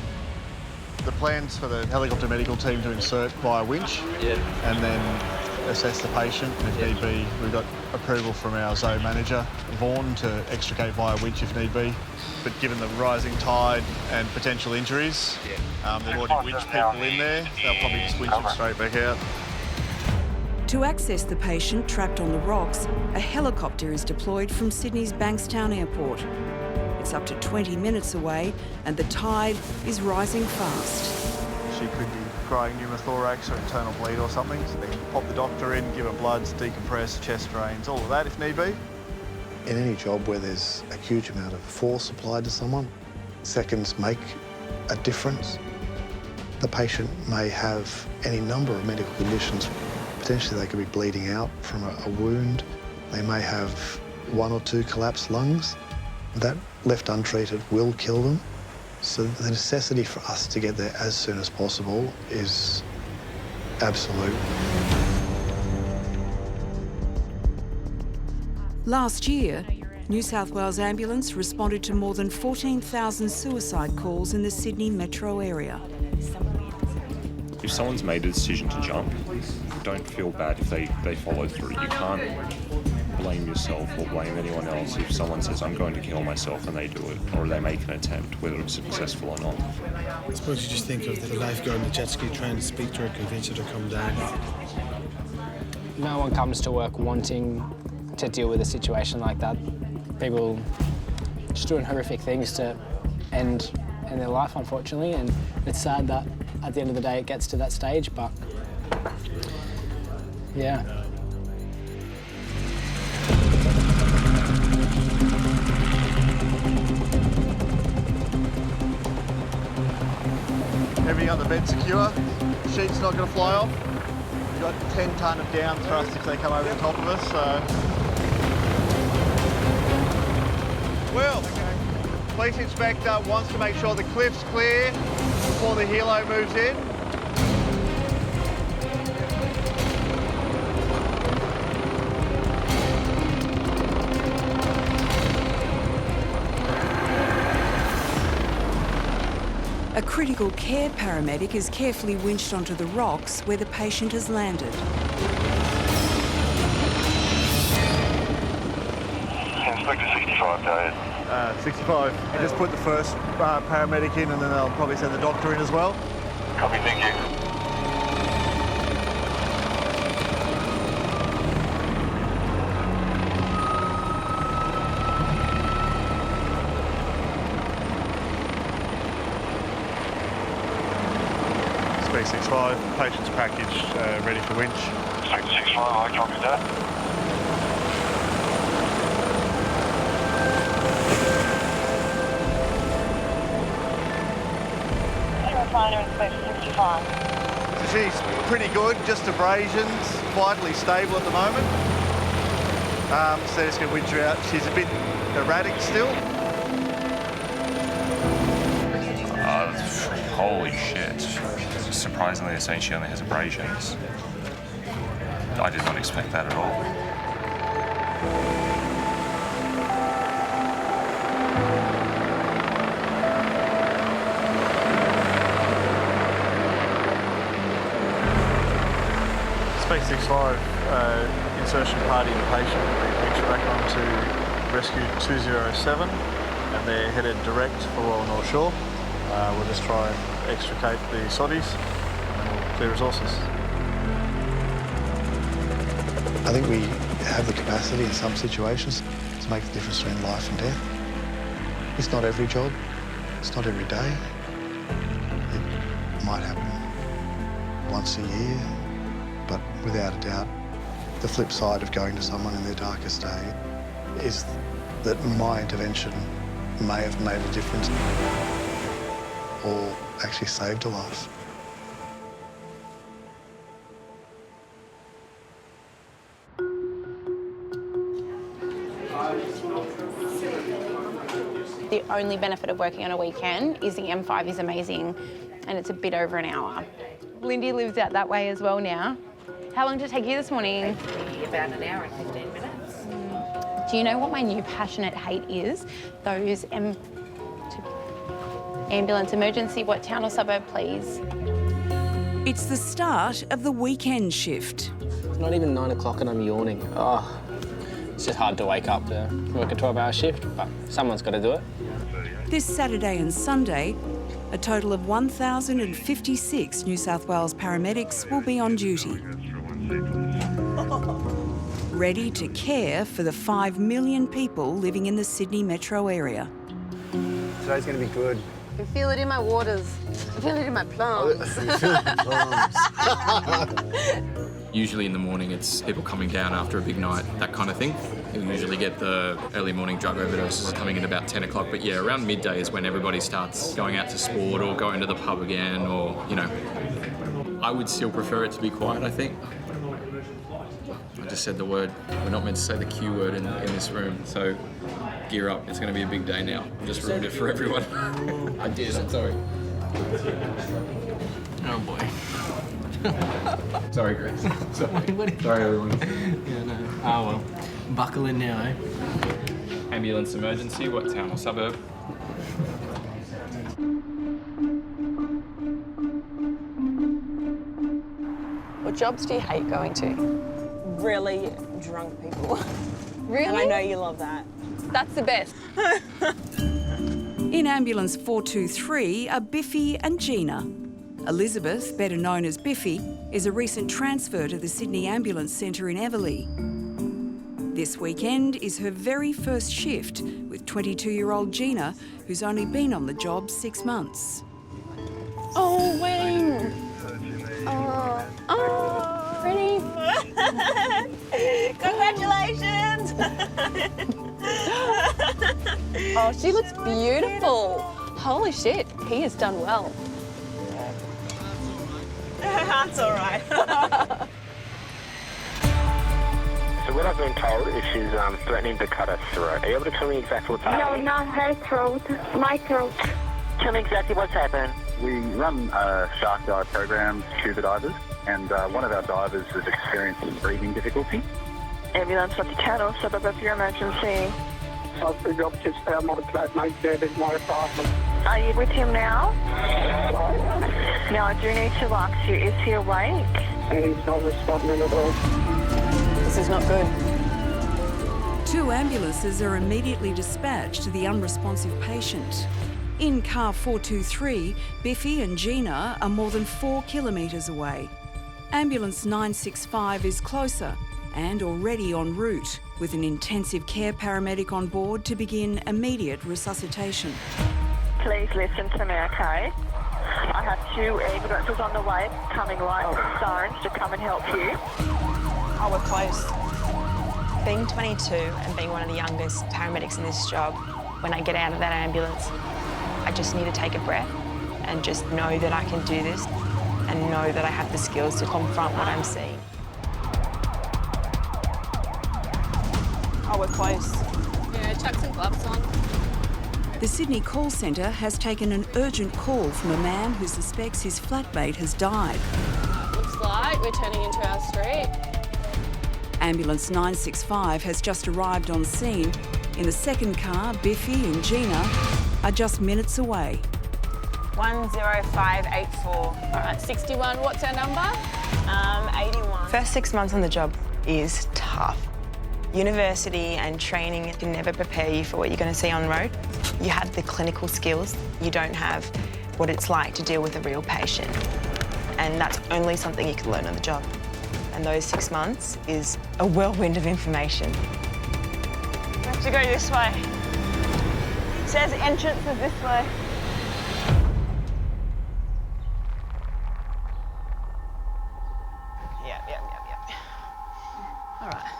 The plans for the helicopter medical team to insert via winch and then assess the patient. If need be, we've got approval from our zone manager, Vaughan, to extricate via winch if need be. But given the rising tide and potential injuries, they've already winched people in there. They'll probably just winch them straight back out. To access the patient trapped on the rocks, a helicopter is deployed from Sydney's Bankstown Airport. It's up to 20 minutes away and the tide is rising fast. She could be growing pneumothorax or internal bleed or something, so they can pop the doctor in, give her bloods, decompress, chest drains, all of that if need be. In any job where there's a huge amount of force applied to someone, seconds make a difference. The patient may have any number of medical conditions. Potentially they could be bleeding out from a wound. They may have 1 or 2 collapsed lungs. That, left untreated, will kill them. So the necessity for us to get there as soon as possible is absolute. Last year, New South Wales Ambulance responded to more than 14,000 suicide calls in the Sydney metro area. If someone's made a decision to jump, don't feel bad if they follow through. You can't blame yourself or blame anyone else if someone says, I'm going to kill myself, and they do it, or they make an attempt, whether it's successful or not. I suppose you just think of the lifeguard on the jet ski trying to speak to her, convince her to come down. No one comes to work wanting to deal with a situation like that. People just doing horrific things to end their life, unfortunately, and it's sad that at the end of the day it gets to that stage, but yeah. Everything on the bed secure. The sheet's not going to fly off. We've got 10 tonne of down thrust if they come over the top of us, so. Well, police inspector wants to make sure the cliff's clear before the helo moves in. A critical care paramedic is carefully winched onto the rocks where the patient has landed. Inspector 65, go ahead. 65. You just put the first paramedic in and then they'll probably send the doctor in as well. Copy, thank you. Speak 65, patient's packaged, ready for winch. Inspector 65, I copy that. Inspector 65. So she's pretty good, just abrasions, vitally stable at the moment. So just going to winch her out. She's a bit erratic still. Holy shit. Surprisingly, they're saying she only has abrasions. I did not expect that at all. Space 65, insertion party and patient. We winch back onto rescue 207 and they're headed direct for Royal North Shore. We'll just try and extricate the soddies and then we'll clear resources. I think we have the capacity in some situations to make the difference between life and death. It's not every job, it's not every day. It might happen once a year, but without a doubt, the flip side of going to someone in their darkest day is that my intervention may have made a difference or actually saved a life. The only benefit of working on a weekend is the M5 is amazing and it's a bit over an hour. Lindy lives out that way as well now. How long did it take you this morning? About an hour and 15 minutes. Do you know what my new passionate hate is? Those ambulance emergency, what town or suburb, please? It's the start of the weekend shift. It's not even 9 o'clock and I'm yawning. Oh, it's just hard to wake up to work a 12-hour shift, but someone's got to do it. This Saturday and Sunday, a total of 1,056 New South Wales paramedics will be on duty, ready to care for the 5 million people living in the Sydney metro area. Today's going to be good. I can feel it in my waters. I feel it in my plums. Usually in the morning it's people coming down after a big night, that kind of thing. We usually get the early morning drug overdoses coming in about 10 o'clock, but yeah, around midday is when everybody starts going out to sport or going to the pub again, or, you know. I would still prefer it to be quiet, I think. I just said the word. We're not meant to say the Q word in this room, so gear up. It's going to be a big day now. I just ruined it for everyone. I did, I'm sorry. Oh boy. Sorry, Grace. Sorry, everyone. Yeah, no. Oh, well. Buckle in now, eh? Ambulance emergency, what town or suburb? What jobs do you hate going to? Really drunk people. Really? And I know you love that. That's the best. In Ambulance 423 are Biffy and Gina. Elizabeth, better known as Biffy, is a recent transfer to the Sydney Ambulance Centre in Everleigh. This weekend is her very first shift with 22-year-old Gina, who's only been on the job 6 months. Oh, Wayne. Oh, pretty. Congratulations. Oh, she looks beautiful. Holy shit, he has done well. That's all right. So what I've been told is she's threatening to cut her throat. Are you able to tell me exactly what's happening? No, not her throat, my throat. Tell me exactly what's happened. We run a shark dive program, scuba divers, and one of our divers has experienced breathing difficulty. Ambulance at the town or suburb of your emergency. I've been up to spare my flat, my bed in my apartment. Are you with him now? Now I do need to ask you, is he awake? And he's not responding at all. This is not good. 2 ambulances are immediately dispatched to the unresponsive patient. In car 423, Biffy and Gina are more than 4 kilometres away. Ambulance 965 is closer and already en route, with an intensive care paramedic on board to begin immediate resuscitation. Please listen to me, okay? I have 2 ambulances on the way, coming right with sirens to come and help you. Oh, we're close. Being 22 and being one of the youngest paramedics in this job, when I get out of that ambulance, I just need to take a breath and just know that I can do this and know that I have the skills to confront what I'm seeing. Oh, we're close. Yeah, chuck some gloves on. The Sydney call centre has taken an urgent call from a man who suspects his flatmate has died. Looks like we're turning into our street. Ambulance 965 has just arrived on scene. In the second car, Biffy and Gina are just minutes away. 10584. All right, 61, what's our number? 81. First 6 months on the job is tough. University and training can never prepare you for what you're going to see on the road. You have the clinical skills. You don't have what it's like to deal with a real patient. And that's only something you can learn on the job. And those 6 months is a whirlwind of information. We have to go this way. It says entrance is this way. Yep. All right.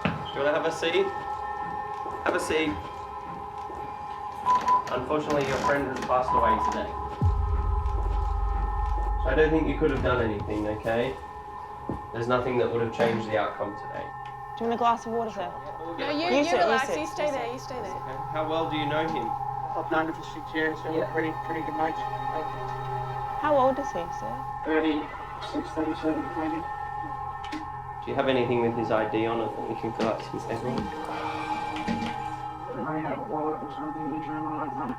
Do you want to have a seat? Have a seat. Unfortunately, your friend has passed away today. So I don't think you could have done anything, okay? There's nothing that would have changed the outcome today. Do you want a glass of water, sir? No, you sit, relax. sit, You stay there. You stay there. Okay. How well do you know him? I've known him for 6 years, so we're pretty good mates. How old is he, sir? 36, 37, maybe. Do you have anything with his ID on it that we can fill out some paperwork? I have a wallet or something in the journal. I don't know.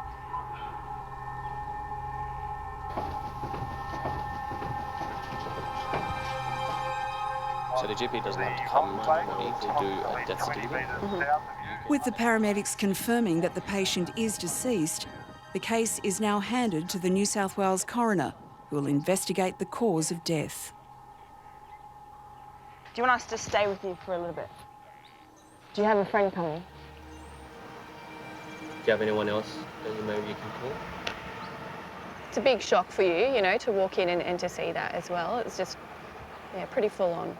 So the GP doesn't have to come to the morning to do a death certificate? With the paramedics confirming that the patient is deceased, the case is now handed to the New South Wales coroner, who will investigate the cause of death. Do you want us to stay with you for a little bit? Do you have a friend coming? Do you have anyone else that maybe you can call? It's a big shock for you, you know, to walk in and to see that as well. It's just, yeah, pretty full on.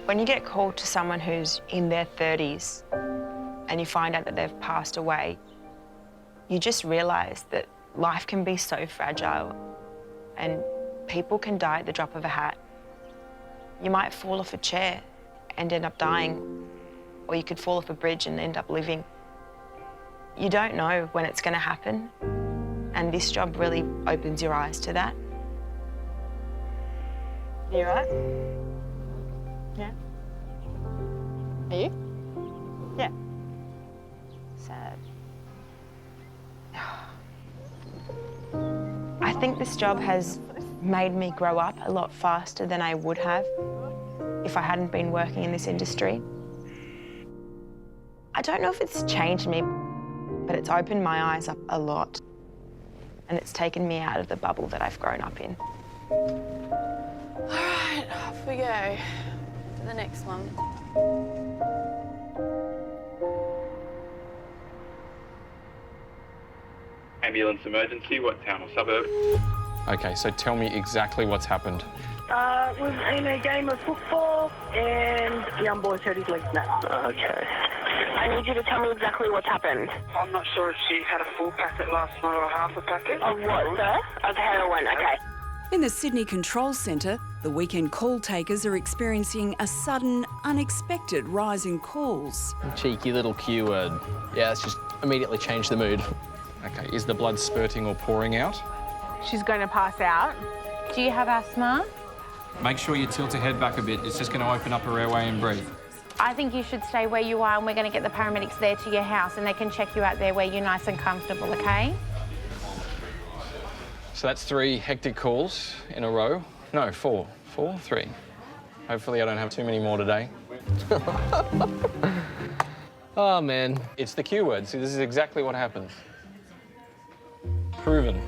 When you get called to someone who's in their 30s and you find out that they've passed away, you just realise that life can be so fragile and people can die at the drop of a hat. You might fall off a chair and end up dying, or you could fall off a bridge and end up living. You don't know when it's going to happen, and this job really opens your eyes to that. You all right? Yeah. Are you? Yeah. Sad. I think this job has made me grow up a lot faster than I would have if I hadn't been working in this industry. I don't know if it's changed me, but it's opened my eyes up a lot, and it's taken me out of the bubble that I've grown up in. All right, off we go to the next one. Ambulance emergency, what town or suburb? Okay, so tell me exactly what's happened. Was in a game of football and the young boy's hurt his leg snapped. Okay. I need you to tell me exactly what's happened. I'm not sure if she had a full packet last night or half a packet. Of what, sir? Of heroin, okay. In the Sydney Control Centre, the weekend call takers are experiencing a sudden, unexpected rise in calls. Cheeky little Q word. Yeah, it's just immediately changed the mood. Okay, is the blood spurting or pouring out? She's going to pass out. Do you have asthma? Make sure you tilt her head back a bit. It's just going to open up her airway and breathe. I think you should stay where you are, and we're going to get the paramedics there to your house and they can check you out there where you're nice and comfortable, okay? So that's 3 hectic calls in a row. No, 4. 3. Hopefully I don't have too many more today. Oh, man. It's the Q word. See, this is exactly what happens. Proven.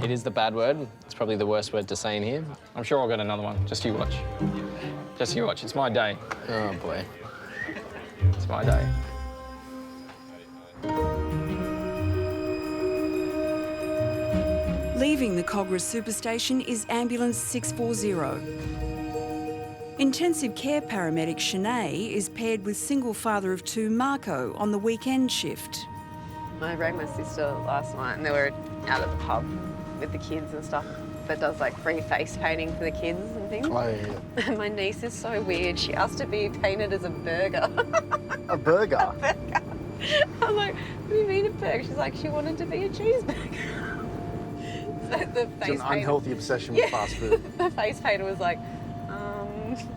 It is the bad word. It's probably the worst word to say in here. I'm sure I'll get another one. Just you watch. Just you watch. It's my day. Oh, boy. It's my day. Leaving the Cogra Superstation is Ambulance 640. Intensive care paramedic Shanae is paired with single father of 2 Marco on the weekend shift. I rang my sister last night and they were out at the pub with the kids and stuff that does like free face painting for the kids and things. Oh, yeah. And my niece is so weird. She asked to be painted as a burger. A burger? A burger. I'm like, what do you mean a burger? She's like, she wanted to be a cheeseburger. So the face It's an unhealthy obsession with fast food. The face painter was like,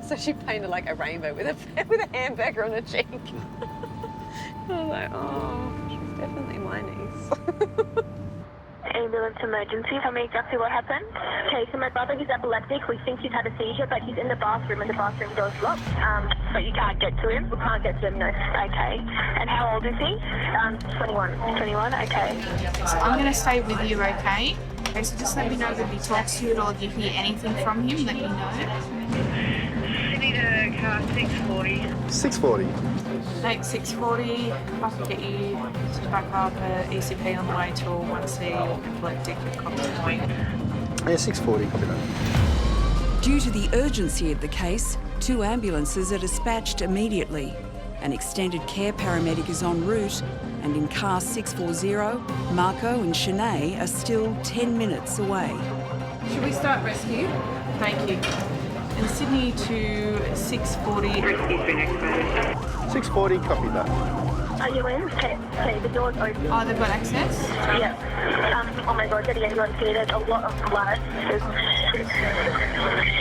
so she painted like a rainbow with a hamburger on her cheek. I was like, oh, she's definitely my niece. Ambulance emergency, tell me exactly what happened. Okay, so my brother is epileptic. We think he's had a seizure, but he's in the bathroom and the bathroom door's locked. But you can't get to him? We can't get to him, no. Okay. And how old is he? 21. 21, okay. So I'm going to stay with you, okay? Okay, so just let me know if he talks to you at all, if you hear anything from him, let me know. City to car 640. 640. Take 640, I can get you to back up ECP on the way to 1C, epileptic, copy. Yeah, 640, copy that. Due to the urgency of the case, 2 ambulances are dispatched immediately. An extended care paramedic is en route, and in car 640, Marco and Shanae are still 10 minutes away. Should we start rescue? Thank you. And Sydney to 640. 640, copy that. Are you in? Okay, the door's open. Oh, they've got access? Yeah. Oh my God, getting everyone here. There's a lot of blood.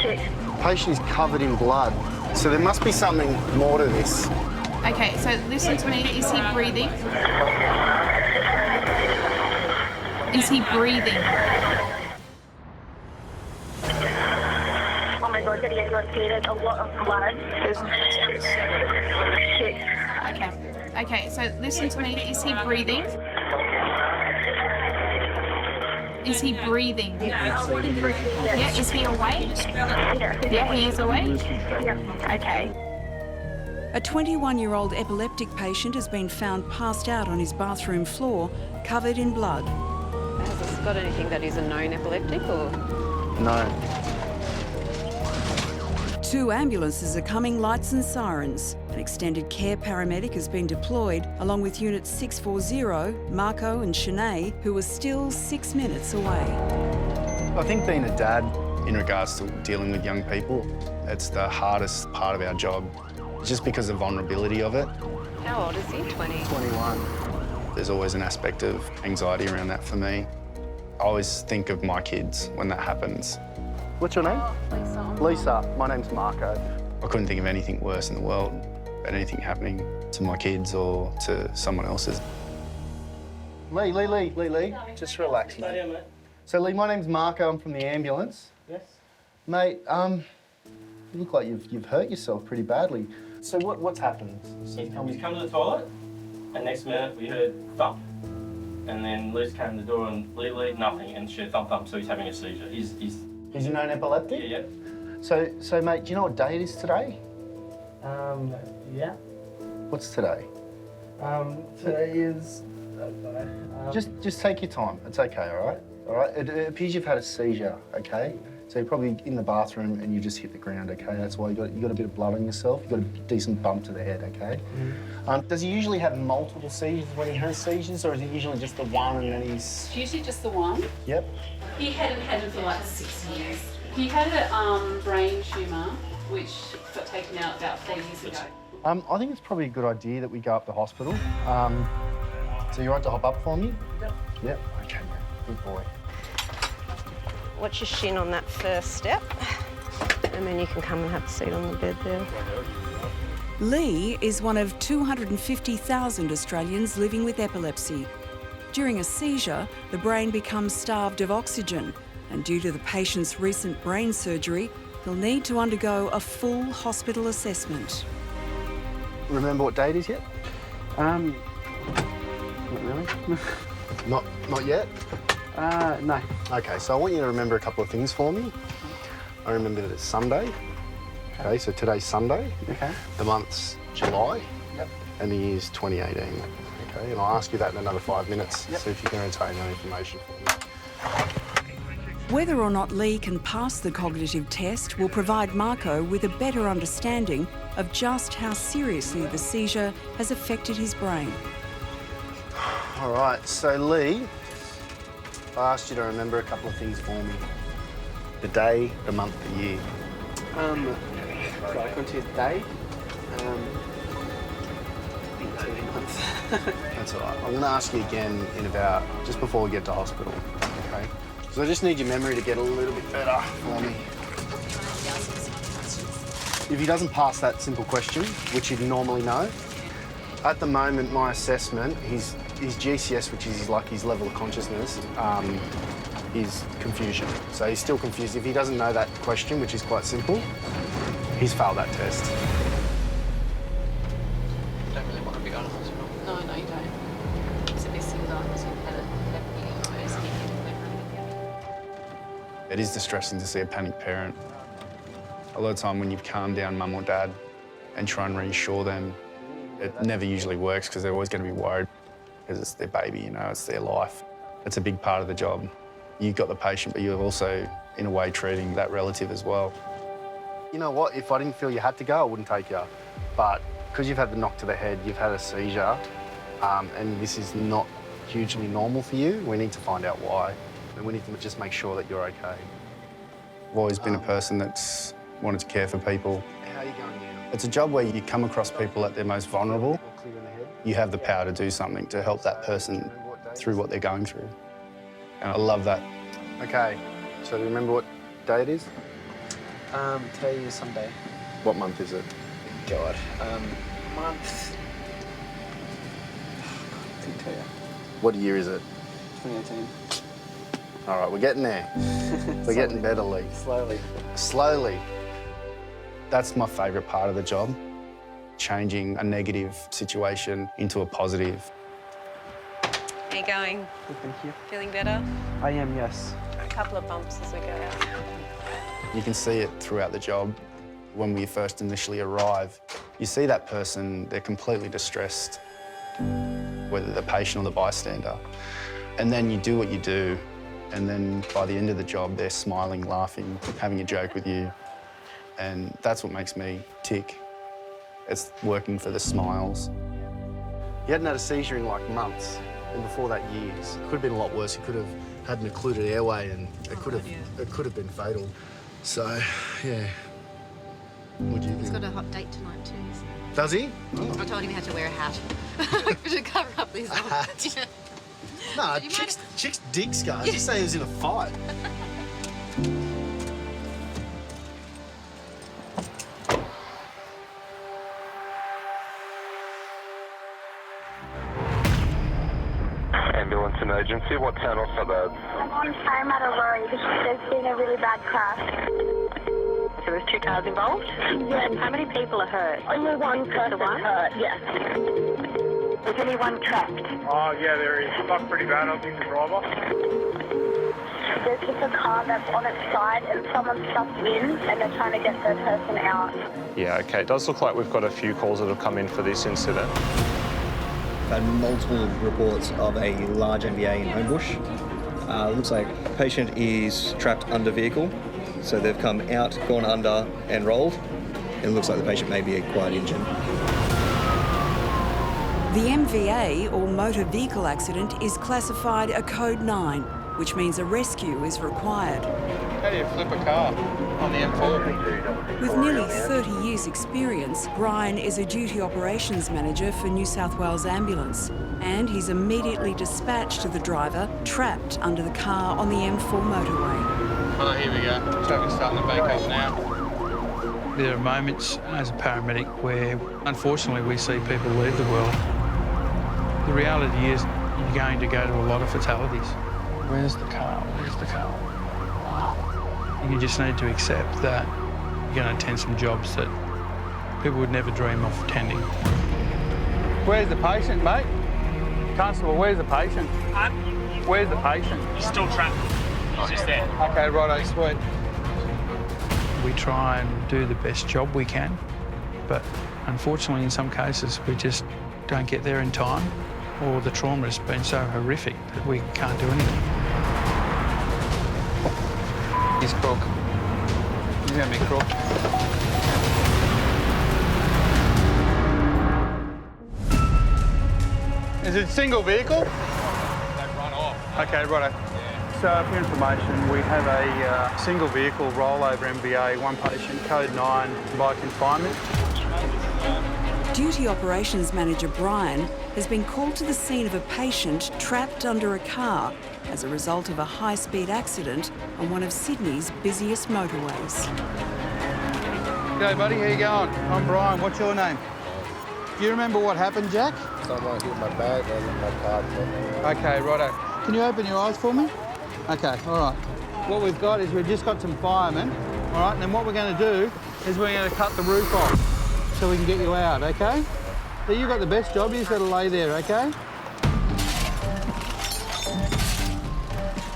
Shit. Patient is covered in blood, so there must be something more to this. Okay, so listen to me. Is he breathing? Is he breathing? Oh my God, getting everyone here. There's a lot of blood. Shit. Okay, so listen to me. Is he breathing? Is he breathing? Yeah, is he awake? Yeah, he is awake? Yeah, okay. A 21-year-old epileptic patient has been found passed out on his bathroom floor, covered in blood. Has this got anything that is a known epileptic or? No. 2 ambulances are coming, lights and sirens. An extended care paramedic has been deployed, along with Unit 640, Marco and Shanae, who are still 6 minutes away. I think being a dad, in regards to dealing with young people, it's the hardest part of our job, just because of the vulnerability of it. How old is he? 20? 21. There's always an aspect of anxiety around that for me. I always think of my kids when that happens. What's your name? Lisa. My name's Marco. I couldn't think of anything worse in the world than anything happening to my kids or to someone else's. Lee. Just relax, mate. So, Lee, my name's Marco. I'm from the ambulance. Yes. Mate, you look like you've hurt yourself pretty badly. So what's happened? He's come to the toilet, and next minute we heard thump. And then Luce came to the door and Lee, nothing, and she thump, so he's having a seizure. He's Is he known epileptic? Yeah. So, mate, do you know what day it is today? Yeah. What's today? Today is. Just take your time. It's okay, all right? All right. It appears you've had a seizure. Okay. So you're probably in the bathroom and you just hit the ground. Okay. That's why you got a bit of blood on yourself. You got a decent bump to the head. Okay. Does he usually have multiple seizures when he has seizures, or is it usually just the one and then he's? It's usually just the one. Yep. He hadn't had it for like 6 years. He had a brain tumour, which got taken out about 4 years ago. I think it's probably a good idea that we go up to hospital. So you're right to hop up for me? Yep. Okay, mate. Good boy. Watch your shin on that first step, and then you can come and have a seat on the bed there. Lee is one of 250,000 Australians living with epilepsy. During a seizure, the brain becomes starved of oxygen, and due to the patient's recent brain surgery, he'll need to undergo a full hospital assessment. Remember what day it is yet? Not really. Not yet? No. Okay, so I want you to remember a couple of things for me. I remember that it's Sunday. Okay, so today's Sunday. Okay. The month's July. Yep. And the year's 2018. Okay, and I'll ask you that in another 5 minutes. Yep. See if you can retain that information for me. Whether or not Lee can pass the cognitive test will provide Marco with a better understanding of just how seriously the seizure has affected his brain. All right, so Lee, I asked you to remember a couple of things for me. The day, the month, the year. So I consider day. 18 months. That's all right. I'm going to ask you again in about, just before we get to hospital, okay? So I just need your memory to get a little bit better for me. If he doesn't pass that simple question, which he'd normally know, at the moment, my assessment, his GCS, which is like his level of consciousness, is confusion. So he's still confused. If he doesn't know that question, which is quite simple, he's failed that test. It is distressing to see a panicked parent. A lot of time when you calm down mum or dad and try and reassure them, it never usually works because they're always going to be worried because it's their baby, you know, it's their life. It's a big part of the job. You've got the patient, but you're also, in a way, treating that relative as well. You know what? If I didn't feel you had to go, I wouldn't take you. But because you've had the knock to the head, you've had a seizure, and this is not hugely normal for you, we need to find out why. And we need to just make sure that you're okay. I've always been a person that's wanted to care for people. How are you going now? It's a job where you come across people at their most vulnerable. You have the power to do something to help that person through what they're going through. And I love that. Okay, so do you remember what day it is? Today is Sunday. What month is it? God. Month. I couldn't tell you. What year is it? 2018. All right, we're getting there. We're getting better, Lee. Slowly. Slowly. That's my favourite part of the job, changing a negative situation into a positive. How you going? Good, thank you. Feeling better? I am, yes. A couple of bumps as we go out. You can see it throughout the job. When we first initially arrive, you see that person, they're completely distressed, whether the patient or the bystander. And then you do what you do, and then by the end of the job, they're smiling, laughing, having a joke with you. And that's what makes me tick. It's working for the smiles. You hadn't had a seizure in like months, and before that years. It could have been a lot worse. You could have had an occluded airway, and it could have been fatal. So, yeah. What do you think? He's got a hot date tonight too. Does he? Oh. I told him he had to wear a hat to cover up these eyes. Yeah. No, chicks dig scars. You say he was in a fight. Ambulance emergency, what town or suburb? I'm on Parramatta Road. There's been a really bad crash. So there's 2 cars involved? Yes. How many people are hurt? Only one person hurt, yes. Is anyone trapped? Oh, yeah, there is. Not pretty bad. I think the driver. There's just a car that's on its side and someone's stuck in and they're trying to get the person out. Yeah, okay. It does look like we've got a few calls that have come in for this incident. Had multiple reports of a large MVA in Homebush. Looks like a patient is trapped under vehicle, so they've come out, gone under and rolled. It looks like the patient may be quite injured. The MVA, or motor vehicle accident, is classified a Code 9, which means a rescue is required. How do you flip a car on the M4? With nearly 30 years' experience, Brian is a duty operations manager for New South Wales Ambulance, and he's immediately dispatched to the driver trapped under the car on the M4 motorway. Oh, here we go. Traffic's starting to bank up now. There are moments as a paramedic where, unfortunately, we see people leave the world. The reality is you're going to go to a lot of fatalities. Where's the car? Where's the car? You just need to accept that you're going to attend some jobs that people would never dream of attending. Where's the patient, mate? Constable, where's the patient? Where's the patient? He's still trapped. He's just there. Okay, righto, sweet. We try and do the best job we can, but unfortunately in some cases we just don't get there in time, or the trauma has been so horrific that we can't do anything. He's crook. He's going to be crook. Is it a single vehicle? They've run off. Okay, righto. So for your information, we have a single vehicle rollover MVA, one patient, Code 9, by confinement. Duty operations manager Brian has been called to the scene of a patient trapped under a car as a result of a high-speed accident on one of Sydney's busiest motorways. G'day, buddy. How you going? I'm Brian. What's your name? Do you remember what happened, Jack? Someone hit my back and my car. Okay, righto. Can you open your eyes for me? Okay, all right. What we've got is we've just got some firemen, all right, and then what we're going to do is we're going to cut the roof off so we can get you out, okay? So you've got the best job, you just got to lay there, okay?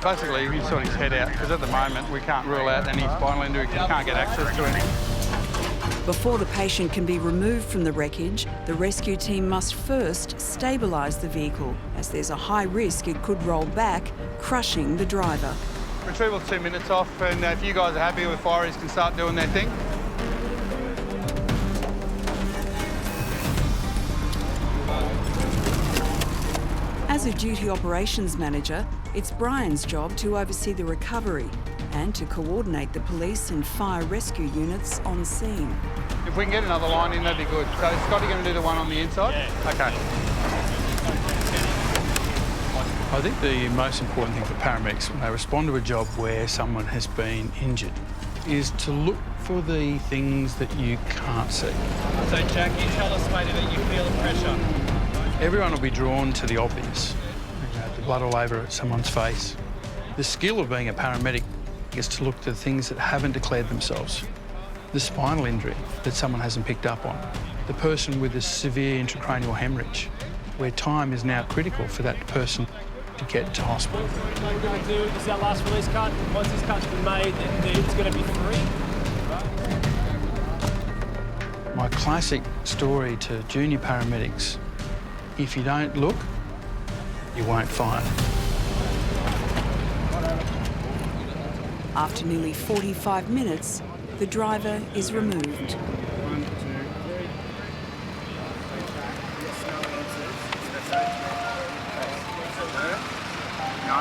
Basically, we sort his head out, because at the moment we can't rule out any spinal injury because we can't get access to him. Before the patient can be removed from the wreckage, the rescue team must first stabilise the vehicle, as there's a high risk it could roll back, crushing the driver. Retrieval's 2 minutes off, and if you guys are happy with fireys can start doing their thing. As a duty operations manager, it's Brian's job to oversee the recovery and to coordinate the police and fire rescue units on scene. If we can get another line in, that'd be good. So is Scotty going to do the one on the inside? Yeah. OK. I think the most important thing for paramedics when they respond to a job where someone has been injured is to look for the things that you can't see. So, Jack, you tell us later that you feel the pressure. Everyone will be drawn to the obvious. You know, the blood all over someone's face. The skill of being a paramedic is to look to the things that haven't declared themselves. The spinal injury that someone hasn't picked up on. The person with a severe intracranial hemorrhage, where time is now critical for that person to get to hospital. What we're going to do is our last release cut. Once this cut's been made, it's going to be free. My classic story to junior paramedics: if you don't look, you won't find. After nearly 45 minutes, the driver is removed. 1, 2, 3. No.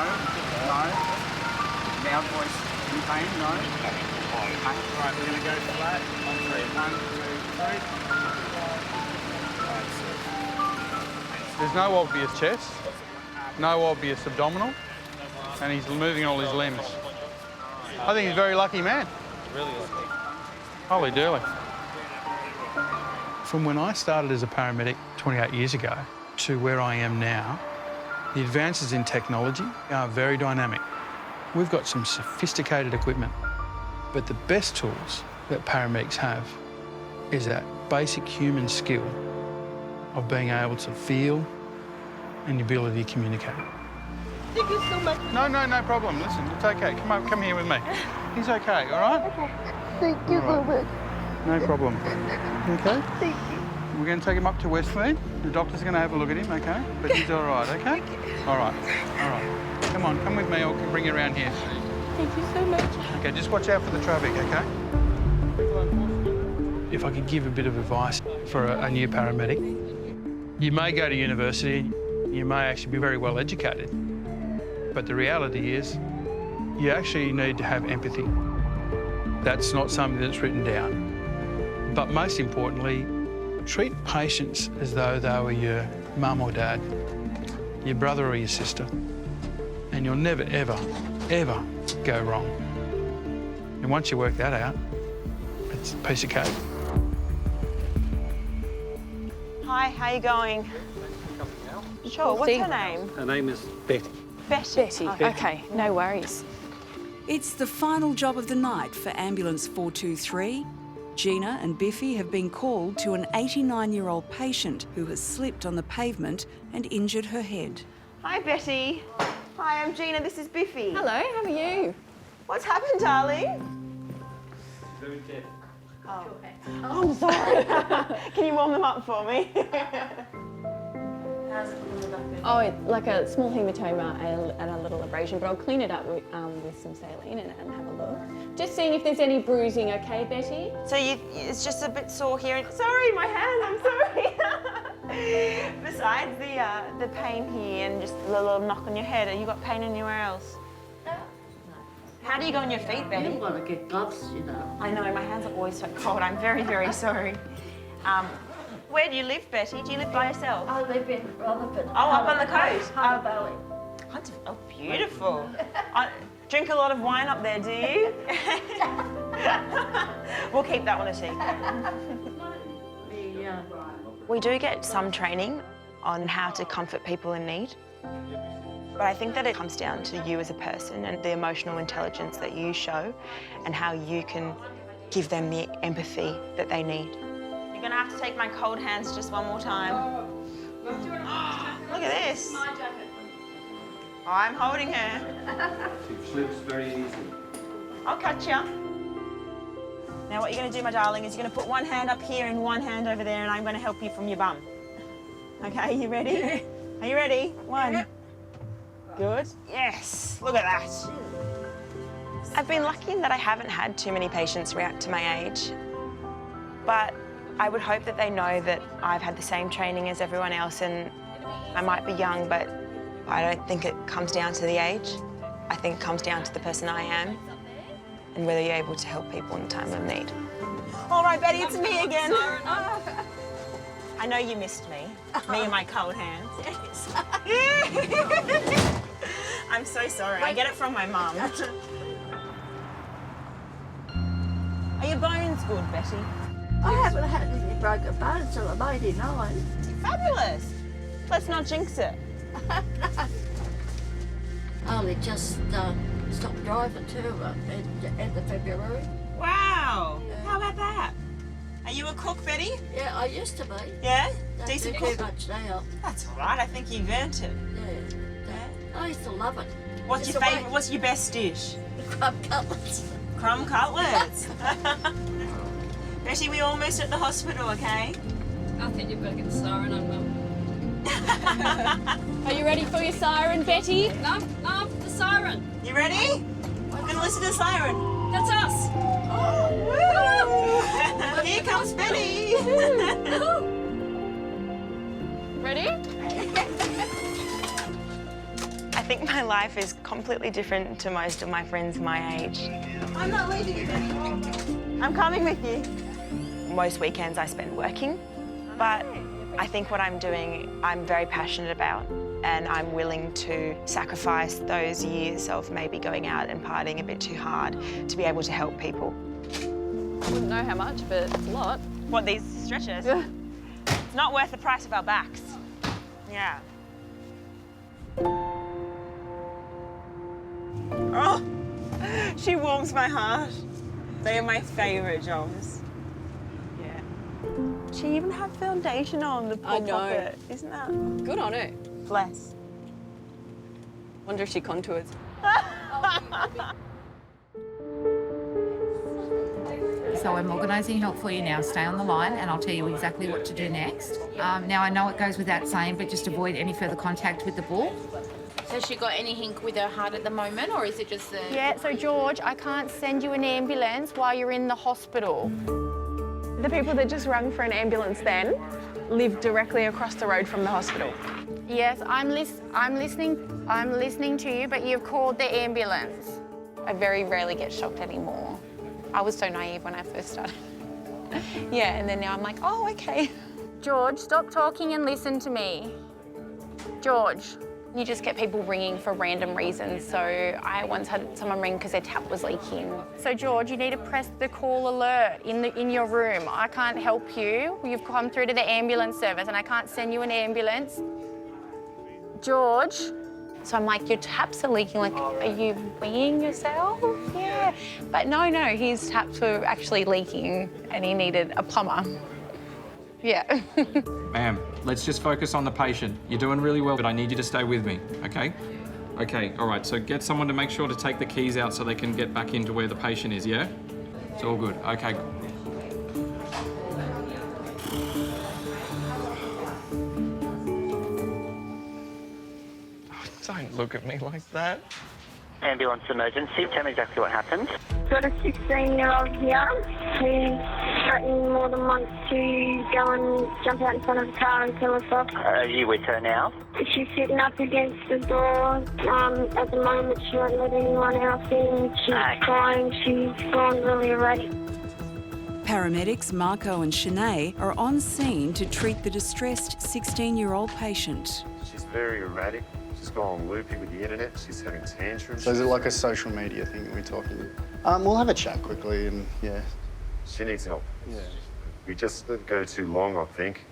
Loud voice in pain, no. Right, we're going to go flat. 1, 2, 3. There's no obvious chest, no obvious abdominal, and he's moving all his limbs. I think he's a very lucky man. Really lucky. Holy dooly. From when I started as a paramedic 28 years ago to where I am now, the advances in technology are very dynamic. We've got some sophisticated equipment, but the best tools that paramedics have is that basic human skill of being able to feel and the ability to communicate. Thank you so much. No problem. Listen, it's okay. Come here with me. He's okay, all right? Okay. Thank you so much. No problem. Okay? Thank you. We're going to take him up to Westmead. The doctor's going to have a look at him, okay? But he's all right, okay? All right. Come on, come with me. I'll bring you around here. Thank you so much. Okay, just watch out for the traffic, okay? If I could give a bit of advice for a new paramedic, you may go to university, you may actually be very well educated, but the reality is you actually need to have empathy. That's not something that's written down. But most importantly, treat patients as though they were your mum or dad, your brother or your sister, and you'll never, ever, ever go wrong. And once you work that out, it's a piece of cake. Hi, how you going? Sure, what's her name? Her name is Betty. Betty. Betty. Okay, no worries. It's the final job of the night for Ambulance 423. Gina and Biffy have been called to an 89-year-old patient who has slipped on the pavement and injured her head. Hi, Betty. Hi, I'm Gina. This is Biffy. Hello, how are you? What's happened, darling? Oh, I'm sorry. Can you warm them up for me? Oh, like a small hematoma and a little abrasion, but I'll clean it up with some saline and have a look. Just seeing if there's any bruising, okay, Betty? So it's just a bit sore here. Sorry, my hand, I'm sorry. Besides the pain here and just a little knock on your head, have you got pain anywhere else? No. How do you go on your feet, Betty? You've got to get gloves, you know. I know, my hands are always so cold. I'm very, very sorry. Where do you live, Betty? Do you live by yourself? I live in Rutherford. Oh, up on the coast? Hunter Valley. Oh, beautiful. Drink a lot of wine up there, do you? We'll keep that one a secret. We do get some training on how to comfort people in need. But I think that it comes down to you as a person and the emotional intelligence that you show and how you can give them the empathy that they need. You're gonna have to take my cold hands just one more time. Look at this. I'm holding her. She slips very easily. I'll catch ya. Now what you're going to do, my darling, is you're going to put one hand up here and one hand over there, and I'm going to help you from your bum. Okay, you ready? Are you ready? One. Good. Yes. Look at that. I've been lucky in that I haven't had too many patients react to my age. But I would hope that they know that I've had the same training as everyone else, and I might be young, but I don't think it comes down to the age. I think it comes down to the person I am and whether you're able to help people in a time of need. All right, Betty, it's me again. I know you missed me. Me and my cold hands. Yes. I'm so sorry. I get it from my mum. Are your bones good, Betty? I haven't had any broken bones till I'm 89. Fabulous. Let's not jinx it. I only just stopped driving too end of February. Wow. How about that? Are you a cook, Betty? Yeah, I used to be. Yeah? Don't Decent do cook? too much now. That's all right. I think you've earned it. Yeah. I used to love it. What's your favourite? What's your best dish? Crumb cutlets. Crumb cutlets. Betty, we're almost at the hospital, okay? I think you've got to get the siren on, Mum. Are you ready for your siren, Betty? No, the siren. You ready? I'm going to listen to the siren. That's us. Oh, here comes Betty. Ready? I think my life is completely different to most of my friends my age. I'm not leaving you, Betty. I'm coming with you. Most weekends I spend working, but I think what I'm doing, I'm very passionate about, and I'm willing to sacrifice those years of maybe going out and partying a bit too hard to be able to help people. I wouldn't know how much, but it's a lot. What, these stretchers? Yeah. It's not worth the price of our backs. Yeah. Oh, she warms my heart. They are my favourite jobs. Yeah. She even had foundation on, the poor puppet. Isn't that? Good on her. Bless. Wonder if she contours. So I'm organising help for you now. Stay on the line and I'll tell you exactly what to do next. Now I know it goes without saying, but just avoid any further contact with the bull. Has she got anything with her heart at the moment, or is it just the... Yeah, so George, I can't send you an ambulance while you're in the hospital. The people that just rang for an ambulance then live directly across the road from the hospital. Yes, I'm listening to you, but you've called the ambulance. I very rarely get shocked anymore. I was so naive when I first started. Yeah, and then now I'm like, oh, okay. George, stop talking and listen to me. George. You just get people ringing for random reasons. So I once had someone ring because their tap was leaking. So George, you need to press the call alert in your room. I can't help you. You've come through to the ambulance service and I can't send you an ambulance. George. So I'm like, your taps are leaking. Like, are you weeing yourself? Yeah. But no, his taps were actually leaking and he needed a plumber. Yeah. Ma'am, let's just focus on the patient. You're doing really well, but I need you to stay with me, okay? Okay, all right, so get someone to make sure to take the keys out so they can get back into where the patient is, yeah? It's all good, okay. Don't look at me like that. Ambulance emergency. Tell me exactly what happened. Got a 16-year-old here who's threatened more than once to go and jump out in front of the car and kill herself. Are you with her now? She's sitting up against the door. At the moment, she won't let anyone else in. She's crying. She's gone really erratic. Paramedics Marco and Shanae are on scene to treat the distressed 16-year-old patient. She's very erratic. She's gone loopy with the internet. She's having tantrums. So is it like a social media thing that we're talking? We'll have a chat quickly and, yeah. She needs help. Yeah. We just let it go too long, I think.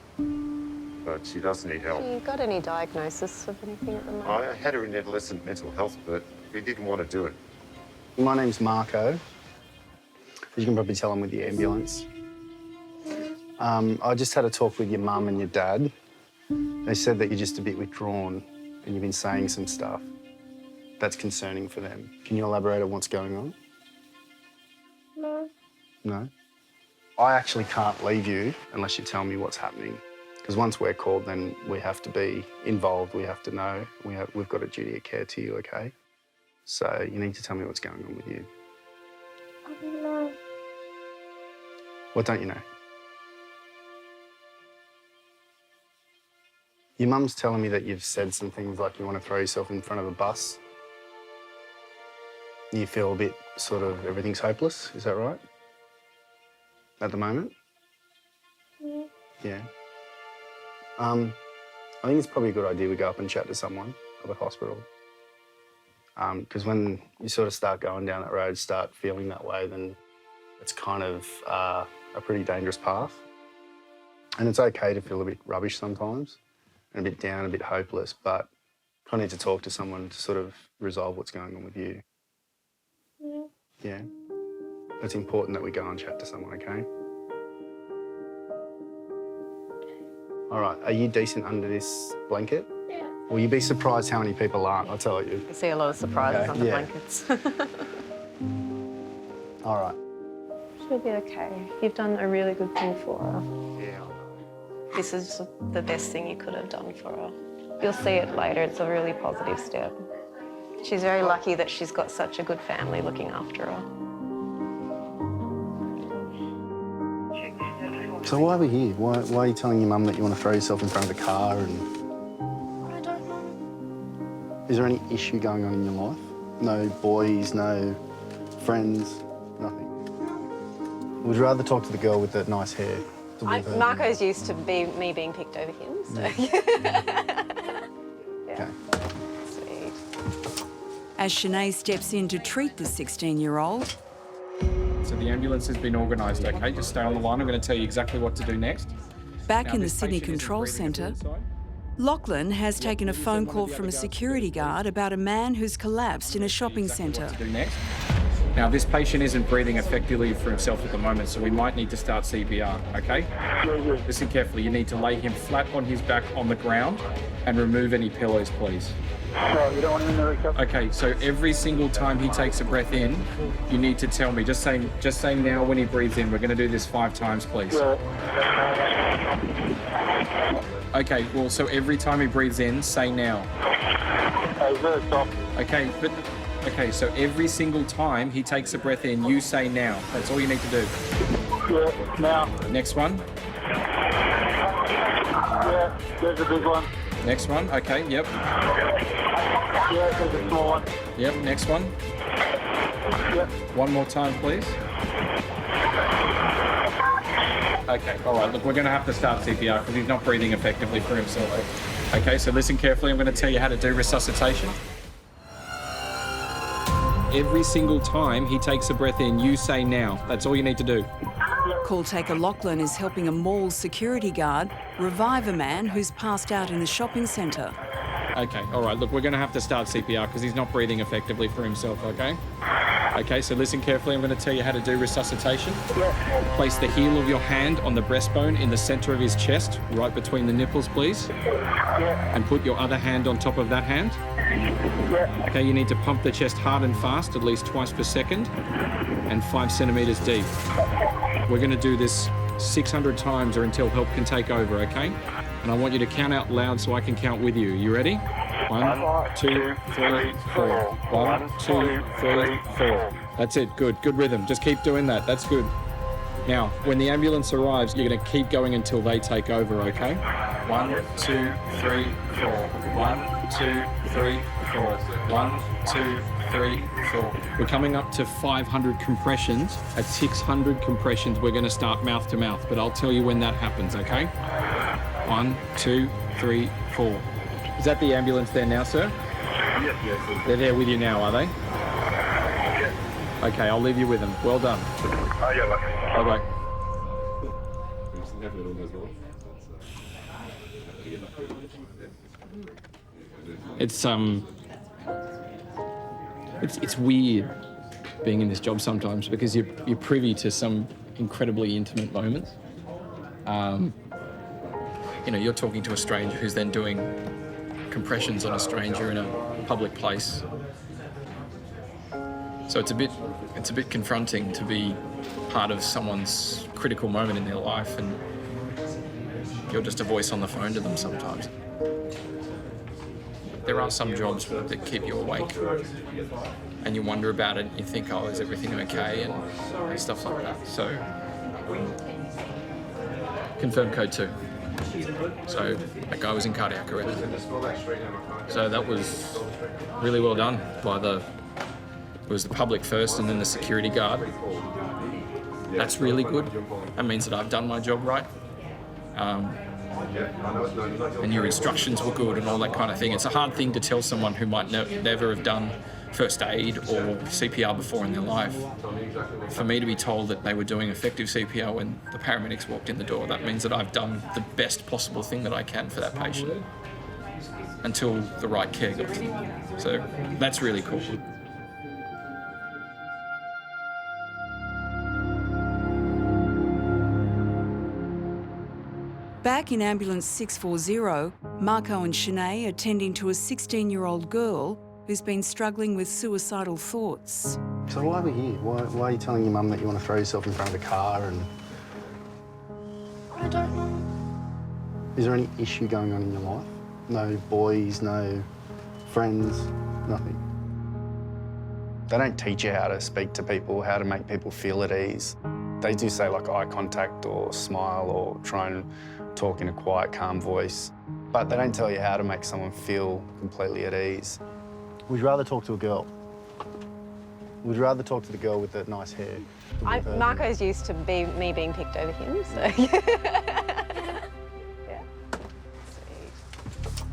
But she does need help. You got any diagnosis of anything at the moment? I had her in adolescent mental health, but we didn't want to do it. My name's Marco. You can probably tell I'm with the ambulance. I just had a talk with your mum and your dad. They said that you're just a bit withdrawn and you've been saying some stuff. that's concerning for them. Can you elaborate on what's going on? No. No? I actually can't leave you unless you tell me what's happening. Because once we're called, then we have to be involved, we have to know, we've got a duty of care to you, okay? So you need to tell me what's going on with you. I don't know. What don't you know? Your mum's telling me that you've said some things like you want to throw yourself in front of a bus. You feel a bit sort of everything's hopeless, is that right? At the moment? Yeah. Yeah. I think it's probably a good idea we go up and chat to someone at the hospital. Because when you sort of start going down that road, start feeling that way, then it's kind of a pretty dangerous path. And it's okay to feel a bit rubbish sometimes, and a bit down, a bit hopeless, but kind of need to talk to someone to sort of resolve what's going on with you. Yeah. Yeah? It's important that we go and chat to someone, okay? All right, are you decent under this blanket? Yeah. Well, you'd be surprised how many people aren't, I'll tell you. I see a lot of surprises Okay, under yeah. blankets. All right. She'll be okay. You've done a really good thing for her. Yeah. This is the best thing you could have done for her. You'll see it later. It's a really positive step. She's very lucky that she's got such a good family looking after her. So why are we here? Why are you telling your mum that you want to throw yourself in front of the car and... I don't know. Is there any issue going on in your life? No boys, no friends, nothing? Would you rather talk to the girl with the nice hair? Marco's used to me being picked over him, so... Okay. Sweet. As Sinead steps in to treat the 16-year-old, So the ambulance has been organised, okay? Just stay on the line. I'm going to tell you exactly what to do next. back Now, in the this Sydney patient isn't Control breathing at Centre, all inside. Lachlan has taken a phone call from a security guard about a man who's collapsed in a shopping centre. What to do next. Now, this patient isn't breathing effectively for himself at the moment, so we might need to start CPR, okay? Listen carefully. You need to lay him flat on his back on the ground and remove any pillows, please. You don't want him in the recovery? Okay, so every single time he takes a breath in, you need to tell me. Just say now when he breathes in. We're going to do this 5 times, please. Okay, well, so every time he breathes in, say now. Okay, so every single time he takes a breath in, you say now. That's all you need to do. Yeah, now. Next one. Yeah, there's a big one. Next one. Okay, yep. Yeah, there's a small one. Yep, next one. Yep. One more time, please. Okay, all right, look, we're going to have to start CPR because he's not breathing effectively for himself. Okay, so listen carefully. I'm going to tell you how to do resuscitation. Every single time he takes a breath in, you say now. That's all you need to do. Call taker Lachlan is helping a mall security guard revive a man who's passed out in the shopping centre. Okay, all right, look, we're going to have to start CPR because he's not breathing effectively for himself, okay? Okay, so listen carefully. I'm going to tell you how to do resuscitation. Place the heel of your hand on the breastbone in the centre of his chest, right between the nipples, please. And put your other hand on top of that hand. Okay, you need to pump the chest hard and fast, at least twice per second, and 5 centimetres deep. We're going to do this 600 times or until help can take over, okay? And I want you to count out loud so I can count with you. You ready? 1, 2, 3, 4. 1, 2, 3, 4. That's it. Good. Good rhythm. Just keep doing that. That's good. Now, when the ambulance arrives, you're going to keep going until they take over, okay? 1, 2, 3, 4. 1, 2, 3, 4. 1, 2, 3, 4. We're coming up to 500 compressions. At 600 compressions, we're going to start mouth to mouth, but I'll tell you when that happens, okay? 1, 2, 3, 4. Is that the ambulance there now, sir? Yes. They're there with you now, are they? Yes. Okay, I'll leave you with them. Well done. Oh, yeah, Bye-bye. It's weird being in this job sometimes because you're privy to some incredibly intimate moments. You're talking to a stranger who's then doing compressions on a stranger in a public place. So it's a bit confronting to be part of someone's critical moment in their life, and you're just a voice on the phone to them sometimes. There are some jobs that keep you awake, and you wonder about it, and you think, oh, is everything okay, and stuff like that. So, confirmed code 2. So that guy was in cardiac arrest. So that was really well done by it was the public first and then the security guard. That's really good. That means that I've done my job right. And your instructions were good and all that kind of thing. It's a hard thing to tell someone who might never have done first aid or CPR before in their life. For me to be told that they were doing effective CPR when the paramedics walked in the door, that means that I've done the best possible thing that I can for that patient until the right care got to them. So that's really cool. Back in Ambulance 640, Marco and Shanae are tending to a 16-year-old girl who's been struggling with suicidal thoughts. So why are we here? Why are you telling your mum that you want to throw yourself in front of a car and... I don't know. Is there any issue going on in your life? No boys, no friends, nothing? They don't teach you how to speak to people, how to make people feel at ease. They do say like eye contact or smile or try and talk in a quiet, calm voice, but they don't tell you how to make someone feel completely at ease. Would you rather talk to a girl? Would you rather talk to the girl with the nice hair? Marco's used to me being picked over him, so yeah.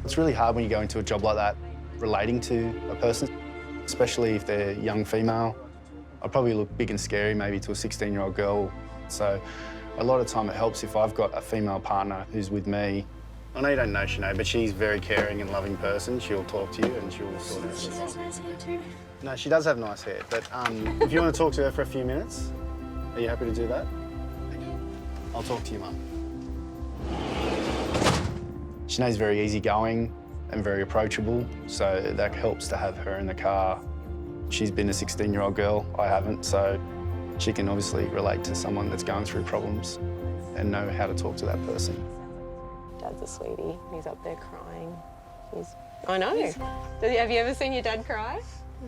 It's really hard when you go into a job like that, relating to a person, especially if they're young female. I'd probably look big and scary maybe to a 16-year-old girl. So a lot of time it helps if I've got a female partner who's with me. I know you don't know Shanae, but she's a very caring and loving person. She'll talk to you and she'll sort of... She has nice hair too. No, she does have nice hair, but if you want to talk to her for a few minutes, are you happy to do that? I'll talk to your mum. Shanae's very easygoing and very approachable, so that helps to have her in the car. She's been a 16-year-old girl, I haven't, so she can obviously relate to someone that's going through problems and know how to talk to that person. Dad's a sweetie. He's up there crying. I know. Have you ever seen your dad cry?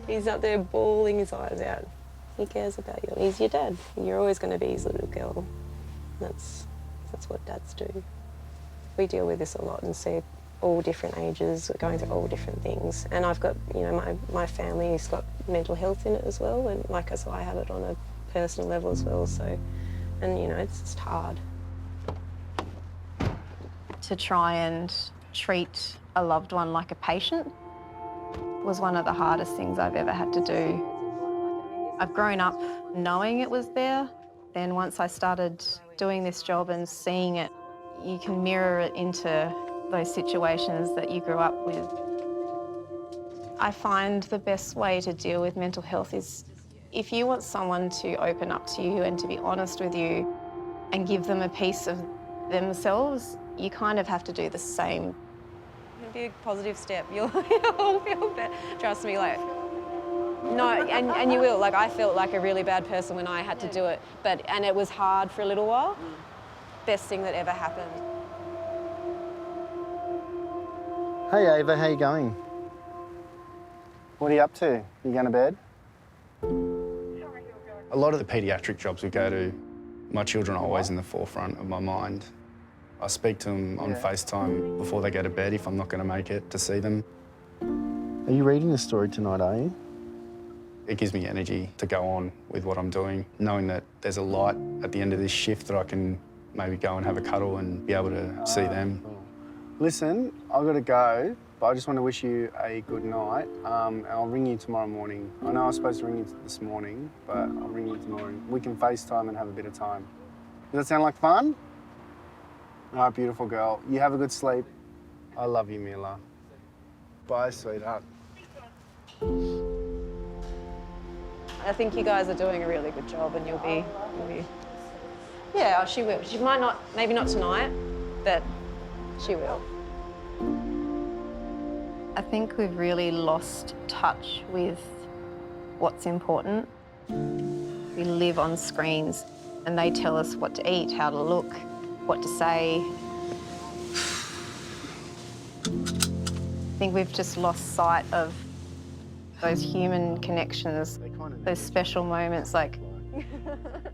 He's up there bawling his eyes out. He cares about you. He's your dad. You're always going to be his little girl. That's what dads do. We deal with this a lot and see all different ages, going through all different things. And I've got, you know, my family's got mental health in it as well, and so I have it on a personal level as well, so, and you know, it's just hard. To try and treat a loved one like a patient was one of the hardest things I've ever had to do. I've grown up knowing it was there. Then once I started doing this job and seeing it, you can mirror it into those situations that you grew up with. I find the best way to deal with mental health is if you want someone to open up to you and to be honest with you and give them a piece of themselves, you kind of have to do the same. It'll be a positive step. You'll feel better. Trust me, like, no, and you will. Like, I felt like a really bad person when I had to do it, and it was hard for a little while. Best thing that ever happened. Hey Ava, how you going? What are you up to? You going to bed? A lot of the paediatric jobs we go to, my children are always in the forefront of my mind. I speak to them on FaceTime before they go to bed if I'm not going to make it to see them. Are you reading the story tonight, are you? It gives me energy to go on with what I'm doing, knowing that there's a light at the end of this shift that I can maybe go and have a cuddle and be able to see them. Listen, I've got to go, but I just want to wish you a good night. And I'll ring you tomorrow morning. I know I was supposed to ring you this morning, but I'll ring you tomorrow. We can FaceTime and have a bit of time. Does that sound like fun? All right, beautiful girl. You have a good sleep. I love you, Mila. Bye, sweetheart. I think you guys are doing a really good job, and you'll be. Yeah, she will. She might not, maybe not tonight, but she will. I think we've really lost touch with what's important. We live on screens and they tell us what to eat, how to look, what to say. I think we've just lost sight of those human connections, those special moments like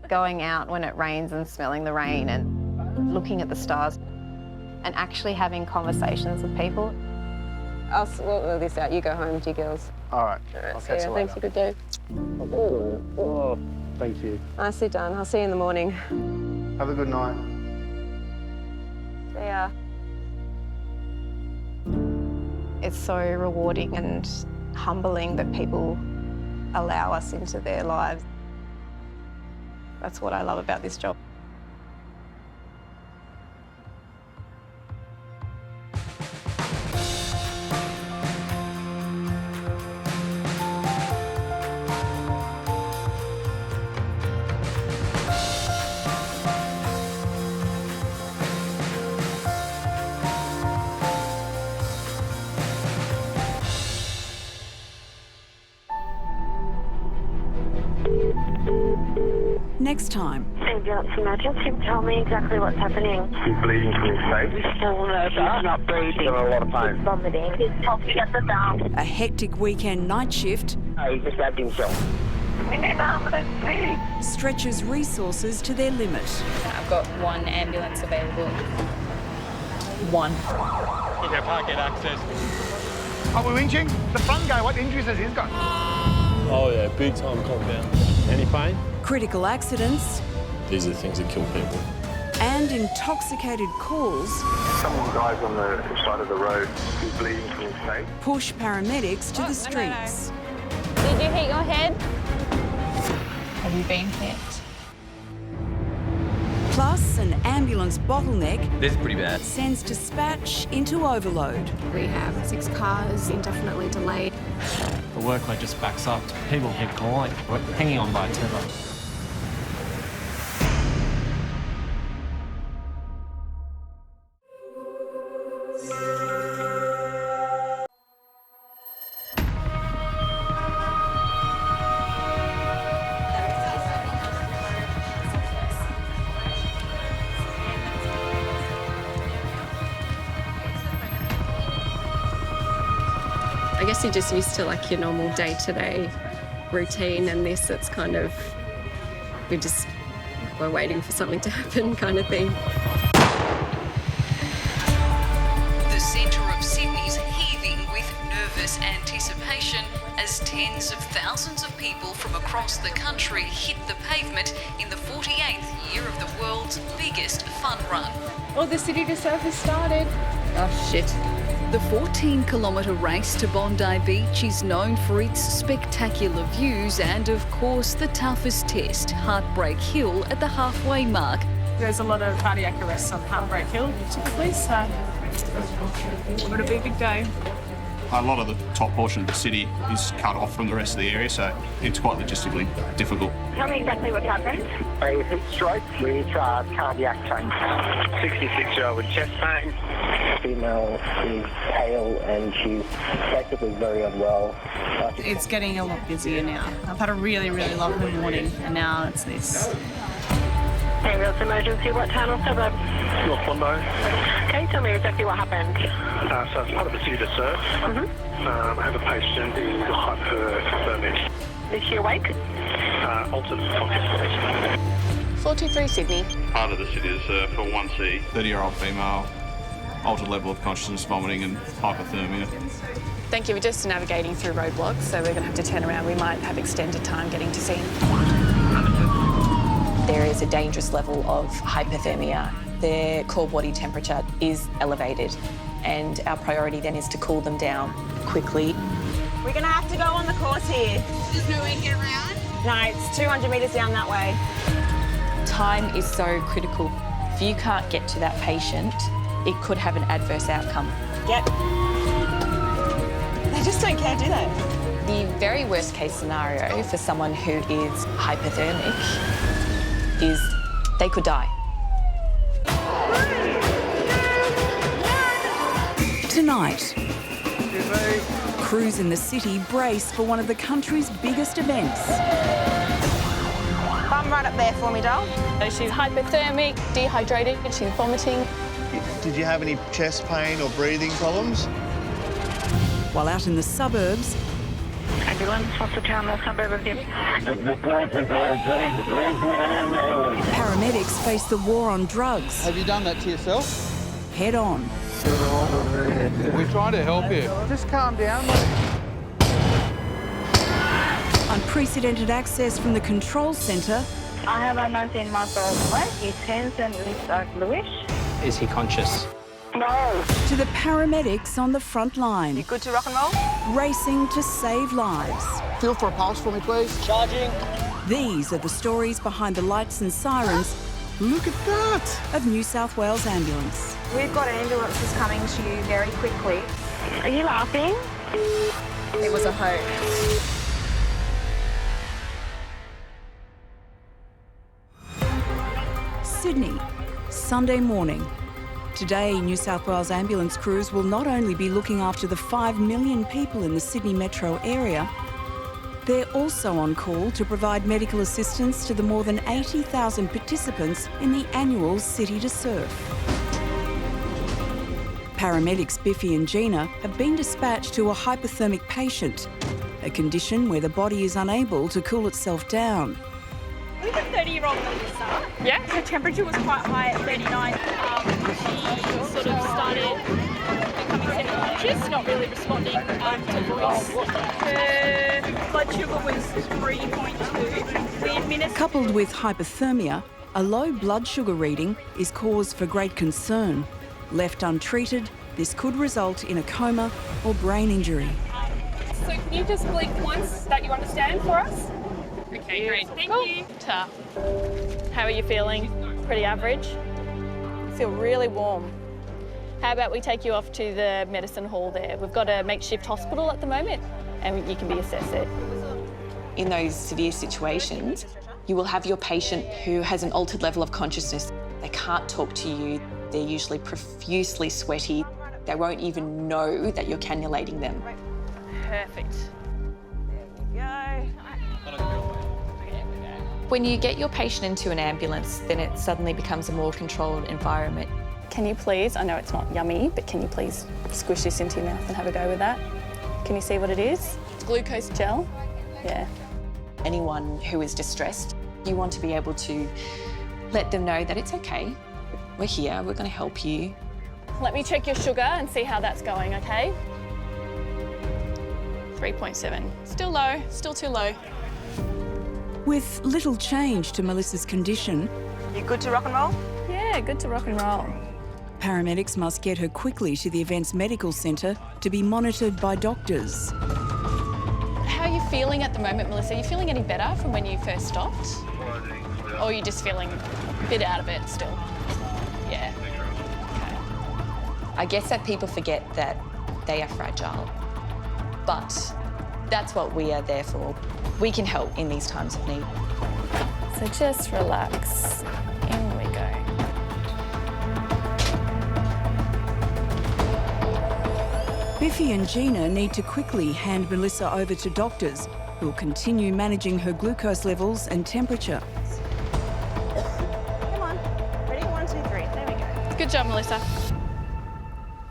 going out when it rains and smelling the rain and looking at the stars and actually having conversations with people. I'll sort this out. You go home to your girls. All right. I'll catch you later. Thanks, a good day. Oh, thank you. Nicely done. I'll see you in the morning. Have a good night. See ya. It's so rewarding and humbling that people allow us into their lives. That's what I love about this job. Next time. Ambulance emergency, tell me exactly what's happening. He's bleeding from his face. He's fallen over. He's not breathing. He's in a lot of pain. He's vomiting. He's helping get the valve. A hectic weekend night shift He just stabbed himself. We need an ambulance, please. stretches resources to their limit. I've got one ambulance available. One. Look, I can't get access. Are we winching? The front guy, what injuries has he got? Oh yeah, big time compound. Any pain? Critical accidents These are the things that kill people. and intoxicated calls Someone dies on the side of the road. He's bleeding from his face. push paramedics to the streets. Did you hit your head? Have you been hit? Plus, an ambulance bottleneck This is pretty bad. sends dispatch into overload. We have 6 cars indefinitely delayed. The workload just backs up. People keep calling. We're hanging on by a tether. I guess you're just used to like your normal day-to-day routine, and this it's kind of we're waiting for something to happen kind of thing. The centre of Sydney's heaving with nervous anticipation as tens of thousands of people from across the country hit the pavement in the 48th year of the world's biggest fun run. Oh, the city to surf has started. Oh shit. The 14-kilometre race to Bondi Beach is known for its spectacular views and, of course, the toughest test, Heartbreak Hill at the halfway mark. There's a lot of cardiac arrests on Heartbreak Hill, typically, so it's going to be a big day. A lot of the top portion of the city is cut off from the rest of the area, so it's quite logistically difficult. Tell me exactly what happened. A heat stroke with cardiac change. 66-year-old with chest pain. Female is pale and she's basically very unwell. It's getting a lot busier now. I've had a really, really lovely morning, and now it's this. Ambulance emergency, what town or suburb? North Bondi. Can you tell me exactly what happened? So it's part of the city to serve. I have a patient who's hyperthermic. Is she awake? Altered consciousness. 423 Sydney. Part of the city to serve for 1C. 30-year-old female, altered level of consciousness, vomiting and hypothermia. Thank you. We're just navigating through roadblocks, so we're going to have to turn around. We might have extended time getting to scene. There is a dangerous level of hypothermia. Their core body temperature is elevated, and our priority then is to cool them down quickly. We're going to have to go on the course here. There's no way to get around? No, it's 200 metres down that way. Time is so critical. If you can't get to that patient, it could have an adverse outcome. Yep. They just don't care, do they? The very worst case scenario for someone who is hypothermic is they could die. Tonight, Crews in the city brace for one of the country's biggest events. Bum right up there for me, doll. She's hypothermic, dehydrated, she's vomiting. Did you have any chest pain or breathing problems? While out in the suburbs, Ambulance, what's the town or suburb of you? paramedics face the war on drugs. Have you done that to yourself? Head on. We're trying to help you. Just calm down. Unprecedented access from the control centre. I have a 19-month-old boy. His hands and lips are bluish. Is he conscious? No. To the paramedics on the front line. You good to rock and roll? Racing to save lives. Feel for a pulse for me, please. Charging. These are the stories behind the lights and sirens. Look at that! Of New South Wales Ambulance. We've got ambulances coming to you very quickly. Are you laughing? It was a hoax. Sydney, Sunday morning. Today, New South Wales ambulance crews will not only be looking after the 5 million people in the Sydney metro area, they're also on call to provide medical assistance to the more than 80,000 participants in the annual City to Surf. Paramedics Biffy and Gina have been dispatched to a hypothermic patient, a condition where the body is unable to cool itself down. We've got 30-year-old Melissa. Yeah. Her temperature was quite high at 39. She sort of started becoming anxious, not really responding to voice. Her blood sugar was 3.2. We administered... Coupled with hypothermia, a low blood sugar reading is cause for great concern. Left untreated, this could result in a coma or brain injury. So can you just blink once that you understand for us? Okay, great. Thank you. Tough. How are you feeling? Pretty average? I feel really warm. How about we take you off to the medicine hall there? We've got a makeshift hospital at the moment and you can be assessed there. In those severe situations, you will have your patient who has an altered level of consciousness. They can't talk to you. They're usually profusely sweaty. They won't even know that you're cannulating them. Perfect. There you go. When you get your patient into an ambulance, then it suddenly becomes a more controlled environment. Can you please, I know it's not yummy, but can you please squish this into your mouth and have a go with that? Can you see what it is? It's glucose gel. Yeah. Anyone who is distressed, you want to be able to let them know that it's okay. We're here, we're going to help you. Let me check your sugar and see how that's going, okay? 3.7. Still low, still too low. With little change to Melissa's condition, You good to rock and roll? Yeah, good to rock and roll. paramedics must get her quickly to the event's medical centre to be monitored by doctors. How are you feeling at the moment, Melissa? Are you feeling any better from when you first stopped? Or are you just feeling a bit out of it still? Yeah. I guess that people forget that they are fragile, but that's what we are there for. We can help in these times of need. So just relax. In we go. Biffy and Gina need to quickly hand Melissa over to doctors who will continue managing her glucose levels and temperature. Come on. Ready? 1, 2, 3. There we go. Good job, Melissa.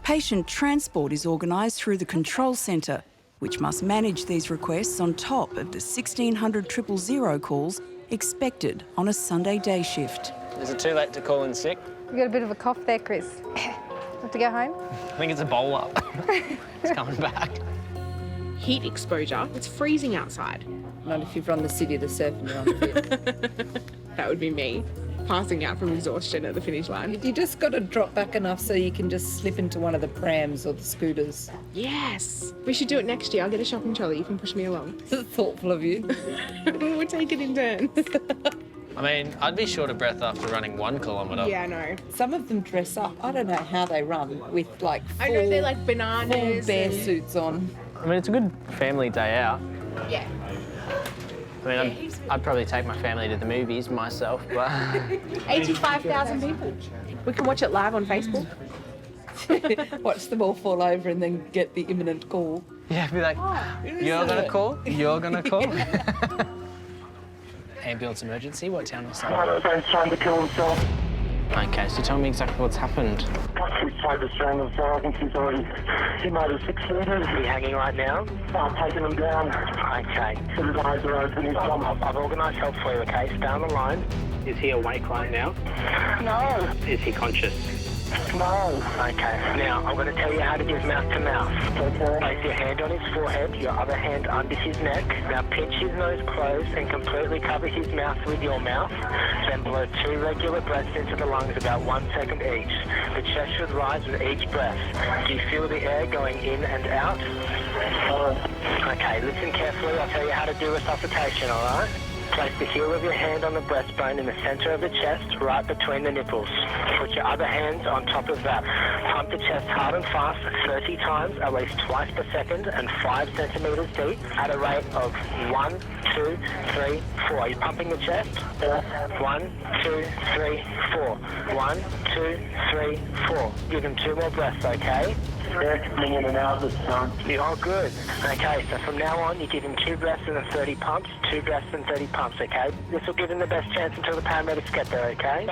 Patient transport is organised through the control centre, which must manage these requests on top of the 1,600 000 calls expected on a Sunday day shift. Is it too late to call in sick? You got a bit of a cough there, Chris. Have to go home? I think it's a bowl up. It's coming back. Heat exposure, it's freezing outside. Not if you've run the City to Surf and you're on the bit. That would be me, passing out from exhaustion at the finish line. You just got to drop back enough so you can just slip into one of the prams or the scooters. Yes! We should do it next year. I'll get a shopping trolley. You can push me along. Thoughtful of you. We'll take it in turns. I mean, I'd be short of breath after running 1 kilometre. Yeah, I know. Some of them dress up. I don't know how they run with like full, I know they're like bananas. full bear suits on. I mean, it's a good family day out. Yeah. I mean, I'd probably take my family to the movies myself, but... 85,000 people. We can watch it live on Facebook. Watch them all fall over and then get the imminent call. Yeah, be like, you're gonna call? You're gonna call? Ambulance emergency, what town was that? He's trying to kill himself. Okay, so tell me exactly what's happened. He's tried to strangle himself. I think he's already, he might have 6 meters. Is he hanging right now? I'm taking him down. Okay. So his eyes are open. He's I've organised help for you, okay? Stay on the line. Is he awake right now? No. Is he conscious? No. Okay. Now, I'm going to tell you how to give mouth to mouth. Okay. Place your hand on his forehead, your other hand under his neck. Now pinch his nose closed and completely cover his mouth with your mouth. Then blow 2 regular breaths into the lungs about 1 second each. The chest should rise with each breath. Do you feel the air going in and out? Okay, listen carefully. I'll tell you how to do resuscitation, all right? Place the heel of your hand on the breastbone in the center of the chest, right between the nipples. Put your other hand on top of that. Pump the chest hard and fast 30 times, at least twice per second, and 5 centimeters deep, at a rate of 1, 2, 3, 4. Are you pumping the chest? 1, 2, 3, 4. 1, 2, 3, 4. Give him 2 more breaths, okay? Coming in and out this time. You're good. Okay, so from now on, you give him 2 breaths and then 30 pumps, 2 breaths and 30 pumps, okay? This will give him the best chance until the paramedics get there, okay?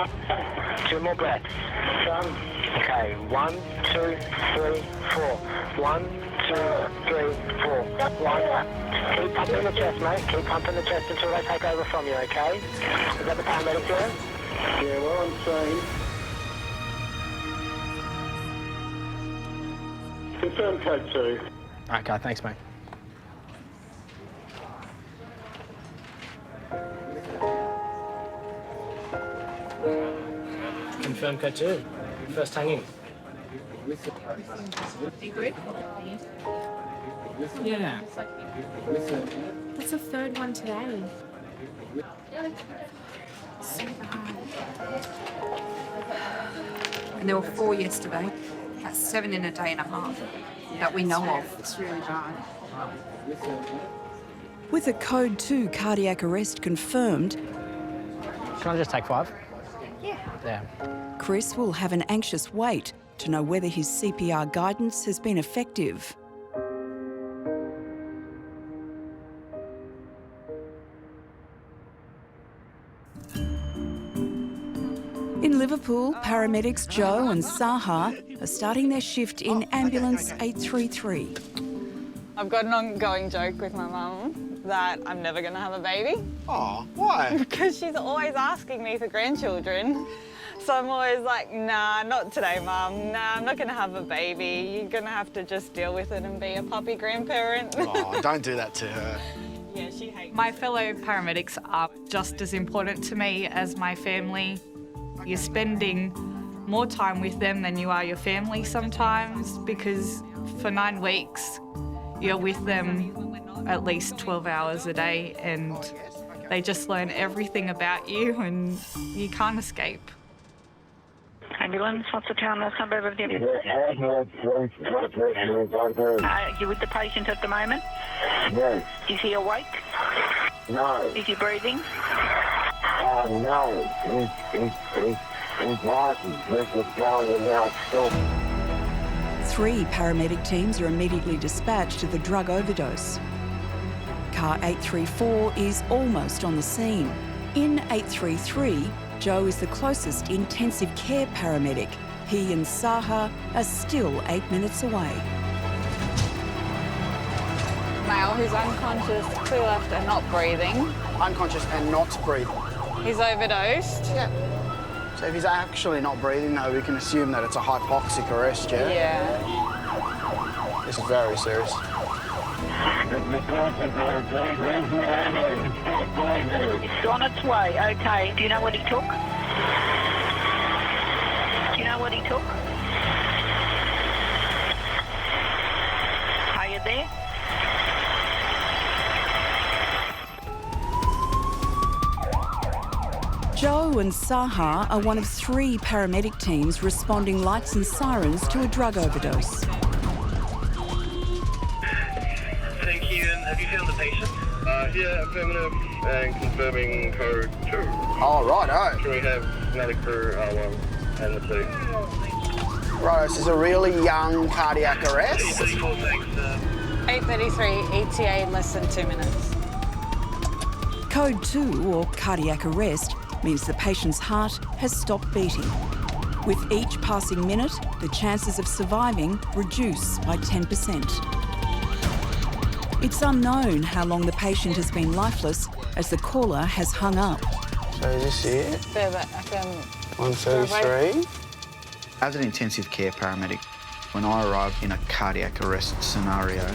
2 more breaths. Okay, 1, 2, 3, 4. 1, 2, 3, 4. 1. Keep pumping the chest, mate. Keep pumping the chest until they take over from you, okay? Is that the paramedic there? Yeah, well, I'm saying. Confirm code 2. Okay, thanks, mate. Confirm code 2. First hanging. You good? Yeah. That's the 3rd one today. So bad. And there were 4 yesterday. That's 7 in a day and a half that we know of. It's really bad. With a code 2 cardiac arrest confirmed, Can I just take 5? Yeah. Yeah. Chris will have an anxious wait to know whether his CPR guidance has been effective. In Liverpool, paramedics Joe and Saha are starting their shift in ambulance 833. I've got an ongoing joke with my mum that I'm never going to have a baby. Oh, why? Because she's always asking me for grandchildren. So I'm always like, nah, not today, Mum. Nah, I'm not going to have a baby. You're going to have to just deal with it and be a puppy grandparent. Oh, don't do that to her. Yeah, she hates My fellow paramedics are just as important to me as my family. You're spending more time with them than you are your family sometimes, because for 9 weeks you're with them at least 12 hours a day and they just learn everything about you and you can't escape. Ambulance, what's the town last number of the ambulance? Are you with the patient at the moment? Yes. Is he awake? No. Is he breathing? No. He's license. This is going in now still. 3 paramedic teams are immediately dispatched to the drug overdose. Car 834 is almost on the scene. In 833, Joe is the closest intensive care paramedic. He and Saha are still 8 minutes away. Male who's unconscious, clear left and not breathing. Unconscious and not breathing. He's overdosed. Yeah. So if he's actually not breathing, though, we can assume that it's a hypoxic arrest, yeah? Yeah. This is very serious. It's on its way, okay. Do you know what he took? Do you know what he took? Are you there? Joe and Saha are one of 3 paramedic teams responding lights and sirens to a drug overdose. Thank you, and have you found the patient? Yeah, affirmative, and confirming code 2. Oh, righto. Can we have another crew, R1 and the 2? Righto, this is a really young cardiac arrest. T34, thanks. 8:33, ETA in less than 2 minutes. Code 2, or cardiac arrest, means the patient's heart has stopped beating. With each passing minute, the chances of surviving reduce by 10%. It's unknown how long the patient has been lifeless as the caller has hung up. So is this it? There, but I can... 133. As an intensive care paramedic, when I arrive in a cardiac arrest scenario,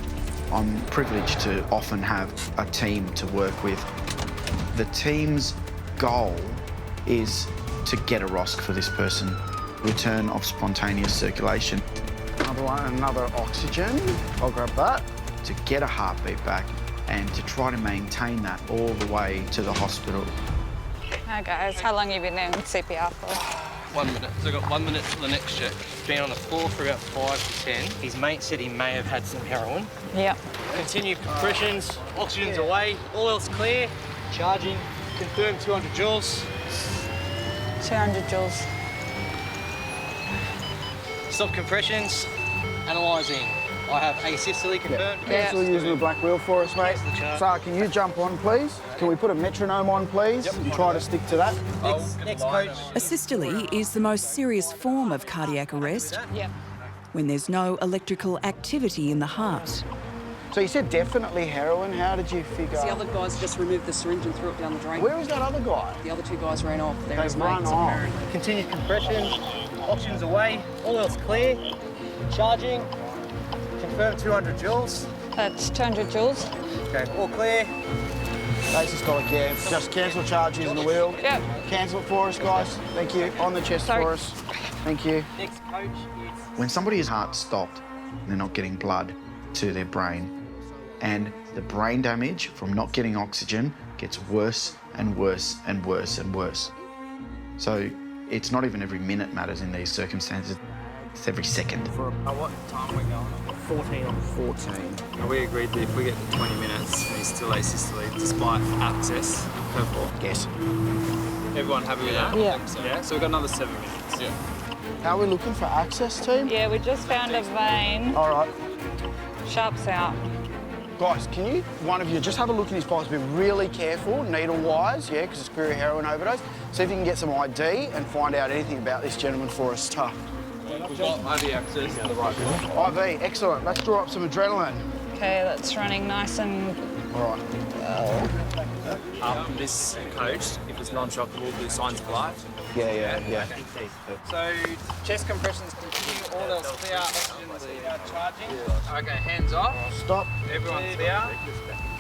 I'm privileged to often have a team to work with. The team's goal is to get a ROSC for this person, return of spontaneous circulation. Another one, another oxygen. I'll grab that. To get a heartbeat back and to try to maintain that all the way to the hospital. Hi guys, how long have you been doing CPR for? 1 minute. So I've got 1 minute till the next check. Been on the floor for about 5 to 10. His mate said he may have had some heroin. Yep. Continue compressions, oxygen's away, all else clear. Charging, confirmed 200 joules. 200 joules. Stop compressions, analysing. I have asystole confirmed. Cancel using the black wheel for us, mate. Sarah, can you jump on, please? Can we put a metronome on, please? Yep. And try to stick to that. Next coach. Asystole is the most serious form of cardiac arrest when there's no electrical activity in the heart. So you said definitely heroin. How did you figure? The other guys just removed the syringe and threw it down the drain. Where was that other guy? The other 2 guys ran off. They're his run mates, off. apparently. Continue compressions, oxygen's away, all else clear. Charging, confirmed 200 joules. That's 200 joules. Okay, all clear. Basic got a yeah. Just cancel charge using the wheel. Yep. Cancel it for us, guys. Thank you. On the chest for us. Thank you. Next coach is... When somebody's heart stopped, they're not getting blood to their brain. And the brain damage from not getting oxygen gets worse and worse and worse and worse. So it's not even every minute matters in these circumstances. It's every second. what time are we going? 14 on 14. We agreed that if we get to 20 minutes and he's still asystole despite access, per floor. Yes. Everyone happy with that? Yeah. Yeah, so we've got another 7 minutes. Yeah. How are we looking for access, team? Yeah, we just found a vein. All right. Sharps out. Guys, can you, one of you, just have a look in his pockets, be really careful, needle-wise, yeah, because it's query heroin overdose. See if you can get some ID and find out anything about this gentleman for us. Tough. We've got IV access to the right floor. IV, excellent. Let's draw up some adrenaline. Okay, that's running nice and... All right. This coach, if it's non-shockable, will do signs of life. Yeah. So, chest compressions continue, all else clear, oxygen's charging. Okay, hands off. Stop. Everyone's clear.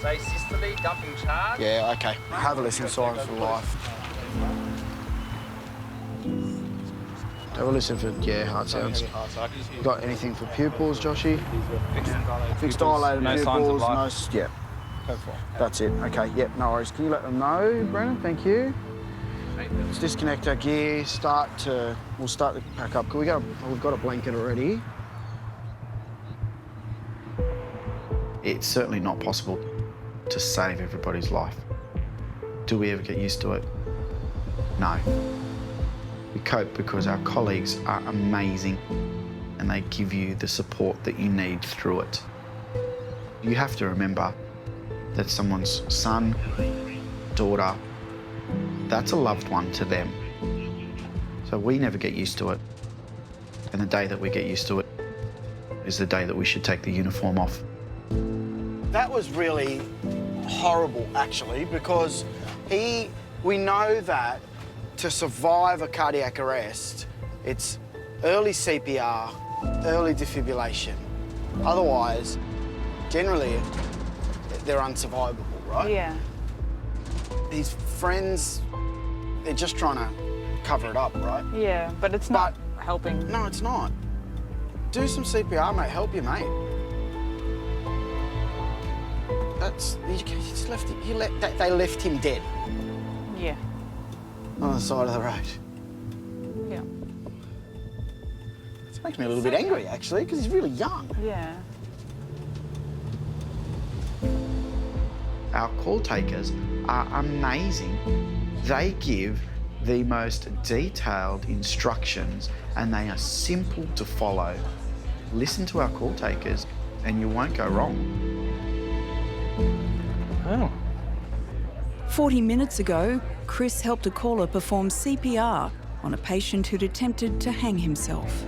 Say systole, dumping charge. Yeah, okay. Have a listen, signs for life. Have a listen for, heart sounds. Got anything for pupils, Joshy? Fixed dilated no pupils, signs of life. That's it. Okay, yep, no worries. Can you let them know, Brennan? Thank you. Let's disconnect our gear, we'll start to pack up. We've got a blanket already. It's certainly not possible to save everybody's life. Do we ever get used to it? No. We cope because our colleagues are amazing and they give you the support that you need through it. You have to remember that someone's son, daughter, that's a loved one to them. So we never get used to it. And the day that we get used to it is the day that we should take the uniform off. That was really horrible, actually, because we know that to survive a cardiac arrest, it's early CPR, early defibrillation. Otherwise, generally, they're unsurvivable, right? Yeah. His friends, they're just trying to cover it up, right? Yeah, but it's not helping. No, it's not. Do some CPR, mate. Help your mate. They left him dead. Yeah. On the side of the road. Yeah. This makes me a little bit angry, actually, because he's really young. Yeah. Our call takers are amazing. They give the most detailed instructions and they are simple to follow. Listen to our call takers. and you won't go wrong. Oh. 40 minutes ago, Chris helped a caller perform CPR on a patient who'd attempted to hang himself.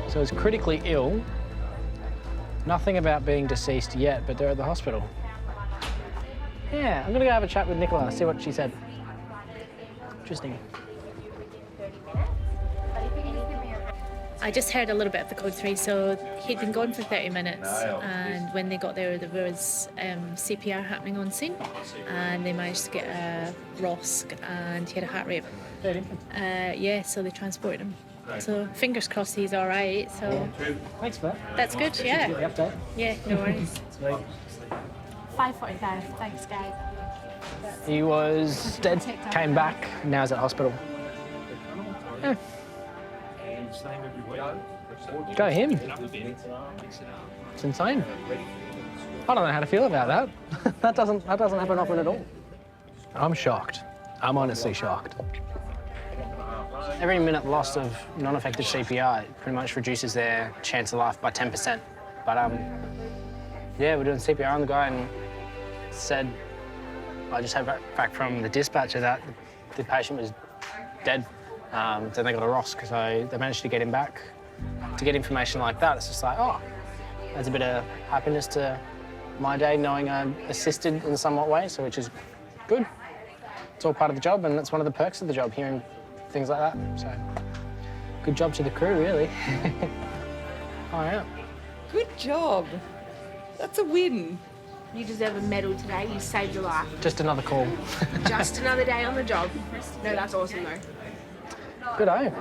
So he's critically ill. Nothing about being deceased yet, but they're at the hospital. Yeah, I'm gonna go have a chat with Nicola, see what she said. Interesting. I just heard a little bit of the code 3, so he'd been gone for 30 minutes, and when they got there was CPR happening on scene, and they managed to get a ROSC, and he had a heart rate. Yeah, so they transported him. So fingers crossed he's all right. So thanks for that. That's good. Yeah. The update. Yeah, no worries. 5:45. Thanks, guys. He was dead, came back, now he's at hospital. Yeah. Go him. It's insane. I don't know how to feel about that. that doesn't happen often at all. I'm shocked. I'm honestly shocked. Every minute lost of non-effective CPR pretty much reduces their chance of life by 10%. But yeah, we're doing CPR on the guy and said, I just had back from the dispatcher that the patient was dead. Then they got a ROSC, so they managed to get him back. To get information like that, it's just like, oh, adds a bit of happiness to my day knowing I assisted in somewhat way, so which is good. It's all part of the job, and that's one of the perks of the job, hearing things like that. So, good job to the crew, really. Oh, yeah. Good job. That's a win. You deserve a medal today. You saved your life. Just another call. Just another day on the job. No, that's awesome, though. Good eye.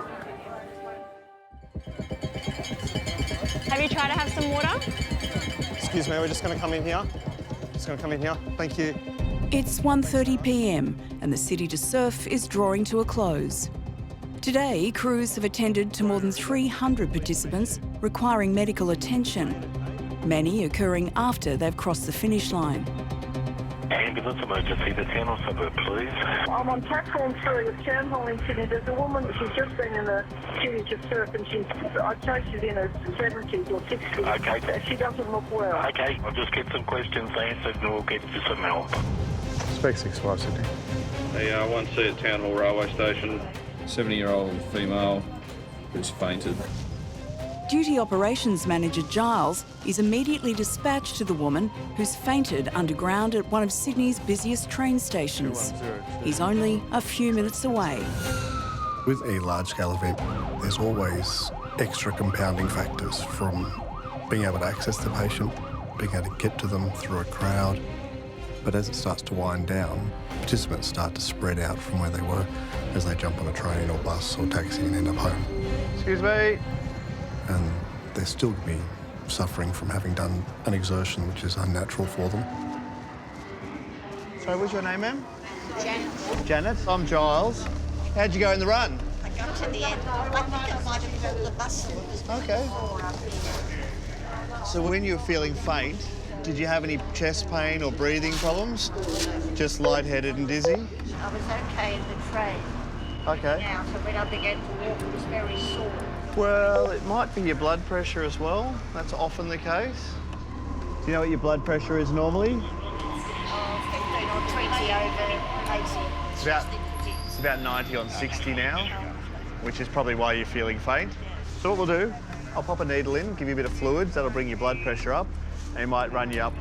Have you tried to have some water? Excuse me, we're just going to come in here. Just going to come in here. Thank you. It's 1:30 p.m. and the City to Surf is drawing to a close. Today, crews have attended to more than 300 participants requiring medical attention, many occurring after they've crossed the finish line. Ambulance emergency, the town or suburb, please. I'm on platform 3 with Townhall incident. There's a woman, she's just been in the City to Surf, and I'd say she's in her 70s or 60s. Okay. She doesn't look well. Okay, I'll just get some questions answered and we'll get you some help. Spec 65 Sydney. The 1C at Townhall Railway Station. 70-year-old female who's fainted. Duty Operations Manager Giles is immediately dispatched to the woman who's fainted underground at one of Sydney's busiest train stations. He's only a few minutes away. With a large-scale event, there's always extra compounding factors, from being able to access the patient, being able to get to them through a crowd. But as it starts to wind down, participants start to spread out from where they were as they jump on a train or bus or taxi and end up home. Excuse me. And they're still going to be suffering from having done an exertion which is unnatural for them. Sorry, what's your name, ma'am? Janet. Janet. I'm Giles. How'd you go in the run? I got to the end. I think I might have pulled the bus a little. Okay. So when you were feeling faint, did you have any chest pain or breathing problems? Just lightheaded and dizzy? I was okay in the train. Okay. Now, so when I began to walk, it was very sore. Well, it might be your blood pressure as well. That's often the case. Do you know what your blood pressure is normally? 15 or 20 over 80. It's about 90 on 60 now, which is probably why you're feeling faint. So what we'll do, I'll pop a needle in, give you a bit of fluids, that'll bring your blood pressure up, and it might run you up,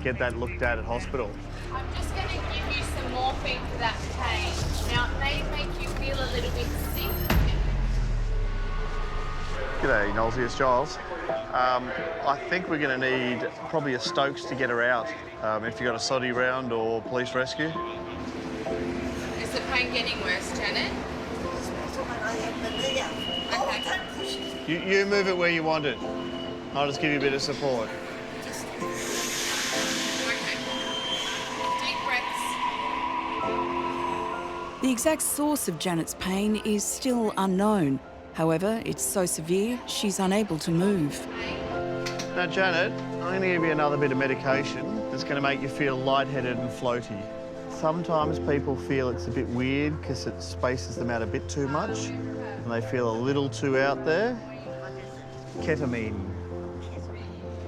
get that looked at hospital. I'm just going to give you some morphine for that pain. Now, it may make you feel a little bit sick. G'day, Nolsey, it's Giles. I think we're going to need probably a Stokes to get her out, if you've got a soddy round or police rescue. Is the pain getting worse, Janet? Okay. You move it where you want it. I'll just give you a bit of support. The exact source of Janet's pain is still unknown. However, it's so severe, she's unable to move. Now, Janet, I'm going to give you another bit of medication that's going to make you feel lightheaded and floaty. Sometimes people feel it's a bit weird because it spaces them out a bit too much and they feel a little too out there. Ketamine.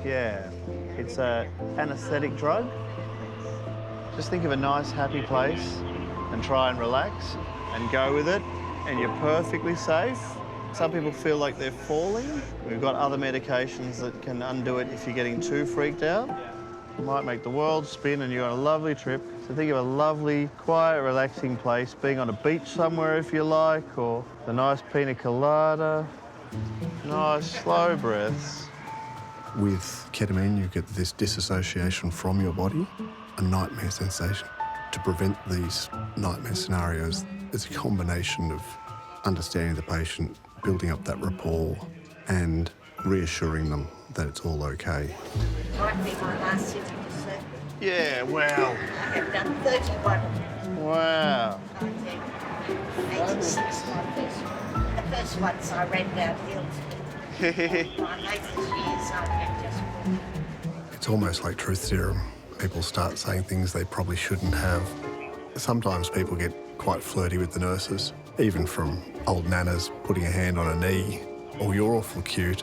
Yeah. It's a anaesthetic drug. Just think of a nice, happy place and try and relax and go with it, and you're perfectly safe. Some people feel like they're falling. We've got other medications that can undo it if you're getting too freaked out. It might make the world spin and you're on a lovely trip. So think of a lovely, quiet, relaxing place, being on a beach somewhere if you like, or a nice pina colada. Nice, slow breaths. With ketamine, you get this disassociation from your body, a nightmare sensation. To prevent these nightmare scenarios, it's a combination of understanding the patient, building up that rapport, and reassuring them that it's all okay. Might be my last sitting, sir. Yeah, wow. I have done 31. Wow. 86, my first one. The first ones I ran downhill. My latest years, I have just... It's almost like truth serum. People start saying things they probably shouldn't have. Sometimes people get quite flirty with the nurses, even from old nanas putting a hand on a knee. Oh, you're awful cute.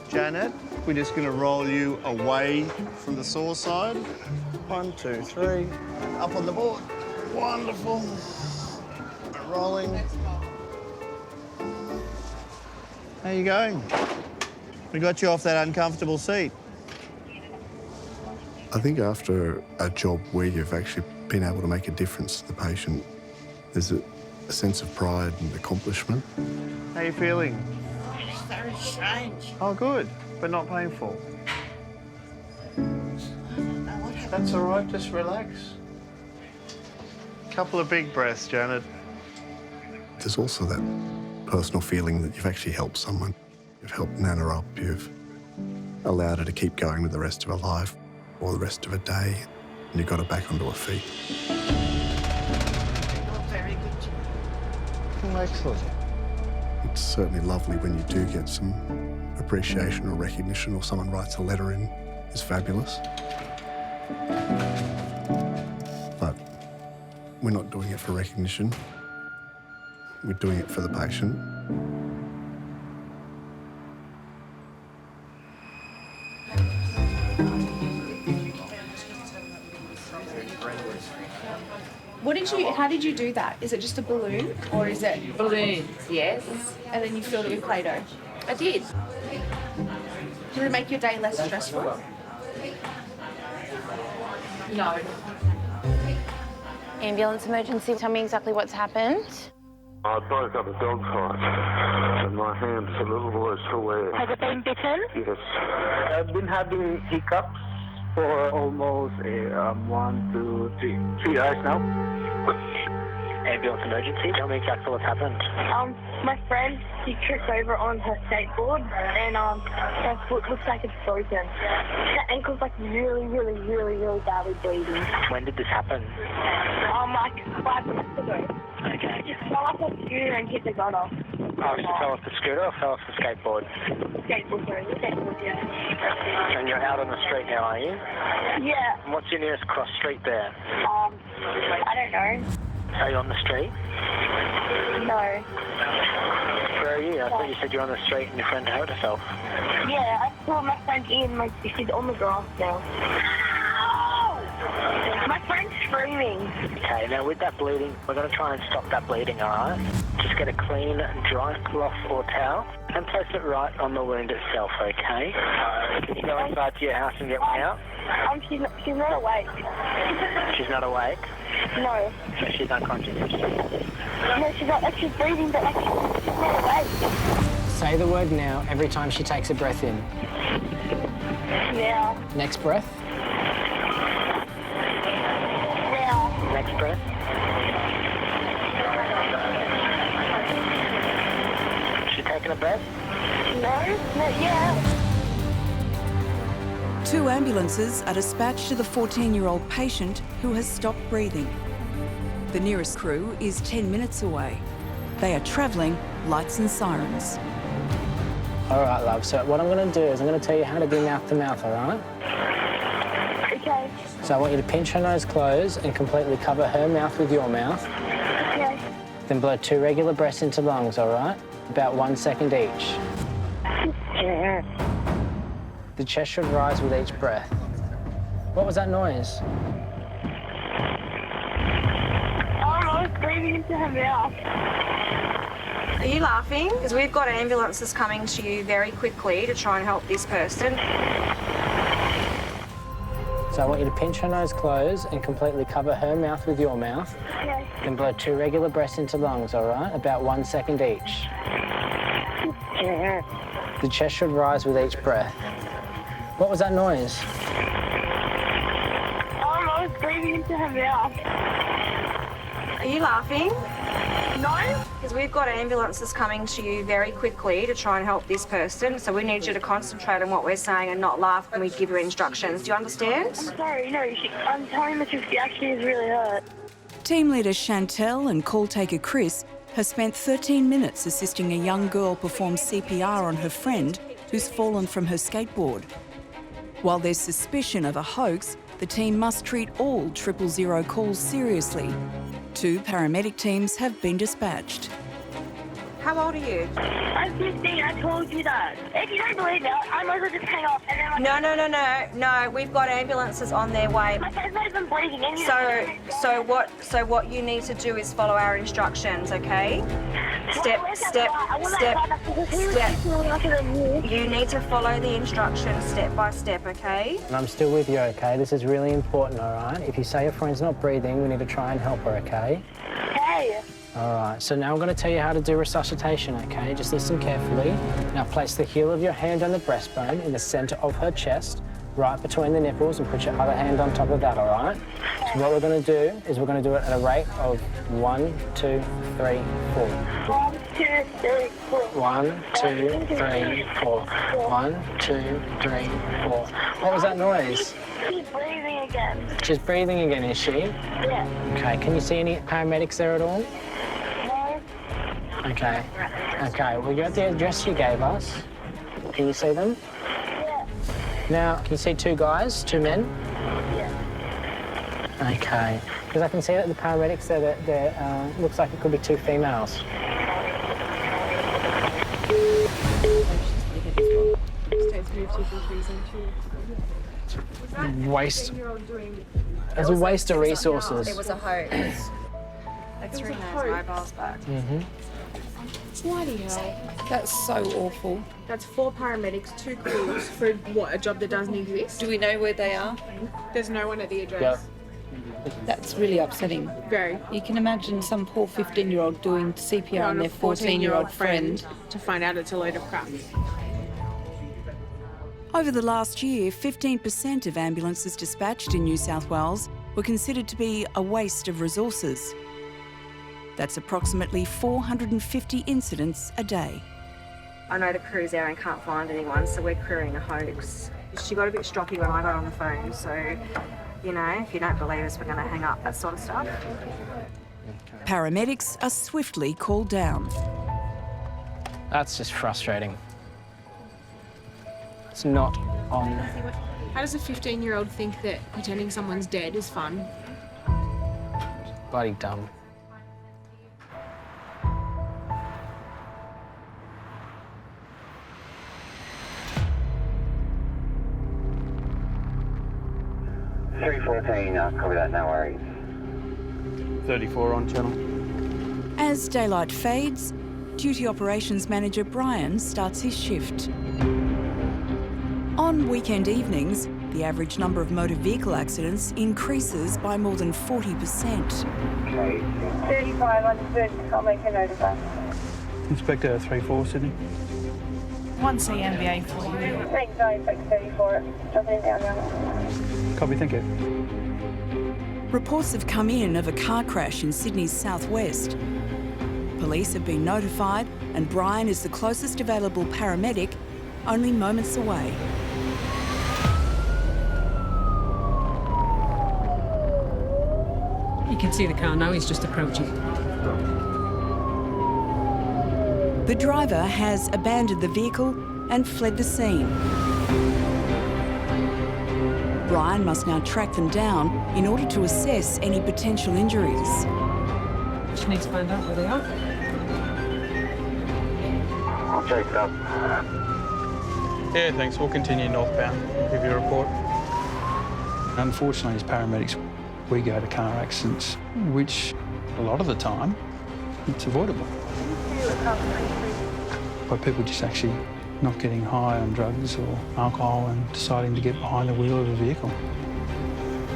Janet, we're just going to roll you away from the sore side. 1, 2, 3. Up on the board. Wonderful. Rolling. How you going? We got you off that uncomfortable seat. I think after a job where you've actually been able to make a difference to the patient, there's a sense of pride and accomplishment. How you feeling? It's very strange. Oh, good, but not painful. I don't know what happened. That's all right, just relax. Couple of big breaths, Janet. There's also that personal feeling that you've actually helped someone. You've helped Nana up, you've allowed her to keep going with the rest of her life or the rest of her day, and you got her back onto her feet. You're very good. Oh, excellent. It's certainly lovely when you do get some appreciation or recognition, or someone writes a letter in. It's fabulous. But we're not doing it for recognition. We're doing it for the patient. How did you do that? Is it just a balloon or is it? Balloons, yes. And then you filled it with Play-Doh? I did. Did it make your day less stressful? No. Ambulance emergency, tell me exactly what's happened. I broke up a dog fight, and my hand's a little worse for wear. Has it been bitten? Yes. I've been having hiccups for almost 1, 2, 3 days now. Ambulance emergency, tell me exactly what's happened. My friend, she tripped over on her skateboard and her foot looks like it's broken. Her ankle's like really badly bleeding. When did this happen? Like 5 minutes ago. Okay. She just fell off her scooter and hit the gutter. Oh, she fell off the scooter or fell off the skateboard? Skateboard, yeah. And you're out on the street now, are you? Yeah. And what's your nearest cross street there? I don't know. Are you on the street? No. Where are you? I thought you said you're on the street and your friend hurt herself. Yeah, I saw my friend Ian, she's on the grass now. My friend's screaming. Okay, now with that bleeding, we're going to try and stop that bleeding, alright? Just get a clean, dry cloth or towel and place it right on the wound itself, okay? Can you go inside to your house and get me out? She's not awake. She's not awake? No. So she's unconscious? No, she's not. She's breathing, but like she's not awake. Say the word now every time she takes a breath in. Now. Next breath. Now. Next breath. She taking a breath? No, not yet. 2 ambulances are dispatched to the 14-year-old patient who has stopped breathing. The nearest crew is 10 minutes away. They are travelling lights and sirens. All right, love. So what I'm going to do is I'm going to tell you how to do mouth-to-mouth, all right? Okay. So I want you to pinch her nose closed and completely cover her mouth with your mouth. Okay. Then blow 2 regular breaths into the lungs, all right? About 1 second each. The chest should rise with each breath. What was that noise? I was breathing into her mouth. Are you laughing? Because we've got ambulances coming to you very quickly to try and help this person. So I want you to pinch her nose closed and completely cover her mouth with your mouth. Okay. Then blow 2 regular breaths into lungs, all right? About 1 second each. The chest should rise with each breath. What was that noise? I was breathing into her mouth. Are you laughing? No. Because we've got ambulances coming to you very quickly to try and help this person, so we need you to concentrate on what we're saying and not laugh when we give you instructions. Do you understand? I'm sorry, no, I'm telling the truth, she actually is really hurt. Team leader Chantel and call taker Chris have spent 13 minutes assisting a young girl perform CPR on her friend who's fallen from her skateboard. While there's suspicion of a hoax, the team must treat all 000 calls seriously. 2 paramedic teams have been dispatched. How old are you? I'm 15, I told you that. If you don't believe me, I might as well just hang up and then... No, we've got ambulances on their way. My friend's not even breathing in here. So what you need to do is follow our instructions, okay? Step. You need to follow the instructions step by step, okay? And I'm still with you, okay? This is really important, all right? If you say your friend's not breathing, we need to try and help her, okay? Okay. All right, so now I'm going to tell you how to do resuscitation, okay? Just listen carefully. Now place the heel of your hand on the breastbone in the centre of her chest, right between the nipples, and put your other hand on top of that, all right? So what we're going to do is we're going to do it at a rate of 1, 2, 3, 4. 1, 2, 3, 4. 1, 2, 3, 4. 1, 2, 3, 4. What was that noise? She's breathing again. She's breathing again, is she? Yeah. Okay, can you see any paramedics there at all? No. Okay. Okay, well, you're at the address you gave us. Can you see them? Yeah. Now, can you see 2 guys, 2 men? Yeah. Okay. Because I can see that the paramedics there, looks like it could be 2 females. Waste. It's a waste of resources. It was a hoax. Let's bring those mobiles back. Bloody hell. That's so awful. That's 4 paramedics, 2 crews for what, a job that doesn't exist? Do we know where they are? There's no one at the address. Yep. That's really upsetting. Very. You can imagine some poor 15-year-old doing CPR on their 14-year-old friend. To find out it's a load of crap. Over the last year, 15% of ambulances dispatched in New South Wales were considered to be a waste of resources. That's approximately 450 incidents a day. I know the crew's there and can't find anyone, so we're crewing a hoax. She got a bit stroppy when I got on the phone, so, you know, if you don't believe us, we're going to hang up, that sort of stuff. Paramedics are swiftly called down. That's just frustrating. It's not on. How does a 15-year-old think that pretending someone's dead is fun? Bloody dumb. Copy that, no worries. 34 on channel. As daylight fades, Duty Operations Manager Brian starts his shift. On weekend evenings, the average number of motor vehicle accidents increases by more than 40%. 35 understood. I'll make a note of that. Inspector 34, Sydney. 1 CMBA for you. Thanks, I expect 34. Dropping it down now. Copy, thank you. Reports have come in of a car crash in Sydney's southwest. Police have been notified, and Brian is the closest available paramedic, only moments away. You can see the car now, he's just approaching. The driver has abandoned the vehicle and fled the scene. Brian must now track them down in order to assess any potential injuries. Just need to find out where they are. I'll chase it up. Yeah, thanks. We'll continue northbound. We'll give you a report. Unfortunately, as paramedics, we go to car accidents, which a lot of the time, it's avoidable. By people just actually not getting high on drugs or alcohol and deciding to get behind the wheel of a vehicle.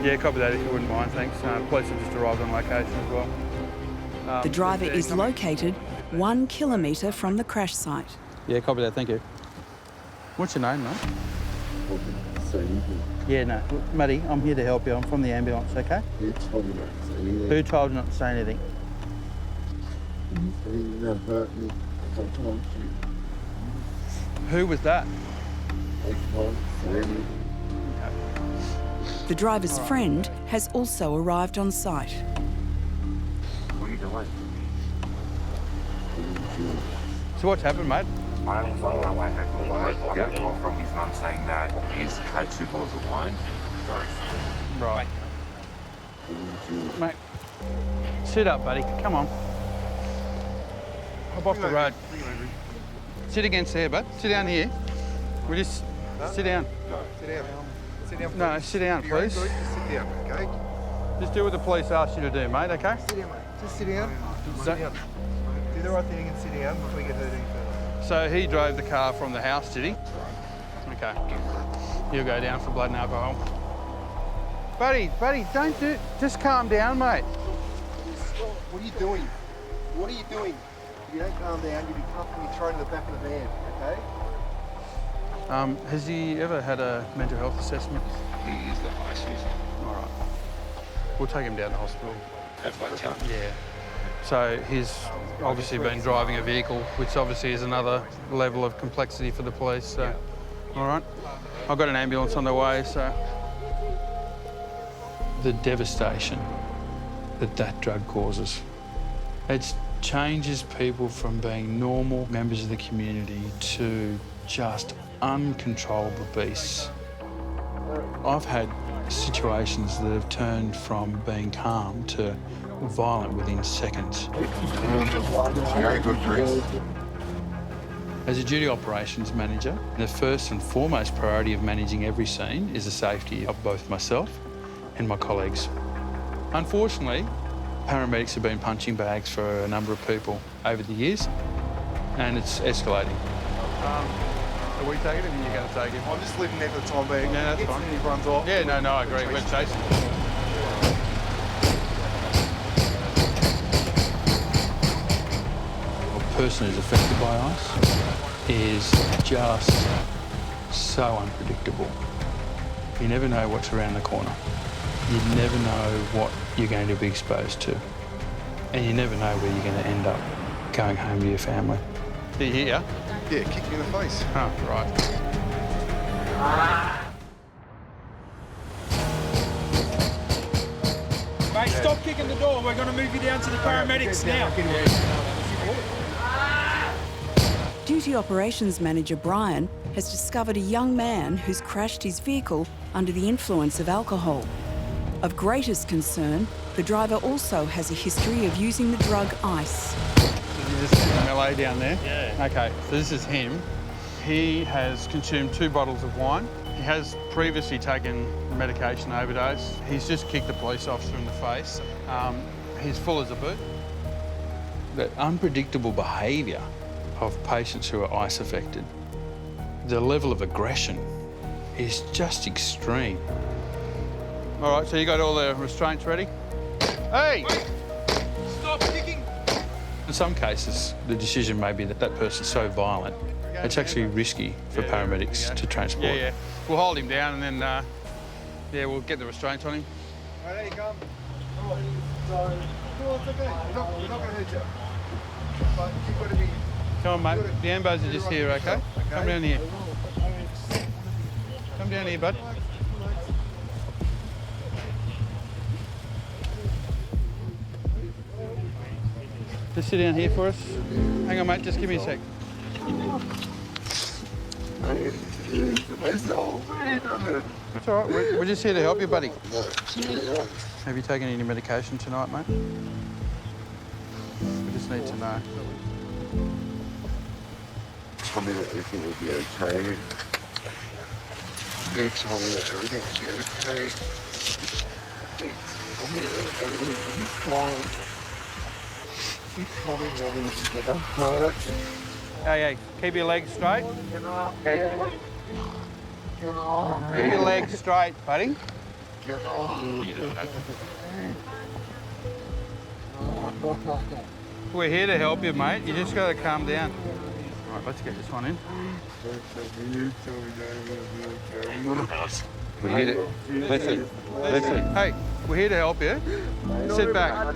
Yeah, copy that if you wouldn't mind, thanks. Police have just arrived on location as well. The driver is located 1 kilometre from the crash site. Yeah, copy that, thank you. What's your name, mate? Yeah, no. Matty, I'm here to help you. I'm from the ambulance, okay? Who told you not to say anything? Who told you not to say anything? He never hurt me. I told you. Who was that? I can't say anything. The driver's friend has also arrived on site. What are you doing? So what's happened, mate? My name's on my way home from work. I got a call from his mum saying that he's had 2 bottles of wine. Right. Mate, sit up, buddy. Come on. Hop off the road. Sit against there, bud. Sit down here. We just sit down. No, sit down. Sit down. No, sit down, please. Just sit down, okay? Just do what the police asked you to do, mate, okay? Sit down, mate. Just sit down. Sit down. Do the right thing and sit down before you get hurt any further. So he drove the car from the house, did he? Okay. You'll go down for blood and alcohol. Buddy, don't do... Just calm down, mate. What are you doing? What are you doing? If you don't calm down, you'll be cuffed and you're thrown in the back of the van, okay? Has he ever had a mental health assessment? He is the ice user. All right. We'll take him down to hospital. That's my town. Yeah. So he's obviously been driving a vehicle, which obviously is another level of complexity for the police. So, all right. I've got an ambulance on the way, so. The devastation that drug causes. It changes people from being normal members of the community to just uncontrollable beasts. I've had situations that have turned from being calm to violent within seconds. Very good, Chris. As a duty operations manager, the first and foremost priority of managing every scene is the safety of both myself and my colleagues. Unfortunately, paramedics have been punching bags for a number of people over the years, and it's escalating. Are we taking him, or are you going to take him? I'm just leaving there for the time being. Yeah, that's fine. And he runs off. Yeah, no, I agree. We're chasing him. A person who's affected by ice is just so unpredictable. You never know what's around the corner. You never know what you're going to be exposed to. And you never know where you're going to end up going home to your family. Are you here? Yeah, kick me in the face. Oh, right. Mate, stop kicking the door. We're going to move you down to the paramedics now. Duty Operations Manager Brian has discovered a young man who's crashed his vehicle under the influence of alcohol. Of greatest concern, the driver also has a history of using the drug ice. You just see the LA down there? Yeah. Okay, so this is him. He has consumed 2 bottles of wine. He has previously taken medication overdose. He's just kicked a police officer in the face. He's full as a boot. The unpredictable behaviour of patients who are ice affected, the level of aggression is just extreme. All right, so you got all the restraints ready? Hey! Wait. Stop kicking! In some cases, the decision may be that that person's so violent, it's actually risky for paramedics to transport. Yeah. We'll hold him down and then, we'll get the restraints on him. All right, there you come. All right, so, no, it's okay. We're not going to hurt you. But you've got to be... Come on, mate. The ambos are just here, okay? Come down here. Come down here, bud. Just sit down here for us. Hang on, mate. Just give me a sec. It's all right. We're just here to help you, buddy. Have you taken any medication tonight, mate? We just need to know. Tell me that everything will be okay. It's all everything's okay. Hey, keep your legs straight. Keep your legs straight, buddy. We're here to help you, mate. You just got to calm down. All right, let's get this one in. We hit it. Listen. Hey, we're here to help you. Sit back.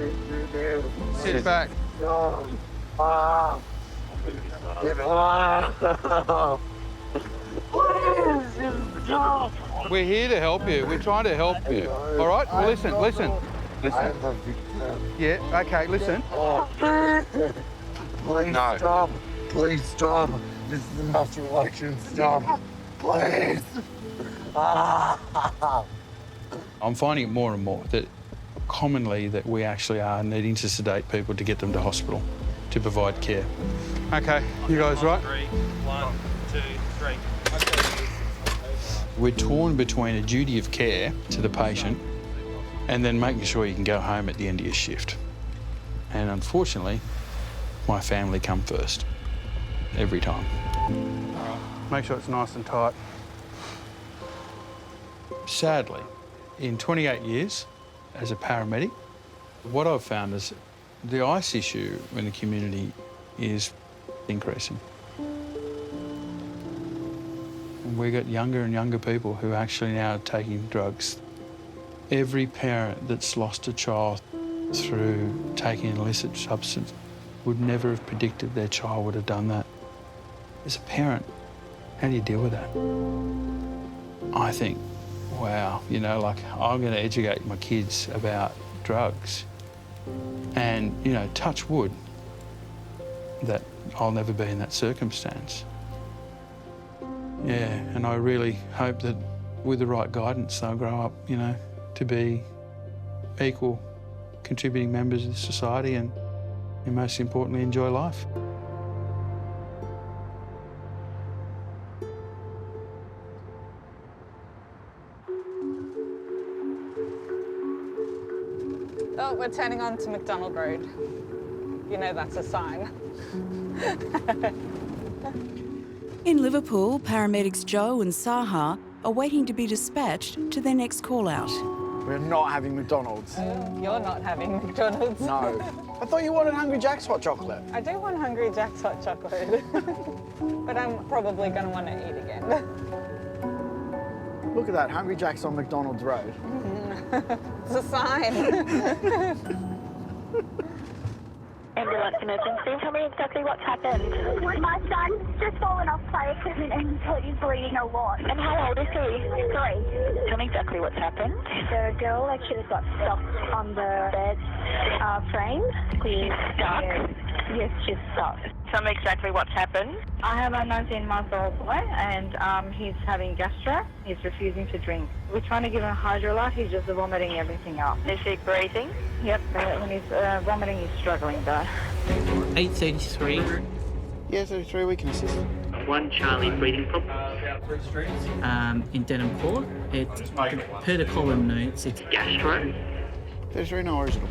Sit back. We're here to help you. We're trying to help you. All right? Well, listen. Yeah, okay, listen. Please stop. Please stop. This is an obstruction. Stop. Please. I'm finding it more and more that commonly that we actually are needing to sedate people to get them to hospital to provide care. Okay, you guys right? 3, 1, 2, 3. We're torn between a duty of care to the patient and then making sure you can go home at the end of your shift. And unfortunately, my family come first, every time. Make sure it's nice and tight. Sadly, in 28 years as a paramedic, what I've found is the ice issue in the community is increasing. And we've got younger and younger people who are actually now taking drugs. Every parent that's lost a child through taking an illicit substance would never have predicted their child would have done that. As a parent, how do you deal with that? I think, wow, you know, like I'm going to educate my kids about drugs and, you know, touch wood that I'll never be in that circumstance. Yeah, and I really hope that with the right guidance, they'll grow up, you know, to be equal contributing members of society and most importantly, enjoy life. Oh, we're turning on to McDonald Road. You know that's a sign. In Liverpool, paramedics Joe and Saha are waiting to be dispatched to their next call-out. We're not having McDonald's. You're not having McDonald's. No. I thought you wanted Hungry Jack's hot chocolate. I do want Hungry Jack's hot chocolate. But I'm probably going to want to eat again. Look at that, Hungry Jack's on McDonald's Road. It's a sign. Ambulance emergency. Tell me exactly what's happened. My son's just fallen off play equipment and he's bleeding a lot. And how old is he? 3. Tell me exactly what's happened. The girl actually got stuck on the bed frame. She's stuck? Yes, she's stuck. Tell me exactly what's happened. I have a 19-month-old boy and he's having gastro. He's refusing to drink. We're trying to give him Hydrolyte. He's just vomiting everything up. Is he breathing? Yep, when he's vomiting, he's struggling though. 8:33. Yeah, 33, we can assist. 1 Charlie breathing problem. In Denham Court, per the column notes, it's gastro. 33, no worries at all.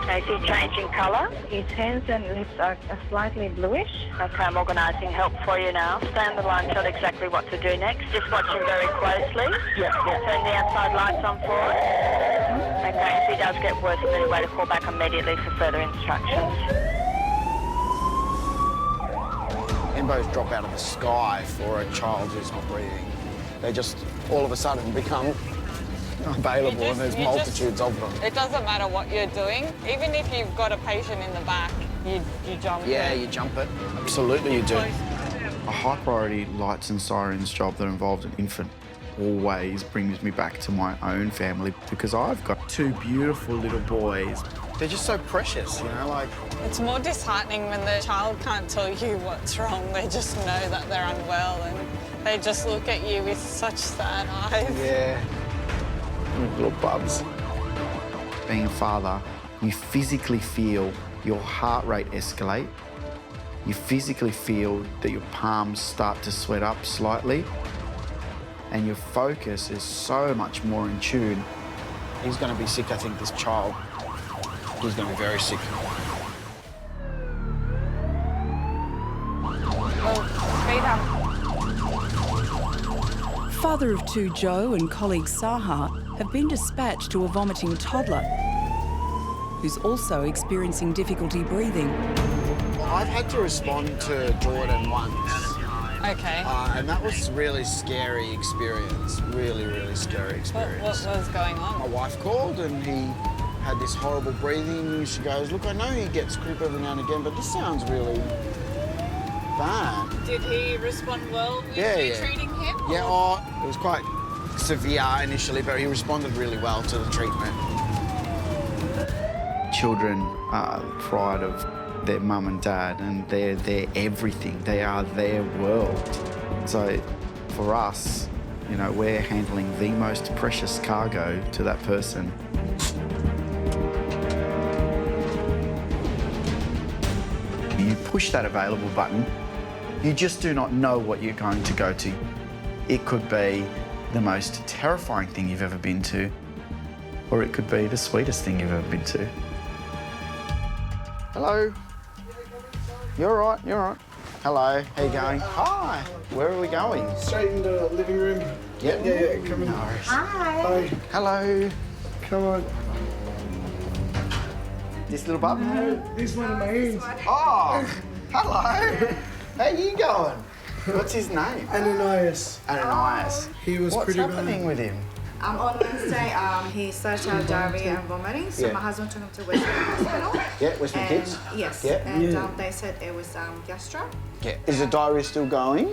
Okay, is he changing colour? His hands and lips are slightly bluish. Okay, I'm organising help for you now. Stay on the line, tell exactly what to do next. Just watch him very closely. Yep. Turn the outside lights on for us. Okay, if he does get worse, there's any way to call back immediately for further instructions. Embos drop out of the sky for a child who's not breathing. They just all of a sudden become available and there's multitudes of them. It doesn't matter what you're doing. Even if you've got a patient in the back, you jump Yeah, it. you jump it. Absolutely you do. A high priority lights and sirens job that involved an infant always brings me back to my own family because I've got 2 beautiful little boys. They're just so precious, you know, like... It's more disheartening when the child can't tell you what's wrong. They just know that they're unwell and they just look at you with such sad eyes. Yeah. Little bubs. Being a father, you physically feel your heart rate escalate. You physically feel that your palms start to sweat up slightly. and your focus is so much more in tune. He's going to be sick, I think, this child. He's going to be very sick. Father of two, Joe, and colleague Saha have been dispatched to a vomiting toddler who's also experiencing difficulty breathing. I've had to respond to Jordan once. Okay. And that was a really scary experience. Really, really scary experience. What was going on? My wife called and he had this horrible breathing. She goes, look, I know he gets croup every now and again, but this sounds really bad. Did he respond well with you treating him? Yeah, it was quite severe initially, but he responded really well to the treatment. Children are pride of their mum and dad, and they're their everything. They are their world. So for us, you know, we're handling the most precious cargo to that person. You push that available button, you just do not know what you're going to go to. It could be the most terrifying thing you've ever been to, or it could be the sweetest thing you've ever been to. Hello. You're all right, you're all right. Hello, how you going? Hi. Where are we going? Straight into the living room. Yep. Yeah, come in. No worries. Hi. Hello. Come on. This little bub? No, this one of my hands. Oh, hello. How you going? What's his name? Ananias. Ananias. He was What's pretty happening bad. with him? On Wednesday, he started to have diarrhea and vomiting, so Yeah. my husband took him to Westmead Hospital. Yeah, Westmead And- Kids? Yes, Yeah. and they said it was gastro. Yeah. Is the diarrhea still going?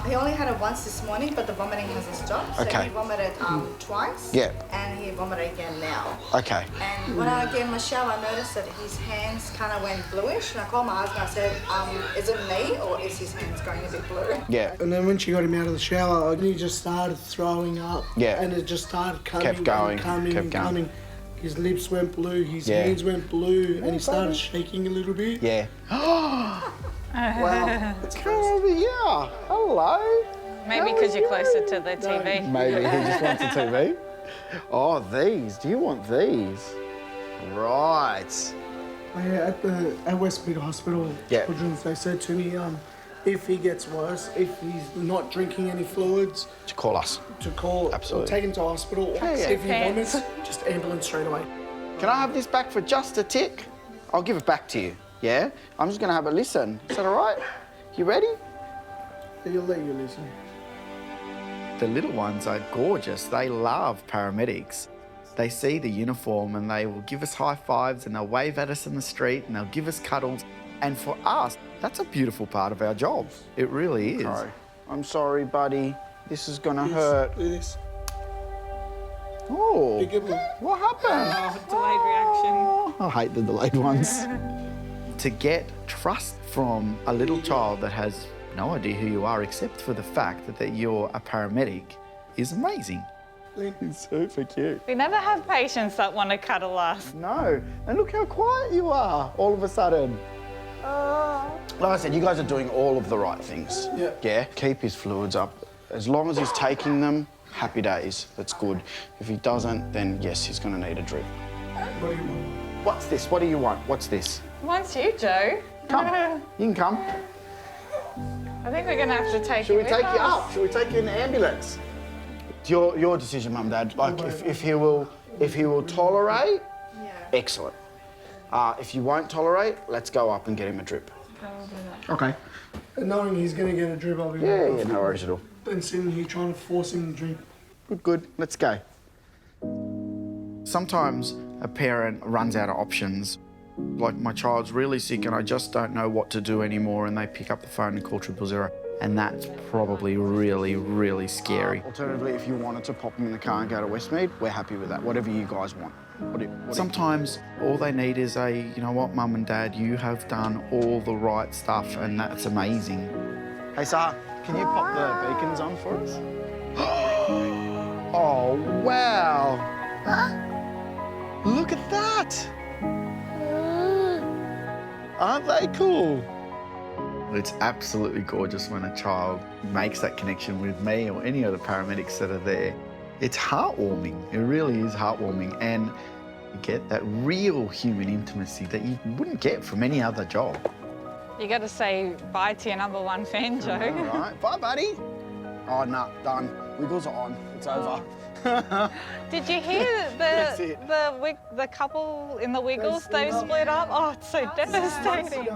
He only had it once this morning, but the vomiting hasn't stopped. So Okay. he vomited twice. Yeah. And he vomited again now. Okay. And when I gave him a shower, I noticed that his hands kind of went bluish. And I called my husband. I said, "Is it me or is his hands going a bit blue?" Yeah. And then when she got him out of the shower, he just started throwing up. Yeah. And it just started coming. Kept going, and coming kept and going. coming. His lips went blue, his Yeah. hands went blue, and he started shaking a little bit. Yeah. Wow. Come over here. Hello. Maybe because you're closer to the TV. Maybe he just wants a TV. Oh, these. Do you want these? Right. At Westmead Hospital, Yeah. children's, they said to me, if he gets worse, if he's not drinking any fluids, To call us. to call, Absolutely. or take him to hospital. Yeah, yeah. If he vomits, just ambulance straight away. Can I have this back for just a tick? I'll give it back to you, yeah? I'm just gonna have a listen. Is that all right? You ready? He'll let you listen. The little ones are gorgeous. They love paramedics. They see the uniform and they will give us high fives and they'll wave at us in the street and they'll give us cuddles. And for us, that's a beautiful part of our job. It really is. Okay. I'm sorry, buddy. This is gonna hurt. Yes. Oh, Pick him up. what happened? Delayed reaction. I hate the delayed ones. To get trust from a little child that has no idea who you are except for the fact that you're a paramedic is amazing. It's super cute. We never have patients that want to cuddle us. No, and look how quiet you are all of a sudden. Like I said, you guys are doing all of the right things. Yeah. Yeah, keep his fluids up. As long as he's taking them, happy days, that's good. If he doesn't, then yes, he's gonna need a drip. What do you want? What's this? What do you want? What's this? Wants you, Joe. Come, you can come. I think we're going to have to take Should you we with take you us. up? Should we take you in the ambulance? It's your decision, Mum, Dad. Like, if he will tolerate, Yeah. excellent. If you won't tolerate, let's go up and get him a drip. Okay. And knowing he's going to get a drip, I'll be Yeah, no worries at all. Been sitting here trying to force him to drink. Good. Let's go. Sometimes a parent runs out of options. Like, my child's really sick and I just don't know what to do anymore, and they pick up the phone and call 000. And that's probably really, really scary. Alternatively, if you wanted to pop him in the car and go to Westmead, we're happy with that. Whatever you guys want. Sometimes all they need is a, you know what, Mum and Dad, you have done all the right stuff and that's amazing. Hey, Sar, can you pop the beacons on for us? Oh, wow. Look at that. Aren't they cool? It's absolutely gorgeous when a child makes that connection with me or any of the paramedics that are there. It's heartwarming. It really is heartwarming. And you get that real human intimacy that you wouldn't get from any other job. You got to say bye to your #1 fan, Joe. All right. Bye, buddy. Oh, no, done. Wiggles are on. It's over. Did you hear the couple in the Wiggles, they split up? Oh, it's so devastating.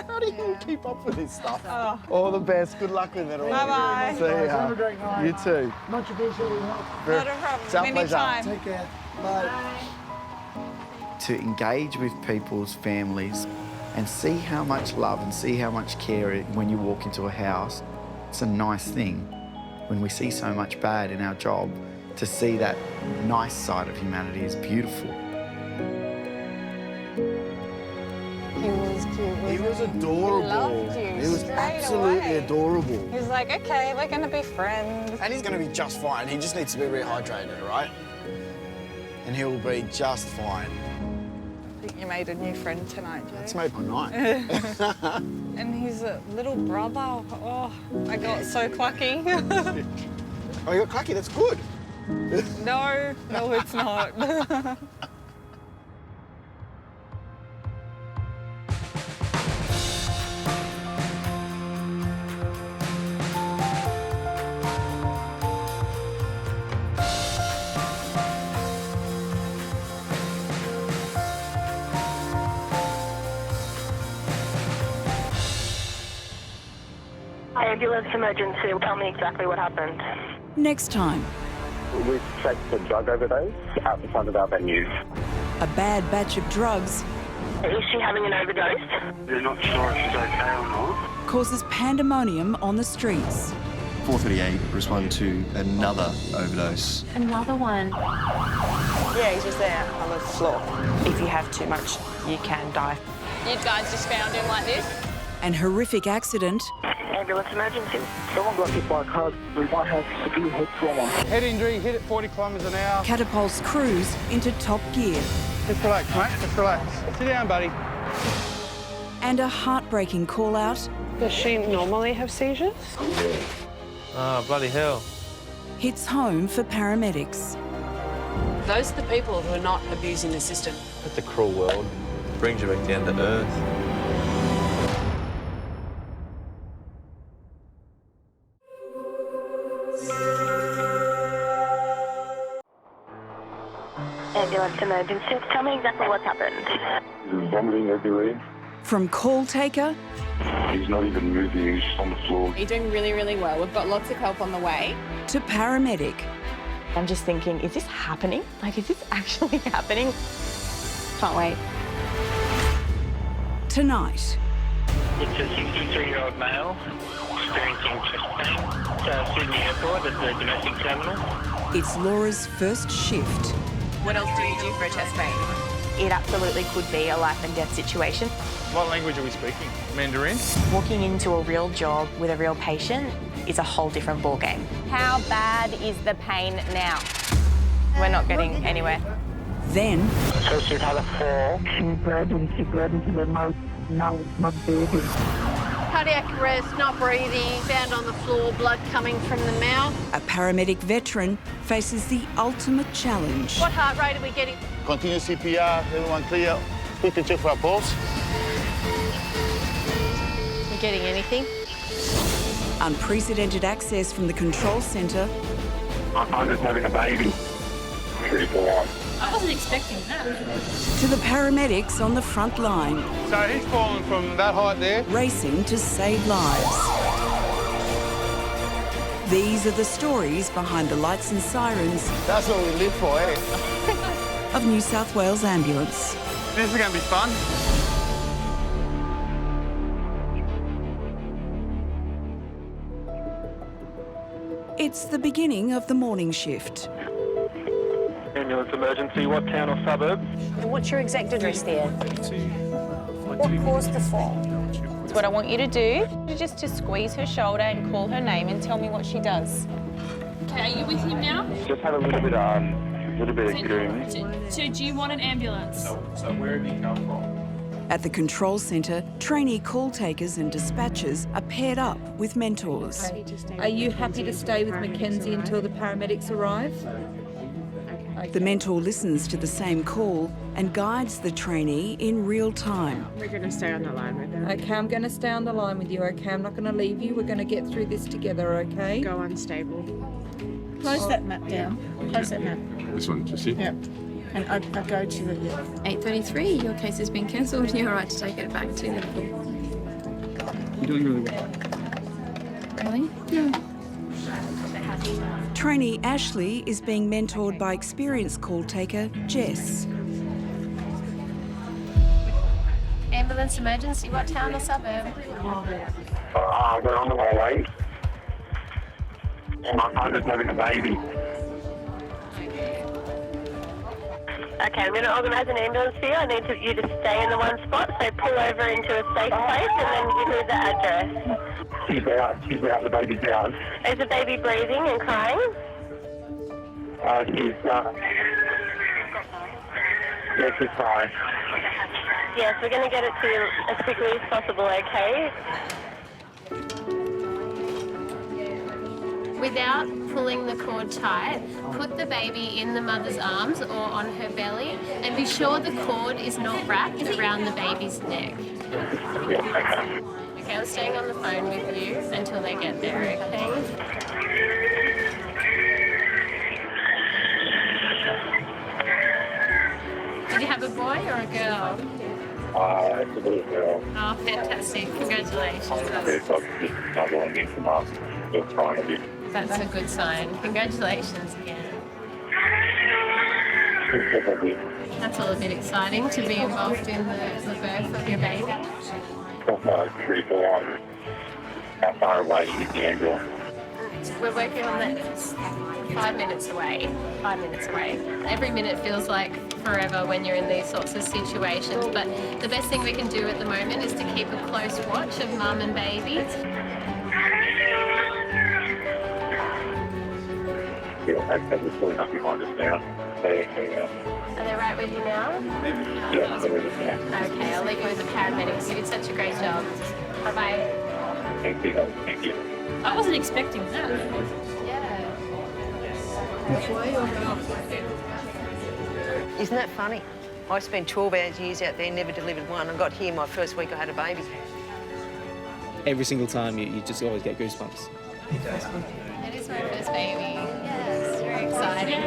How do you keep up with this stuff? Oh. All the best. Good luck with it all. Bye-bye. See ya. Have a great night. You too. Much appreciated. Not a problem. It's our pleasure. Anytime. Take care. Bye. To engage with people's families and see how much love and see how much care when you walk into a house, it's a nice thing. When we see so much bad in our job, to see that nice side of humanity is beautiful. He was cute. He was adorable. He loved you. He was absolutely adorable. He was like, okay, we're going to be friends. And he's going to be just fine. He just needs to be rehydrated, right? And he'll be just fine. I think you made a new friend tonight, Joe. It's made my night. And his little brother, oh, I got so clucky. Oh, you got clucky? That's good. No, it's not. Ambulance emergency. Tell me exactly what happened. Next time, We checked for drug overdose out the front of our venue. a bad batch of drugs Is she having an overdose? They're not sure if she's okay or not. causes pandemonium on the streets. 438 respond to another overdose. Another one. Yeah, he's just there on the floor. If you have too much, you can die. You guys just found him like this? An horrific accident Ambulance emergency. Someone got hit by a car. We might have severe head trauma. Head injury, hit at 40 kilometres an hour. catapults crews into top gear. Just relax, mate. Just relax. Sit down, buddy. And a heartbreaking call-out Does she normally have seizures? Oh, bloody hell. hits home for paramedics. Those are the people who are not abusing the system. It's a cruel world. Brings you back down to earth. Ambulance emergency. Tell me exactly what's happened. He's vomiting everywhere. From call taker He's not even moving. He's just on the floor. You're doing really, really well. We've got lots of help on the way. to paramedic. I'm just thinking, is this happening? Like, is this actually happening? Can't wait. Tonight, It's a 63-year-old male experiencing chest pain. Sydney Airport at the domestic terminal. it's Laura's first shift. What else do you do for a chest pain? It absolutely could be a life and death situation. What language are we speaking? Mandarin? Walking into a real job with a real patient is a whole different ballgame. How bad is the pain now? We're not getting anywhere. Then, So she's had a fall. She's bled into the mouth. Now it's not breathing. Cardiac arrest, not breathing, found on the floor, blood coming from the mouth. a paramedic veteran faces the ultimate challenge. What heart rate are we getting? Continue CPR, everyone clear. Quickly check for a pulse. You getting anything? Unprecedented access from the control centre I'm just having a baby. Critical on. I wasn't expecting that. to the paramedics on the front line, So he's fallen from that height there. racing to save lives. These are the stories behind the lights and sirens That's what we live for, eh? of New South Wales Ambulance. This is going to be fun. It's the beginning of the morning shift. Ambulance emergency. What town or suburb? And what's your exact address there? What caused the fall? So what I want you to do is just to squeeze her shoulder and call her name and tell me what she does. Okay, are you with him now? Just had a little bit of gloom. So do you want an ambulance? So where did he come from? At the control centre, trainee call takers and dispatchers are paired up with mentors. Are you happy to stay with Mackenzie until the paramedics arrive? The mentor listens to the same call and guides the trainee in real time. We're going to stay on the line with her. Okay, I'm going to stay on the line with you, okay? I'm not going to leave you. We're going to get through this together, okay? Go unstable. Close that map down. Close that map. This one, just here? Yep. And I go to the 8:33. Your case has been cancelled. You're right to take it back to Liverpool. You're doing really well. Really? Yeah. Trainee Ashley is being mentored by experienced call taker Jess. Ambulance emergency, what town or suburb? We're on the way. My partner's having a baby. Okay, I'm going to organise an ambulance for you. I need you to stay in the one spot, so pull over into a safe place and then give me the address. She's out, the baby's out. Is the baby breathing and crying? She's fine. Yes, we're going to get it to you as quickly as possible, okay? Without pulling the cord tight, put the baby in the mother's arms or on her belly and be sure the cord is not wrapped around the baby's neck. Okay, I'm staying on the phone with you until they get there, okay? Did you have a boy or a girl? It's a little girl. Oh, fantastic. Congratulations. That's a good sign. Congratulations again. That's all a bit exciting to be involved in the birth of your baby. How far away is the ambulance? We're working on that. It's 5 minutes away. 5 minutes away. Every minute feels like forever when you're in these sorts of situations, but the best thing we can do at the moment is to keep a close watch of mum and baby. Yeah, they're pulling up behind us now. Are they right with you now? Yeah, they're with us now. Okay, I'll leave you with the paramedics. You did such a great job. Bye-bye. Thank you. I wasn't expecting that. Isn't that funny? I spent 12 years out there, never delivered one. I got here my first week I had a baby. Every single time you just always get goosebumps. It is my first baby. Yes, very exciting.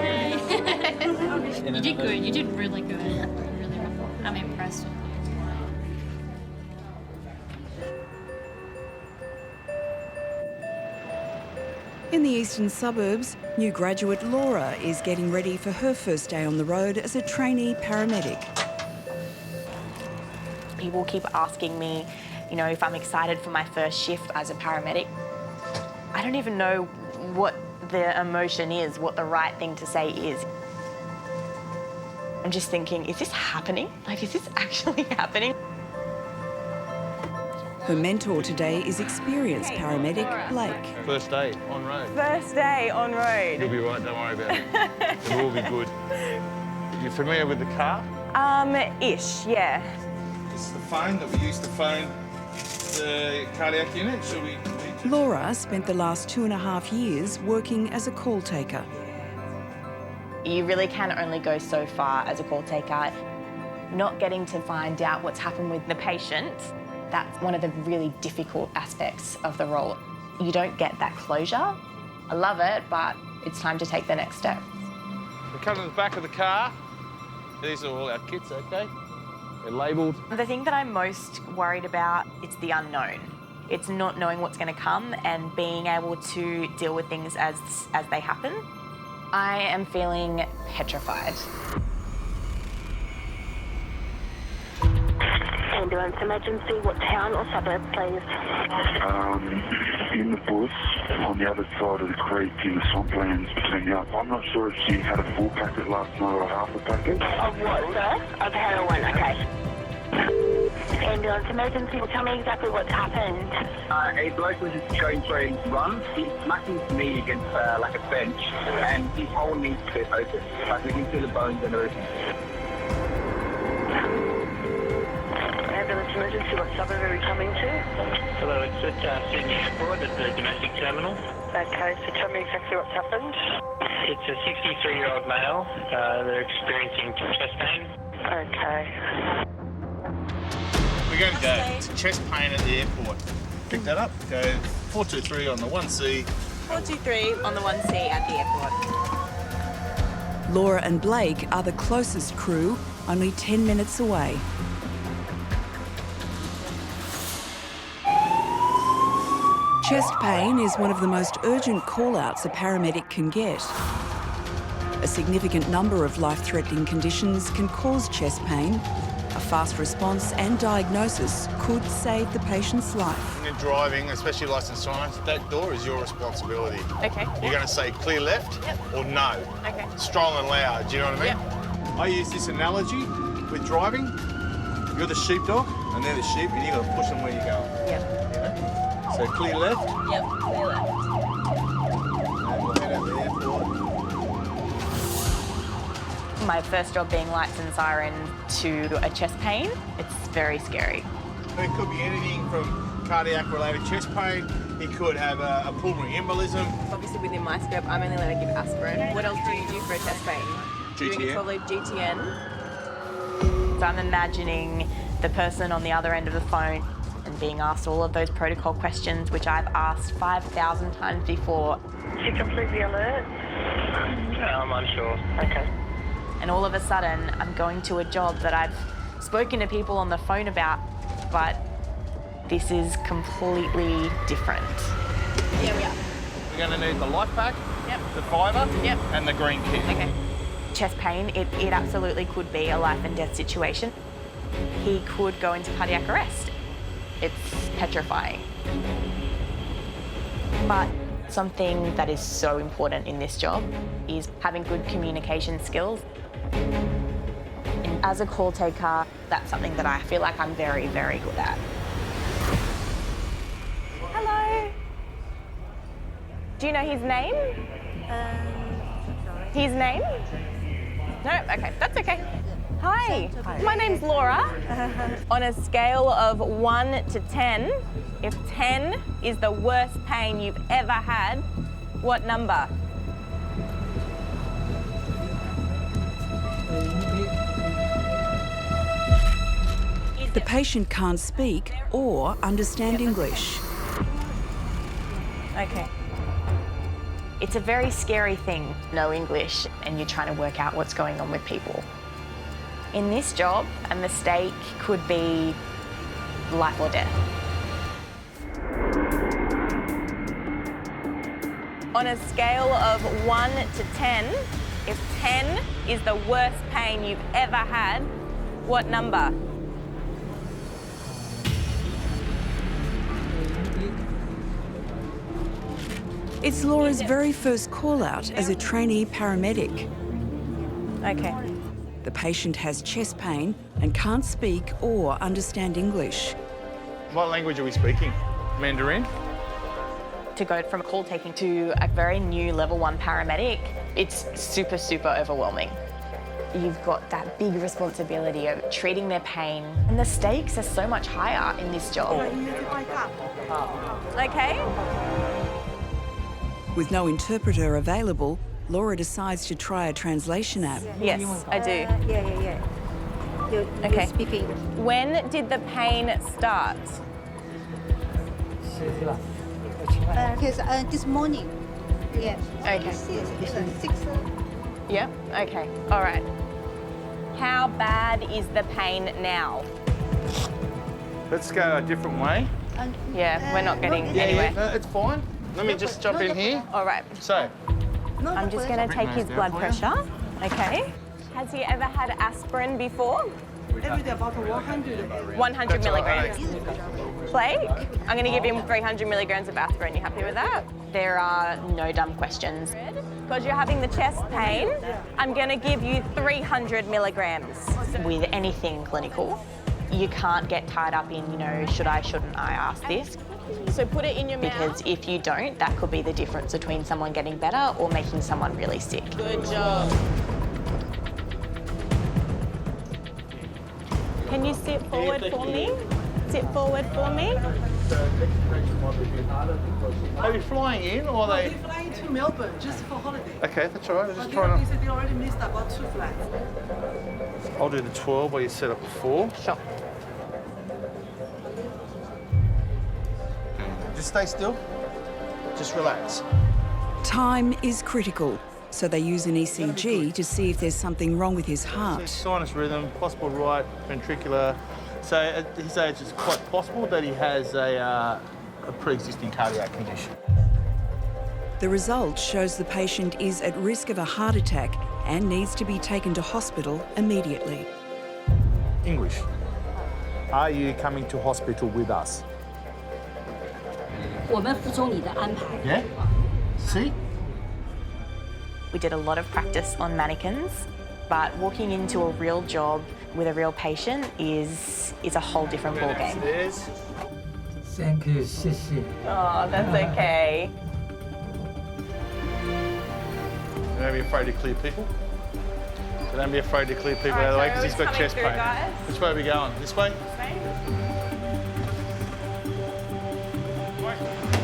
You did good. You did really good. Really, I'm impressed. In the eastern suburbs, new graduate Laura is getting ready for her first day on the road as a trainee paramedic. People keep asking me, if I'm excited for my first shift as a paramedic. I don't even know what the emotion is, what the right thing to say is. I'm just thinking, is this happening? Is this actually happening? Her mentor today is experienced paramedic Blake. First day on road. First day on road. You'll be right, don't worry about it. It'll all be good. You familiar with the car? Ish, yeah. This is the phone that we use to phone the cardiac unit. Should we? Laura spent the last 2.5 years working as a call taker. You really can only go so far as a call taker. Not getting to find out what's happened with the patient, that's one of the really difficult aspects of the role. You don't get that closure. I love it, but it's time to take the next step. We come to the back of the car. These are all our kits, okay? They're labelled. The thing that I'm most worried about is the unknown. It's not knowing what's going to come and being able to deal with things as they happen. I am feeling petrified. Ambulance emergency, what town or suburb, please? In the bush, on the other side of the creek in the swamplands between the I'm not sure if she had a full packet last night or half a packet. Of what, sir? Of heroin, okay. Ambulance emergency, tell me exactly what's happened. A bloke was just going for a run. He's smacking his knee against a bench, and his whole knee's split open. We can see the bones and everything. Emergency, what suburb are we coming to? Hello, it's at Sydney Airport at the domestic terminal. Okay, so tell me exactly what's happened. It's a 63-year-old male. They're experiencing chest pain. Okay. We're going to go to chest pain at the airport. Pick that up. Go 423 on the 1C. 423 on the 1C at the airport. Laura and Blake are the closest crew, only 10 minutes away. Chest pain is one of the most urgent call-outs a paramedic can get. A significant number of life-threatening conditions can cause chest pain. A fast response and diagnosis could save the patient's life. When you're driving, especially licensed drivers, that door is your responsibility. Okay. You're going to say clear left or no. Okay. Strong and loud, do you know what I mean? I use this analogy with driving. You're the sheepdog and they're the sheep and you've got to push them where you're going. Yep. So clear left. Yep, clear left. And we'll head out the airport. My first job being lights and siren to a chest pain, it's very scary. It could be anything from cardiac-related chest pain. It could have a pulmonary embolism. Obviously, within my scope, I'm only allowed to give aspirin. What else do you do for a chest pain? Doing GTN. probably GTN. So I'm imagining the person on the other end of the phone and being asked all of those protocol questions, which I've asked 5,000 times before. Is he completely alert? I'm unsure. Okay. And all of a sudden, I'm going to a job that I've spoken to people on the phone about, but this is completely different. Yeah, we are. We're going to need the life pack, the fibre, and the green kit. Okay. Chest pain, it absolutely could be a life and death situation. He could go into cardiac arrest. It's petrifying. But something that is so important in this job is having good communication skills. And as a call taker, that's something that I feel like I'm very, very good at. Hello. Do you know his name? His name? No? Okay, that's okay. Hi, my name's Laura. On a scale of 1 to 10, if 10 is the worst pain you've ever had, what number? The patient can't speak or understand English. Okay. It's a very scary thing, no English, and you're trying to work out what's going on with people. In this job, a mistake could be life or death. On a scale of 1 to 10, if 10 is the worst pain you've ever had, what number? It's Laura's very first call-out as a trainee paramedic. Okay. The patient has chest pain and can't speak or understand English. What language are we speaking? Mandarin? To go from call taking to a very new level 1 paramedic, it's super, super overwhelming. You've got that big responsibility of treating their pain, and the stakes are so much higher in this job. Okay. With no interpreter available, Laura decides to try a translation app. Yes, I do. Yeah. Okay. You're speaking. When did the pain start? This morning. Yeah. Okay. 6. Yeah, okay, all right. How bad is the pain now? Let's go a different way. Yeah, we're not getting anywhere. No, it's fine. Let me just jump in here. All right. So. I'm just going to take his blood pressure. Okay. Has he ever had aspirin before? Every day about 100. 100 milligrams. Blake, I'm going to give him 300 milligrams of aspirin. You happy with that? There are no dumb questions. Because you're having the chest pain, I'm going to give you 300 milligrams. With anything clinical, you can't get tied up in, should I, shouldn't I ask this? So put it in your mouth. Because if you don't, that could be the difference between someone getting better or making someone really sick. Good job. Can you sit forward for me? sit forward for me? Are you flying in or are they? We're flying to Melbourne just for holiday. Okay, that's all right. I'm just But trying they to. said they already missed about 2 flights. I'll do the 12 where you set up before. Sure. Just stay still. Just relax. Time is critical, so they use an ECG to see if there's something wrong with his heart. Sinus rhythm, possible right ventricular. So at his age, it's quite possible that he has a pre-existing cardiac condition. The result shows the patient is at risk of a heart attack and needs to be taken to hospital immediately. English. Are you coming to hospital with us? 我们服从你的安排。 Yeah? See? We did a lot of practice on mannequins, but walking into a real job with a real patient is a whole different ballgame. Thank you, 谢谢。 Oh, that's okay. Don't be afraid to clear people. So don't be afraid to clear people out of the way because he's got chest pain. Which way are we going? This way?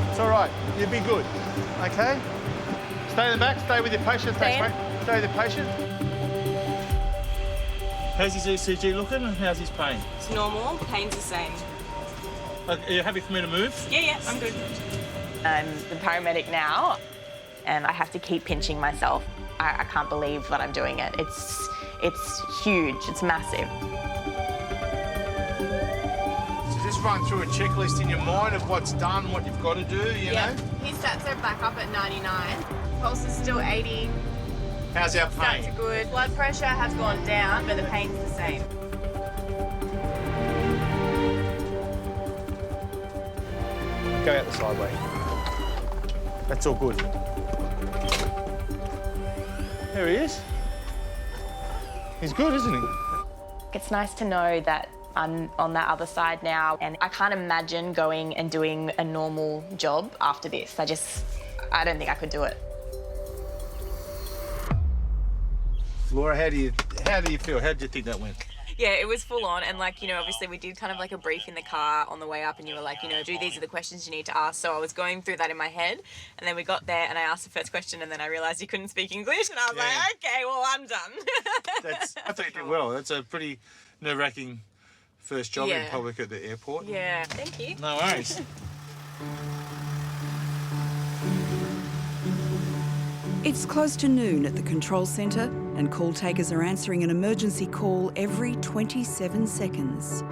It's all right. You'll be good. Okay? Stay in the back. Stay with your patient. Thanks, mate. Stay with your patient. How's his ECG looking and how's his pain? It's normal, pain's the same. Are you happy for me to move? Yeah, I'm good. I'm the paramedic now, and I have to keep pinching myself. I can't believe that I'm doing it. It's huge. It's massive. So just run through a checklist in your mind of what's done, what you've got to do, you know? His stats are back up at 99. Pulse is still 80. How's our pain? Stats are good. Blood pressure has gone down, but the pain's the same. Go out the sideway. That's all good. There he is. He's good, isn't he? It's nice to know that I'm on that other side now, and I can't imagine going and doing a normal job after this. I don't think I could do it. Laura, how do you feel? How did you think that went? Yeah, it was full on, and obviously we did kind of like a brief in the car on the way up, and you were like, these are the questions you need to ask. So I was going through that in my head, and then we got there and I asked the first question, and then I realised you couldn't speak English, and I was like, okay, well, I'm done. I think you did well. That's a pretty nerve-wracking first job in public at the airport. Yeah, thank you. No worries. It's close to noon at the control centre, and call takers are answering an emergency call every 27 seconds.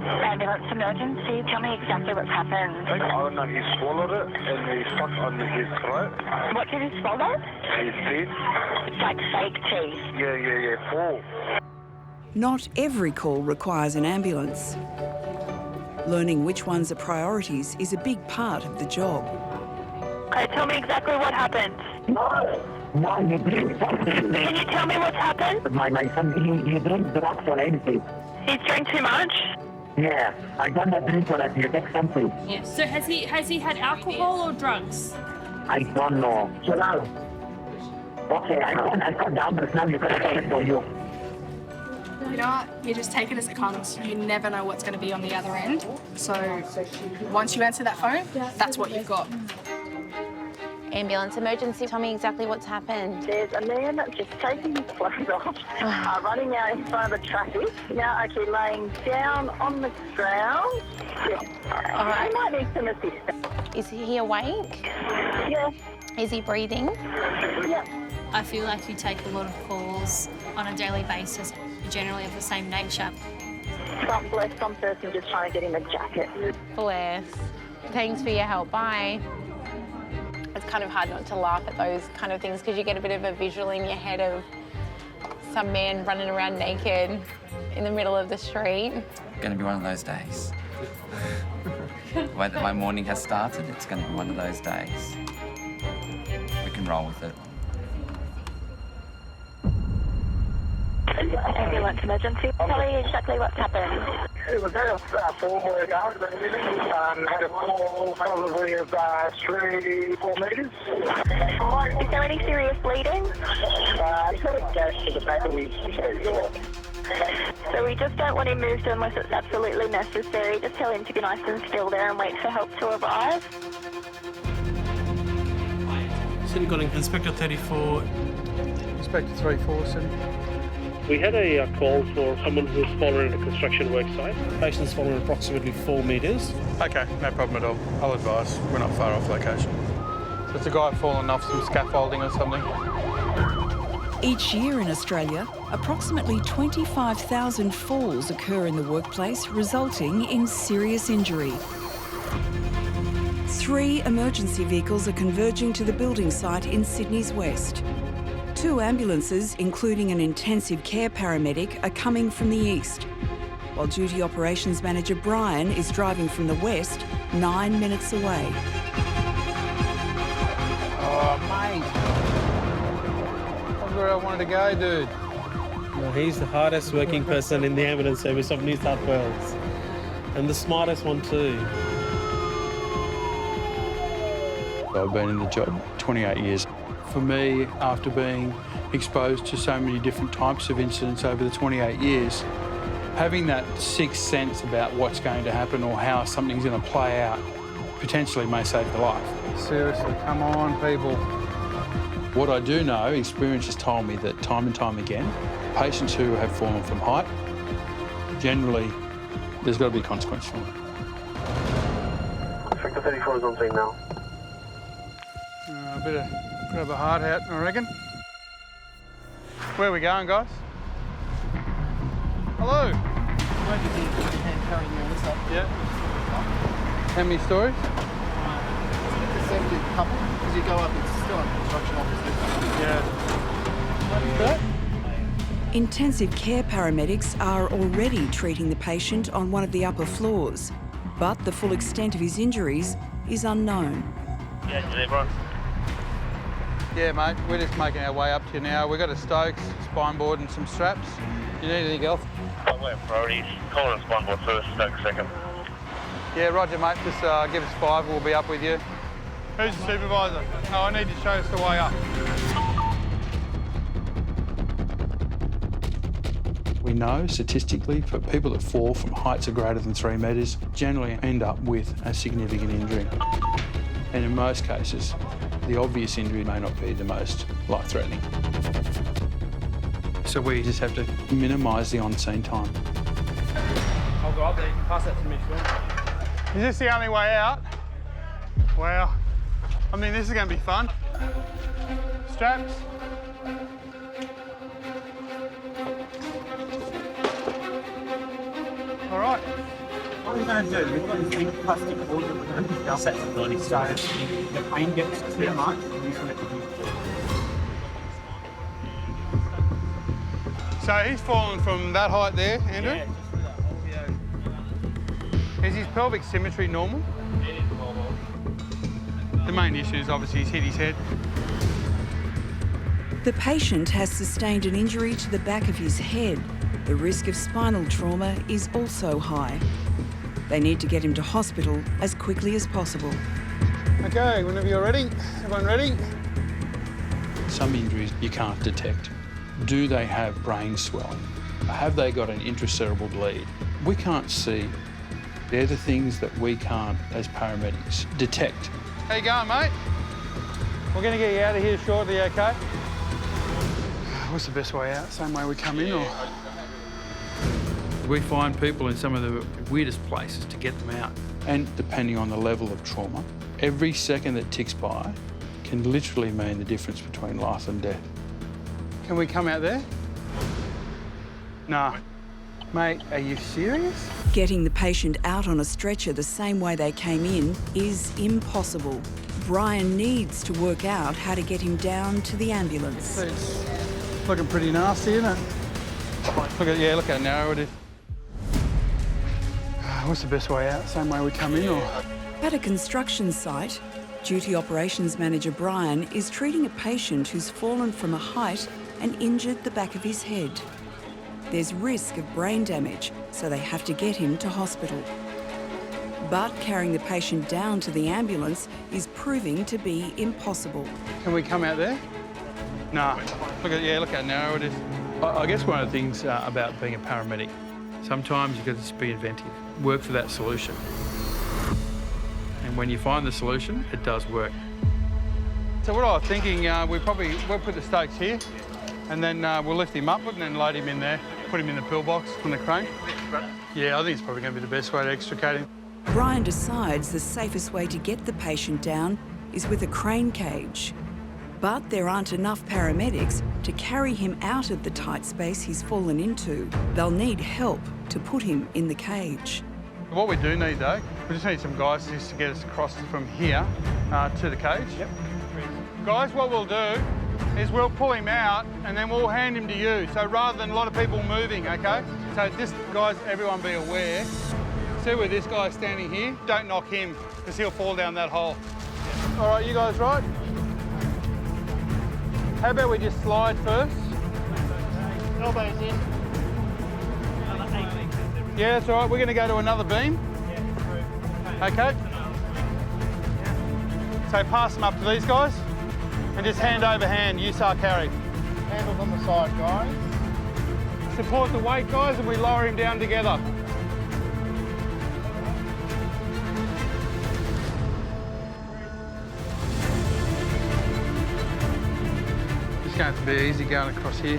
Ambulance emergency, tell me exactly what's happened. I don't know, he swallowed it and he stuck on his throat. What did he swallow? His teeth. It's like fake teeth. Yeah, full. Not every call requires an ambulance. Learning which ones are priorities is a big part of the job. Okay, tell me exactly what happened. No, you didn't. Can you tell me what's happened? My son, he didn't drugs or anything. He's drank too much? Yeah, I don't drink for that. You take something. Yeah. So has he had alcohol or drugs? I don't know. So now, okay, I got down, but now you got to take it for you. You know what? You just take it as it comes. You never know what's going to be on the other end. So once you answer that phone, that's what you've got. Ambulance emergency, tell me exactly what's happened. There's a man that's just taking his clothes off, running out in front of the traffic, now actually laying down on the ground. All right. He might need some assistance. Is he awake? Yeah. Is he breathing? Yeah. I feel like you take a lot of calls on a daily basis, generally of the same nature. Bless some person just trying to get him a jacket. Bless. Thanks for your help. Bye. It's kind of hard not to laugh at those kind of things because you get a bit of a visual in your head of some man running around naked in the middle of the street. It's going to be one of those days. The way that my morning has started, it's going to be one of those days. We can roll with it. Ambulance emergency. Tell me exactly what's happened. It was there 4 more hours. Had a fall probably of 3-4 metres. Is there any serious bleeding? He's got a gash to the back of his head. So we just don't want him moved unless it's absolutely necessary. Just tell him to be nice and still there and wait for help to arrive. Sydney calling Inspector 34. Inspector 34, Sydney. We had a call for someone who's fallen in a construction work site. The patient's fallen approximately 4 metres. Okay, no problem at all. I'll advise. We're not far off location. So it's a guy falling off some scaffolding or something. Each year in Australia, approximately 25,000 falls occur in the workplace, resulting in serious injury. 3 emergency vehicles are converging to the building site in Sydney's west. 2 ambulances, including an intensive care paramedic, are coming from the east, while Duty Operations Manager Brian is driving from the west, 9 minutes away. Oh, mate. That's where I wanted to go, dude. Well, he's the hardest working person in the ambulance service of New South Wales. And the smartest one too. I've been in the job 28 years. For me, after being exposed to so many different types of incidents over the 28 years, having that sixth sense about what's going to happen or how something's going to play out potentially may save your life. Seriously, come on, people. What I do know, experience has told me that time and time again, patients who have fallen from height, generally, there's got to be consequence for them. Inspector 34 is on scene now. A bit of a hard hat, I reckon. Where are we going, guys? Hello. Yeah. How many stories? Because you go up, it's still on construction office. Yeah. Intensive care paramedics are already treating the patient on one of the upper floors, but the full extent of his injuries is unknown. Yeah, you there, Brian? Yeah, mate, we're just making our way up to you now. We've got a Stokes, spine board and some straps. You need anything else? We're priorities. Collar and spine board first, Stokes second. Yeah, roger, mate. Just give us 5, we'll be up with you. Who's the supervisor? No, I need to show us the way up. We know statistically for people that fall from heights of greater than 3 metres generally end up with a significant injury. And in most cases, the obvious injury may not be the most life-threatening. So we just have to minimise the on-scene time. I'll go up there, you can pass that to me if you want. Is this the only way out? Wow. I mean, this is going to be fun. Straps. All right. What we're going to do, we've got this big plastic board that we're going to set the body so if the pain gets too much, we can let the So he's fallen from that height there, Andrew? Yeah, just for that whole Is his pelvic symmetry normal? It is normal. The main issue is obviously he's hit his head. The patient has sustained an injury to the back of his head. The risk of spinal trauma is also high. They need to get him to hospital as quickly as possible. Okay, whenever you're ready. Everyone ready? Some injuries you can't detect. Do they have brain swelling? Have they got an intracerebral bleed? We can't see. They're the things that we can't, as paramedics, detect. How you going, mate? We're going to get you out of here shortly, okay? What's the best way out? Same way we come in, or...? We find people in some of the weirdest places to get them out. And depending on the level of trauma, every second that ticks by can literally mean the difference between life and death. Can we come out there? Nah. Mate, are you serious? Getting the patient out on a stretcher the same way they came in is impossible. Brian needs to work out how to get him down to the ambulance. It's looking pretty nasty, isn't it? Look how narrow it is. What's the best way out? Same way we come in, or...? At a construction site, Duty Operations Manager Brian is treating a patient who's fallen from a height and injured the back of his head. There's risk of brain damage, so they have to get him to hospital. But carrying the patient down to the ambulance is proving to be impossible. Can we come out there? Nah. Look how narrow it is. I guess one of the things about being a paramedic, sometimes you've got to just be inventive, work for that solution. And when you find the solution, it does work. So what I was thinking, we'll put the stakes here, and then we'll lift him up and then load him in there, put him in the pillbox on the crane. Yeah, I think it's probably going to be the best way to extricate him. Brian decides the safest way to get the patient down is with a crane cage. But there aren't enough paramedics to carry him out of the tight space he's fallen into. They'll need help to put him in the cage. What we do need, though, we just need some guys just to get us across from here to the cage. Yep. Guys, what we'll do is we'll pull him out and then we'll hand him to you. So rather than a lot of people moving, OK? So just, guys, everyone be aware. See where this guy's standing here? Don't knock him, because he'll fall down that hole. All right, you guys right? How about we just slide first? Elbows in. Yeah, that's all right. We're going to go to another beam. OK? So pass them up to these guys and just hand over hand, use our carry. Handles on the side, guys. Support the weight, guys, and we lower him down together. It's going to be easy going across here.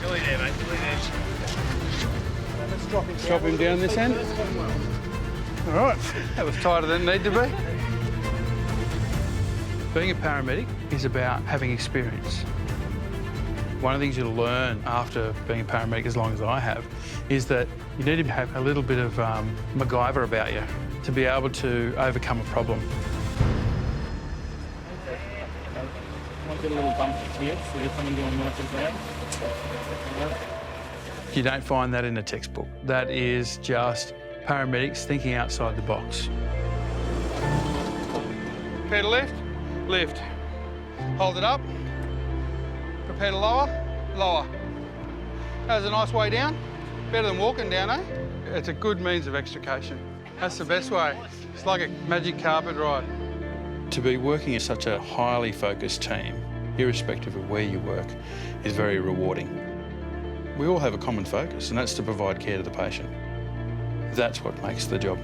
Billy there, mate. Billy there. Let's drop him down this end. All right, that was tighter than it needed to be. Being a paramedic is about having experience. One of the things you'll learn after being a paramedic, as long as I have, is that you need to have a little bit of MacGyver about you to be able to overcome a problem. Get a little bump here, so you're coming down nice and flat. You don't find that in a textbook. That is just paramedics thinking outside the box. Prepare to lift, lift. Hold it up. Prepare to lower, lower. That was a nice way down. Better than walking down, eh? It's a good means of extrication. That's the best way. It's like a magic carpet ride. To be working in such a highly focused team, irrespective of where you work, is very rewarding. We all have a common focus, and that's to provide care to the patient. That's what makes the job.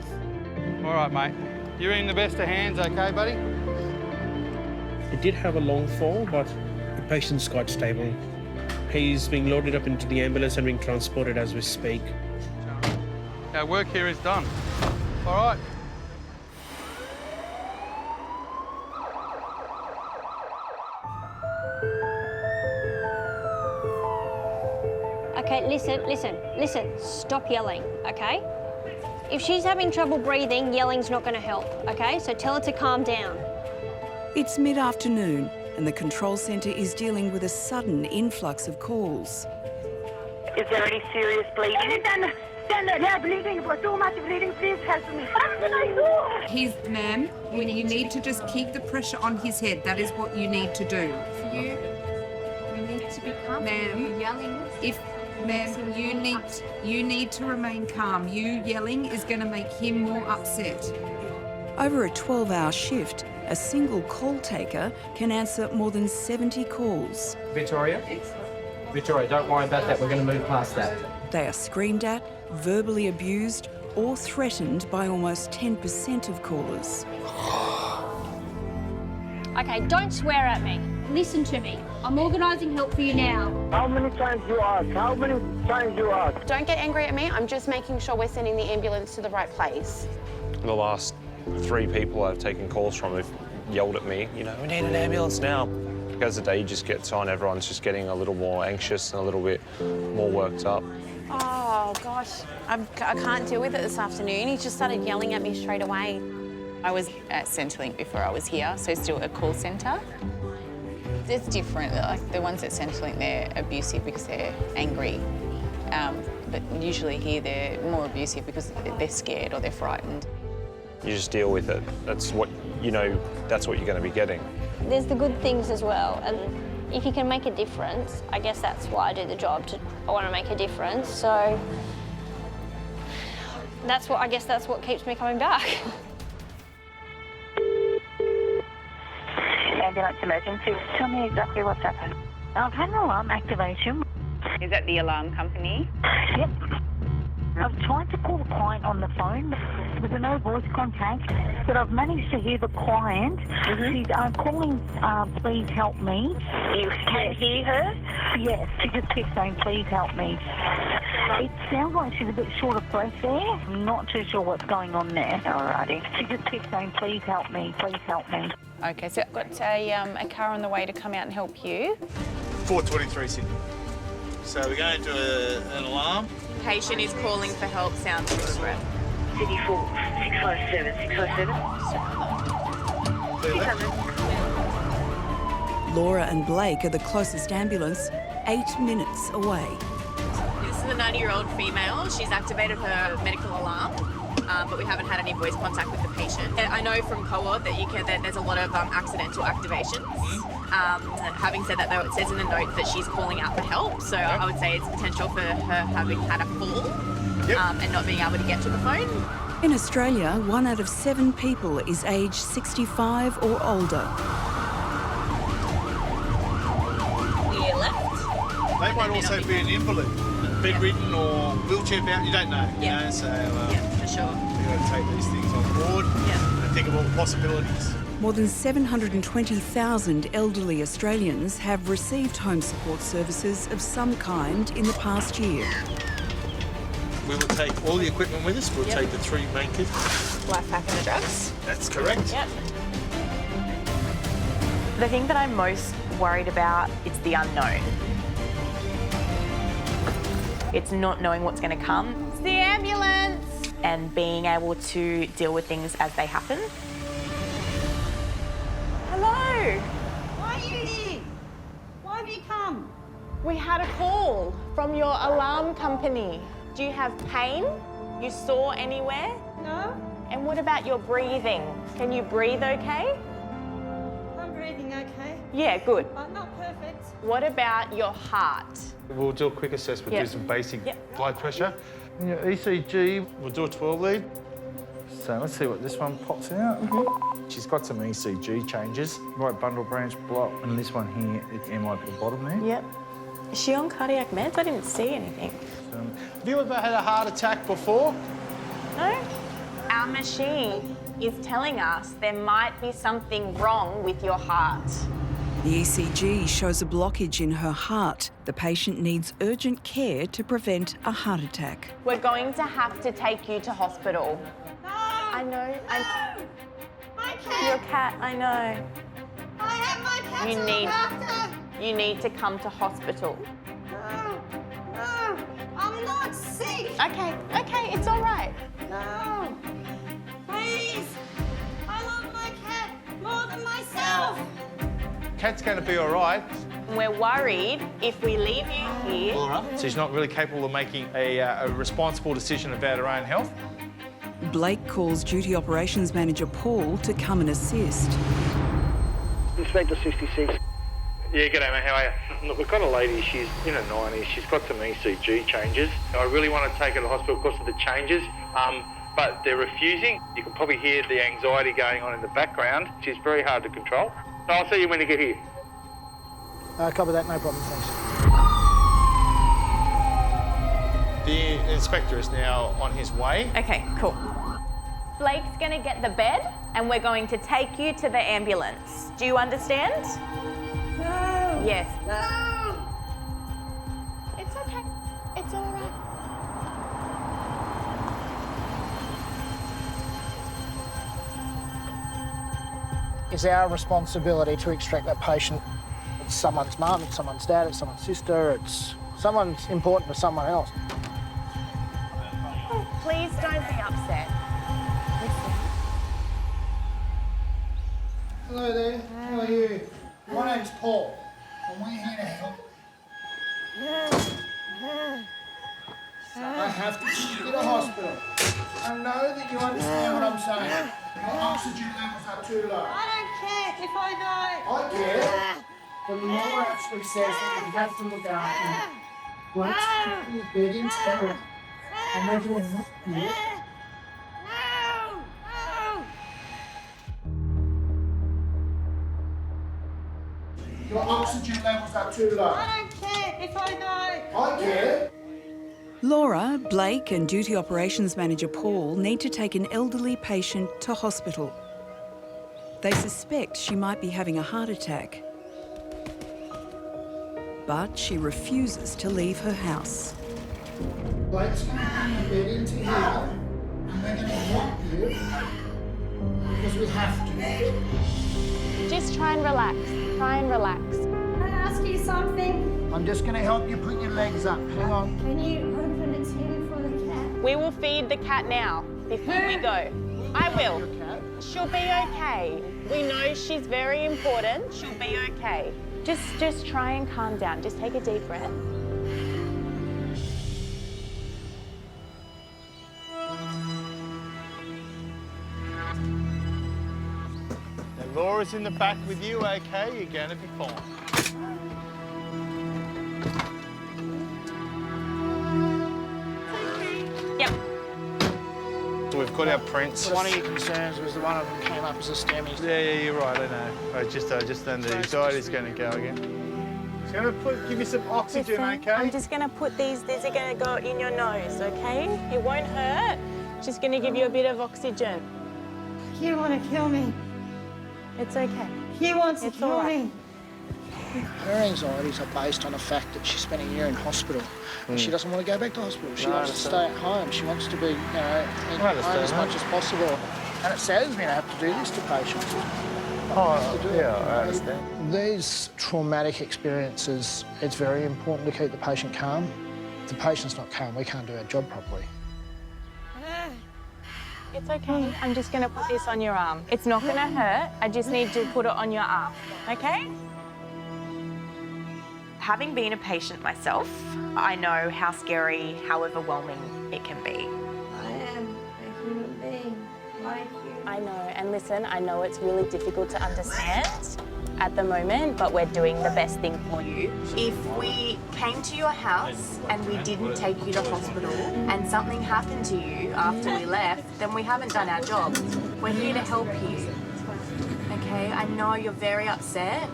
All right, mate. You're in the best of hands, OK, buddy? He did have a long fall, but the patient's quite stable. He's being loaded up into the ambulance and being transported as we speak. Our work here is done. All right. Okay, listen. Stop yelling, okay? If she's having trouble breathing, yelling's not going to help, okay? So tell her to calm down. It's mid-afternoon and the control centre is dealing with a sudden influx of calls. Is there any serious bleeding? They're bleeding, for too much bleeding, please help me. What can I do? Ma'am, you need to just keep the pressure on his head. That is what you need to do. You need to be calm. Ma'am, Yelling. Ma'am, you need to remain calm. You yelling is going to make him more upset. Over a 12-hour shift, a single call taker can answer more than 70 calls. Victoria, don't worry about that. We're going to move past that. They are screamed at, verbally abused, or threatened by almost 10% of callers. Okay, don't swear at me. Listen to me. I'm organising help for you now. How many times you ask? How many times you ask? Don't get angry at me. I'm just making sure we're sending the ambulance to the right place. The last 3 people I've taken calls from have yelled at me, you know, we need an ambulance now. As the day just gets on, everyone's just getting a little more anxious and a little bit more worked up. Oh, gosh. I can't deal with it this afternoon. He just started yelling at me straight away. I was at Centrelink before I was here, so still a call centre. It's different. Like the ones at Centrelink, they're abusive because they're angry. But usually here they're more abusive because they're scared or they're frightened. You just deal with it. That's what, you know, that's what you're going to be getting. There's the good things as well, and if you can make a difference, I guess that's why I do the job. I want to make a difference, so I guess that's what keeps me coming back. Ambulance emergency. Tell me exactly what's happened. I've had an alarm activation. Is that the alarm company? Yep. I've tried to call the client on the phone with no voice contact, but I've managed to hear the client. She's calling, please help me. You can hear her? Yes, she just keeps saying, please help me. It sounds like she's a bit short of breath there. I'm not too sure what's going on there. Alrighty. She just keeps saying, please help me, please help me. Okay, so I've got a car on the way to come out and help you. 423 Sydney. So we're going to an alarm. Patient is calling for help, sounds short of breath. City 4, 657, 657. Laura and Blake are the closest ambulance, 8 minutes away. This is a 90-year-old female. She's activated her medical alarm, but we haven't had any voice contact with the patient. I know from cohort that there's a lot of accidental activations. Having said that, though, it says in the note that she's calling out for help, so I would say it's potential for her having had a fall and not being able to get to the phone. In Australia, 1 out of 7 people is aged 65 or older. Clear left. They might also be an invalid, bedridden or wheelchair bound, you don't know. Yeah. You know? So, for sure. We've got to take these things on board and think of all the possibilities. More than 720,000 elderly Australians have received home support services of some kind in the past year. We will take all the equipment with us. We'll take the 3 main kits. Life pack and the drugs. That's correct. Yep. The thing that I'm most worried about is the unknown. It's not knowing what's going to come. It's the ambulance! And being able to deal with things as they happen. Hello. Why are you here? Why have you come? We had a call from your alarm company. Do you have pain? You sore anywhere? No. And what about your breathing? Can you breathe okay? I'm breathing okay. Yeah, good. But not perfect. What about your heart? We'll do a quick assessment, Yep. do some basic Yep. blood pressure. And your ECG, we'll do a 12 lead. So let's see what this one pops out. She's got some ECG changes. Right bundle branch block, and this one here, it's MI at the bottom there. Yep. Is she on cardiac meds? I didn't see anything. Have you ever had a heart attack before? No. Our machine is telling us there might be something wrong with your heart. The ECG shows a blockage in her heart. The patient needs urgent care to prevent a heart attack. We're going to have to take you to hospital. No. I know. No. My cat. Your cat, I know. I have my cat You to need- look after. You need to come to hospital. No. No. I'm not sick. Okay, it's all right. No. Please. I love my cat more than myself. Cat's going to be all right. We're worried if we leave you here. She's not really capable of making a responsible decision about her own health. Blake calls Duty Operations Manager Paul to come and assist. Inspector 66. Yeah, g'day mate, how are you? Look, we've got a lady, she's in her 90s, she's got some ECG changes. I really want to take her to hospital because of the changes, but they're refusing. You can probably hear the anxiety going on in the background. She's very hard to control. So I'll see you when you get here. Copy that, no problem, thanks. The inspector is now on his way. Okay, cool. Blake's gonna get the bed and we're going to take you to the ambulance. Do you understand? No. Yes. No. It's okay. It's all right. It's our responsibility to extract that patient. It's someone's mum, it's someone's dad, it's someone's sister, it's someone's important to someone else. Please don't be upset. Hello there, how are you? My name's Paul, and we're here to help. I have to take you to hospital. I know that you understand what I'm saying. Your oxygen levels are too low. I don't care if I die. I get it. The law actually says that we have to look after you. Let's keep your bed in terror. And we're doing what here. Your oxygen levels are too low. I don't care care if I go. I care. Laura, Blake and Duty Operations Manager Paul need to take an elderly patient to hospital. They suspect she might be having a heart attack. But she refuses to leave her house. Blake's going to get into here and we're going to help you because we have to. Just try and relax. Try and relax. Can I ask you something? I'm just going to help you put your legs up. Hang on. Can you open a tin for the cat? We will feed the cat now before we go. I will. She'll be okay. We know she's very important. She'll be okay. Just try and calm down. Just take a deep breath. Now, Laura's in the back with you, okay? You're going to be fine. Yep. So we've got our prints. One of your concerns was the one of them came up as a STEMI. Yeah, you're right, I know. I just then the anxiety's going to go again. It's going to give you some oxygen, okay? I'm just going to put these are going to go in your nose, okay? It won't hurt. Just going to give you a bit of oxygen. You want to kill me. It's okay. He wants to kill me. Her anxieties are based on the fact that she spent a year in hospital and she doesn't want to go back to hospital. She wants to stay at home. She wants to be, in home as much as possible. And it saddens me to have to do this to patients. I understand. These traumatic experiences, it's very important to keep the patient calm. If the patient's not calm, we can't do our job properly. It's okay. I'm just going to put this on your arm. It's not going to hurt. I just need to put it on your arm, okay? Having been a patient myself, I know how scary, how overwhelming it can be. I am a human being like you. I know, and listen, I know it's really difficult to understand at the moment, but we're doing the best thing for you. If we came to your house and we didn't take you to hospital and something happened to you after we left, then we haven't done our job. We're here to help you. Okay, I know you're very upset.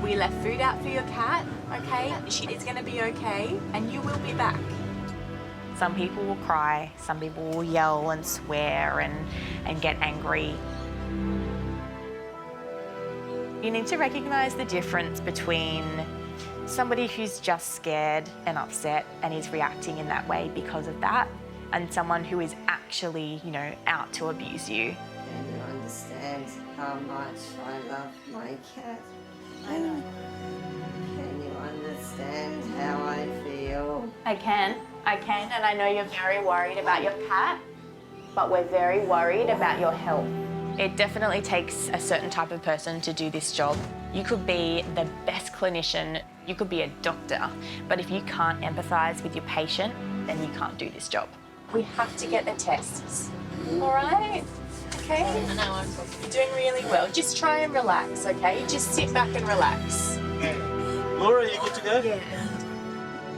We left food out for your cat, okay? She is gonna be okay, and you will be back. Some people will cry, some people will yell and swear and get angry. You need to recognise the difference between somebody who's just scared and upset and is reacting in that way because of that, and someone who is actually, out to abuse you. Can you understand how much I love my cat? I know. Can you understand how I feel? I can, and I know you're very worried about your cat, but we're very worried about your health. It definitely takes a certain type of person to do this job. You could be the best clinician, you could be a doctor, but if you can't empathise with your patient, then you can't do this job. We have to get the tests, all right? Okay? I know, you're doing really well. Just try and relax, okay? Just sit back and relax. Laura, you good to go? Yeah.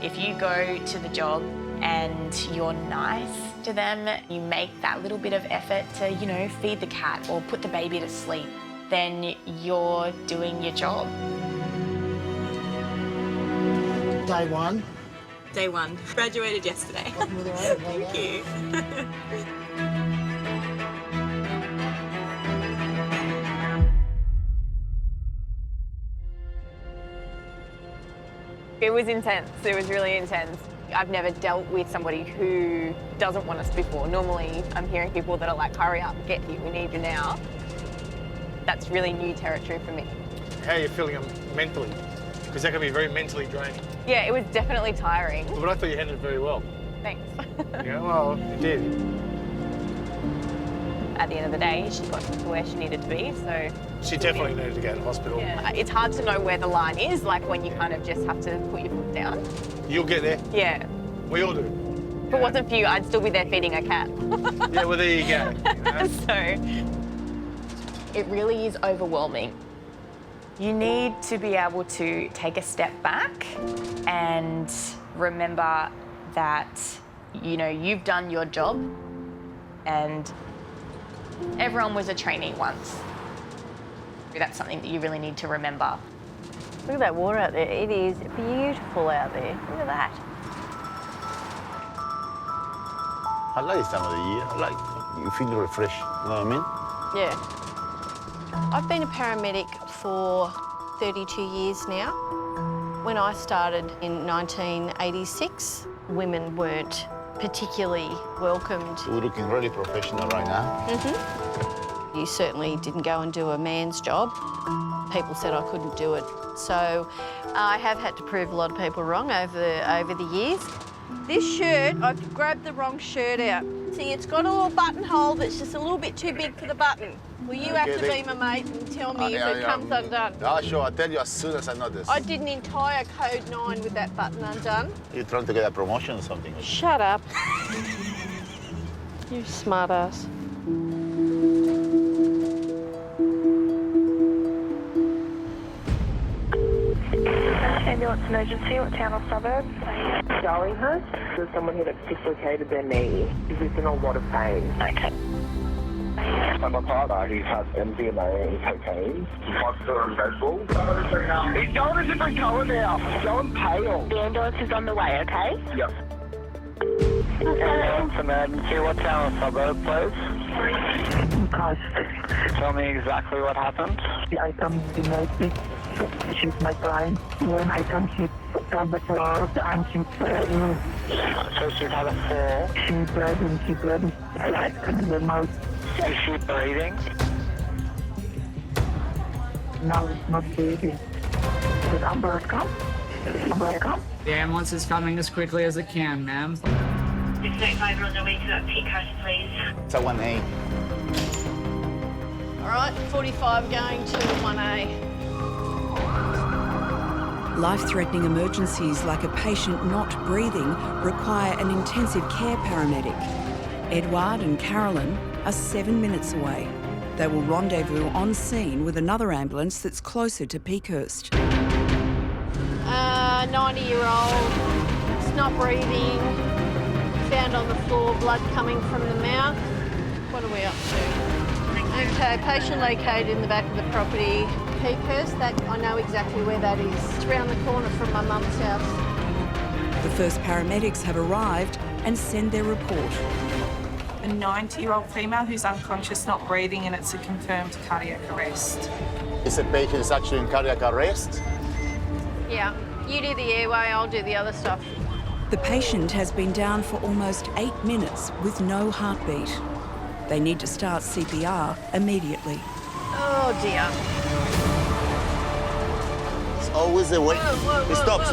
If you go to the job and you're nice to them, you make that little bit of effort to, feed the cat or put the baby to sleep, then you're doing your job. Day one. Day one. Graduated yesterday. Thank you. It was intense. It was really intense. I've never dealt with somebody who doesn't want us before. Normally, I'm hearing people that are like, hurry up, get here, we need you now. That's really new territory for me. How are you feeling mentally? Because that can be very mentally draining. Yeah, it was definitely tiring. But I thought you handled it very well. Thanks. Yeah, well, you did. At the end of the day, she got to where she needed to be, so... She definitely needed to go to hospital. Yeah, it's hard to know where the line is, like when you kind of just have to put your foot down. You'll get there. Yeah. We all do. If it wasn't for you, I'd still be there feeding a cat. Yeah, well, there you go. So, It really is overwhelming. You need to be able to take a step back and remember that, you've done your job and everyone was a trainee once. That's something that you really need to remember. Look at that water out there. It is beautiful out there. Look at that. I like this time of the year. You feel refreshed, you know what I mean? Yeah. I've been a paramedic for 32 years now. When I started in 1986, women weren't particularly welcomed. You're looking really professional right now. You certainly didn't go and do a man's job. People said I couldn't do it. So I have had to prove a lot of people wrong over the years. This shirt, I've grabbed the wrong shirt out. See, it's got a little buttonhole that's just a little bit too big for the button. Well, you have to be my mate and tell me if it comes undone. No, sure, I'll tell you as soon as I know this. I did an entire code 9 with that button undone. You're trying to get a promotion or something? Shut up. You smart ass. Ambulance emergency, what town or suburb? Darlinghurst. There's someone here that's dislocated their knee. He's in a lot of pain. Okay. So my father, he has MDMA and cocaine. Monster and Red Bull. He's going a different colour now. He's going pale. The ambulance is on the way, okay? Yep. Ambulance emergency, what town or suburb, please? Guys, Tell me exactly what happened. I come to notice. She's my brain. When I come to the floor, and she's bleeding. So she's had a fall. She's bleeding. I like the most. Is she bleeding? No, it's not bleeding. Did ambulance come? Ambulance come? The ambulance is coming as quickly as it can, ma'am. 685 on the way to that Peakhurst, please. It's a 1A. All right, 45 going to 1A. Life-threatening emergencies like a patient not breathing require an intensive care paramedic. Edward and Carolyn are 7 minutes away. They will rendezvous on scene with another ambulance that's closer to Peakhurst. 90-year-old, it's not breathing, found on the floor, blood coming from the mouth. What are we up to? Okay, patient located in the back of the property. Peakhurst, that I know exactly where that is. It's around the corner from my mum's house. The first paramedics have arrived and send their report. A 90-year-old female who's unconscious, not breathing, and it's a confirmed cardiac arrest. Is the patient actually in cardiac arrest? Yeah, you do the airway, I'll do the other stuff. The patient has been down for almost 8 minutes with no heartbeat. They need to start CPR immediately. Oh dear. It's always the way. Stop.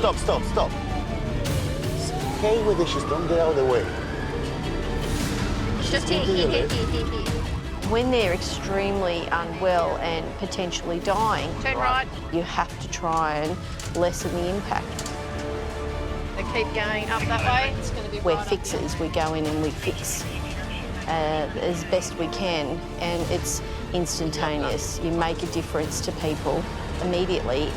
Stay with the just don't get out of the way. Just when they're extremely unwell and potentially dying, turn right. You have to try and lessen the impact. They keep going up that way. It's going to be We're fixers. We go in and we fix as best we can, and it's instantaneous. You make a difference to people immediately.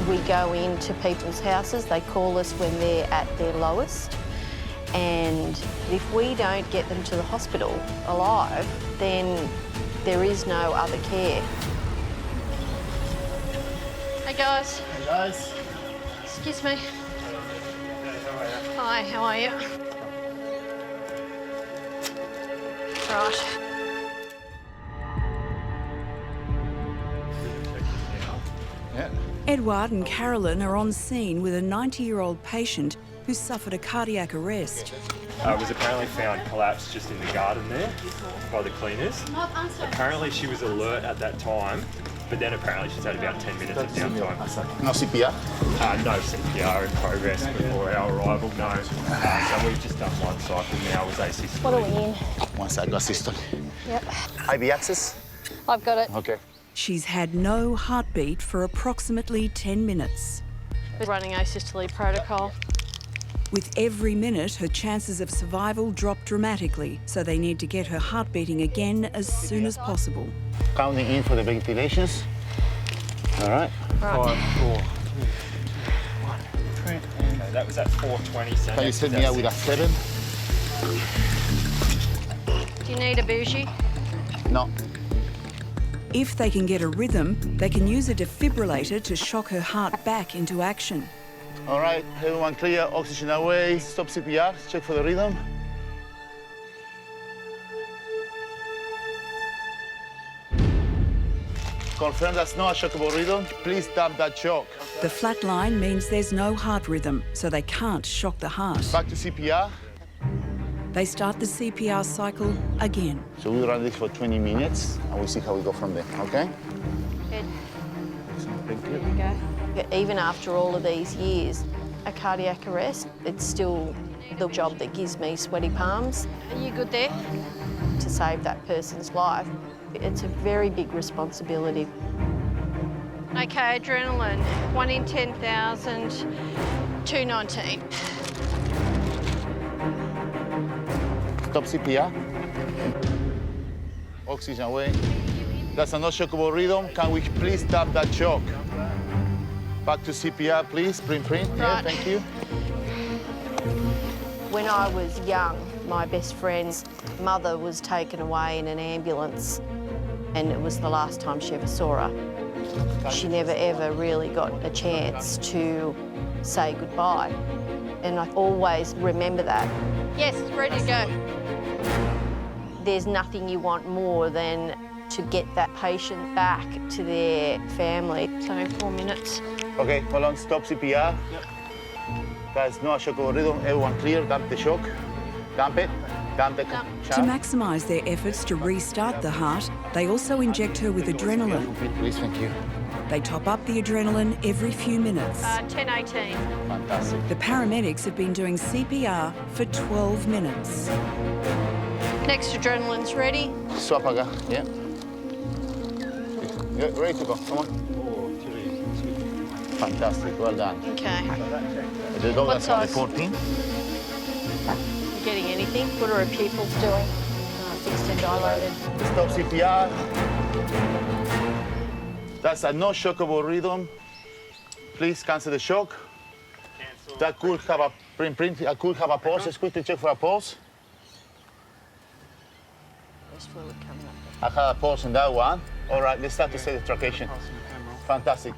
We go into people's houses. They call us when they're at their lowest. And if we don't get them to the hospital alive, then there is no other care. Hey guys. Hey guys. Excuse me. Hi, how are you? Right. Yeah. Edward and Carolyn are on scene with a 90-year-old patient who suffered a cardiac arrest. Was apparently found collapsed just in the garden there by the cleaners. Apparently she was alert at that time, but then apparently she's had about 10 minutes of downtime. No CPR? No CPR in progress before our arrival, no. So we've just done one cycle now with A6. What are we in? One sec, got system. Yep. IV access? I've got it. Okay. She's had no heartbeat for approximately 10 minutes. We're running asystole protocol. With every minute, her chances of survival drop dramatically, so they need to get her heart beating again as soon as possible. Counting in for the ventilations. All right. 5, 4, 3, 2, 1. Okay, that was at 4:20. So can you set me out with a 7? Do you need a bougie? No. If they can get a rhythm, they can use a defibrillator to shock her heart back into action. All right, everyone clear, oxygen away, stop CPR, check for the rhythm. Confirm that's not a shockable rhythm. Please dump that shock. The flat line means there's no heart rhythm, so they can't shock the heart. Back to CPR. They start the CPR cycle again. So we run this for 20 minutes, and we'll see how we go from there, okay? Good. There we go. Even after all of these years, a cardiac arrest, it's still the job that gives me sweaty palms. Are you good there? To save that person's life. It's a very big responsibility. Okay, adrenaline, 1 in 10,000, 219. Stop CPR. Oxygen away. That's a non-shockable rhythm. Can we please stop that shock? Back to CPR, please. Print. Right. Yeah, thank you. When I was young, my best friend's mother was taken away in an ambulance, and it was the last time she ever saw her. She never ever really got a chance to say goodbye, and I always remember that. Yes, ready to go. There's nothing you want more than to get that patient back to their family. So 4 minutes. Okay, hold on, stop CPR. Yep. Guys, no shockable rhythm, everyone clear, dump the shock. Dump it, dump the To shock. maximise their efforts to restart the heart, they also inject her with adrenaline. Please, thank you. They top up the adrenaline every few minutes. 10:18. Fantastic. The paramedics have been doing CPR for 12 minutes. Next adrenaline's ready. Swap again, yeah. Yeah, ready to go, come on. Fantastic, well done. Okay. The dog What that's only size? 14. You getting anything? What are her pupils doing? Fixed and dilated. Stop CPR. That's a no shockable rhythm. Please cancel the shock. That could have a print. I could have a pulse. Let's quickly check for a pulse. There's fluid coming up. I had a pulse in that one. All right, let's start to say the tracation. Fantastic.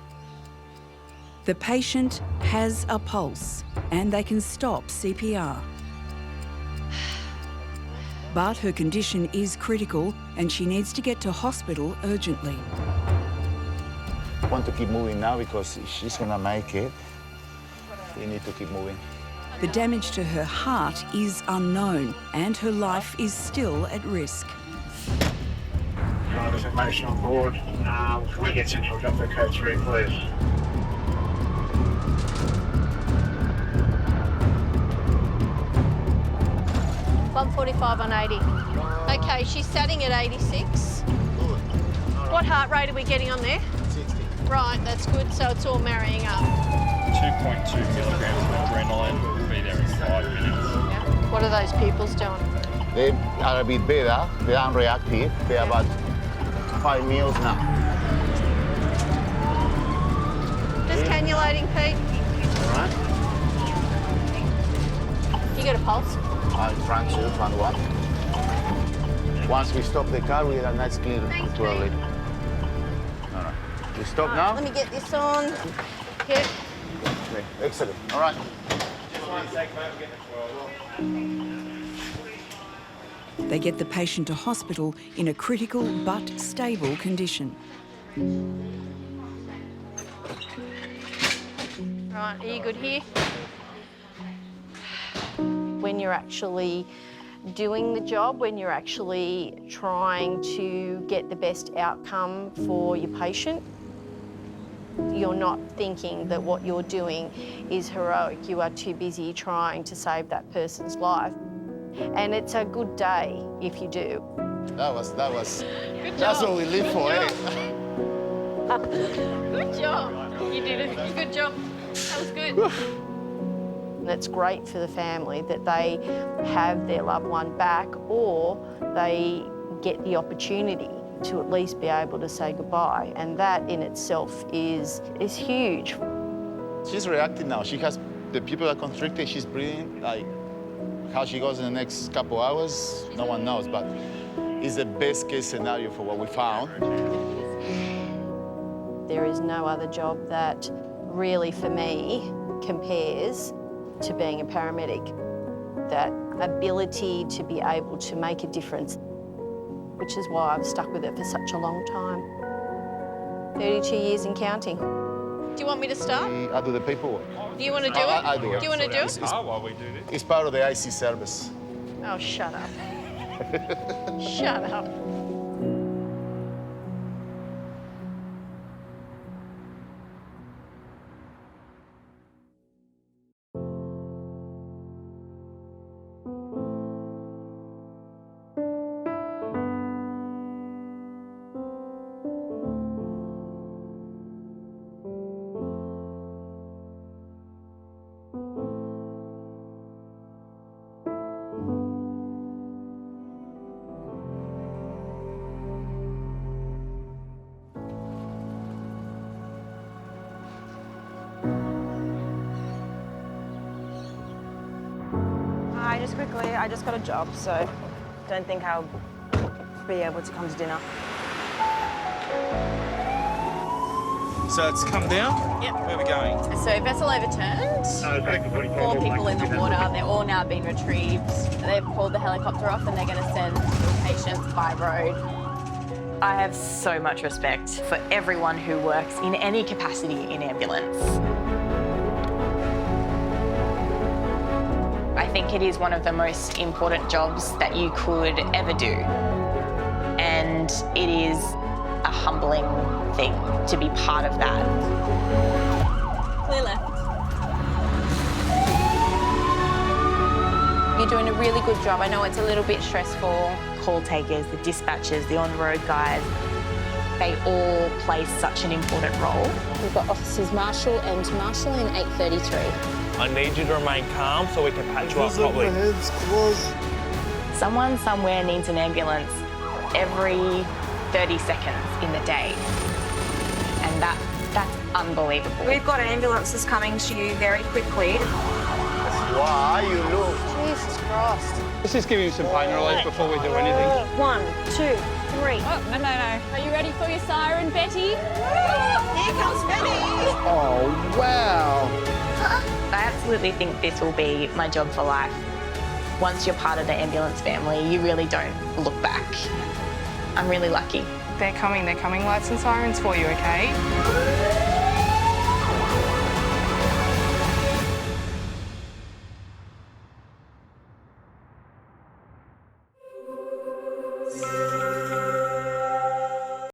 The patient has a pulse and they can stop CPR. But her condition is critical and she needs to get to hospital urgently. I want to keep moving now because she's gonna make it. We need to keep moving. The damage to her heart is unknown and her life is still at risk. There's information on board. Can we get central jump for code 3, please? $145 on 80. Okay, she's sitting at 86. What heart rate are we getting on there? 60. Right, that's good, so it's all marrying up. 2.2 milligrams of adrenaline will be there in 5 minutes. Yeah. What are those pupils doing? They are a bit better. They are reactive. They are about 5 mils now. Just cannulating, Pete. All right. You got a pulse? Front 2, front 1. Once we stop the car, we get a nice clear to our lead. All right. We stop now? Let me get this on. Yep. Okay. Excellent. All right. They get the patient to hospital in a critical but stable condition. Right, are you good here? When you're actually doing the job, when you're actually trying to get the best outcome for your patient, you're not thinking that what you're doing is heroic. You are too busy trying to save that person's life. And it's a good day if you do. That's Good that's job. what we live for, eh? Good job. You did a good job. That was good. And it's great for the family that they have their loved one back, or they get the opportunity to at least be able to say goodbye. And that in itself is huge. She's reacting now. She has the pupils are constricted. She's breathing. Like how she goes in the next couple hours, no one knows. But it's the best case scenario for what we found. There is no other job that really, for me, compares to being a paramedic. That ability to be able to make a difference, which is why I've stuck with it for such a long time. 32 years and counting. Do you want me to start? I do the paperwork. Do you want to do it? I do it. Do you want to do it? While we do this. It's part of the IC service. Oh, shut up. Shut up. Hi, just quickly, I just got a job, so don't think I'll be able to come to dinner. So it's come down? Yep. Where are we going? So vessel overturned, 4 people in the water, they're all now been retrieved. They've pulled the helicopter off and they're going to send patients by road. I have so much respect for everyone who works in any capacity in ambulance. I think it is one of the most important jobs that you could ever do. And it is a humbling thing to be part of that. Clear left. You're doing a really good job. I know it's a little bit stressful. Call takers, the dispatchers, the on-road guys, they all play such an important role. We've got Officers Marshall and Marshall in 833. I need you to remain calm so we can patch you up properly. Someone somewhere needs an ambulance every 30 seconds in the day. And that's unbelievable. We've got ambulances coming to you very quickly. Why you look? Jesus Christ. Let's just give him some pain relief before we do anything. 1, 2, 3. Oh, no. Are you ready for your siren, Betty? Here comes Betty! Oh, wow. I absolutely think this will be my job for life. Once you're part of the ambulance family, you really don't look back. I'm really lucky. They're coming. Lights and sirens for you, okay?